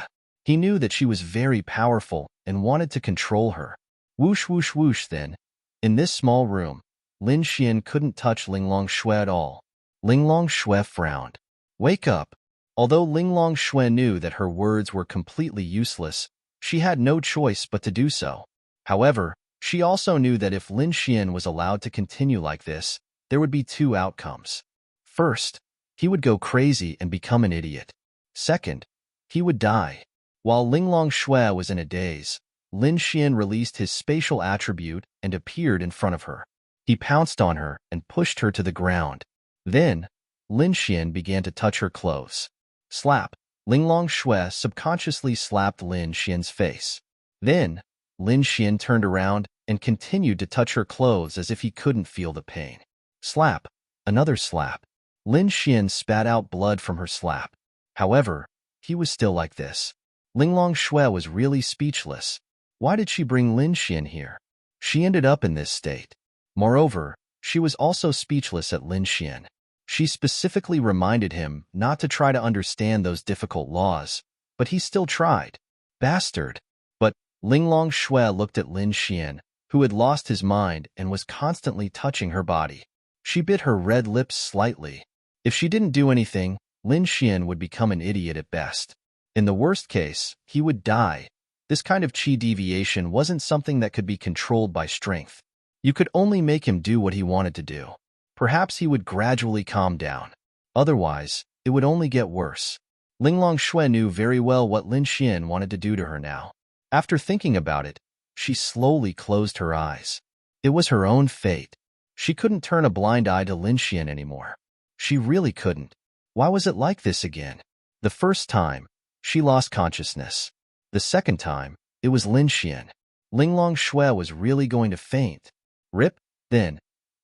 He knew that she was very powerful and wanted to control her. Whoosh whoosh whoosh then. In this small room, Lin Xian couldn't touch Linglong Shui at all. Linglong Shui frowned. Wake up! Although Linglong Shui knew that her words were completely useless, she had no choice but to do so. However, she also knew that if Lin Xian was allowed to continue like this, there would be two outcomes. First, he would go crazy and become an idiot. Second, he would die. While Linglong Shui was in a daze, Lin Xian released his spatial attribute and appeared in front of her. He pounced on her and pushed her to the ground. Then, Lin Xian began to touch her clothes. Slap! Linglong Shui subconsciously slapped Lin Xian's face. Then, Lin Xian turned around and continued to touch her clothes as if he couldn't feel the pain. Slap! Another slap. Lin Xian spat out blood from her slap. However, he was still like this. Linglong Shui was really speechless. Why did she bring Lin Xian here? She ended up in this state. Moreover, she was also speechless at Lin Xian. She specifically reminded him not to try to understand those difficult laws, but he still tried. Bastard! But Linglong Shui looked at Lin Xian, who had lost his mind and was constantly touching her body. She bit her red lips slightly. If she didn't do anything, Lin Xian would become an idiot at best. In the worst case, he would die. This kind of qi deviation wasn't something that could be controlled by strength. You could only make him do what he wanted to do. Perhaps he would gradually calm down. Otherwise, it would only get worse. Linglong Shui knew very well what Lin Xian wanted to do to her now. After thinking about it, she slowly closed her eyes. It was her own fate. She couldn't turn a blind eye to Lin Xian anymore. She really couldn't. Why was it like this again? The first time, she lost consciousness. The second time, it was Lin Xian. Linglong Shui was really going to faint. Rip, then,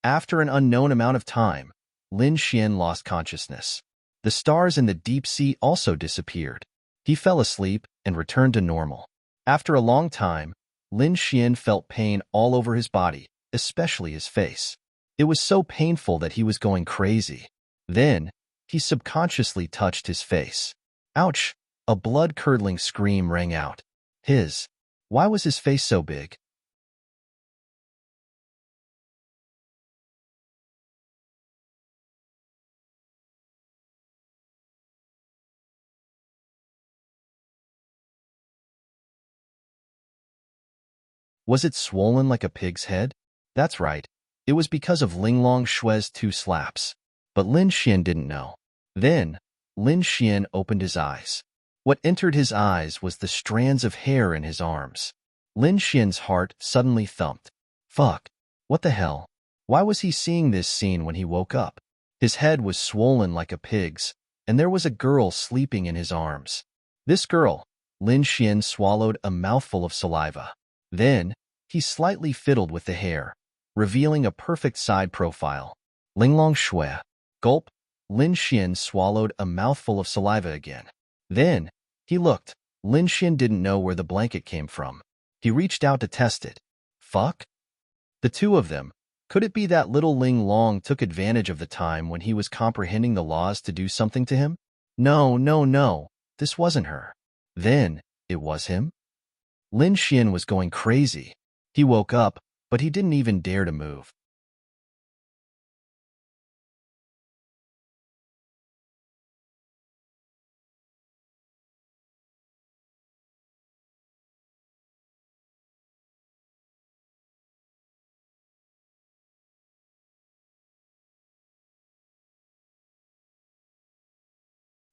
after an unknown amount of time, Lin Xian lost consciousness. The stars in the deep sea also disappeared. He fell asleep and returned to normal. After a long time, Lin Xian felt pain all over his body, especially his face. It was so painful that he was going crazy. Then, he subconsciously touched his face. Ouch! A blood-curdling scream rang out. Why was his face so big? Was it swollen like a pig's head? That's right. It was because of Linglong Shui's 2 slaps. But Lin Xian didn't know. Then, Lin Xian opened his eyes. What entered his eyes was the strands of hair in his arms. Lin Xian's heart suddenly thumped. Fuck. What the hell? Why was he seeing this scene when he woke up? His head was swollen like a pig's, and there was a girl sleeping in his arms. This girl, Lin Xian swallowed a mouthful of saliva. Then, he slightly fiddled with the hair, revealing a perfect side profile. Linglong Shui. Gulp. Lin Xian swallowed a mouthful of saliva again. Then, he looked. Lin Xian didn't know where the blanket came from. He reached out to test it. Fuck? The two of them. Could it be that little Ling Long took advantage of the time when he was comprehending the laws to do something to him? No. This wasn't her. Then, it was him? Lin Xian was going crazy. He woke up, but he didn't even dare to move.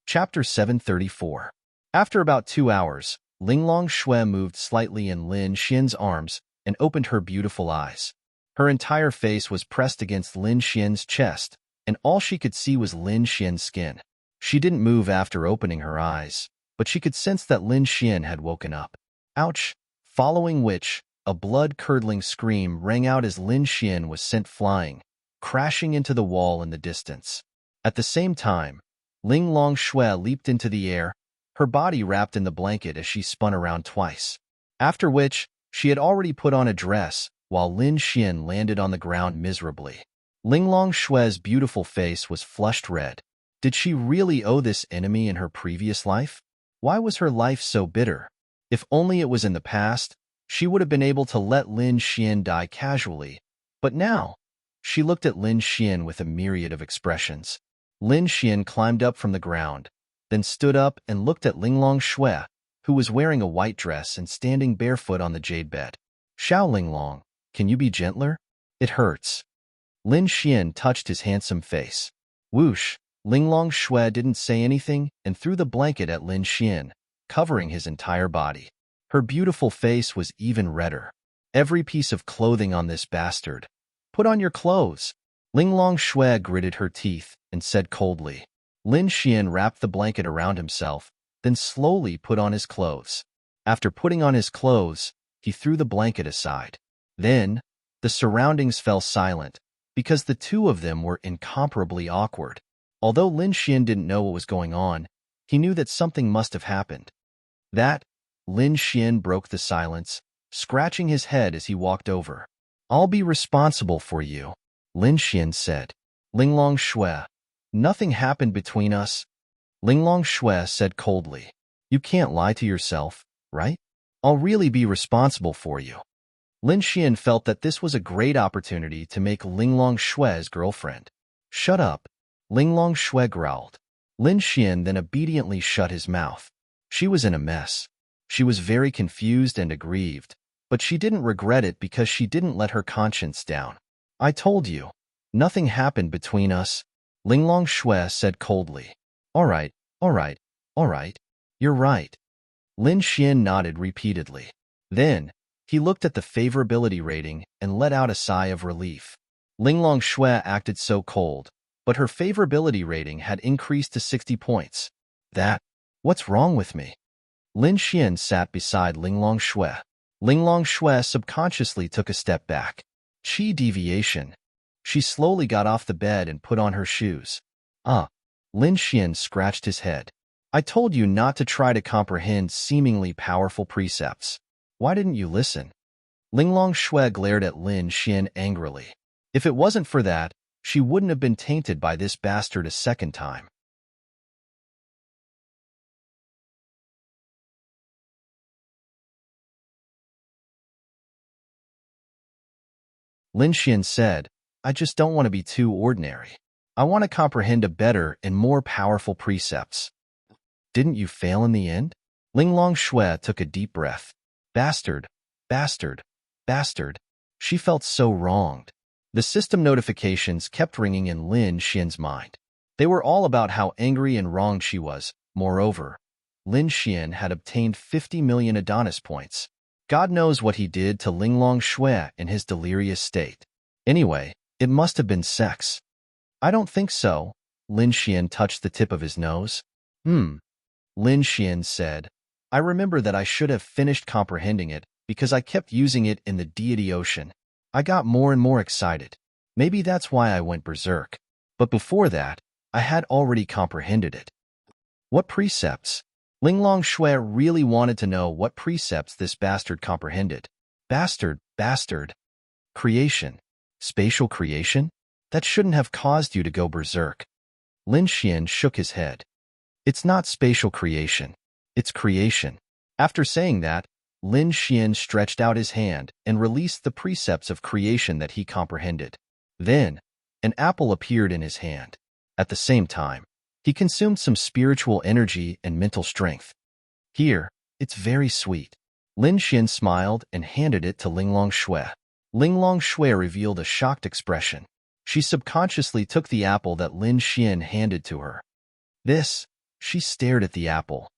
Chapter 734. After about 2 hours, Linglong Shui moved slightly in Lin Xian's arms and opened her beautiful eyes. Her entire face was pressed against Lin Xian's chest, and all she could see was Lin Xian's skin. She didn't move after opening her eyes, but she could sense that Lin Xian had woken up. Ouch! Following which, a blood-curdling scream rang out as Lin Xian was sent flying, crashing into the wall in the distance. At the same time, Ling Longshui leaped into the air, her body wrapped in the blanket as she spun around twice. After which, she had already put on a dress, while Lin Xian landed on the ground miserably. Ling Longshui's beautiful face was flushed red. Did she really owe this enemy in her previous life? Why was her life so bitter? If only it was in the past, she would have been able to let Lin Xian die casually. But now, she looked at Lin Xian with a myriad of expressions. Lin Xian climbed up from the ground, then stood up and looked at Ling Longshui, who was wearing a white dress and standing barefoot on the jade bed. Xiao Linglong, can you be gentler? It hurts. Lin Xian touched his handsome face. Whoosh! Ling Longshui didn't say anything and threw the blanket at Lin Xian, covering his entire body. Her beautiful face was even redder. Every piece of clothing on this bastard. Put on your clothes. Ling Longshui gritted her teeth and said coldly. Lin Xian wrapped the blanket around himself, then slowly put on his clothes. After putting on his clothes, he threw the blanket aside. Then, the surroundings fell silent, because the two of them were incomparably awkward. Although Lin Xian didn't know what was going on, he knew that something must have happened. Lin Xian broke the silence, scratching his head as he walked over. I'll be responsible for you, Lin Xian said. Ling Longshui, nothing happened between us. Ling Longshui said coldly. You can't lie to yourself, right? I'll really be responsible for you. Lin Xian felt that this was a great opportunity to make Ling Longshui's girlfriend. Shut up, Ling Longshui growled. Lin Xian then obediently shut his mouth. She was in a mess. She was very confused and aggrieved, but she didn't regret it because she didn't let her conscience down. I told you, nothing happened between us, Ling Longshui said coldly. All right, you're right. Lin Xian nodded repeatedly. Then, he looked at the favorability rating and let out a sigh of relief. Ling Longshui acted so cold, but her favorability rating had increased to 60 points. What's wrong with me? Lin Xian sat beside Ling Longshui. Ling Longshui subconsciously took a step back. Qi deviation. She slowly got off the bed and put on her shoes. Lin Xian scratched his head. I told you not to try to comprehend seemingly powerful precepts. Why didn't you listen? Ling Longshui glared at Lin Xian angrily. If it wasn't for that, she wouldn't have been tainted by this bastard a second time. Lin Xian said, I just don't want to be too ordinary. I want to comprehend a better and more powerful precepts. Didn't you fail in the end? Ling Longshui took a deep breath. Bastard, bastard, bastard. She felt so wronged. The system notifications kept ringing in Lin Xian's mind. They were all about how angry and wronged she was. Moreover, Lin Xian had obtained 50 million Adonis points. God knows what he did to Ling Longshui in his delirious state. Anyway, it must have been sex. I don't think so. Lin Xian touched the tip of his nose. Lin Xian said, I remember that I should have finished comprehending it because I kept using it in the deity ocean. I got more and more excited. Maybe that's why I went berserk. But before that, I had already comprehended it. What precepts? Ling Longshui really wanted to know what precepts this bastard comprehended. Bastard. Creation. Spatial creation? That shouldn't have caused you to go berserk. Lin Xian shook his head. It's not spatial creation. It's creation. After saying that, Lin Xian stretched out his hand and released the precepts of creation that he comprehended. Then, an apple appeared in his hand. At the same time, he consumed some spiritual energy and mental strength. Here, it's very sweet. Lin Xian smiled and handed it to Ling Longshui. Ling Longshui revealed a shocked expression. She subconsciously took the apple that Lin Xian handed to her. She stared at the apple.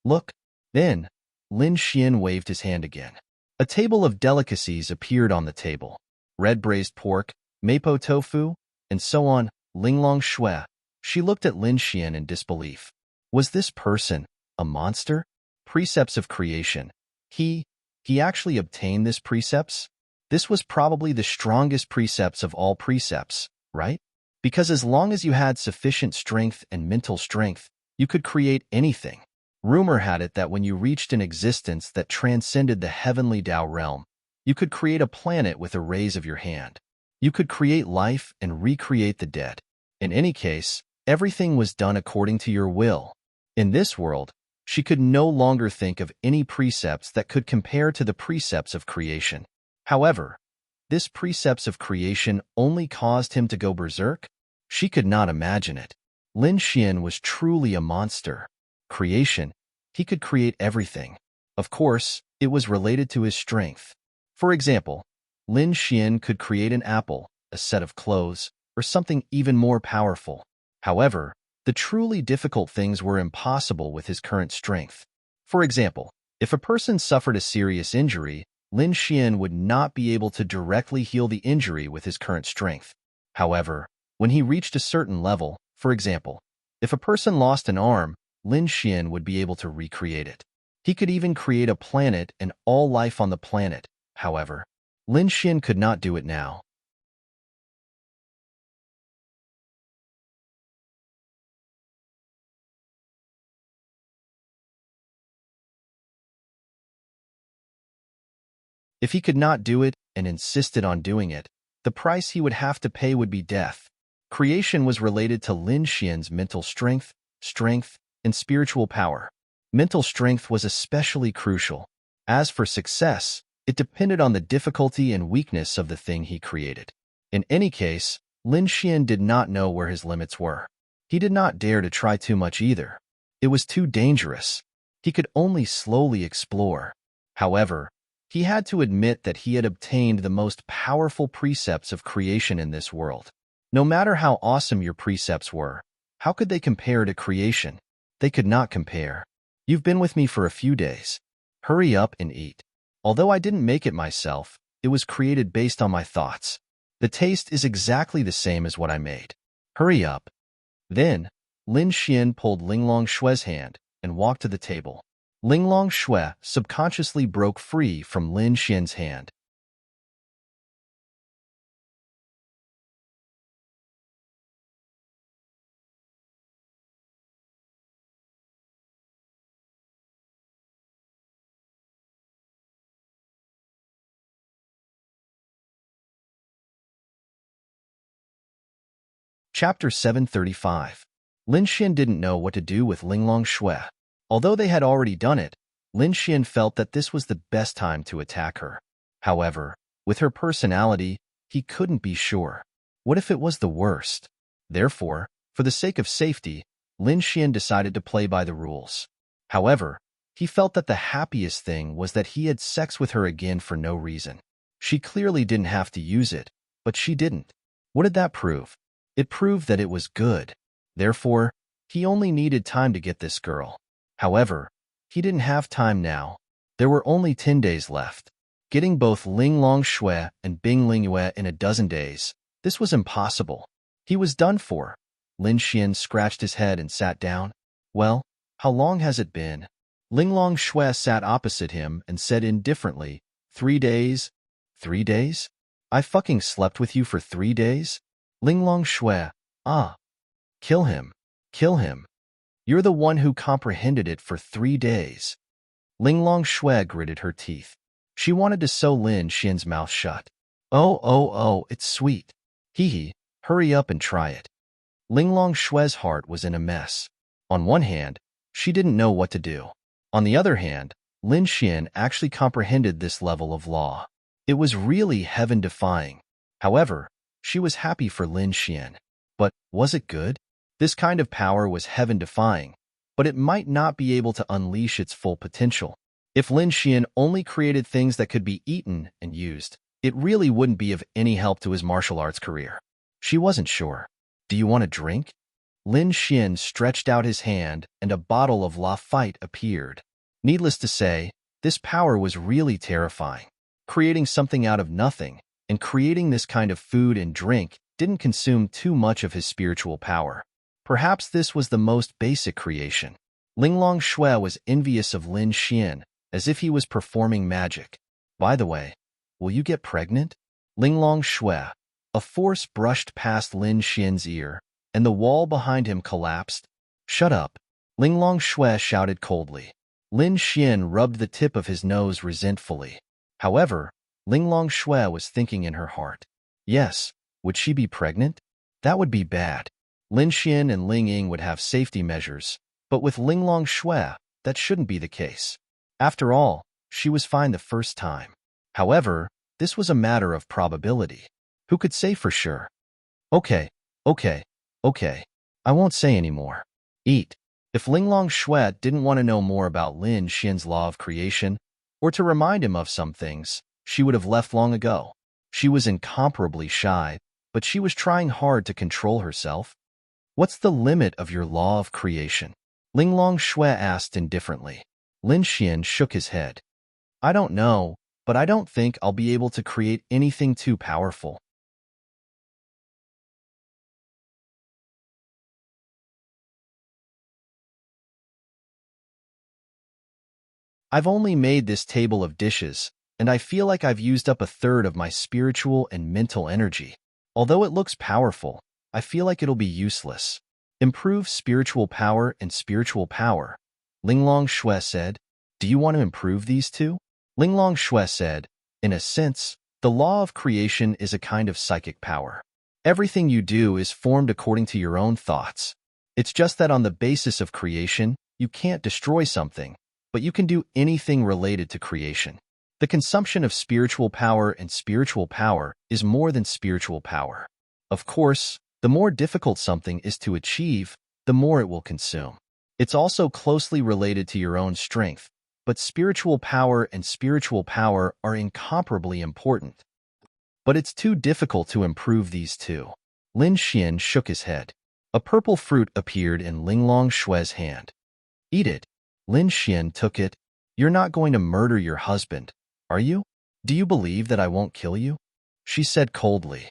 Look. Then, Lin Xian waved his hand again. A table of delicacies appeared on the table. Red braised pork, mapo tofu, and so on. Ling Longshui. She looked at Lin Xian in disbelief. Was this person a monster? Precepts of creation. He he actually obtained this precepts? This was probably the strongest precepts of all precepts, right? Because as long as you had sufficient strength and mental strength, you could create anything. Rumor had it that when you reached an existence that transcended the heavenly Tao realm, you could create a planet with a raise of your hand. You could create life and recreate the dead. In any case, everything was done according to your will. In this world, she could no longer think of any precepts that could compare to the precepts of creation. However, this precepts of creation only caused him to go berserk? She could not imagine it. Lin Xian was truly a monster. Creation, he could create everything. Of course, it was related to his strength. For example, Lin Xian could create an apple, a set of clothes, or something even more powerful. However, the truly difficult things were impossible with his current strength. For example, if a person suffered a serious injury, Lin Xian would not be able to directly heal the injury with his current strength. However, when he reached a certain level, for example, if a person lost an arm, Lin Xian would be able to recreate it. He could even create a planet and all life on the planet. However, Lin Xian could not do it now. If he could not do it and insisted on doing it, the price he would have to pay would be death. Creation was related to Lin Xian's mental strength, and spiritual power. Mental strength was especially crucial. As for success, it depended on the difficulty and weakness of the thing he created. In any case, Lin Xian did not know where his limits were. He did not dare to try too much either. It was too dangerous. He could only slowly explore. However, he had to admit that he had obtained the most powerful precepts of creation in this world. No matter how awesome your precepts were, how could they compare to creation? They could not compare. You've been with me for a few days. Hurry up and eat. Although I didn't make it myself, it was created based on my thoughts. The taste is exactly the same as what I made. Hurry up. Then, Lin Xian pulled Linglong Shue's hand and walked to the table. Linglong Shue subconsciously broke free from Lin Xian's hand. Chapter 735. Lin Xian didn't know what to do with Linglong Shue. Although they had already done it, Lin Xian felt that this was the best time to attack her. However, with her personality, he couldn't be sure. What if it was the worst? Therefore, for the sake of safety, Lin Xian decided to play by the rules. However, he felt that the happiest thing was that he had sex with her again for no reason. She clearly didn't have to use it, but she didn't. What did that prove? It proved that it was good. Therefore, he only needed time to get this girl. However, he didn't have time now. There were only 10 days left. Getting both Linglong Shue and Bing Lingyue in a dozen days, this was impossible. He was done for. Lin Xian scratched his head and sat down. Well, how long has it been? Linglong Shue sat opposite him and said indifferently, 3 days? 3 days? I fucking slept with you for 3 days? Linglong Shue, kill him. Kill him. You're the one who comprehended it for 3 days. Linglong Shue gritted her teeth. She wanted to sew Lin Xian's mouth shut. Oh, it's sweet. Hee, hurry up and try it. Linglong Shue's heart was in a mess. On one hand, she didn't know what to do. On the other hand, Lin Xian actually comprehended this level of law. It was really heaven-defying. However, she was happy for Lin Xian. But was it good? This kind of power was heaven-defying, but it might not be able to unleash its full potential. If Lin Xian only created things that could be eaten and used, it really wouldn't be of any help to his martial arts career. She wasn't sure. Do you want a drink? Lin Xian stretched out his hand and a bottle of Lafite appeared. Needless to say, this power was really terrifying. Creating something out of nothing and creating this kind of food and drink didn't consume too much of his spiritual power. Perhaps this was the most basic creation. Linglong Shue was envious of Lin Xian, as if he was performing magic. By the way, will you get pregnant? Linglong Shui. A force brushed past Lin Xian's ear, and the wall behind him collapsed. Shut up, Linglong Shui shouted coldly. Lin Xian rubbed the tip of his nose resentfully. However, Linglong Shui was thinking in her heart. Yes, would she be pregnant? That would be bad. Lin Xian and Ling Ying would have safety measures, but with Linglong Shui, that shouldn't be the case. After all, she was fine the first time. However, this was a matter of probability. Who could say for sure? Okay. I won't say anymore. Eat. If Linglong Shui didn't want to know more about Lin Xian's law of creation, or to remind him of some things, she would have left long ago. She was incomparably shy, but she was trying hard to control herself. What's the limit of your law of creation? Linglong Shui asked indifferently. Lin Xian shook his head. I don't know, but I don't think I'll be able to create anything too powerful. I've only made this table of dishes, and I feel like I've used up a third of my spiritual and mental energy. Although it looks powerful, I feel like it'll be useless. Improve spiritual power and spiritual power. Linglong Shui said. Do you want to improve these two? Linglong Shui said, in a sense, the law of creation is a kind of psychic power. Everything you do is formed according to your own thoughts. It's just that on the basis of creation, you can't destroy something, but you can do anything related to creation. The consumption of spiritual power and spiritual power is more than spiritual power. Of course, the more difficult something is to achieve, the more it will consume. It's also closely related to your own strength, but spiritual power and spiritual power are incomparably important. But it's too difficult to improve these two. Lin Xian shook his head. A purple fruit appeared in Linglong Shui's hand. Eat it. Lin Xian took it. You're not going to murder your husband, are you? Do you believe that I won't kill you? She said coldly.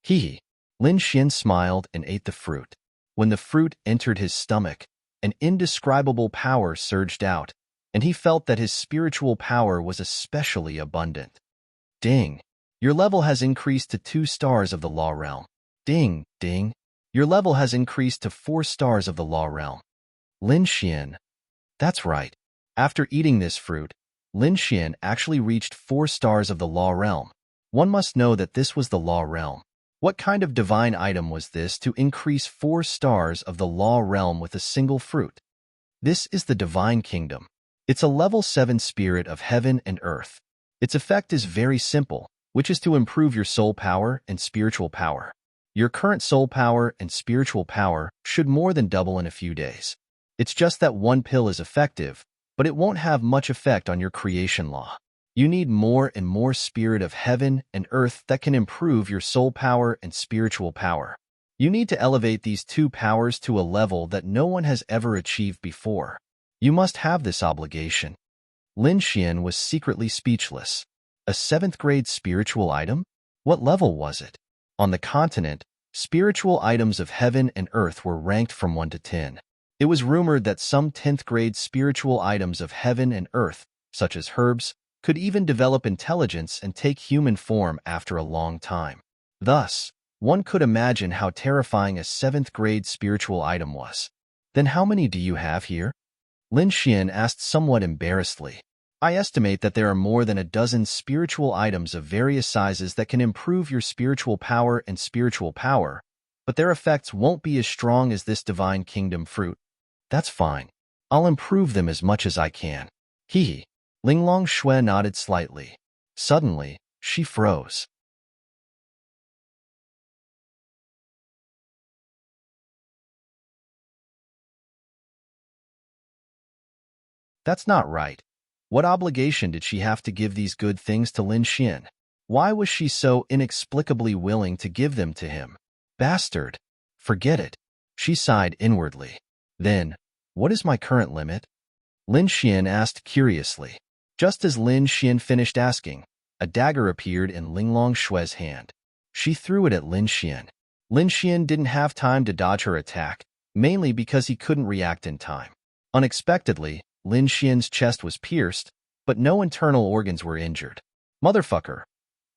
Hee. Lin Xian smiled and ate the fruit. When the fruit entered his stomach, an indescribable power surged out, and he felt that his spiritual power was especially abundant. Ding. Your level has increased to 2 stars of the law realm. Ding, ding. Your level has increased to 4 stars of the law realm. Lin Xian. That's right. After eating this fruit, Lin Xian actually reached 4 stars of the law realm. One must know that this was the law realm. What kind of divine item was this to increase 4 stars of the law realm with a single fruit? This is the divine kingdom. It's a level 7 spirit of heaven and earth. Its effect is very simple, which is to improve your soul power and spiritual power. Your current soul power and spiritual power should more than double in a few days. It's just that one pill is effective, but it won't have much effect on your creation law. You need more and more spirit of heaven and earth that can improve your soul power and spiritual power. You need to elevate these 2 powers to a level that no one has ever achieved before. You must have this obligation. Lin Xian was secretly speechless. A 7th grade spiritual item? What level was it? On the continent, spiritual items of heaven and earth were ranked from 1 to 10. It was rumored that some 10th grade spiritual items of heaven and earth, such as herbs, could even develop intelligence and take human form after a long time. Thus, one could imagine how terrifying a 7th grade spiritual item was. Then how many do you have here? Lin Xian asked somewhat embarrassedly. I estimate that there are more than a dozen spiritual items of various sizes that can improve your spiritual power and spiritual power, but their effects won't be as strong as this divine kingdom fruit. That's fine. I'll improve them as much as I can. Hee. Linglong Shui nodded slightly. Suddenly, she froze. That's not right. What obligation did she have to give these good things to Lin Xian? Why was she so inexplicably willing to give them to him? Bastard. Forget it. She sighed inwardly. Then, what is my current limit? Lin Xian asked curiously. Just as Lin Xian finished asking, a dagger appeared in Linglong Shui's hand. She threw it at Lin Xian. Lin Xian didn't have time to dodge her attack, mainly because he couldn't react in time. Unexpectedly, Lin Xian's chest was pierced, but no internal organs were injured. Motherfucker.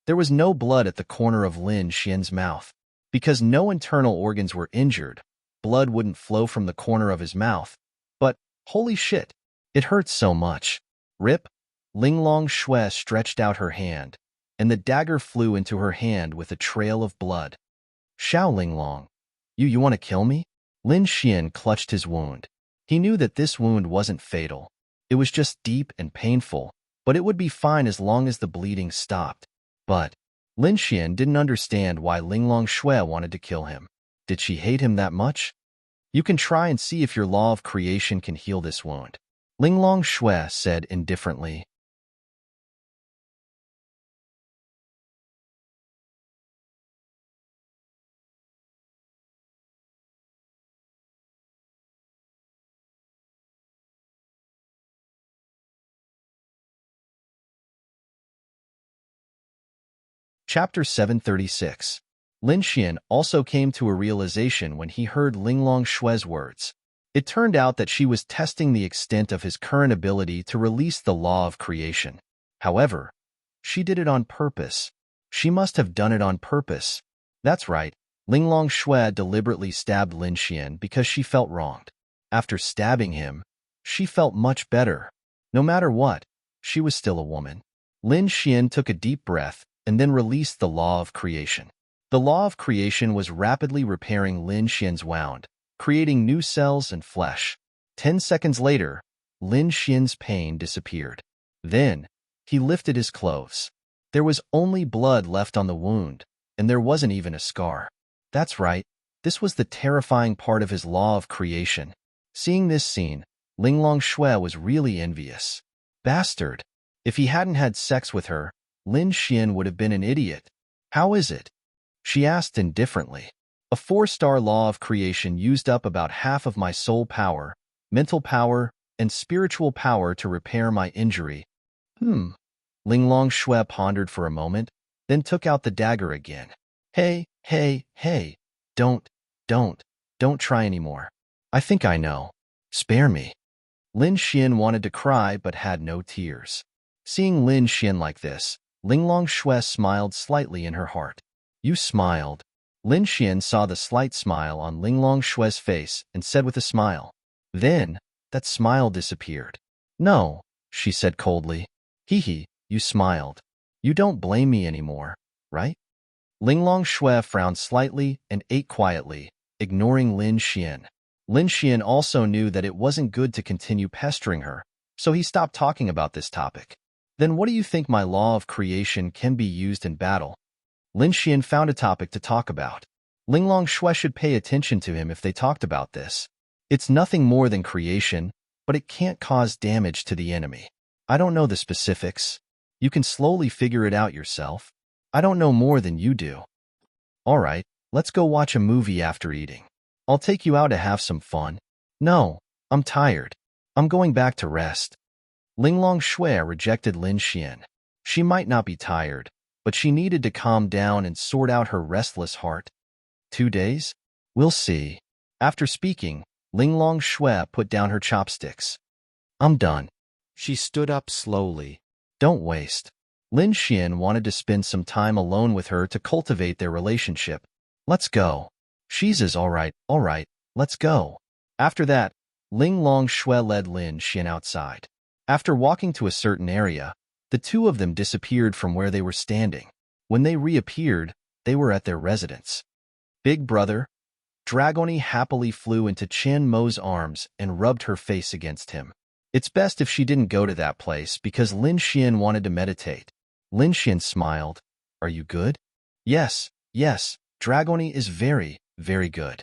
There was no blood at the corner of Lin Xian's mouth. Because no internal organs were injured, blood wouldn't flow from the corner of his mouth. But, holy shit, it hurts so much. Rip. Linglong Shui stretched out her hand, and the dagger flew into her hand with a trail of blood. Xiao Linglong. You want to kill me? Lin Xian clutched his wound. He knew that this wound wasn't fatal. It was just deep and painful, but it would be fine as long as the bleeding stopped. But Lin Xian didn't understand why Linglong Shui wanted to kill him. Did she hate him that much? You can try and see if your law of creation can heal this wound. Linglong Shui said indifferently. Chapter 736. Lin Xian also came to a realization when he heard Linglong Shui's words. It turned out that she was testing the extent of his current ability to release the law of creation. However, she did it on purpose. She must have done it on purpose. That's right, Linglong Shui deliberately stabbed Lin Xian because she felt wronged. After stabbing him, she felt much better. No matter what, she was still a woman. Lin Xian took a deep breath and then released the law of creation. The law of creation was rapidly repairing Lin Xian's wound, creating new cells and flesh. 10 seconds later, Lin Xian's pain disappeared. Then, he lifted his clothes. There was only blood left on the wound, and there wasn't even a scar. That's right, this was the terrifying part of his law of creation. Seeing this scene, Linglong Shui was really envious. Bastard! If he hadn't had sex with her, Lin Xian would have been an idiot. How is it? She asked indifferently. A 4-star law of creation used up about half of my soul power, mental power, and spiritual power to repair my injury. Linglong Shui pondered for a moment, then took out the dagger again. Hey, don't try anymore. I think I know. Spare me. Lin Xian wanted to cry but had no tears. Seeing Lin Xian like this, Linglong Shui smiled slightly in her heart. You smiled. Lin Xian saw the slight smile on Linglong Shui's face and said with a smile. Then, that smile disappeared. No, she said coldly. Hee, you smiled. You don't blame me anymore, right? Linglong Shui frowned slightly and ate quietly, ignoring Lin Xian. Lin Xian also knew that it wasn't good to continue pestering her, so he stopped talking about this topic. Then what do you think my law of creation can be used in battle? Lin Xian found a topic to talk about. Linglong Shui should pay attention to him if they talked about this. It's nothing more than creation, but it can't cause damage to the enemy. I don't know the specifics. You can slowly figure it out yourself. I don't know more than you do. All right, let's go watch a movie after eating. I'll take you out to have some fun. No, I'm tired. I'm going back to rest. Linglong Shui rejected Lin Xian. She might not be tired, but she needed to calm down and sort out her restless heart. 2 days? We'll see. After speaking, Linglong Shui put down her chopsticks. I'm done. She stood up slowly. Don't waste. Lin Xian wanted to spend some time alone with her to cultivate their relationship. Let's go. She's all right, let's go. After that, Linglong Shui led Lin Xian outside. After walking to a certain area, the two of them disappeared from where they were standing. When they reappeared, they were at their residence. Big brother, Dragoni happily flew into Chen Mo's arms and rubbed her face against him. It's best if she didn't go to that place because Lin Xian wanted to meditate. Lin Xian smiled. Are you good? Yes, Dragoni is very, very good.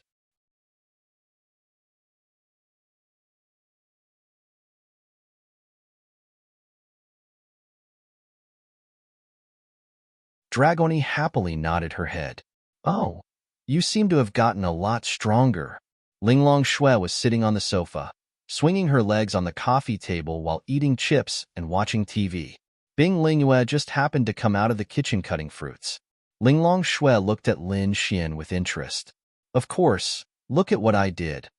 Dragoni happily nodded her head. Oh, you seem to have gotten a lot stronger. Linglong Shui was sitting on the sofa, swinging her legs on the coffee table while eating chips and watching TV. Bing Lingyue just happened to come out of the kitchen cutting fruits. Linglong Shui looked at Lin Xian with interest. Of course, look at what I did.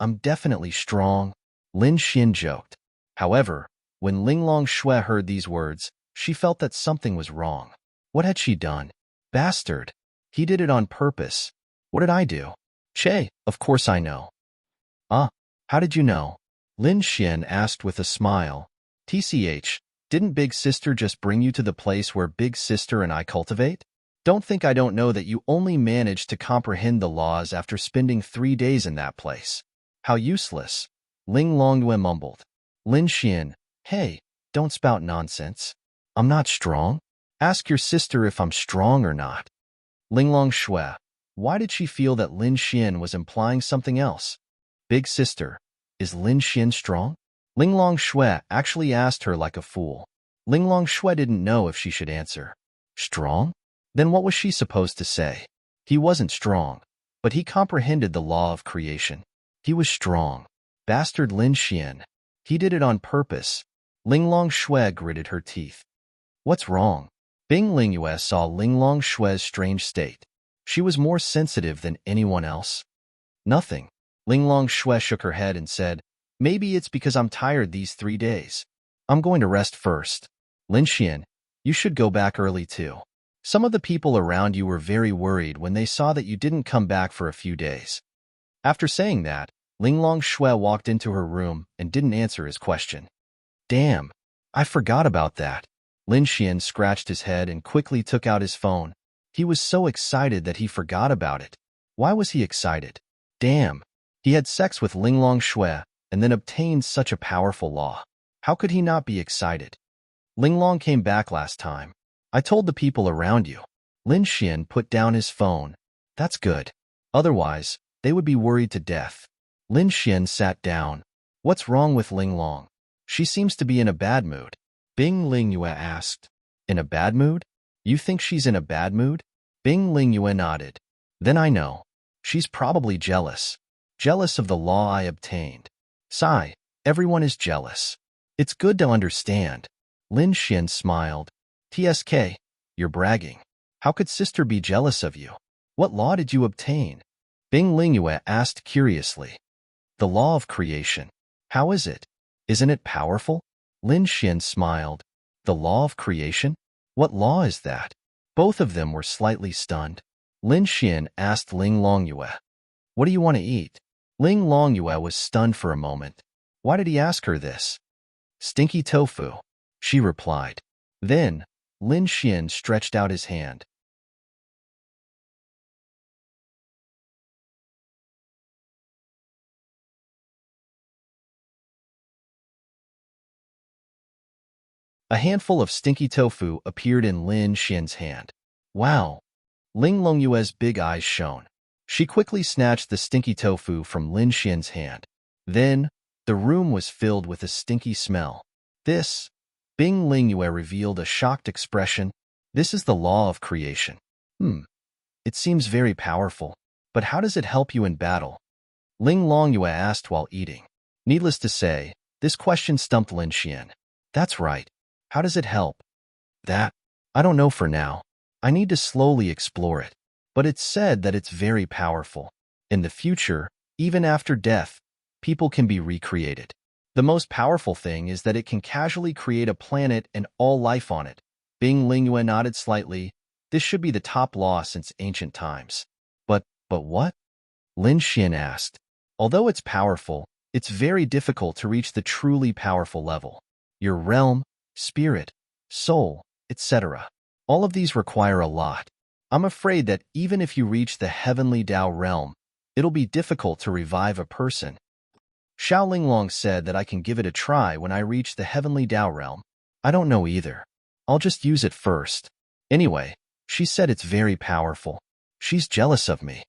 I'm definitely strong, Lin Xian joked. However, When Linglong Shui heard these words, she felt that something was wrong. What had she done? Bastard. He did it on purpose. What did I do? Che, of course I know. Ah, how did you know? Lin Xian asked with a smile. TCH, didn't Big Sister just bring you to the place where Big Sister and I cultivate? Don't think I don't know that you only managed to comprehend the laws after spending 3 days in that place. How useless. Ling Longyue mumbled. Lin Xian, hey, don't spout nonsense. I'm not strong. Ask your sister if I'm strong or not. Linglong Shui, why did she feel that Lin Xian was implying something else? Big Sister, is Lin Xian strong? Linglong Shui actually asked her like a fool. Linglong Shui didn't know if she should answer. Strong? Then what was she supposed to say? He wasn't strong, but he comprehended the law of creation. He was strong. Bastard Lin Xian. He did it on purpose. Linglong Shui gritted her teeth. What's wrong? Bing Lingyue saw Linglong Shui's strange state. She was more sensitive than anyone else. Nothing. Linglong Shui shook her head and said, maybe it's because I'm tired these 3 days. I'm going to rest first. Lin Xian, you should go back early too. Some of the people around you were very worried when they saw that you didn't come back for a few days. After saying that, Linglong Shui walked into her room and didn't answer his question. Damn, I forgot about that. Lin Xian scratched his head and quickly took out his phone. He was so excited that he forgot about it. Why was he excited? Damn, he had sex with Linglong Shui and then obtained such a powerful law. How could he not be excited? Linglong came back last time. I told the people around you. Lin Xian put down his phone. That's good. Otherwise, they would be worried to death. Lin Xian sat down. What's wrong with Linglong? She seems to be in a bad mood. Bing Lingyue asked. In a bad mood? You think she's in a bad mood? Bing Lingyue nodded. Then I know. She's probably jealous. Jealous of the law I obtained. Sigh, everyone is jealous. It's good to understand. Lin Xian smiled. TSK, you're bragging. How could sister be jealous of you? What law did you obtain? Bing Lingyue asked curiously. The law of creation. How is it? Isn't it powerful? Lin Xian smiled. The law of creation? What law is that? Both of them were slightly stunned. Lin Xian asked Ling Longyue. What do you want to eat? Ling Longyue was stunned for a moment. Why did he ask her this? Stinky tofu, she replied. Then, Lin Xian stretched out his hand. A handful of stinky tofu appeared in Lin Xian's hand. Wow! Ling Longyue's big eyes shone. She quickly snatched the stinky tofu from Lin Xian's hand. Then, the room was filled with a stinky smell. This, Bing Lingyue revealed a shocked expression. This is the law of creation. It seems very powerful, but how does it help you in battle? Ling Longyue asked while eating. Needless to say, this question stumped Lin Xian. That's right. How does it help? That, I don't know for now. I need to slowly explore it. But it's said that it's very powerful. In the future, even after death, people can be recreated. The most powerful thing is that it can casually create a planet and all life on it. Bing Lingyue nodded slightly. This should be the top law since ancient times. But what? Lin Xian asked. Although it's powerful, it's very difficult to reach the truly powerful level. Your realm, spirit, soul, etc. All of these require a lot. I'm afraid that even if you reach the heavenly Tao realm, it'll be difficult to revive a person. Xiao Linglong said that I can give it a try when I reach the heavenly Tao realm. I don't know either. I'll just use it first. Anyway, she said it's very powerful. She's jealous of me.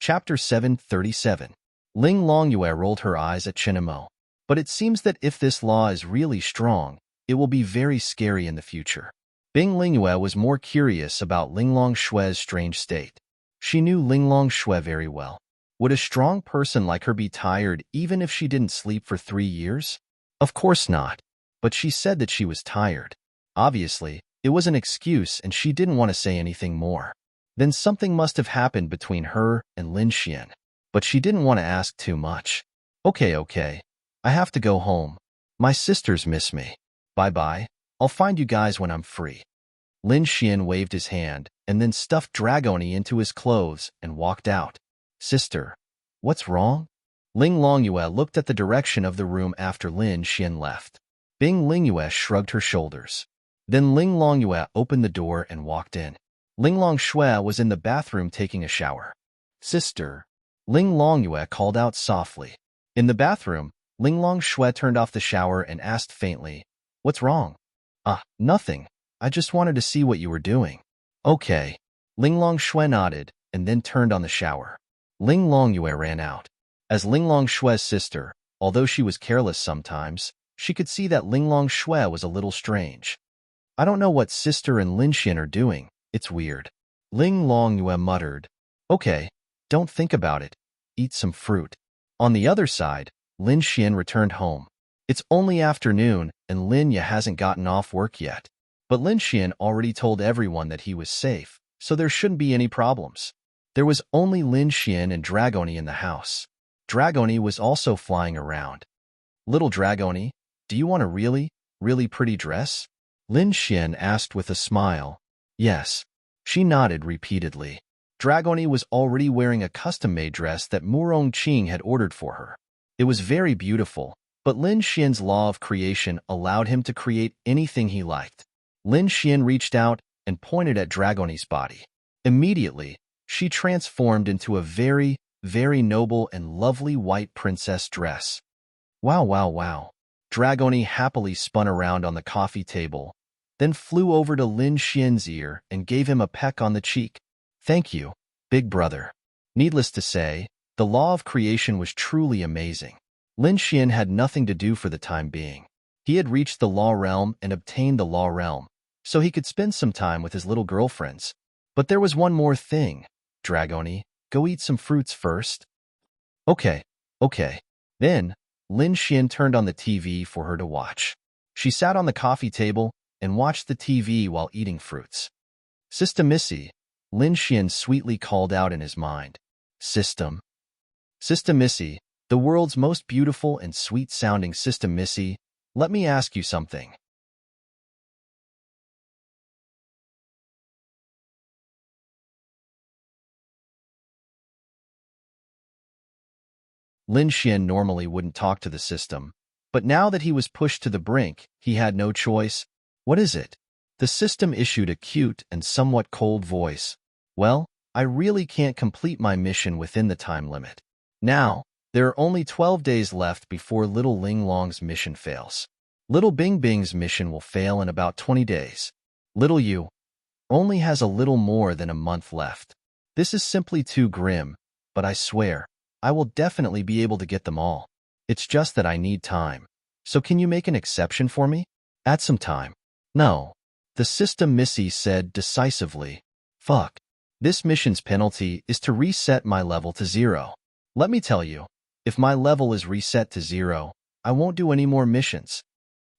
Chapter 737. Ling Longyue rolled her eyes at Chinamo. But it seems that if this law is really strong, it will be very scary in the future. Bing Lingyue was more curious about Linglong Shui's strange state. She knew Linglong Shui very well. Would a strong person like her be tired even if she didn't sleep for 3 years? Of course not. But she said that she was tired. Obviously, it was an excuse and she didn't want to say anything more. Then something must have happened between her and Lin Xian. But she didn't want to ask too much. Okay. I have to go home. My sisters miss me. Bye-bye. I'll find you guys when I'm free. Lin Xian waved his hand and then stuffed Dragoni into his clothes and walked out. Sister, what's wrong? Ling Longyue looked at the direction of the room after Lin Xian left. Bing Lingyue shrugged her shoulders. Then Ling Longyue opened the door and walked in. Ling Longshui was in the bathroom taking a shower. Sister, Ling Longyue called out softly. In the bathroom, Ling Longshui turned off the shower and asked faintly, "What's wrong?" Nothing. I just wanted to see what you were doing." "Okay." Ling Longshui nodded and then turned on the shower. Ling Longyue ran out. As Ling Longshui's sister, although she was careless sometimes, she could see that Ling Longshui was a little strange. "I don't know what sister and Lin Xian are doing. It's weird." Ling Longyue muttered. "Okay, don't think about it. Eat some fruit." On the other side, Lin Xian returned home. It's only afternoon and Lin Ye hasn't gotten off work yet. But Lin Xian already told everyone that he was safe, so there shouldn't be any problems. There was only Lin Xian and Dragoni in the house. Dragoni was also flying around. "Little Dragoni, do you want a really pretty dress?" Lin Xian asked with a smile. "Yes." She nodded repeatedly. Dragoni was already wearing a custom-made dress that Murong Qing had ordered for her. It was very beautiful, but Lin Xian's law of creation allowed him to create anything he liked. Lin Xian reached out and pointed at Dragoni's body. Immediately, she transformed into a very noble and lovely white princess dress. Wow. Dragoni happily spun around on the coffee table, then flew over to Lin Xian's ear and gave him a peck on the cheek. "Thank you, big brother." Needless to say, the law of creation was truly amazing. Lin Xian had nothing to do for the time being. He had reached the law realm and obtained the law realm, so he could spend some time with his little girlfriends. But there was one more thing. "Dragoni, go eat some fruits first." Okay. Then, Lin Xian turned on the TV for her to watch. She sat on the coffee table and watched the TV while eating fruits. "Sister Missy," Lin Xian sweetly called out in his mind. Sister Missy, the world's most beautiful and sweet-sounding Sister Missy, let me ask you something. Lin Xian normally wouldn't talk to the system, but now that he was pushed to the brink, he had no choice. "What is it?" The system issued a cute and somewhat cold voice. "Well, I really can't complete my mission within the time limit. Now, there are only 12 days left before little Ling Long's mission fails. Little Bing Bing's mission will fail in about 20 days. Little you only has a little more than a month left. This is simply too grim, but I swear, I will definitely be able to get them all. It's just that I need time. So can you make an exception for me? Add some time." "No." The system Missy said decisively. "Fuck. This mission's penalty is to reset my level to 0. Let me tell you, if my level is reset to 0, I won't do any more missions."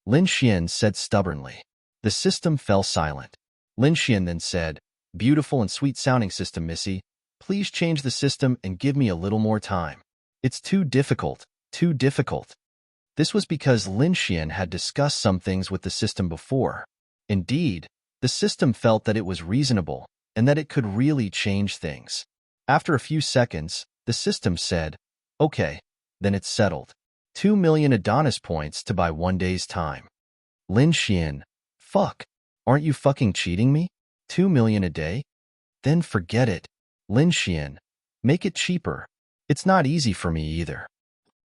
Lin Xian said stubbornly. The system fell silent. Lin Xian then said, "Beautiful and sweet-sounding System Missy, please change the system and give me a little more time. It's too difficult. This was because Lin Xian had discussed some things with the system before. Indeed, the system felt that it was reasonable and that it could really change things. After a few seconds, the system said, "Okay, then it's settled. 2 million Adonis points to buy 1 day's time." Lin Xian, "Fuck, aren't you fucking cheating me? 2 million a day? Then forget it." Lin Xian, "Make it cheaper. It's not easy for me either."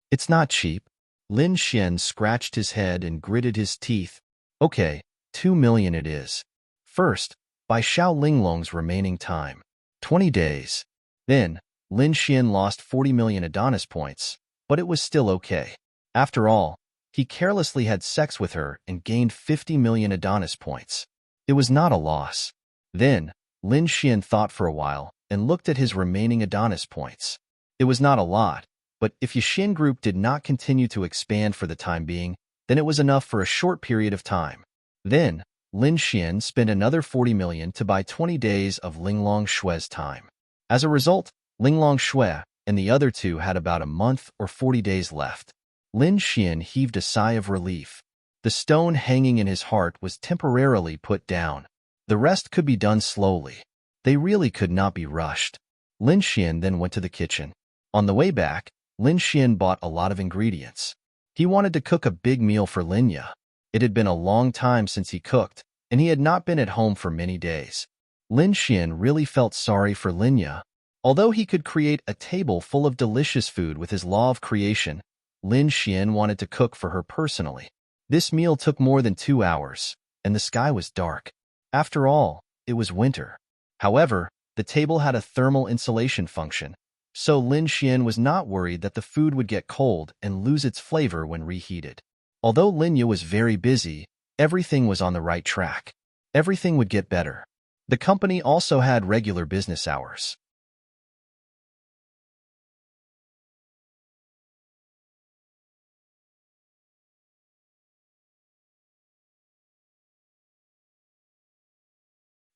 "It's not cheap." Lin Xian scratched his head and gritted his teeth. "Okay, 2 million it is. First, by Xiao Linglong's remaining time, 20 days. Then, Lin Xian lost 40 million Adonis points, but it was still okay. After all, he carelessly had sex with her and gained 50 million Adonis points. It was not a loss. Then, Lin Xian thought for a while and looked at his remaining Adonis points. It was not a lot, but if Yixin Group did not continue to expand for the time being, then it was enough for a short period of time. Then, Lin Xian spent another 40 million to buy 20 days of Linglong Shue's time. As a result, Linglong Shue and the other two had about a month or 40 days left. Lin Xian heaved a sigh of relief. The stone hanging in his heart was temporarily put down. The rest could be done slowly. They really could not be rushed. Lin Xian then went to the kitchen. On the way back, Lin Xian bought a lot of ingredients. He wanted to cook a big meal for Linya. It had been a long time since he cooked, and he had not been at home for many days. Lin Xian really felt sorry for Linya. Although he could create a table full of delicious food with his law of creation, Lin Xian wanted to cook for her personally. This meal took more than 2 hours, and the sky was dark. After all, it was winter. However, the table had a thermal insulation function, so Lin Xian was not worried that the food would get cold and lose its flavor when reheated. Although Linya was very busy, everything was on the right track. Everything would get better. The company also had regular business hours.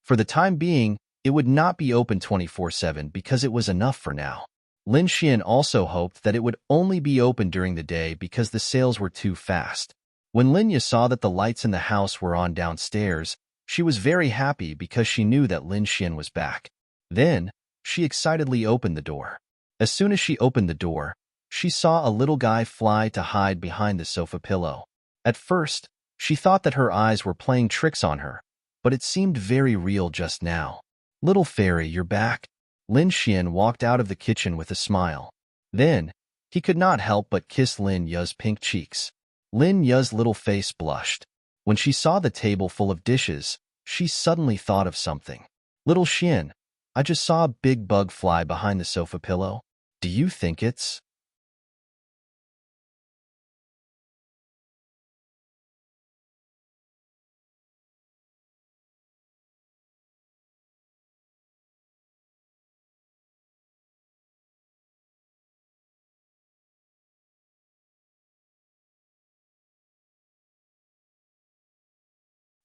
For the time being, it would not be open 24/7 because it was enough for now. Lin Xian also hoped that it would only be open during the day because the sales were too fast. When Linya saw that the lights in the house were on downstairs, she was very happy because she knew that Lin Xian was back. Then, she excitedly opened the door. As soon as she opened the door, she saw a little guy fly to hide behind the sofa pillow. At first, she thought that her eyes were playing tricks on her, but it seemed very real just now. "Little fairy, you're back." Lin Xian walked out of the kitchen with a smile. Then, he could not help but kiss Lin Ya's pink cheeks. Lin Ya's little face blushed. When she saw the table full of dishes, she suddenly thought of something. "Little Xian, I just saw a big bug fly behind the sofa pillow. Do you think it's—"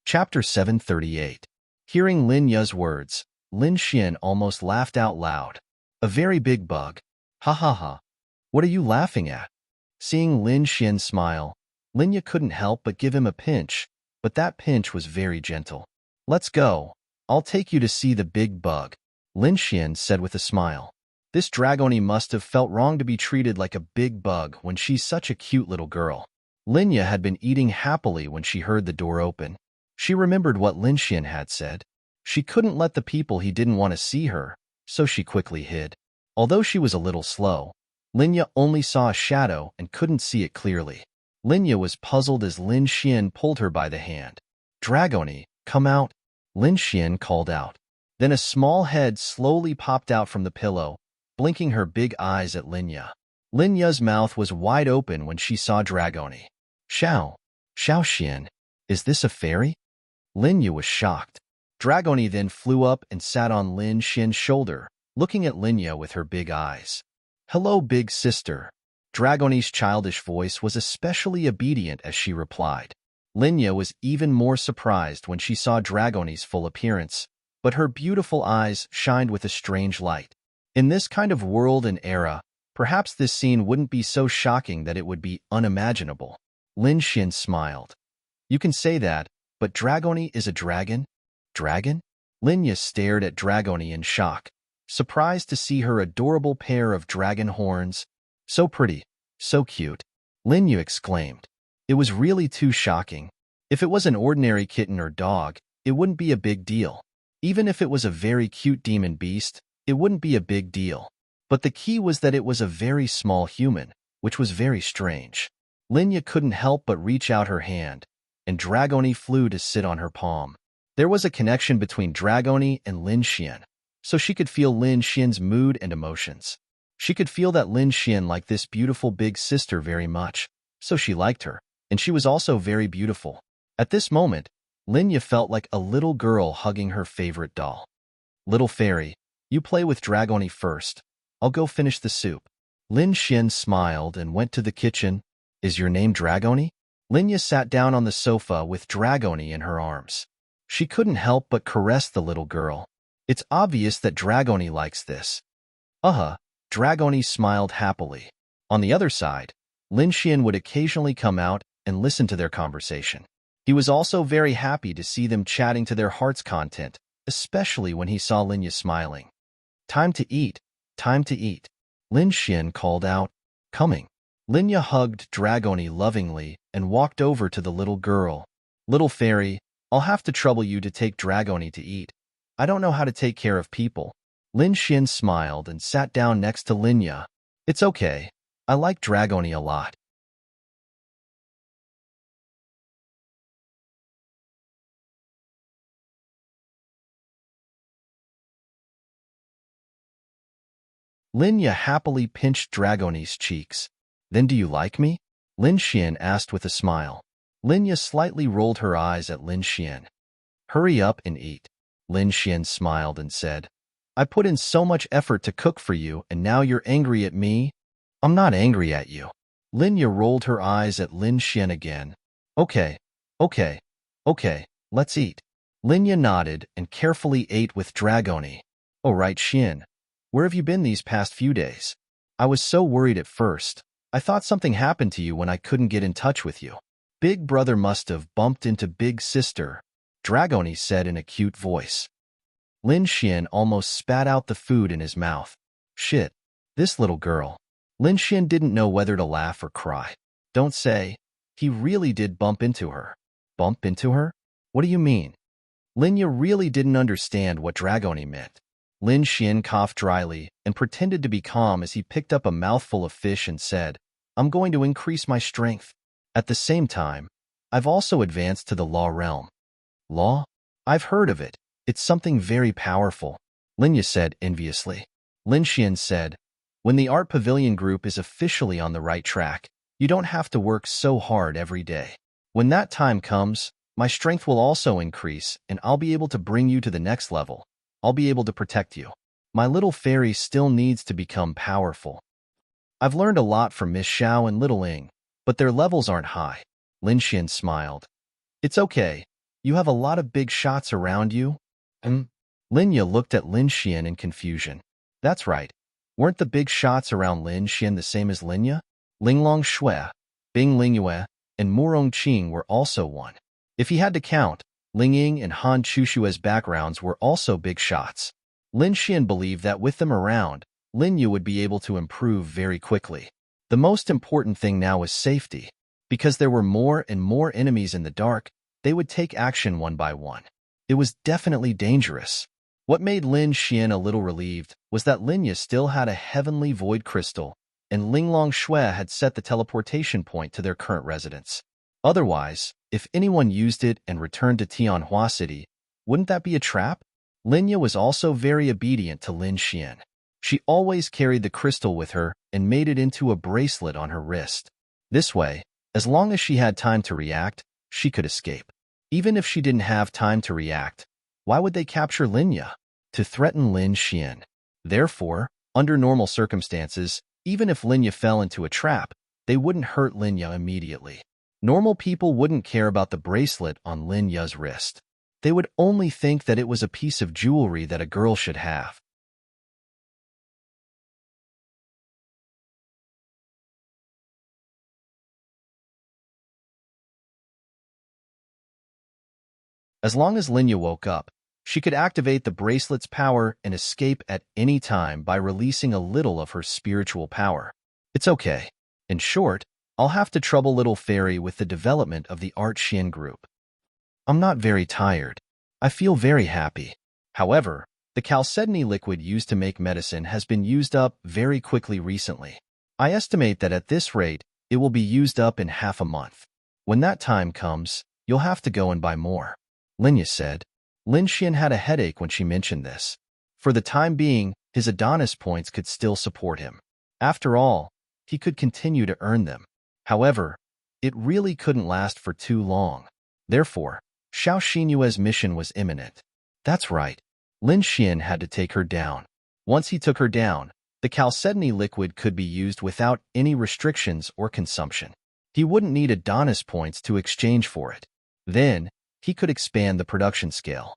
Chapter 738. Hearing Lin Ya's words, Lin Xian almost laughed out loud. "A very big bug. Ha ha ha. What are you laughing at?" Seeing Lin Xian smile, Lin Ya couldn't help but give him a pinch, but that pinch was very gentle. "Let's go. I'll take you to see the big bug," Lin Xian said with a smile. This Dragoni must have felt wrong to be treated like a big bug when she's such a cute little girl. Lin Ya had been eating happily when she heard the door open. She remembered what Lin Xian had said. She couldn't let the people he didn't want to see her, so she quickly hid. Although she was a little slow, Linya only saw a shadow and couldn't see it clearly. Linya was puzzled as Lin Xian pulled her by the hand. "Dragoni, come out," Lin Xian called out. Then a small head slowly popped out from the pillow, blinking her big eyes at Linya. Linya's mouth was wide open when she saw Dragoni. Xiao Xian, is this a fairy?" Linya was shocked. Dragoni then flew up and sat on Lin Xian's shoulder, looking at Linya with her big eyes. "Hello, big sister." Dragoni's childish voice was especially obedient as she replied. Linya was even more surprised when she saw Dragoni's full appearance, but her beautiful eyes shined with a strange light. In this kind of world and era, perhaps this scene wouldn't be so shocking that it would be unimaginable. Lin Xian smiled. "You can say that, but Dragoni is a dragon?" "Dragon?" Linya stared at Dragoni in shock, surprised to see her adorable pair of dragon horns. "So pretty, so cute," Linya exclaimed. It was really too shocking. If it was an ordinary kitten or dog, it wouldn't be a big deal. Even if it was a very cute demon beast, it wouldn't be a big deal. But the key was that it was a very small human, which was very strange. Linya couldn't help but reach out her hand, and Dragoni flew to sit on her palm. There was a connection between Dragoni and Lin Xian, so she could feel Lin Xian's mood and emotions. She could feel that Lin Xian liked this beautiful big sister very much, so she liked her, and she was also very beautiful. At this moment, Linya felt like a little girl hugging her favorite doll. "Little fairy, you play with Dragoni first. I'll go finish the soup. Lin Xian smiled and went to the kitchen. Is your name Dragoni? Linya sat down on the sofa with Dragoni in her arms. She couldn't help but caress the little girl. It's obvious that Dragoni likes this. Dragoni smiled happily. On the other side, Lin Xian would occasionally come out and listen to their conversation. He was also very happy to see them chatting to their heart's content, especially when he saw Linya smiling. Time to eat, time to eat. Lin Xian called out, coming. Linya hugged Dragoni lovingly and walked over to the little girl. Little fairy, I'll have to trouble you to take Dragoni to eat. I don't know how to take care of people. Lin Xian smiled and sat down next to Linya. It's okay. I like Dragoni a lot. Linya happily pinched Dragoni's cheeks. Then do you like me? Lin Xian asked with a smile. Linya slightly rolled her eyes at Lin Xian. Hurry up and eat. Lin Xian smiled and said, I put in so much effort to cook for you and now you're angry at me? I'm not angry at you. Linya rolled her eyes at Lin Xian again. Okay, let's eat. Linya nodded and carefully ate with Dragoni. Oh right, Xian. Where have you been these past few days? I was so worried at first. I thought something happened to you when I couldn't get in touch with you. Big brother must have bumped into big sister, Dragoni said in a cute voice. Lin Xian almost spat out the food in his mouth. Shit, this little girl. Lin Xian didn't know whether to laugh or cry. Don't say, he really did bump into her. Bump into her? What do you mean? Linya really didn't understand what Dragoni meant. Lin Xian coughed dryly and pretended to be calm as he picked up a mouthful of fish and said, I'm going to increase my strength. At the same time, I've also advanced to the law realm. Law? I've heard of it. It's something very powerful, Linya said enviously. Lin Xian said, when the art pavilion group is officially on the right track, you don't have to work so hard every day. When that time comes, my strength will also increase and I'll be able to bring you to the next level. I'll be able to protect you. My little fairy still needs to become powerful. I've learned a lot from Miss Xiao and Little Ing, but their levels aren't high. Lin Xian smiled. It's okay. You have a lot of big shots around you. Linya looked at Lin Xian in confusion. That's right. Weren't the big shots around Lin Xian the same as Linya? Linglong Shui, Bing Lingyue, and Murong Qing were also one. If he had to count, Ling Ying and Han Chushue's backgrounds were also big shots. Lin Xian believed that with them around, Lin Yu would be able to improve very quickly. The most important thing now was safety. Because there were more and more enemies in the dark, they would take action one by one. It was definitely dangerous. What made Lin Xian a little relieved was that Linya still had a heavenly void crystal, and Linglong Shui had set the teleportation point to their current residence. Otherwise, if anyone used it and returned to Tianhua City, wouldn't that be a trap? Linya was also very obedient to Lin Xian. She always carried the crystal with her and made it into a bracelet on her wrist. This way, as long as she had time to react, she could escape. Even if she didn't have time to react, why would they capture Linya? To threaten Lin Xian. Therefore, under normal circumstances, even if Linya fell into a trap, they wouldn't hurt Linya immediately. Normal people wouldn't care about the bracelet on Linya's wrist. They would only think that it was a piece of jewelry that a girl should have. As long as Linya woke up, she could activate the bracelet's power and escape at any time by releasing a little of her spiritual power. It's okay. In short, I'll have to trouble Little Fairy with the development of the Art Xin group. I'm not very tired. I feel very happy. However, the chalcedony liquid used to make medicine has been used up very quickly recently. I estimate that at this rate, it will be used up in half a month. When that time comes, you'll have to go and buy more, Linya said. Lin Xian had a headache when she mentioned this. For the time being, his Adonis points could still support him. After all, he could continue to earn them. However, it really couldn't last for too long. Therefore, Xiao Xinyue's mission was imminent. That's right. Lin Xian had to take her down. Once he took her down, The chalcedony liquid could be used without any restrictions or consumption. He wouldn't need Adonis points to exchange for it. Then, he could expand the production scale.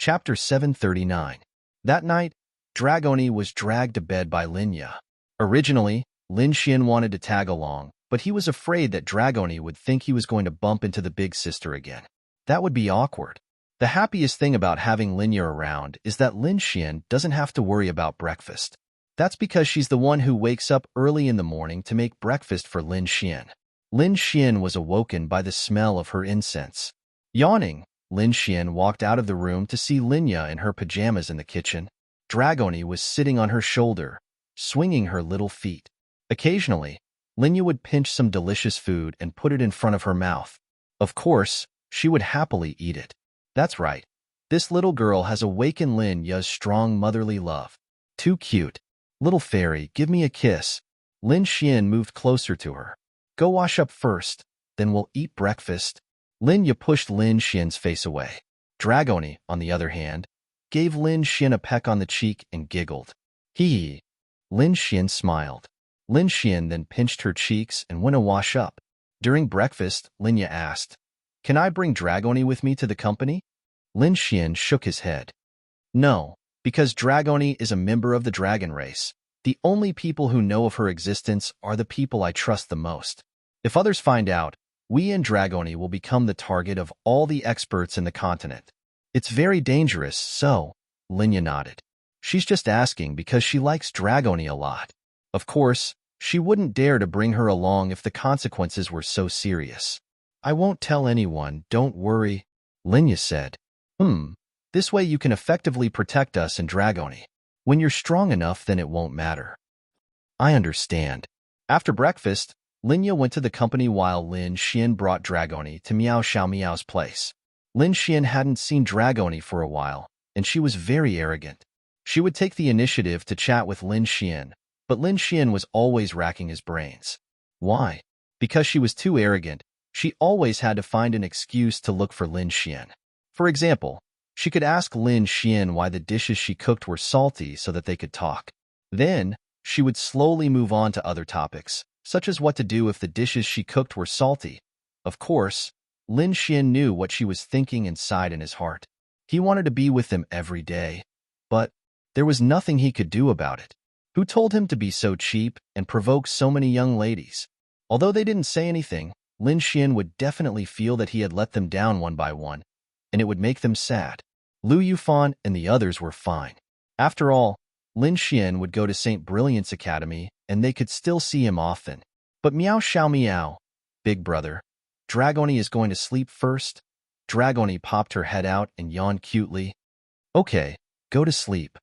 Chapter 739. That night, Dragoni was dragged to bed by Linya. Originally, Lin Xian wanted to tag along, but he was afraid that Dragoni would think he was going to bump into the big sister again. That would be awkward. The happiest thing about having Linya around is that Lin Xian doesn't have to worry about breakfast. That's because she's the one who wakes up early in the morning to make breakfast for Lin Xian. Lin Xian was awoken by the smell of her incense. Yawning, Lin Xian walked out of the room to see Linya in her pajamas in the kitchen. Dragoni was sitting on her shoulder, swinging her little feet. Occasionally, Linya would pinch some delicious food and put it in front of her mouth. Of course, she would happily eat it. That's right. This little girl has awakened Linya's strong motherly love. Too cute. Little fairy, give me a kiss. Lin Xian moved closer to her. Go wash up first, then we'll eat breakfast. Linya pushed Lin Xian's face away. Dragoni, on the other hand, gave Lin Xian a peck on the cheek and giggled. Hee. Lin Xian smiled. Lin Xian then pinched her cheeks and went to wash up. During breakfast, Linya asked, Can I bring Dragoni with me to the company? Lin Xian shook his head. No, because Dragoni is a member of the dragon race. The only people who know of her existence are the people I trust the most. If others find out, we and Dragoni will become the target of all the experts in the continent. It's very dangerous, so, Linya nodded. She's just asking because she likes Dragoni a lot. Of course, she wouldn't dare to bring her along if the consequences were so serious. I won't tell anyone, don't worry, Linya said. This way you can effectively protect us and Dragoni. When you're strong enough, then it won't matter. I understand. After breakfast, Linya went to the company while Lin Xian brought Dragoni to Miao Xiao Miao's place. Lin Xian hadn't seen Dragoni for a while, and she was very arrogant. She would take the initiative to chat with Lin Xian, but Lin Xian was always racking his brains. Why? Because she was too arrogant, she always had to find an excuse to look for Lin Xian. For example, she could ask Lin Xian why the dishes she cooked were salty so that they could talk. Then, she would slowly move on to other topics, such as what to do if the dishes she cooked were salty. Of course, Lin Xian knew what she was thinking inside in his heart. He wanted to be with them every day, but there was nothing he could do about it. Who told him to be so cheap and provoke so many young ladies? Although they didn't say anything, Lin Xian would definitely feel that he had let them down one by one, and it would make them sad. Lu Yufan and the others were fine. After all, Lin Xian would go to St. Brilliant's Academy, and they could still see him often. But Miao Xiao Miao, big brother, Dragoni is going to sleep first? Dragoni popped her head out and yawned cutely. Okay, go to sleep.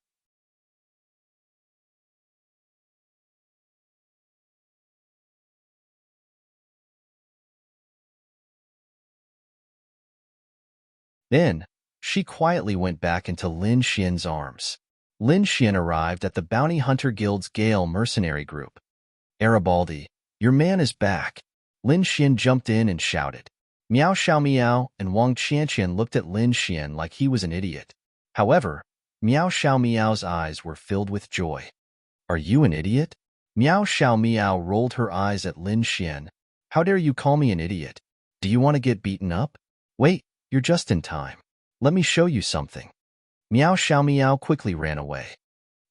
Then, she quietly went back into Lin Xian's arms. Lin Xian arrived at the Bounty Hunter Guild's Gale mercenary group. Arabaldi, your man is back. Lin Xian jumped in and shouted. Miao Xiao Miao and Wang Qianqian looked at Lin Xian like he was an idiot. However, Miao Xiao Miao's eyes were filled with joy. Are you an idiot? Miao Xiao Miao rolled her eyes at Lin Xian. How dare you call me an idiot? Do you want to get beaten up? Wait, you're just in time. Let me show you something. Miao Xiao Miao quickly ran away.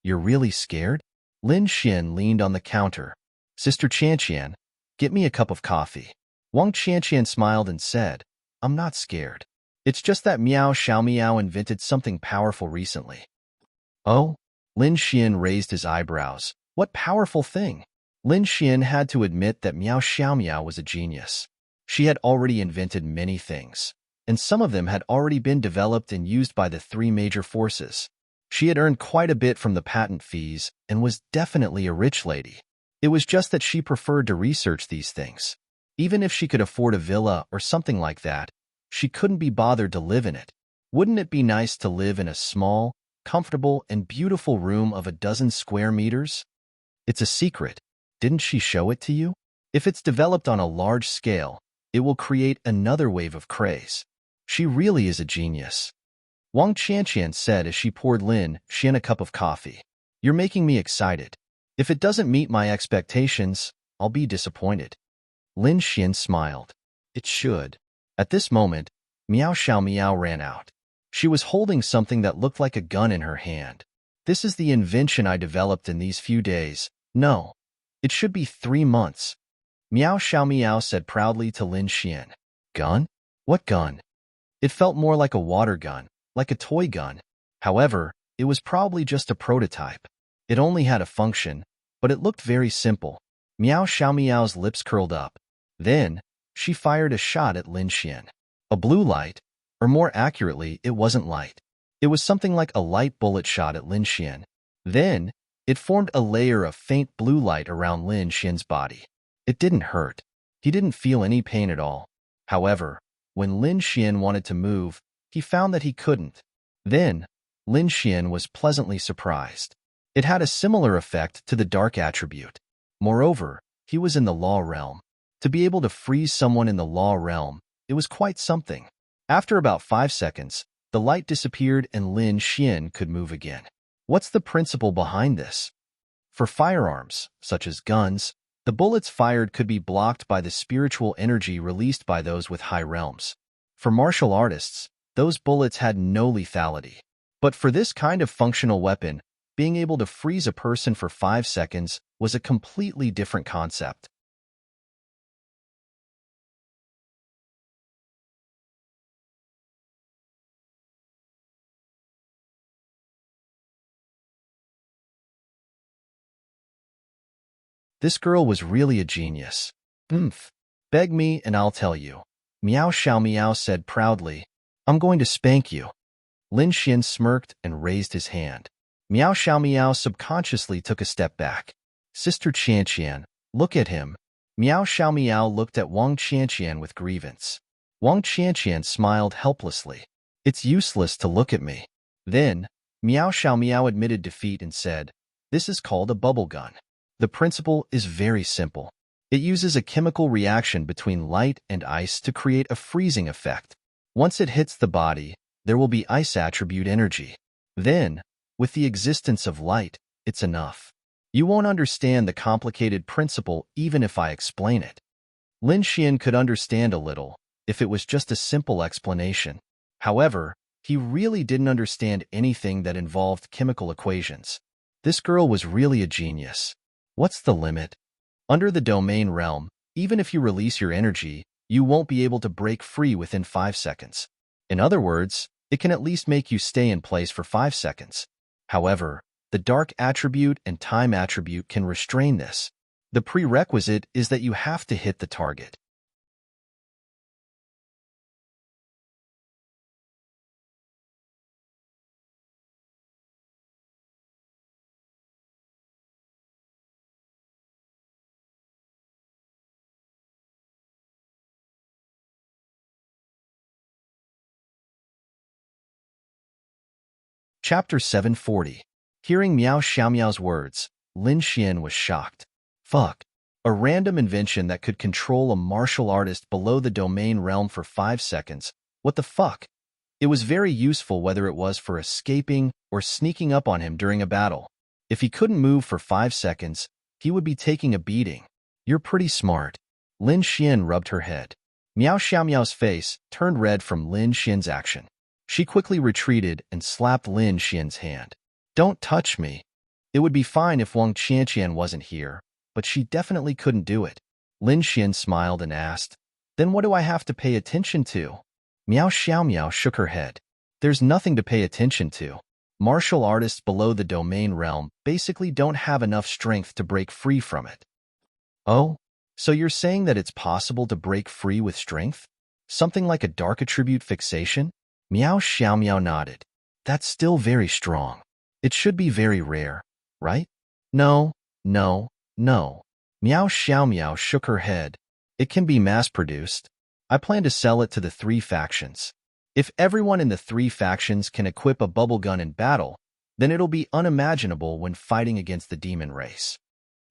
You're really scared? Lin Xian leaned on the counter. Sister Qianqian, get me a cup of coffee. Wang Qianqian smiled and said, I'm not scared. It's just that Miao Xiao Miao invented something powerful recently. Oh? Lin Xian raised his eyebrows. What powerful thing? Lin Xian had to admit that Miao Xiao Miao was a genius. She had already invented many things, and some of them had already been developed and used by the three major forces. She had earned quite a bit from the patent fees and was definitely a rich lady. It was just that she preferred to research these things. Even if she could afford a villa or something like that, She couldn't be bothered to live in it. Wouldn't it be nice to live in a small, comfortable, and beautiful room of 12 square meters? It's a secret. Didn't she show it to you? If it's developed on a large scale, it will create another wave of craze. She really is a genius. Wang Qianqian said as she poured Lin Xian a cup of coffee. You're making me excited. If it doesn't meet my expectations, I'll be disappointed. Lin Xian smiled. It should. At this moment, Miao Xiao Miao ran out. She was holding something that looked like a gun in her hand. This is the invention I developed in these few days. No, it should be 3 months. Miao Xiao Miao said proudly to Lin Xian. Gun? What gun? It felt more like a water gun, like a toy gun. However, it was probably just a prototype. It only had a function, but it looked very simple. Miao Xiao Miao's lips curled up. Then, she fired a shot at Lin Xian. A blue light, or more accurately, it wasn't light. It was something like a light bullet shot at Lin Xian. Then, it formed a layer of faint blue light around Lin Xian's body. It didn't hurt. He didn't feel any pain at all. However, when Lin Xian wanted to move, he found that he couldn't. Then, Lin Xian was pleasantly surprised. It had a similar effect to the dark attribute. Moreover, he was in the law realm. To be able to freeze someone in the law realm, it was quite something. After about 5 seconds, the light disappeared and Lin Xian could move again. What's the principle behind this? For firearms, such as guns, the bullets fired could be blocked by the spiritual energy released by those with high realms. For martial artists, those bullets had no lethality. But for this kind of functional weapon, being able to freeze a person for 5 seconds was a completely different concept. This girl was really a genius. Beg me and I'll tell you. Miao Xiao Miao said proudly. I'm going to spank you. Lin Xian smirked and raised his hand. Miao Xiao Miao subconsciously took a step back. Sister Qianqian, look at him. Miao Xiao Miao looked at Wang Qianqian with grievance. Wang Qianqian smiled helplessly. It's useless to look at me. Then, Miao Xiao Miao admitted defeat and said, this is called a bubble gun. The principle is very simple. It uses a chemical reaction between light and ice to create a freezing effect. Once it hits the body, there will be ice attribute energy. Then, with the existence of light, it's enough. You won't understand the complicated principle even if I explain it. Lin Xian could understand a little, if it was just a simple explanation. However, he really didn't understand anything that involved chemical equations. This girl was really a genius. What's the limit? Under the domain realm, even if you release your energy, you won't be able to break free within 5 seconds. In other words, it can at least make you stay in place for 5 seconds. However, the dark attribute and time attribute can restrain this. The prerequisite is that you have to hit the target. Chapter 740. Hearing Miao Xiaomiao's words, Lin Xian was shocked. Fuck. A random invention that could control a martial artist below the domain realm for 5 seconds. What the fuck? It was very useful whether it was for escaping or sneaking up on him during a battle. If he couldn't move for 5 seconds, he would be taking a beating. You're pretty smart. Lin Xian rubbed her head. Miao Xiaomiao's face turned red from Lin Xian's action. She quickly retreated and slapped Lin Xian's hand. Don't touch me. It would be fine if Wang Qianqian wasn't here, but she definitely couldn't do it. Lin Xian smiled and asked, then what do I have to pay attention to? Miao Xiaomiao shook her head. There's nothing to pay attention to. Martial artists below the domain realm basically don't have enough strength to break free from it. Oh, so you're saying that it's possible to break free with strength? Something like a dark attribute fixation? Miao Xiaomiao nodded. That's still very strong. It should be very rare, right? No. Miao Xiaomiao shook her head. It can be mass-produced. I plan to sell it to the 3 factions. If everyone in the 3 factions can equip a bubble gun in battle, then it'll be unimaginable when fighting against the demon race.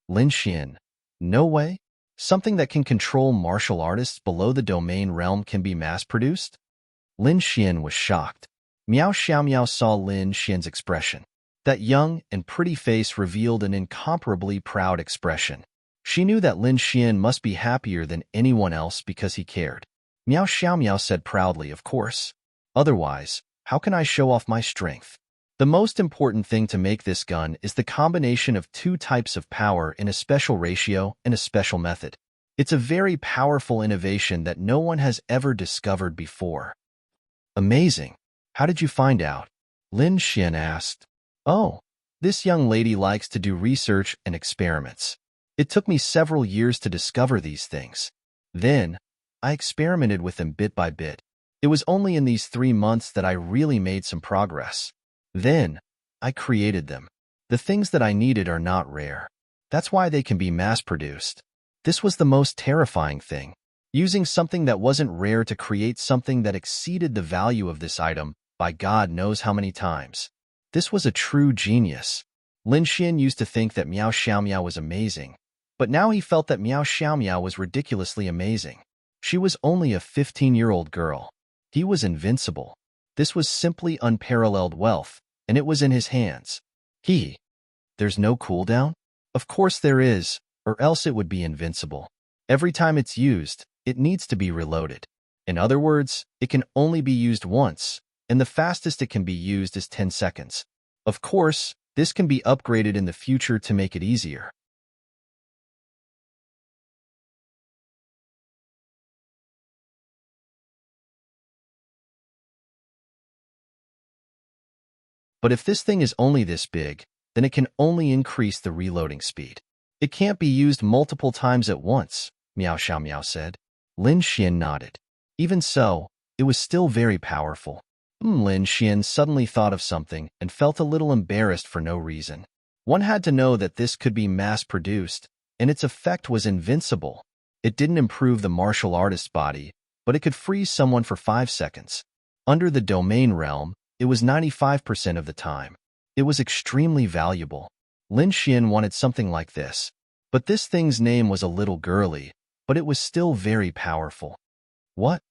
Lin Xian. No way. Something that can control martial artists below the domain realm can be mass-produced? Lin Xian was shocked. Miao Xiaomiao saw Lin Xian's expression. That young and pretty face revealed an incomparably proud expression. She knew that Lin Xian must be happier than anyone else because he cared. Miao Xiaomiao said proudly, of course. Otherwise, how can I show off my strength? The most important thing to make this gun is the combination of 2 types of power in a special ratio and a special method. It's a very powerful innovation that no one has ever discovered before. Amazing. How did you find out? Lin Xian asked. Oh, this young lady likes to do research and experiments. It took me several years to discover these things. Then, I experimented with them bit by bit. It was only in these 3 months that I really made some progress. Then, I created them. The things that I needed are not rare. That's why they can be mass-produced. This was the most terrifying thing. Using something that wasn't rare to create something that exceeded the value of this item by God knows how many times. This was a true genius. Lin Xian used to think that Miao Xiaomiao was amazing, but now he felt that Miao Xiaomiao was ridiculously amazing. She was only a 15-year-old girl. He was invincible. This was simply unparalleled wealth, and it was in his hands. There's no cooldown? Of course there is, or else it would be invincible. Every time it's used, it needs to be reloaded. In other words, it can only be used once, and the fastest it can be used is 10 seconds. Of course, this can be upgraded in the future to make it easier. But if this thing is only this big, then it can only increase the reloading speed. It can't be used multiple times at once, Miao Xiaomiao said. Lin Xian nodded. Even so, it was still very powerful. Lin Xian suddenly thought of something and felt a little embarrassed for no reason. One had to know that this could be mass-produced, and its effect was invincible. It didn't improve the martial artist's body, but it could freeze someone for 5 seconds. Under the domain realm, it was 95% of the time. It was extremely valuable. Lin Xian wanted something like this. But this thing's name was a little girly, but it was still very powerful. What?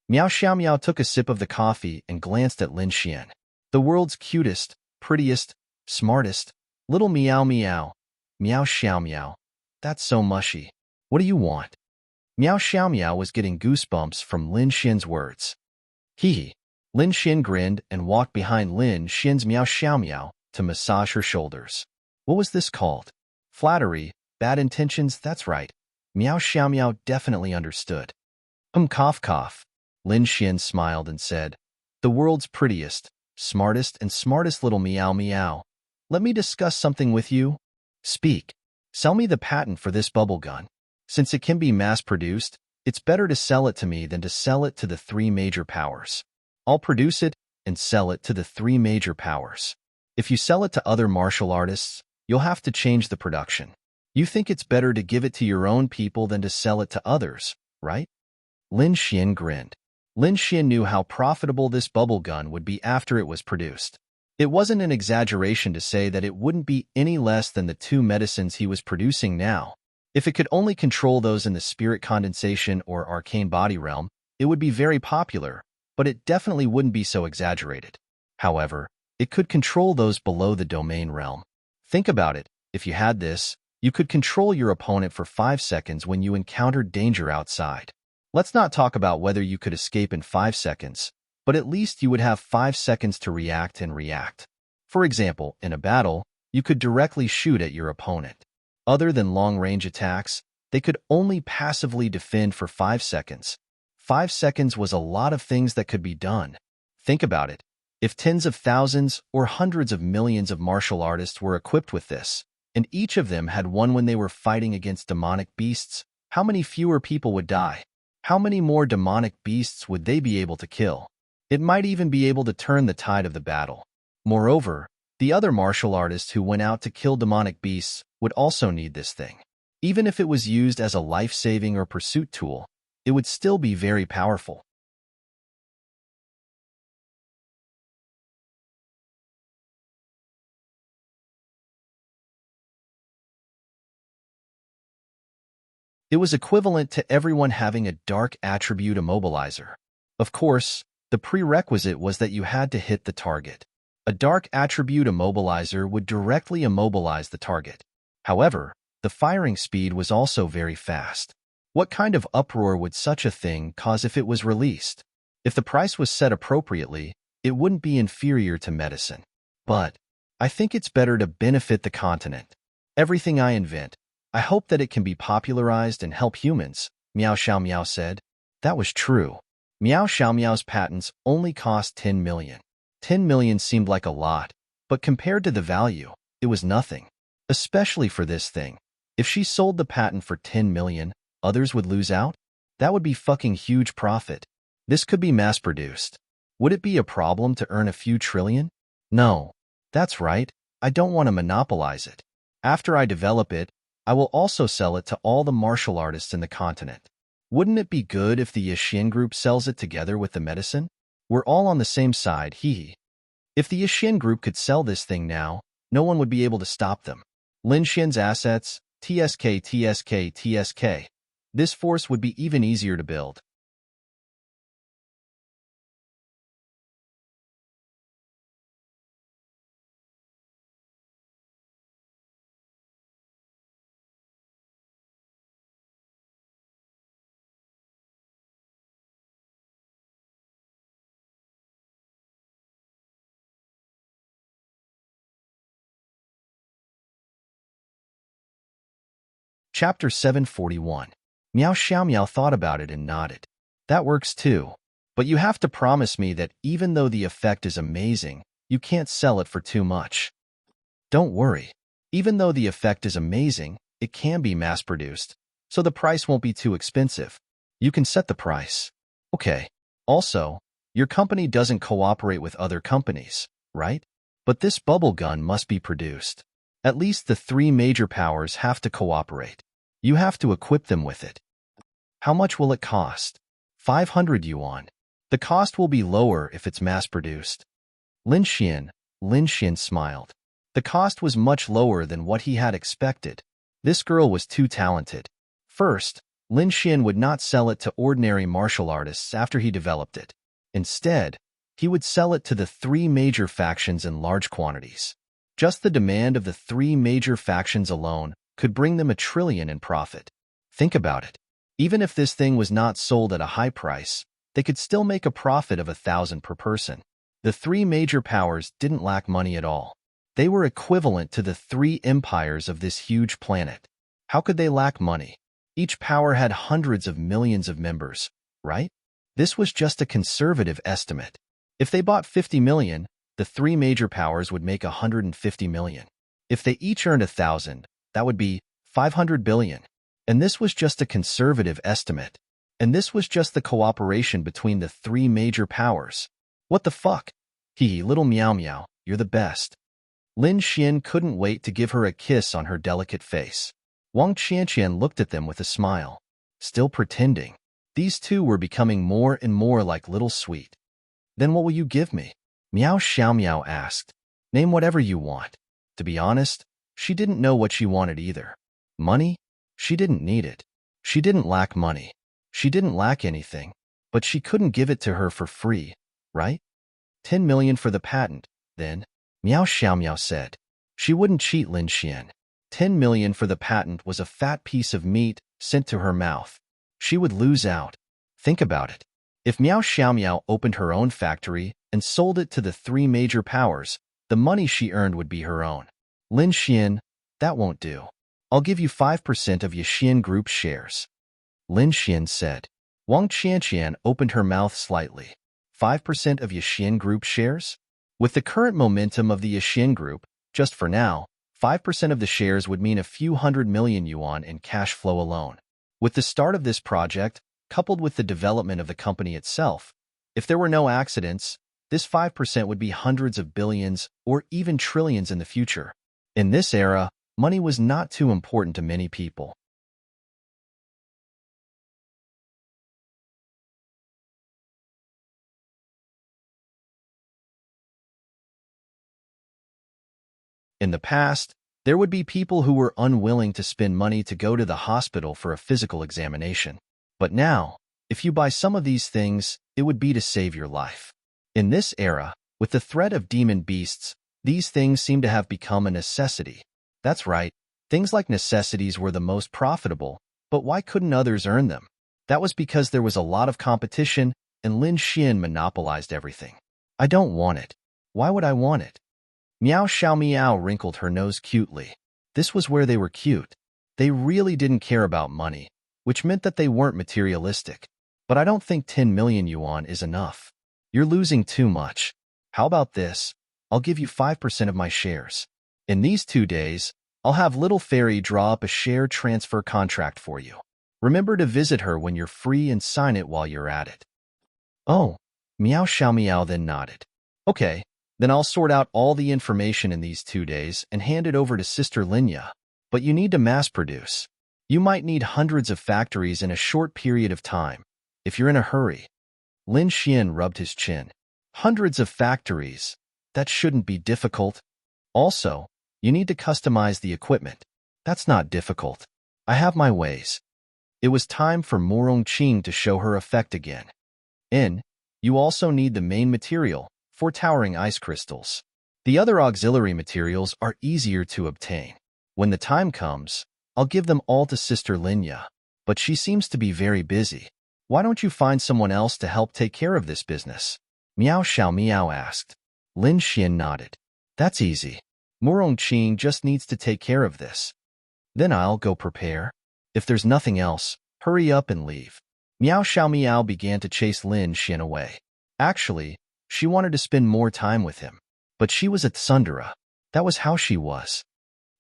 Miao Xiaomiao took a sip of the coffee and glanced at Lin Xian. The world's cutest, prettiest, smartest, little meow meow. Miao Xiaomiao. That's so mushy. What do you want? Miao Xiaomiao was getting goosebumps from Lin Xian's words. Lin Xian grinned and walked behind Lin Xian's Miao Xiaomiao to massage her shoulders. What was this called? Flattery, bad intentions, that's right. Miao Xiaomiao definitely understood. Cough cough. Lin Xian smiled and said, the world's prettiest, smartest little meow meow. Let me discuss something with you. Speak. Sell me the patent for this bubble gun. Since it can be mass-produced, it's better to sell it to me than to sell it to the 3 major powers. I'll produce it and sell it to the 3 major powers. If you sell it to other martial artists, you'll have to change the production. You think it's better to give it to your own people than to sell it to others, right? Lin Xian grinned. Lin Xian knew how profitable this bubble gun would be after it was produced. It wasn't an exaggeration to say that it wouldn't be any less than the 2 medicines he was producing now. If it could only control those in the spirit condensation or arcane body realm, it would be very popular, but it definitely wouldn't be so exaggerated. However, it could control those below the domain realm. Think about it. If you had this, you could control your opponent for 5 seconds when you encountered danger outside. Let's not talk about whether you could escape in 5 seconds, but at least you would have 5 seconds to react and react. For example, in a battle, you could directly shoot at your opponent. Other than long-range attacks, they could only passively defend for 5 seconds. 5 seconds was a lot of things that could be done. Think about it. If tens of thousands or hundreds of millions of martial artists were equipped with this, and each of them had one when they were fighting against demonic beasts, how many fewer people would die? How many more demonic beasts would they be able to kill? It might even be able to turn the tide of the battle. Moreover, the other martial artists who went out to kill demonic beasts would also need this thing. Even if it was used as a life-saving or pursuit tool, it would still be very powerful. It was equivalent to everyone having a dark attribute immobilizer. Of course, the prerequisite was that you had to hit the target. A dark attribute immobilizer would directly immobilize the target. However, the firing speed was also very fast. What kind of uproar would such a thing cause if it was released? If the price was set appropriately, it wouldn't be inferior to medicine. But I think it's better to benefit the continent. Everything I invent, I hope that it can be popularized and help humans, Miao Xiaomiao said. That was true. Miao Xiaomiao's patents only cost 10 million. 10 million seemed like a lot, but compared to the value, it was nothing. Especially for this thing. If she sold the patent for 10 million, others would lose out? That would be fucking huge profit. This could be mass-produced. Would it be a problem to earn a few trillion? No. That's right. I don't want to monopolize it. After I develop it, I will also sell it to all the martial artists in the continent. Wouldn't it be good if the Yixin group sells it together with the medicine? We're all on the same side, hee. If the Yixin group could sell this thing now, no one would be able to stop them. Lin Xian's assets, TSK. This force would be even easier to build. Chapter 741. Miao Xiaomiao thought about it and nodded. That works too. But you have to promise me that even though the effect is amazing, you can't sell it for too much. Don't worry. Even though the effect is amazing, it can be mass-produced, so the price won't be too expensive. You can set the price. Okay. Also, your company doesn't cooperate with other companies, right? But this bubble gun must be produced. At least the three major powers have to cooperate. You have to equip them with it. How much will it cost? 500 yuan. The cost will be lower if it's mass-produced. Lin Xian smiled. The cost was much lower than what he had expected. This girl was too talented. First, Lin Xian would not sell it to ordinary martial artists after he developed it. Instead, he would sell it to the three major factions in large quantities. Just the demand of the three major factions alone could bring them 1 trillion in profit. Think about it. Even if this thing was not sold at a high price, they could still make a profit of 1,000 per person. The three major powers didn't lack money at all. They were equivalent to the three empires of this huge planet. How could they lack money? Each power had hundreds of millions of members, right? This was just a conservative estimate. If they bought 50 million, the three major powers would make 150 million. If they each earned 1,000, that would be 500 billion. And this was just a conservative estimate. And this was just the cooperation between the three major powers. What the fuck? Little Meow Meow, you're the best. Lin Xian couldn't wait to give her a kiss on her delicate face. Wang Qianqian looked at them with a smile. Still pretending. These two were becoming more and more like little sweet. Then what will you give me? Miao Xiaomiao asked. Name whatever you want. To be honest, she didn't know what she wanted either. Money? She didn't need it. She didn't lack money. She didn't lack anything. But she couldn't give it to her for free, right? 10 million for the patent, then. Miao Xiaomiao said. She wouldn't cheat Lin Xian. 10 million for the patent was a fat piece of meat sent to her mouth. She would lose out. Think about it. If Miao Xiaomiao opened her own factory and sold it to the three major powers, the money she earned would be her own. Lin Xian, that won't do. I'll give you 5% of Yixin Group's shares. Lin Xian said. Wang Qianqian opened her mouth slightly. 5% of Yixin Group shares? With the current momentum of the Yixin Group, just for now, 5% of the shares would mean a few 100 million yuan in cash flow alone. With the start of this project, coupled with the development of the company itself, if there were no accidents, this 5% would be hundreds of billions or even trillions in the future. In this era, money was not too important to many people. In the past, there would be people who were unwilling to spend money to go to the hospital for a physical examination. But now, if you buy some of these things, it would be to save your life. In this era, with the threat of demon beasts, these things seem to have become a necessity. That's right, things like necessities were the most profitable, but why couldn't others earn them? That was because there was a lot of competition, and Lin Xian monopolized everything. I don't want it. Why would I want it? Meow Xiao Meow wrinkled her nose cutely. This was where they were cute. They really didn't care about money, which meant that they weren't materialistic. But I don't think 10 million yuan is enough. You're losing too much. How about this? I'll give you 5% of my shares. In these 2 days, I'll have Little Fairy draw up a share transfer contract for you. Remember to visit her when you're free and sign it while you're at it. Oh, Meow Xiao Meow then nodded. Okay, then I'll sort out all the information in these 2 days and hand it over to Sister Linya. But you need to mass produce. You might need hundreds of factories in a short period of time, if you're in a hurry. Lin Xian rubbed his chin. Hundreds of factories. That shouldn't be difficult. Also, you need to customize the equipment. That's not difficult. I have my ways. It was time for Morong Qing to show her effect again. You also need the main material for towering ice crystals. The other auxiliary materials are easier to obtain. When the time comes, I'll give them all to Sister Linya, but she seems to be very busy. Why don't you find someone else to help take care of this business? Meow Xiao Meow asked. Lin Xian nodded. That's easy. Morong Qing just needs to take care of this. Then I'll go prepare. If there's nothing else, hurry up and leave. Meow Xiao Meow began to chase Lin Xian away. Actually, she wanted to spend more time with him. But she was at Sundara. That was how she was.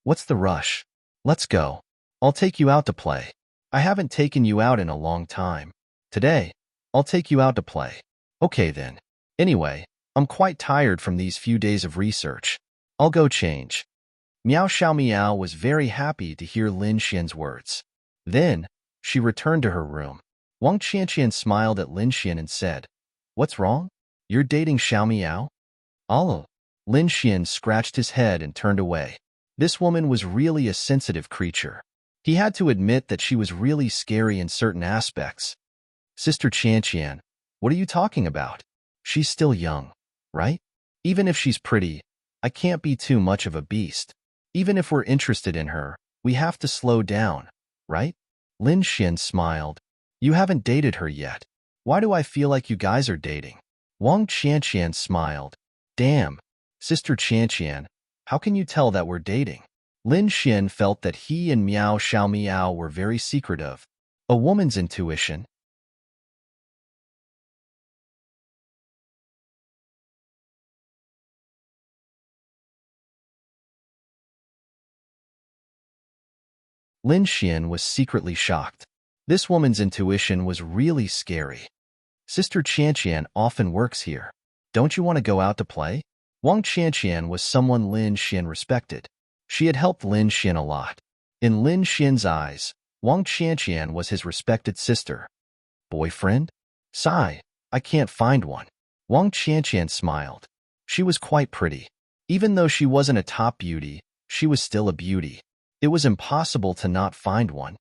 What's the rush? Let's go. I'll take you out to play. I haven't taken you out in a long time. Today, I'll take you out to play. Okay then. Anyway, I'm quite tired from these few days of research. I'll go change. Meow Xiao Meow was very happy to hear Lin Xian's words. Then, she returned to her room. Wang Qianqian smiled at Lin Xian and said, What's wrong? You're dating Xiao Meow? Oh. Lin Xian scratched his head and turned away. This woman was really a sensitive creature. He had to admit that she was really scary in certain aspects. Sister Qianqian, what are you talking about? She's still young, right? Even if she's pretty, I can't be too much of a beast. Even if we're interested in her, we have to slow down, right? Lin Xian smiled. You haven't dated her yet. Why do I feel like you guys are dating? Wang Qianqian smiled. Damn, Sister Qianqian, how can you tell that we're dating? Lin Xian felt that he and Meow Xiao Meow were very secretive. A woman's intuition. Lin Xian was secretly shocked. This woman's intuition was really scary. Sister Qianqian often works here. Don't you want to go out to play? Wang Qianqian was someone Lin Xian respected. She had helped Lin Xian a lot. In Lin Xian's eyes, Wang Qianqian was his respected sister. Boyfriend? Sigh, I can't find one. Wang Qianqian smiled. She was quite pretty. Even though she wasn't a top beauty, she was still a beauty. It was impossible to not find one.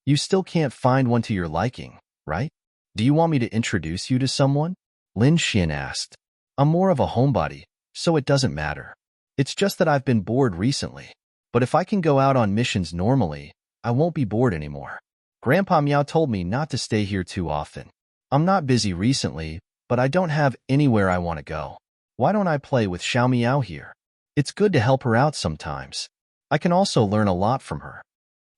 You still can't find one to your liking, right? Do you want me to introduce you to someone? Lin Xian asked. I'm more of a homebody, so it doesn't matter. It's just that I've been bored recently. But if I can go out on missions normally, I won't be bored anymore. Grandpa Meow told me not to stay here too often. I'm not busy recently, but I don't have anywhere I want to go. Why don't I play with Xiao Meow here? It's good to help her out sometimes. I can also learn a lot from her.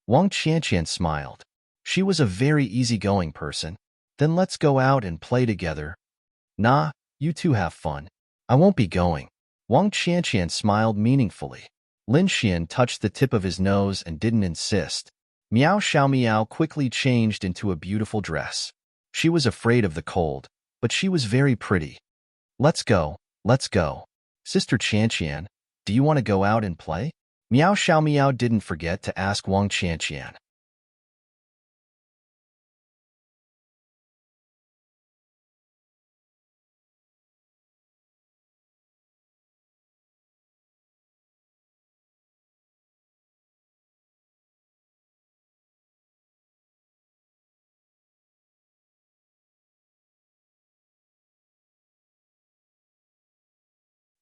Wang Qianqian smiled. She was a very easygoing person. Then let's go out and play together. Nah, you two have fun. I won't be going. Wang Qianqian smiled meaningfully. Lin Xian touched the tip of his nose and didn't insist. Meow Xiao Meow quickly changed into a beautiful dress. She was afraid of the cold, but she was very pretty. Let's go, let's go. Sister Qianqian, do you want to go out and play? Meow Xiao Meow didn't forget to ask Wang Qianqian.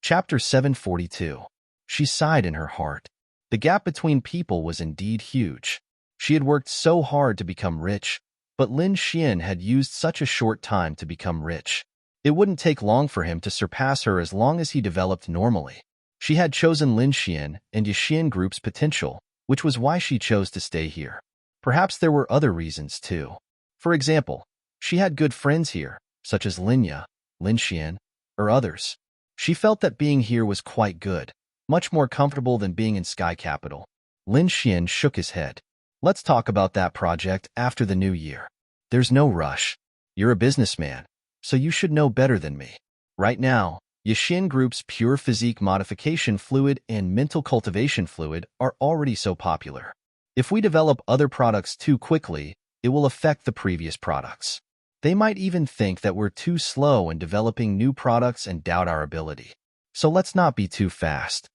Chapter 742. She sighed in her heart. The gap between people was indeed huge. She had worked so hard to become rich, but Lin Xian had used such a short time to become rich. It wouldn't take long for him to surpass her as long as he developed normally. She had chosen Lin Xian and Yixian Group's potential, which was why she chose to stay here. Perhaps there were other reasons too. For example, she had good friends here, such as Linya, Lin Xian, or others. She felt that being here was quite good, much more comfortable than being in Sky Capital. Lin Xian shook his head. Let's talk about that project after the new year. There's no rush. You're a businessman, so you should know better than me. Right now, Yixian Group's pure physique modification fluid and mental cultivation fluid are already so popular. If we develop other products too quickly, it will affect the previous products. They might even think that we're too slow in developing new products and doubt our ability. So let's not be too fast.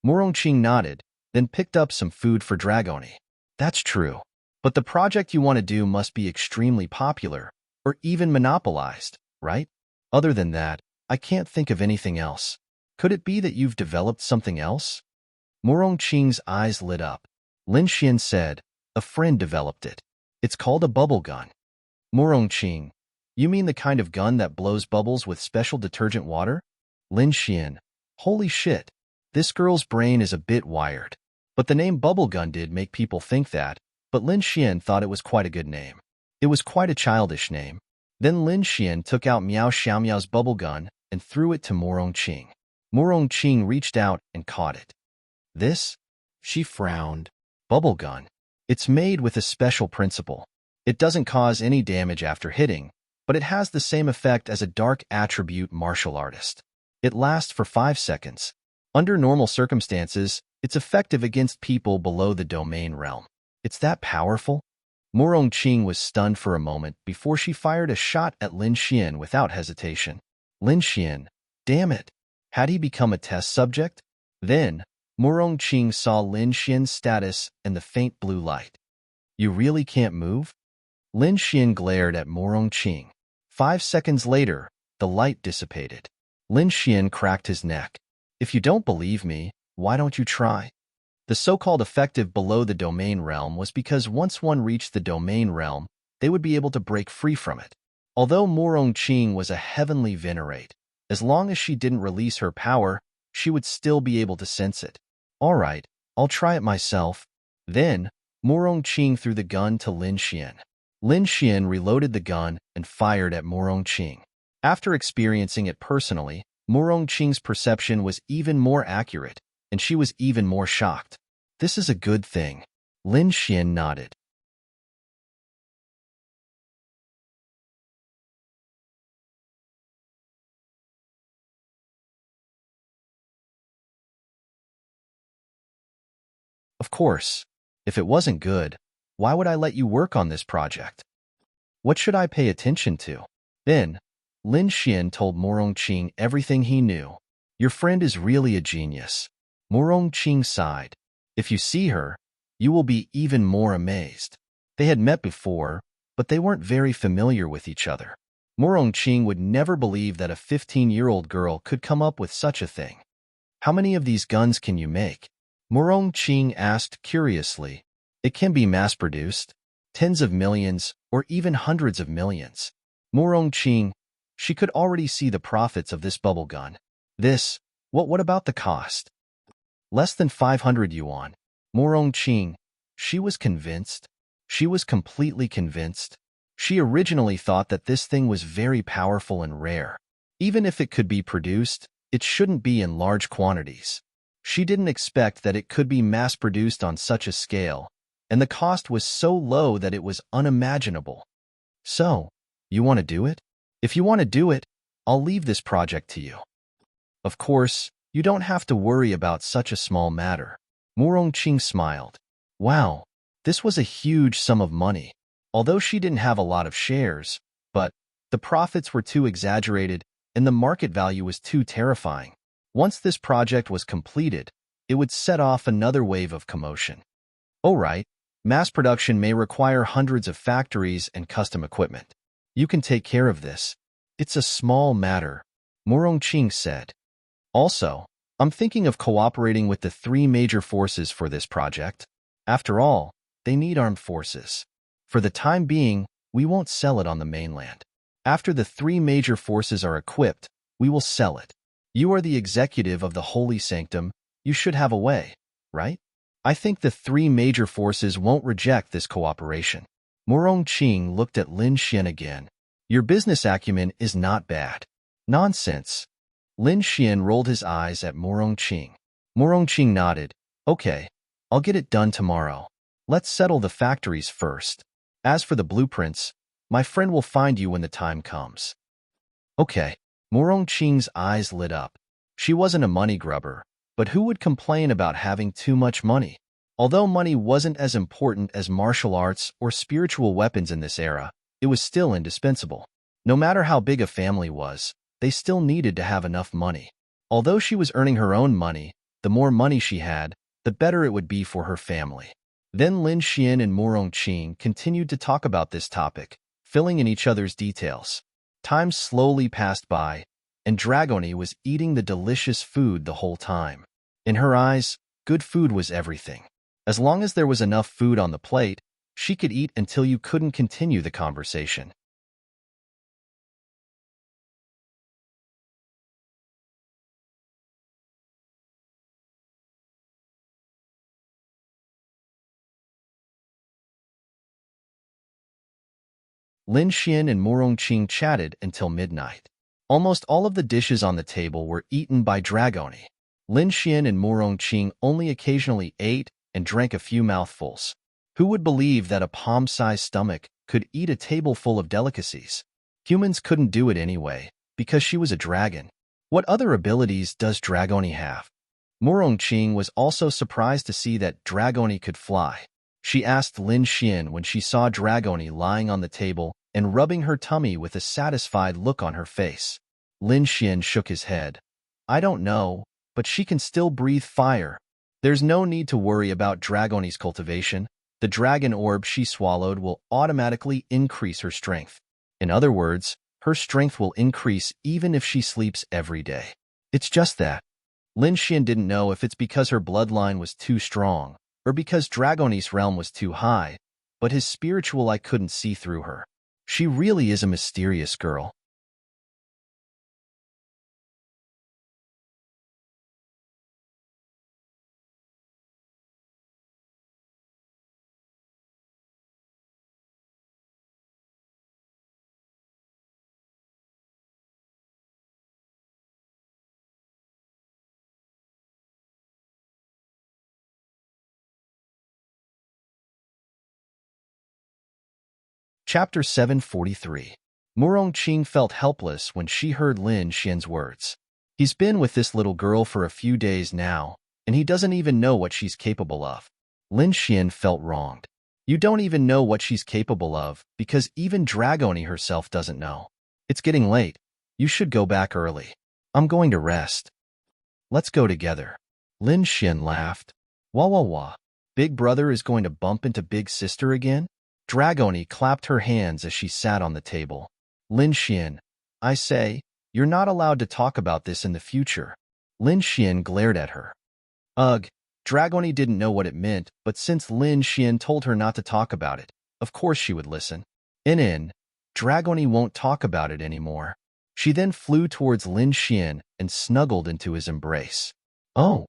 Morongqing nodded, then picked up some food for Dragoni. That's true. But the project you want to do must be extremely popular, or even monopolized, right? Other than that, I can't think of anything else. Could it be that you've developed something else? Morongqing's eyes lit up. Lin Xian said, a friend developed it. It's called a bubble gun. Morongqing, you mean the kind of gun that blows bubbles with special detergent water? Lin Xian, holy shit. This girl's brain is a bit wired. But the name bubble gun did make people think that, but Lin Xian thought it was quite a good name. It was quite a childish name. Then Lin Xian took out Miao Xiaomiao's bubble gun and threw it to Morongqing. Morongqing reached out and caught it. This? She frowned. Bubble gun. It's made with a special principle. It doesn't cause any damage after hitting, but it has the same effect as a dark attribute martial artist. It lasts for 5 seconds. Under normal circumstances, it's effective against people below the domain realm. It's that powerful? Morongqing was stunned for a moment before she fired a shot at Lin Xian without hesitation. Lin Xian, damn it! Had he become a test subject? Then, Morongqing saw Lin Xian's status and the faint blue light. You really can't move? Lin Xian glared at Morongqing. 5 seconds later, the light dissipated. Lin Xian cracked his neck. If you don't believe me, why don't you try? The so-called effective below the domain realm was because once one reached the domain realm, they would be able to break free from it. Although Morongqing was a heavenly venerate, as long as she didn't release her power, she would still be able to sense it. All right, I'll try it myself. Then, Morongqing threw the gun to Lin Xian. Lin Xian reloaded the gun and fired at Morongqing. After experiencing it personally, Morongqing's perception was even more accurate, and she was even more shocked. This is a good thing. Lin Xian nodded. Of course. If it wasn't good, why would I let you work on this project? What should I pay attention to? Then, Lin Xian told Morongqing everything he knew. Your friend is really a genius. Morongqing sighed. If you see her, you will be even more amazed. They had met before, but they weren't very familiar with each other. Morongqing would never believe that a 15-year-old girl could come up with such a thing. How many of these guns can you make? Morongqing asked curiously. It can be mass-produced, tens of millions, or even hundreds of millions. Morongqing, she could already see the profits of this bubble gun. What about the cost? Less than 500 yuan. Morongqing, she was convinced. She was completely convinced. She originally thought that this thing was very powerful and rare. Even if it could be produced, it shouldn't be in large quantities. She didn't expect that it could be mass-produced on such a scale, and the cost was so low that it was unimaginable. So, you want to do it? If you want to do it, I'll leave this project to you. Of course, you don't have to worry about such a small matter. Morongqing smiled. Wow, this was a huge sum of money. Although she didn't have a lot of shares, but the profits were too exaggerated and the market value was too terrifying. Once this project was completed, it would set off another wave of commotion. Oh right, mass production may require hundreds of factories and custom equipment. You can take care of this. It's a small matter, Morongqing said. Also, I'm thinking of cooperating with the three major forces for this project. After all, they need armed forces. For the time being, we won't sell it on the mainland. After the three major forces are equipped, we will sell it. You are the executive of the Holy Sanctum. You should have a way, right? I think the three major forces won't reject this cooperation. Morong Qing looked at Lin Xian again. Your business acumen is not bad. Nonsense. Lin Xian rolled his eyes at Morong Qing. Morong Qing nodded. Okay, I'll get it done tomorrow. Let's settle the factories first. As for the blueprints, my friend will find you when the time comes. Okay. Morong Qing's eyes lit up. She wasn't a money grubber, but who would complain about having too much money? Although money wasn't as important as martial arts or spiritual weapons in this era, it was still indispensable. No matter how big a family was, they still needed to have enough money. Although she was earning her own money, the more money she had, the better it would be for her family. Then Lin Xian and Morong Qing continued to talk about this topic, filling in each other's details. Time slowly passed by, and Dragoni was eating the delicious food the whole time. In her eyes, good food was everything. As long as there was enough food on the plate, she could eat until you couldn't continue the conversation. Lin Xian and Morong Qing chatted until midnight. Almost all of the dishes on the table were eaten by Dragoni. Lin Xian and Morong Qing only occasionally ate and drank a few mouthfuls. Who would believe that a palm-sized stomach could eat a table full of delicacies? Humans couldn't do it anyway, because she was a dragon. What other abilities does Dragoni have? Morong Qing was also surprised to see that Dragoni could fly. She asked Lin Xian when she saw Dragoni lying on the table and rubbing her tummy with a satisfied look on her face. Lin Xian shook his head. I don't know, but she can still breathe fire. There's no need to worry about Dragoni's cultivation. The dragon orb she swallowed will automatically increase her strength. In other words, her strength will increase even if she sleeps every day. It's just that. Lin Xian didn't know if it's because her bloodline was too strong, or because Dragoni's realm was too high, but his spiritual eye couldn't see through her. She really is a mysterious girl. Chapter 743. Morong Qing felt helpless when she heard Lin Xian's words. He's been with this little girl for a few days now, and he doesn't even know what she's capable of. Lin Xian felt wronged. You don't even know what she's capable of, because even Dragoni herself doesn't know. It's getting late. You should go back early. I'm going to rest. Let's go together. Lin Xian laughed. Wah wah wah. Big brother is going to bump into big sister again? Dragoni clapped her hands as she sat on the table. Lin Xian, I say, you're not allowed to talk about this in the future. Lin Xian glared at her. Ugh, Dragoni didn't know what it meant, but since Lin Xian told her not to talk about it, of course she would listen. Dragoni won't talk about it anymore. She then flew towards Lin Xian and snuggled into his embrace. Oh.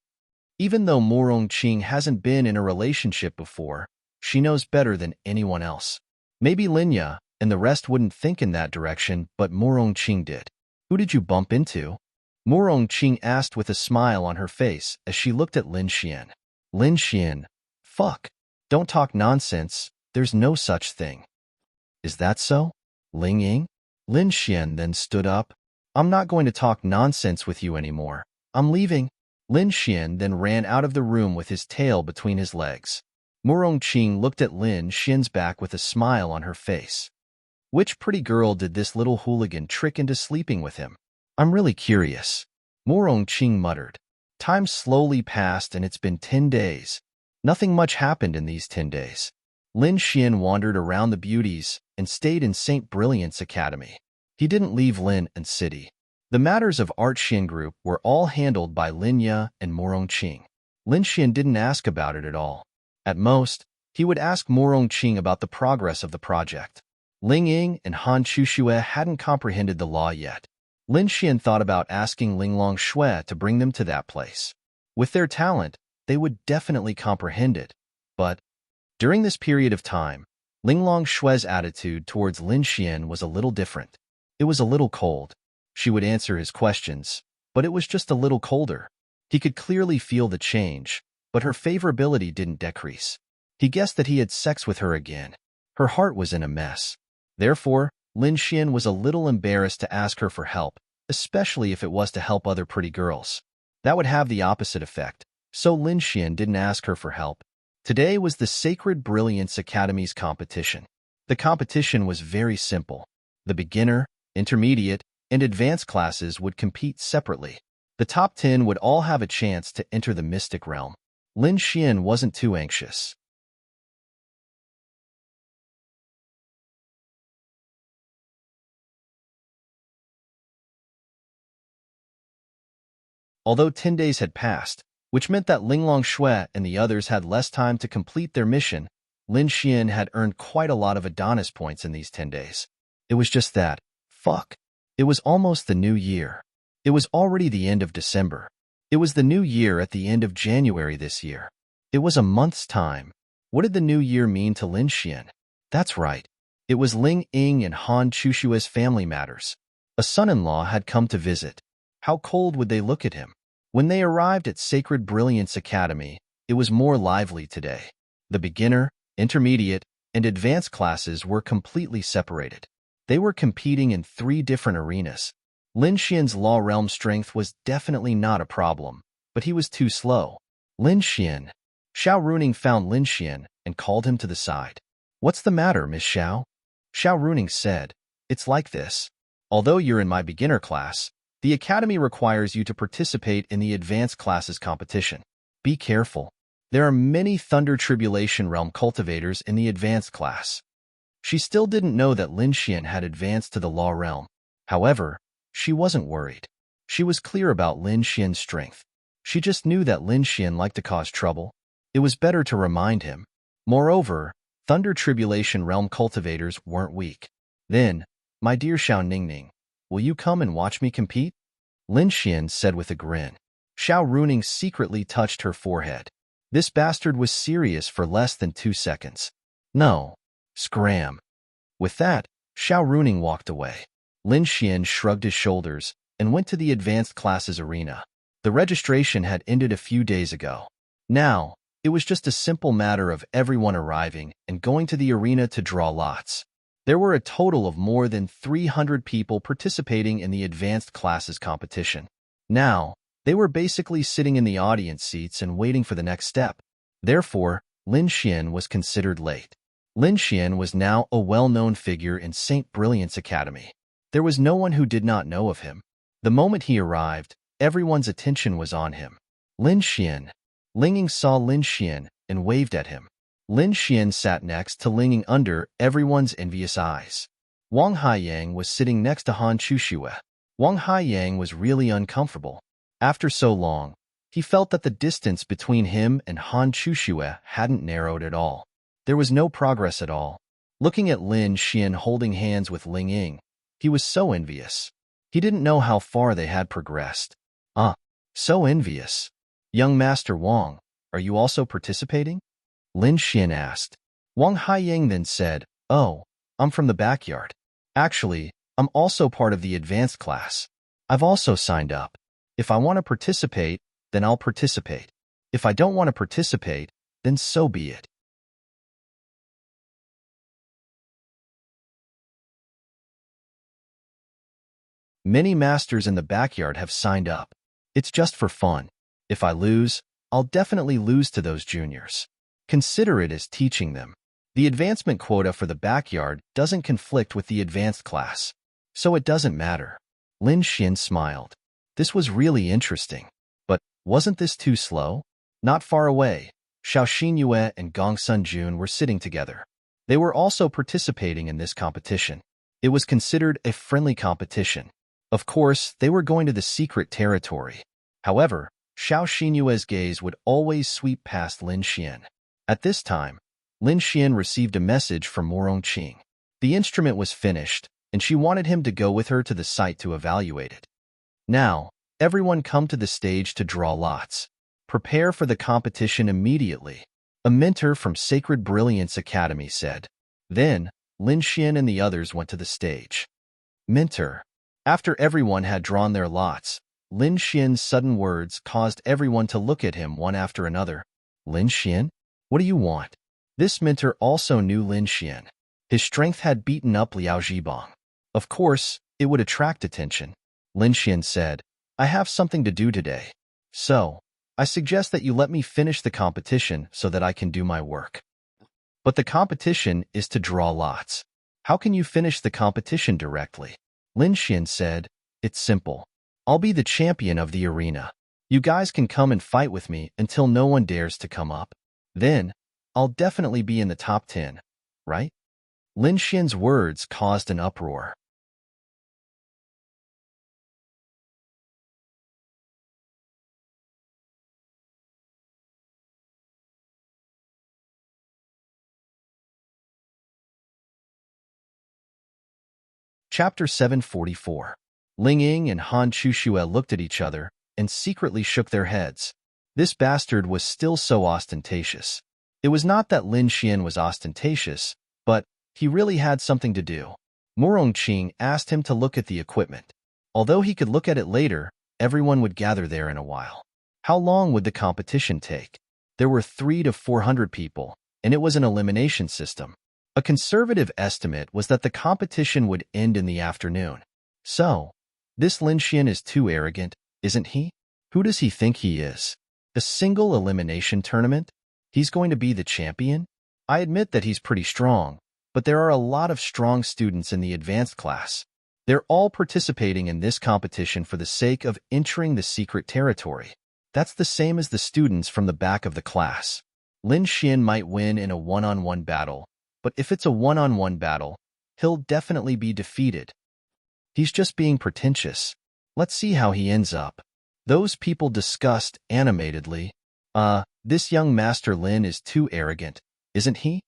Even though Morong Qing hasn't been in a relationship before, she knows better than anyone else. Maybe Linya and the rest wouldn't think in that direction, but Morong Qing did. Who did you bump into? Morong Qing asked with a smile on her face as she looked at Lin Xian. Lin Xian, fuck. Don't talk nonsense, there's no such thing. Is that so? Ling Ying? Lin Xian then stood up. I'm not going to talk nonsense with you anymore. I'm leaving. Lin Xian then ran out of the room with his tail between his legs. Morong Qing looked at Lin Xian's back with a smile on her face. Which pretty girl did this little hooligan trick into sleeping with him? I'm really curious. Morong Qing muttered. Time slowly passed and it's been 10 days. Nothing much happened in these 10 days. Lin Xian wandered around the beauties and stayed in St. Brilliant's Academy. He didn't leave Lin and City. The matters of Art Xian Group were all handled by Lin Ye and Morong Qing. Lin Xian didn't ask about it at all. At most, he would ask Morong Qing about the progress of the project. Ling Ying and Han Chuxue hadn't comprehended the law yet. Lin Xian thought about asking Linglong Shui to bring them to that place. With their talent, they would definitely comprehend it. But during this period of time, Linglong Shui's attitude towards Lin Xian was a little different. It was a little cold. She would answer his questions, but it was just a little colder. He could clearly feel the change, but her favorability didn't decrease. He guessed that he had sex with her again. Her heart was in a mess. Therefore, Lin Xian was a little embarrassed to ask her for help, especially if it was to help other pretty girls. That would have the opposite effect, so Lin Xian didn't ask her for help. Today was the Sacred Brilliance Academy's competition. The competition was very simple. The beginner, intermediate, and advanced classes would compete separately. The top 10 would all have a chance to enter the mystic realm. Lin Xian wasn't too anxious. Although 10 days had passed, which meant that Linglong Shui and the others had less time to complete their mission, Lin Xian had earned quite a lot of Adonis points in these 10 days. It was just that, it was almost the new year. It was already the end of December. It was the new year at the end of January this year. It was a month's time. What did the new year mean to Lin Xian? That's right. It was Ling Ying and Han Chushua's family matters. A son-in-law had come to visit. How cold would they look at him? When they arrived at Sacred Brilliance Academy, it was more lively today. The beginner, intermediate, and advanced classes were completely separated. They were competing in 3 different arenas. Lin Xian's law realm strength was definitely not a problem, but he was too slow. Lin Xian. Xiao Runing found Lin Xian and called him to the side. "What's the matter, Miss Xiao?" Xiao Runing said, "It's like this. Although you're in my beginner class, the academy requires you to participate in the advanced classes competition. Be careful. There are many Thunder Tribulation Realm cultivators in the advanced class." She still didn't know that Lin Xian had advanced to the law realm. However, she wasn't worried. She was clear about Lin Xian's strength. She just knew that Lin Xian liked to cause trouble. It was better to remind him. Moreover, Thunder Tribulation Realm cultivators weren't weak. "Then, my dear Xiao Ningning, will you come and watch me compete?" Lin Xian said with a grin. Xiao Runing secretly touched her forehead. This bastard was serious for less than 2 seconds. "No." Scram. With that, Xiao Runing walked away. Lin Xian shrugged his shoulders and went to the advanced classes arena. The registration had ended a few days ago. Now, it was just a simple matter of everyone arriving and going to the arena to draw lots. There were a total of more than 300 people participating in the advanced classes competition. Now, they were basically sitting in the audience seats and waiting for the next step. Therefore, Lin Xian was considered late. Lin Xian was now a well-known figure in St. Brilliance Academy. There was no one who did not know of him. The moment he arrived, everyone's attention was on him. Lin Xian. Ling Ying saw Lin Xian and waved at him. Lin Xian sat next to Ling Ying under everyone's envious eyes. Wang Haiyang was sitting next to Han Chuxue. Wang Haiyang was really uncomfortable. After so long, he felt that the distance between him and Han Chuxue hadn't narrowed at all. There was no progress at all. Looking at Lin Xian holding hands with Ling Ying, he was so envious. He didn't know how far they had progressed. So envious. "Young Master Wang, are you also participating?" Lin Xian asked. Wang Haiyang then said, "Oh, I'm from the backyard. Actually, I'm also part of the advanced class. I've also signed up. If I want to participate, then I'll participate. If I don't want to participate, then so be it." Many masters in the backyard have signed up. It's just for fun. If I lose, I'll definitely lose to those juniors. Consider it as teaching them. The advancement quota for the backyard doesn't conflict with the advanced class, so it doesn't matter. Lin Xian smiled. This was really interesting. But wasn't this too slow? Not far away, Xiao Xinyue and Gong Sun Jun were sitting together. They were also participating in this competition. It was considered a friendly competition. Of course, they were going to the secret territory. However, Xiao Xinyue's gaze would always sweep past Lin Xian. At this time, Lin Xian received a message from Morong Qing. The instrument was finished, and she wanted him to go with her to the site to evaluate it. Now, everyone come to the stage to draw lots. Prepare for the competition immediately, a mentor from Sacred Brilliance Academy said. Then, Lin Xian and the others went to the stage. Mentor. After everyone had drawn their lots, Lin Xian's sudden words caused everyone to look at him one after another. Lin Xian? What do you want? This mentor also knew Lin Xian. His strength had beaten up Liao Zhibang. Of course, it would attract attention. Lin Xian said, I have something to do today. So, I suggest that you let me finish the competition so that I can do my work. But the competition is to draw lots. How can you finish the competition directly? Lin Xian said, It's simple. I'll be the champion of the arena. You guys can come and fight with me until no one dares to come up. Then, I'll definitely be in the top 10, right? Lin Xian's words caused an uproar. Chapter 744. Ling Ying and Han Chuxue looked at each other and secretly shook their heads. This bastard was still so ostentatious. It was not that Lin Xian was ostentatious, but he really had something to do. Morong Qing asked him to look at the equipment. Although he could look at it later, everyone would gather there in a while. How long would the competition take? There were 300 to 400 people, and it was an elimination system. A conservative estimate was that the competition would end in the afternoon. So, this Lin Xian is too arrogant, isn't he? Who does he think he is? A single elimination tournament? He's going to be the champion? I admit that he's pretty strong, but there are a lot of strong students in the advanced class. They're all participating in this competition for the sake of entering the secret territory. That's the same as the students from the back of the class. Lin Xian might win in a one-on-one battle, but if it's a one-on-one battle, he'll definitely be defeated. He's just being pretentious. Let's see how he ends up. Those people discussed animatedly. This young Master Lin is too arrogant, isn't he?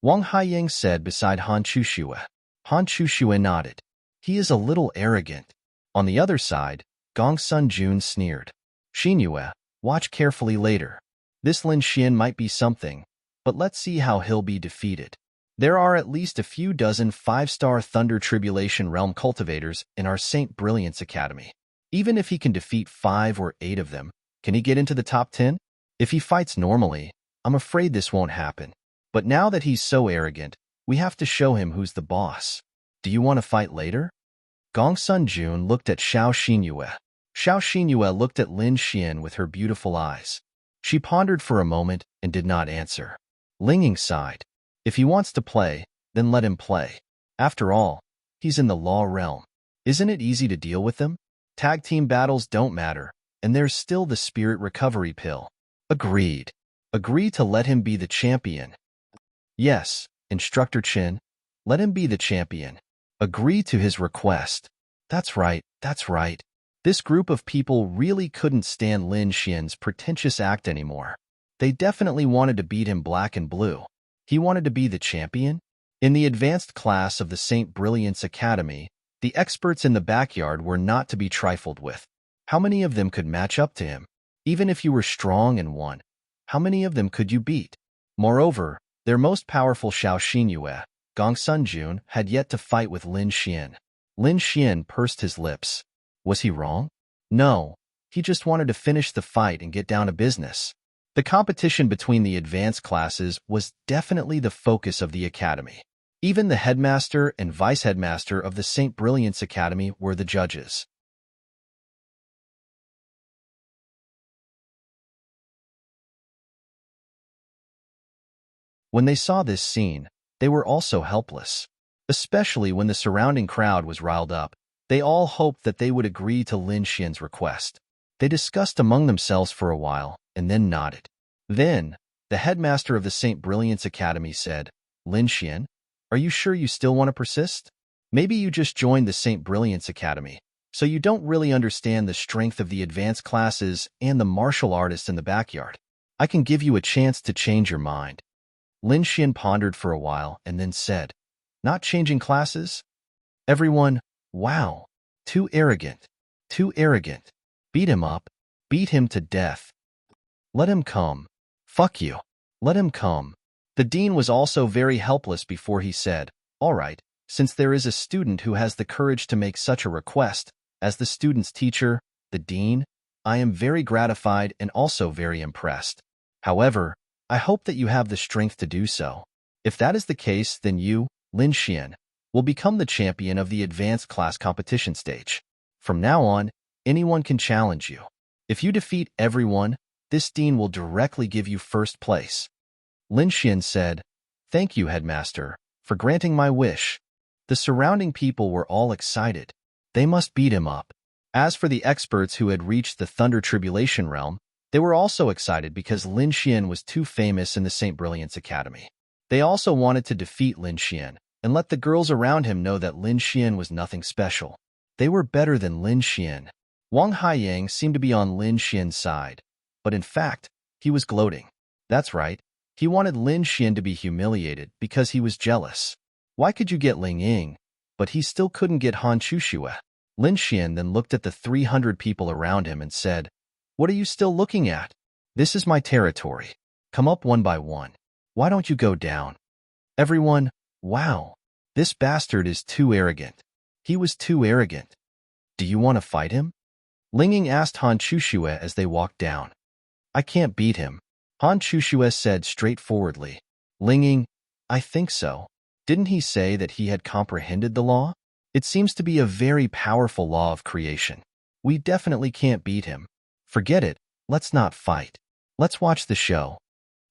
Wang Haiying said beside Han Chuxue. Han Chuxue nodded. He is a little arrogant. On the other side, Gong Sun Jun sneered. Xinyue, watch carefully later. This Lin Xian might be something, but let's see how he'll be defeated. There are at least a few dozen 5-star Thunder Tribulation Realm cultivators in our Saint Brilliance Academy. Even if he can defeat 5 or 8 of them, can he get into the top 10? If he fights normally, I'm afraid this won't happen. But now that he's so arrogant, we have to show him who's the boss. Do you want to fight later? Gong Sun Jun looked at Xiao Xinyue. Xiao Xinyue looked at Lin Xian with her beautiful eyes. She pondered for a moment and did not answer. Ling Ying sighed. If he wants to play, then let him play. After all, he's in the law realm. Isn't it easy to deal with them? Tag team battles don't matter, and there's still the spirit recovery pill. Agreed. Agree to let him be the champion. Yes, Instructor Chin, let him be the champion. Agree to his request. That's right, that's right. This group of people really couldn't stand Lin Xian's pretentious act anymore. They definitely wanted to beat him black and blue. He wanted to be the champion? In the advanced class of the Saint Brilliance Academy, the experts in the backyard were not to be trifled with. How many of them could match up to him? Even if you were strong and won, how many of them could you beat? Moreover, their most powerful Xiao Xinyue, Gong Sun Jun, had yet to fight with Lin Xian. Lin Xian pursed his lips. Was he wrong? No, he just wanted to finish the fight and get down to business. The competition between the advanced classes was definitely the focus of the academy. Even the headmaster and vice-headmaster of the Saint Brilliance Academy were the judges. When they saw this scene, they were also helpless. Especially when the surrounding crowd was riled up, they all hoped that they would agree to Lin Xian's request. They discussed among themselves for a while, and then nodded. Then, the headmaster of the Saint Brilliance Academy said, Lin Xian, are you sure you still want to persist? Maybe you just joined the Saint Brilliance Academy, so you don't really understand the strength of the advanced classes and the martial artists in the backyard. I can give you a chance to change your mind. Lin Xian pondered for a while and then said, not changing classes? Everyone, wow, too arrogant, too arrogant. Beat him up, beat him to death. Let him come. Fuck you. Let him come. The dean was also very helpless before he said, all right, since there is a student who has the courage to make such a request, as the student's teacher, the dean, I am very gratified and also very impressed. However, I hope that you have the strength to do so. If that is the case, then you, Lin Xian, will become the champion of the advanced class competition stage. From now on, anyone can challenge you. If you defeat everyone, this dean will directly give you first place. Lin Xian said, thank you, headmaster, for granting my wish. The surrounding people were all excited. They must beat him up. As for the experts who had reached the Thunder Tribulation realm, they were also excited because Lin Xian was too famous in the St. Brilliance Academy. They also wanted to defeat Lin Xian and let the girls around him know that Lin Xian was nothing special. They were better than Lin Xian. Wang Haiyang seemed to be on Lin Xian's side, but in fact, he was gloating. That's right, he wanted Lin Xian to be humiliated because he was jealous. Why could you get Ling Ying, but he still couldn't get Han Chuxue? Lin Xian then looked at the 300 people around him and said, what are you still looking at? This is my territory. Come up one by one. Why don't you go down? Everyone, wow, this bastard is too arrogant. He was too arrogant. Do you want to fight him? Ling Ying asked Han Chuxue as they walked down. I can't beat him, Han Chuxue said straightforwardly. Ling Ying, I think so. Didn't he say that he had comprehended the law? It seems to be a very powerful law of creation. We definitely can't beat him. Forget it, let's not fight. Let's watch the show.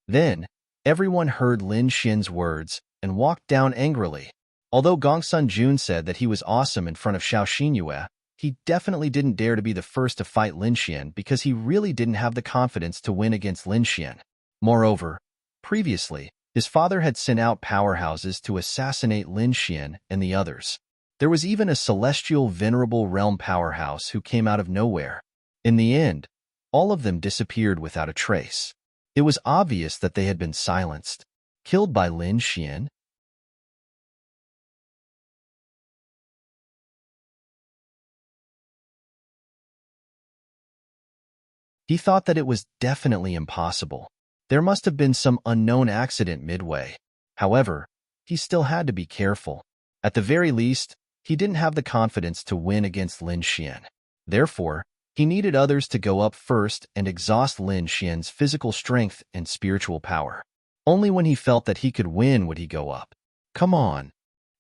Then, everyone heard Lin Xian's words and walked down angrily. Although Gongsun Jun said that he was awesome in front of Xiao Xinyue, he definitely didn't dare to be the first to fight Lin Xian because he really didn't have the confidence to win against Lin Xian. Moreover, previously, his father had sent out powerhouses to assassinate Lin Xian and the others. There was even a celestial venerable realm powerhouse who came out of nowhere. In the end, all of them disappeared without a trace. It was obvious that they had been silenced. Killed by Lin Xian? He thought that it was definitely impossible. There must have been some unknown accident midway. However, he still had to be careful. At the very least, he didn't have the confidence to win against Lin Xian. Therefore, he needed others to go up first and exhaust Lin Xian's physical strength and spiritual power. Only when he felt that he could win would he go up. Come on.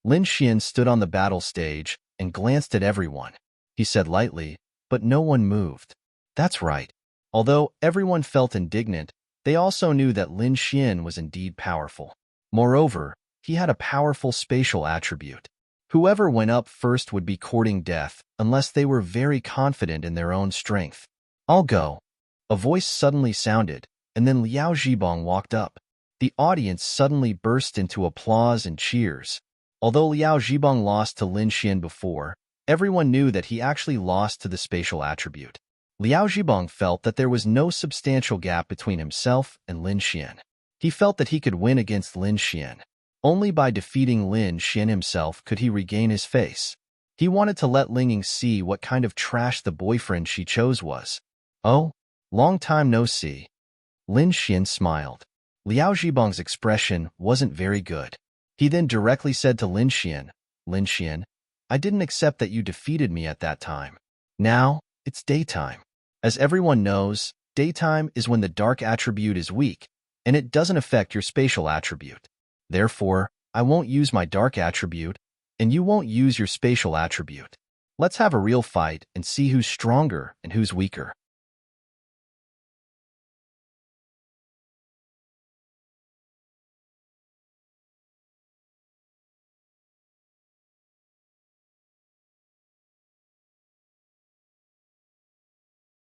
Lin Xian stood on the battle stage and glanced at everyone. He said lightly, but no one moved. That's right. Although everyone felt indignant, they also knew that Lin Xian was indeed powerful. Moreover, he had a powerful spatial attribute. Whoever went up first would be courting death unless they were very confident in their own strength. I'll go. A voice suddenly sounded, and then Liao Zhibong walked up. The audience suddenly burst into applause and cheers. Although Liao Zhibong lost to Lin Xian before, everyone knew that he actually lost to the spatial attribute. Liao Zhibong felt that there was no substantial gap between himself and Lin Xian. He felt that he could win against Lin Xian. Only by defeating Lin Xian himself could he regain his face. He wanted to let Ling Ying see what kind of trash the boyfriend she chose was. Oh, long time no see. Lin Xian smiled. Liao Zhibong's expression wasn't very good. He then directly said to Lin Xian, Lin Xian, I didn't accept that you defeated me at that time. Now, it's daytime. As everyone knows, daytime is when the dark attribute is weak, and it doesn't affect your spatial attribute. Therefore, I won't use my dark attribute, and you won't use your spatial attribute. Let's have a real fight and see who's stronger and who's weaker.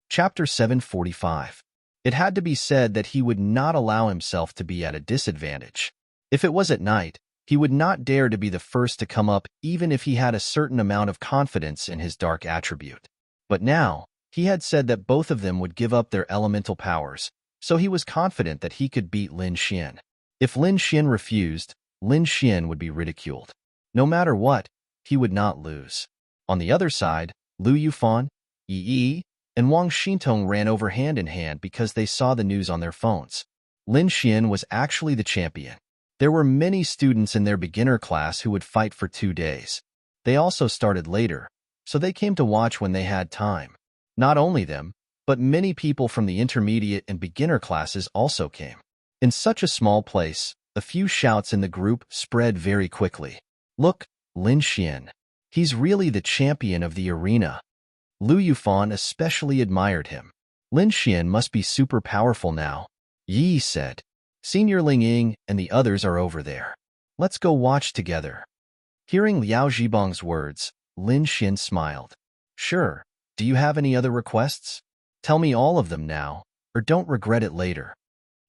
Chapter 745. It had to be said that he would not allow himself to be at a disadvantage. If it was at night, He would not dare to be the first to come up even if he had a certain amount of confidence in his dark attribute. But now, he had said that both of them would give up their elemental powers, so he was confident that he could beat Lin Xian. If Lin Xian refused, Lin Xian would be ridiculed. No matter what, he would not lose. On the other side, Lu Yufan, Yi, and Wang Xintong ran over hand in hand because they saw the news on their phones. Lin Xian was actually the champion. There were many students in their beginner class who would fight for 2 days. They also started later, so they came to watch when they had time. Not only them, but many people from the intermediate and beginner classes also came. In such a small place, a few shouts in the group spread very quickly. Look, Lin Xian. He's really the champion of the arena. Lu Yufan especially admired him. Lin Xian must be super powerful now, Yi said. Senior Ling Ying and the others are over there. Let's go watch together. Hearing Liao Zhibang's words, Lin Xian smiled. Sure, do you have any other requests? Tell me all of them now, or don't regret it later.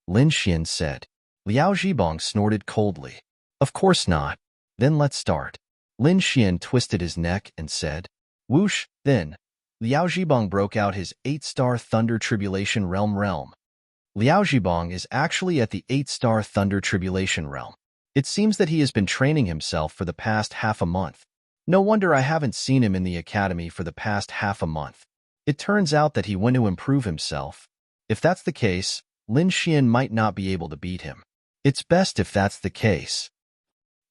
Lin Xian said. Liao Zhibang snorted coldly. Of course not. Then let's start. Lin Xian twisted his neck and said. Whoosh, then. Liao Zhibang broke out his 8-star Thunder Tribulation Realm. Liao Zhibang is actually at the 8-star Thunder Tribulation Realm. It seems that he has been training himself for the past half a month. No wonder I haven't seen him in the academy for the past half a month. It turns out that he went to improve himself. If that's the case, Lin Xian might not be able to beat him. It's best if that's the case.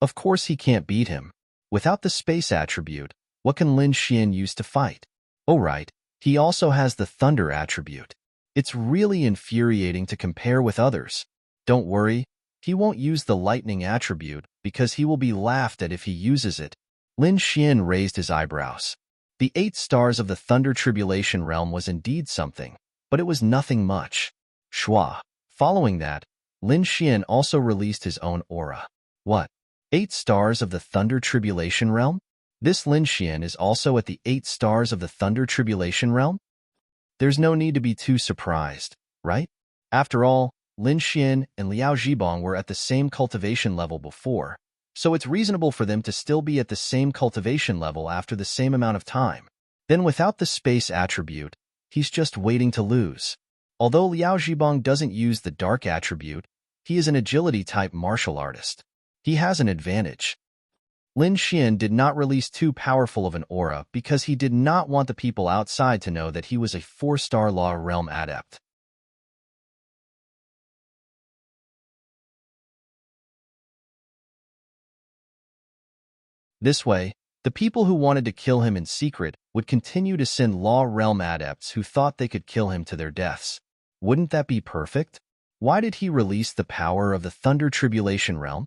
Of course he can't beat him. Without the space attribute, what can Lin Xian use to fight? Oh right, he also has the thunder attribute. It's really infuriating to compare with others. Don't worry, he won't use the lightning attribute because he will be laughed at if he uses it. Lin Xian raised his eyebrows. The 8 stars of the Thunder Tribulation Realm was indeed something, but it was nothing much. Shua. Following that, Lin Xian also released his own aura. What? 8 stars of the Thunder Tribulation Realm? This Lin Xian is also at the 8 stars of the Thunder Tribulation Realm? There's no need to be too surprised, right? After all, Lin Xian and Liao Zhibang were at the same cultivation level before, so it's reasonable for them to still be at the same cultivation level after the same amount of time. Then without the space attribute, he's just waiting to lose. Although Liao Zhibang doesn't use the dark attribute, he is an agility-type martial artist. He has an advantage. Lin Xian did not release too powerful of an aura because he did not want the people outside to know that he was a 4-star Law Realm adept. This way, the people who wanted to kill him in secret would continue to send Law Realm adepts who thought they could kill him to their deaths. Wouldn't that be perfect? Why did he release the power of the Thunder Tribulation Realm?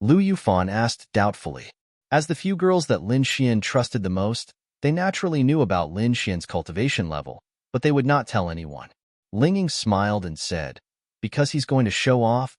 Lu Yufan asked doubtfully. As the few girls that Lin Xian trusted the most, they naturally knew about Lin Xian's cultivation level, but they would not tell anyone. Ling Ying smiled and said, because he's going to show off?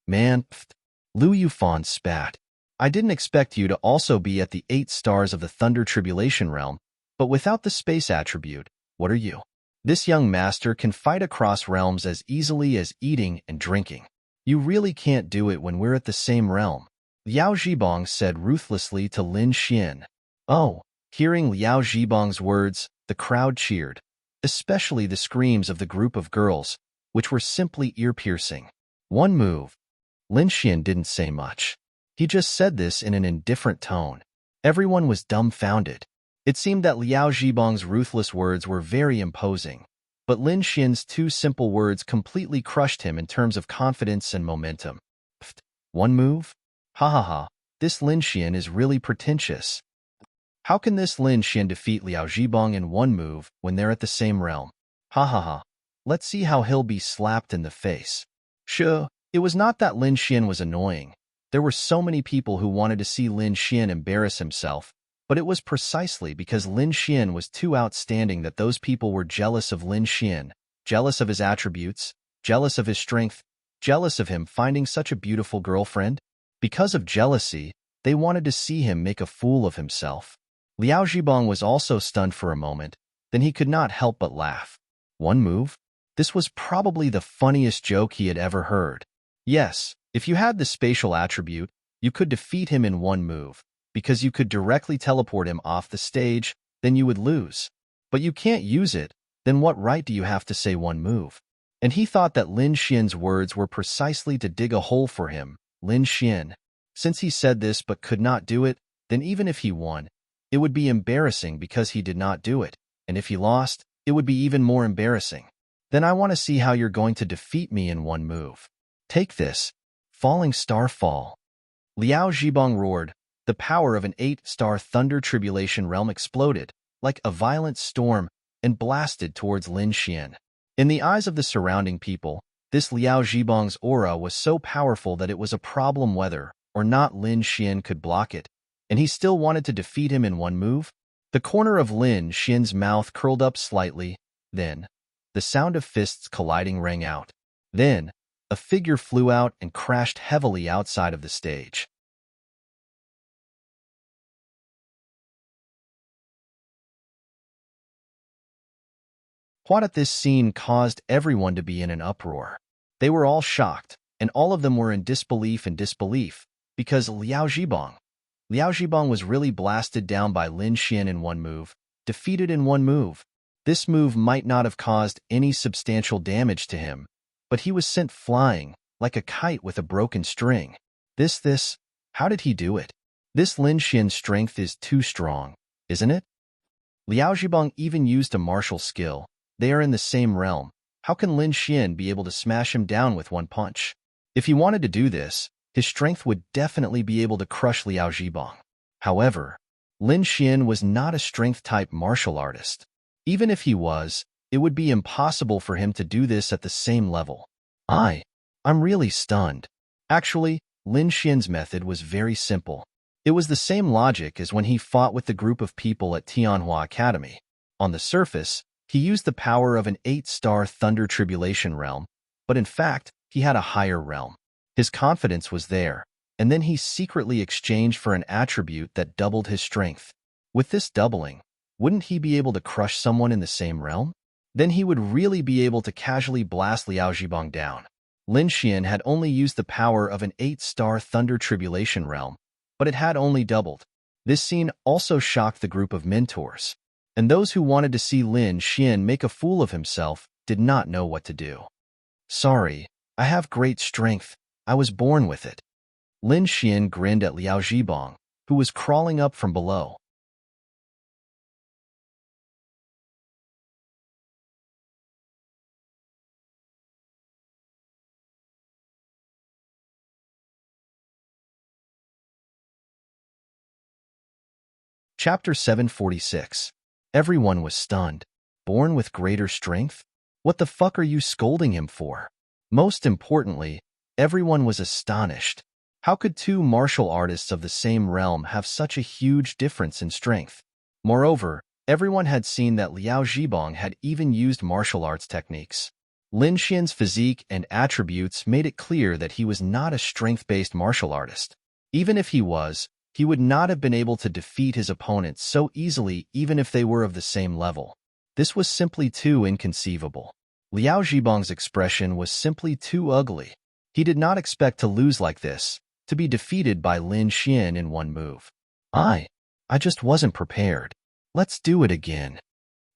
Man, pfft. Lu Yufan spat. I didn't expect you to also be at the 8 stars of the Thunder Tribulation Realm, but without the space attribute, what are you? This young master can fight across realms as easily as eating and drinking. You really can't do it when we're at the same realm. Liao Zhibang said ruthlessly to Lin Xian. Oh, hearing Liao Zhibang's words, the crowd cheered, especially the screams of the group of girls, which were simply ear-piercing. One move. Lin Xian didn't say much. He just said this in an indifferent tone. Everyone was dumbfounded. It seemed that Liao Zhibang's ruthless words were very imposing, but Lin Xian's 2 simple words completely crushed him in terms of confidence and momentum. Pfft, one move? Ha ha ha, this Lin Xian is really pretentious. How can this Lin Xian defeat Liao Zhibang in one move when they're at the same realm? Ha ha ha, let's see how he'll be slapped in the face. Sure, it was not that Lin Xian was annoying. There were so many people who wanted to see Lin Xian embarrass himself, but it was precisely because Lin Xian was too outstanding that those people were jealous of Lin Xian, jealous of his attributes, jealous of his strength, jealous of him finding such a beautiful girlfriend. Because of jealousy, they wanted to see him make a fool of himself. Liao Zhibang was also stunned for a moment, then he could not help but laugh. One move? This was probably the funniest joke he had ever heard. Yes, if you had the spatial attribute, You could defeat him in one move, because you could directly teleport him off the stage, then you would lose. But you can't use it, then what right do you have to say one move? And he thought that Lin Xian's words were precisely to dig a hole for him. Lin Xian. Since he said this but could not do it, then even if he won, it would be embarrassing because he did not do it, and if he lost, it would be even more embarrassing. Then I want to see how you're going to defeat me in one move. Take this. Falling Star Fall. Liao Zhibang roared. The power of an 8-star thunder tribulation realm exploded, like a violent storm, and blasted towards Lin Xian. In the eyes of the surrounding people, this Liao Zhibang's aura was so powerful that it was a problem whether or not Lin Xian could block it, and he still wanted to defeat him in one move. The corner of Lin Xian's mouth curled up slightly, then the sound of fists colliding rang out. Then, a figure flew out and crashed heavily outside of the stage. What at this scene caused everyone to be in an uproar. They were all shocked, and all of them were in disbelief, because Liao Zhibang was really blasted down by Lin Xian in one move, defeated in one move. This move might not have caused any substantial damage to him, but he was sent flying, like a kite with a broken string. How did he do it? This Lin Xian's strength is too strong, isn't it? Liao Zhibang even used a martial skill. They are in the same realm. How can Lin Xian be able to smash him down with one punch? If he wanted to do this, his strength would definitely be able to crush Liao Zhibang. However, Lin Xian was not a strength-type martial artist. Even if he was, it would be impossible for him to do this at the same level. I'm really stunned. Actually, Lin Xian's method was very simple. It was the same logic as when he fought with the group of people at Tianhua Academy. On the surface, he used the power of an 8-star thunder tribulation realm, but in fact, he had a higher realm. His confidence was there, and then he secretly exchanged for an attribute that doubled his strength. With this doubling, wouldn't he be able to crush someone in the same realm? Then he would really be able to casually blast Liao Zhibang down. Lin Xian had only used the power of an 8-star thunder tribulation realm, but it had only doubled. This scene also shocked the group of mentors, and those who wanted to see Lin Xian make a fool of himself did not know what to do. Sorry, I have great strength. I was born with it. Lin Xian grinned at Liao Zhibang, who was crawling up from below. Chapter 746. Everyone was stunned. Born with greater strength? What the fuck are you scolding him for? Most importantly, everyone was astonished. How could two martial artists of the same realm have such a huge difference in strength? Moreover, everyone had seen that Liao Zhibang had even used martial arts techniques. Lin Xian's physique and attributes made it clear that he was not a strength-based martial artist. Even if he was, he would not have been able to defeat his opponents so easily even if they were of the same level. This was simply too inconceivable. Liao Zhibang's expression was simply too ugly. He did not expect to lose like this, to be defeated by Lin Xian in one move. I just wasn't prepared. Let's do it again.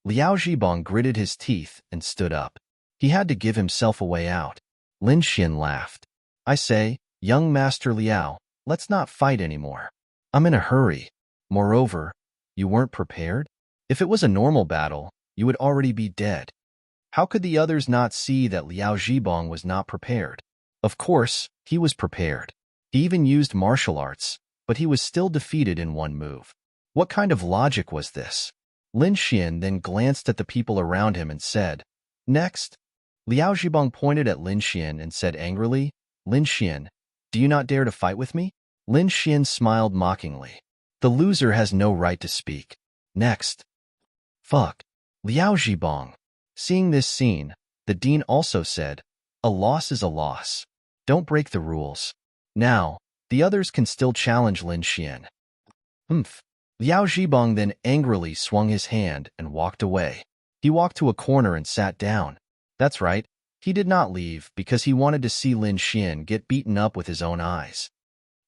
Liao Zhibang gritted his teeth and stood up. He had to give himself a way out. Lin Xian laughed. I say, young Master Liao, let's not fight anymore. I'm in a hurry. Moreover, you weren't prepared? If it was a normal battle, you would already be dead. How could the others not see that Liao Zhibang was not prepared? Of course, he was prepared. He even used martial arts, but he was still defeated in one move. What kind of logic was this? Lin Xian then glanced at the people around him and said, Next. Liao Zhibang pointed at Lin Xian and said angrily, Lin Xian, do you not dare to fight with me? Lin Xian smiled mockingly. The loser has no right to speak. Next. Fuck. Liao Zhibang. Seeing this scene, the dean also said, a loss is a loss. Don't break the rules. Now, the others can still challenge Lin Xian. Liao Zhibang then angrily swung his hand and walked away. He walked to a corner and sat down. That's right, he did not leave because he wanted to see Lin Xian get beaten up with his own eyes.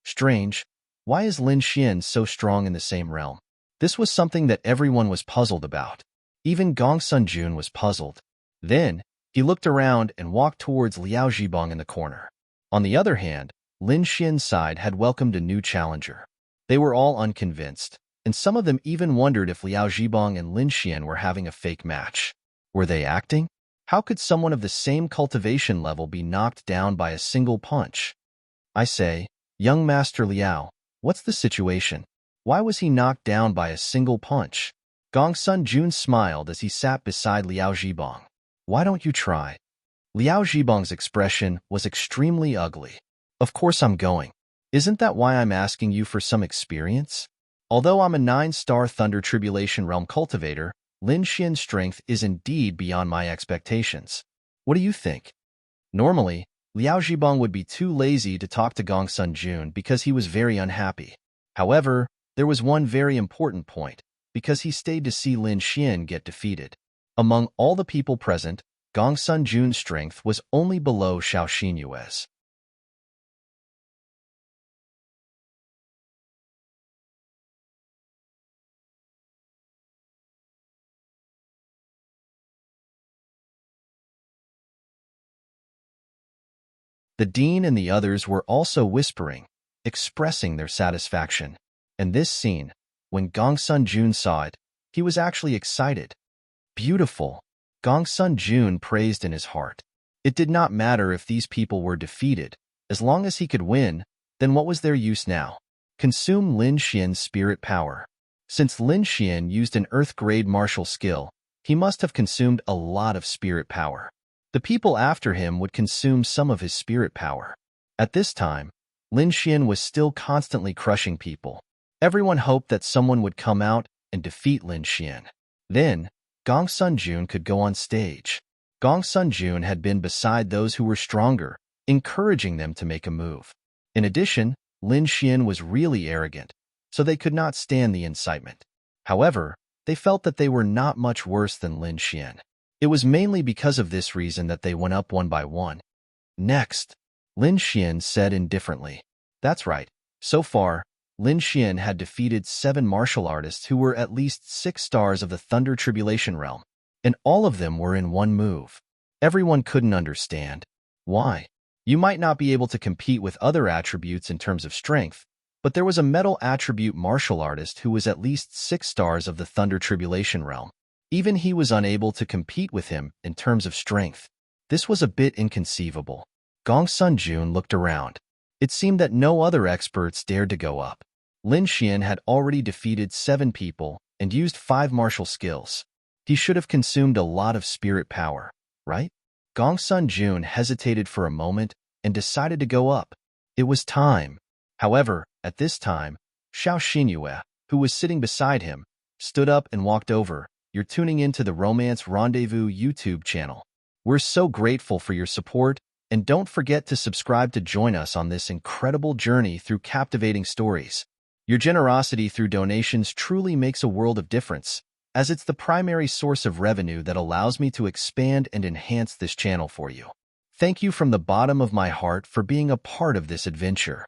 Strange, why is Lin Xian so strong in the same realm? This was something that everyone was puzzled about. Even Gong Sunjun was puzzled. Then, he looked around and walked towards Liao Zhibang in the corner. On the other hand, Lin Xian's side had welcomed a new challenger. They were all unconvinced, and some of them even wondered if Liao Zhibang and Lin Xian were having a fake match. Were they acting? How could someone of the same cultivation level be knocked down by a single punch? I say, young Master Liao, what's the situation? Why was he knocked down by a single punch? Gong Sunjun smiled as he sat beside Liao Zhibang. Why don't you try? Liao Zhibang's expression was extremely ugly. Of course I'm going. Isn't that why I'm asking you for some experience? Although I'm a 9-star Thunder Tribulation Realm cultivator, Lin Xian's strength is indeed beyond my expectations. What do you think? Normally, Liao Zhibang would be too lazy to talk to Gong Sunjun because he was very unhappy. However, there was one very important point, because he stayed to see Lin Xian get defeated. Among all the people present, Gong Sunjun's strength was only below Xiao Xinyue's. The dean and the others were also whispering, expressing their satisfaction. And this scene, when Gong Sunjun saw it, he was actually excited. Beautiful, Gong Sunjun praised in his heart. It did not matter if these people were defeated. As long as he could win, then what was their use now? Consume Lin Xian's spirit power. Since Lin Xian used an earth-grade martial skill, he must have consumed a lot of spirit power. The people after him would consume some of his spirit power. At this time, Lin Xian was still constantly crushing people. Everyone hoped that someone would come out and defeat Lin Xian. Then, Gong Sunjun could go on stage. Gong Sunjun had been beside those who were stronger, encouraging them to make a move. In addition, Lin Xian was really arrogant, so they could not stand the incitement. However, they felt that they were not much worse than Lin Xian. It was mainly because of this reason that they went up one by one. Next, Lin Xian said indifferently. That's right. So far, Lin Xian had defeated 7 martial artists who were at least 6 stars of the Thunder Tribulation Realm, and all of them were in one move. Everyone couldn't understand. Why? You might not be able to compete with other attributes in terms of strength, but there was a metal attribute martial artist who was at least 6 stars of the Thunder Tribulation Realm. Even he was unable to compete with him in terms of strength. This was a bit inconceivable. Gong Sunjun looked around. It seemed that no other experts dared to go up. Lin Xian had already defeated 7 people and used 5 martial skills. He should have consumed a lot of spirit power, right? Gong Sunjun hesitated for a moment and decided to go up. It was time. However, at this time, Xiao Xinyue, who was sitting beside him, stood up and walked over. You're tuning into the Romance Rendezvous YouTube channel. We're so grateful for your support, and don't forget to subscribe to join us on this incredible journey through captivating stories. Your generosity through donations truly makes a world of difference, as it's the primary source of revenue that allows me to expand and enhance this channel for you. Thank you from the bottom of my heart for being a part of this adventure.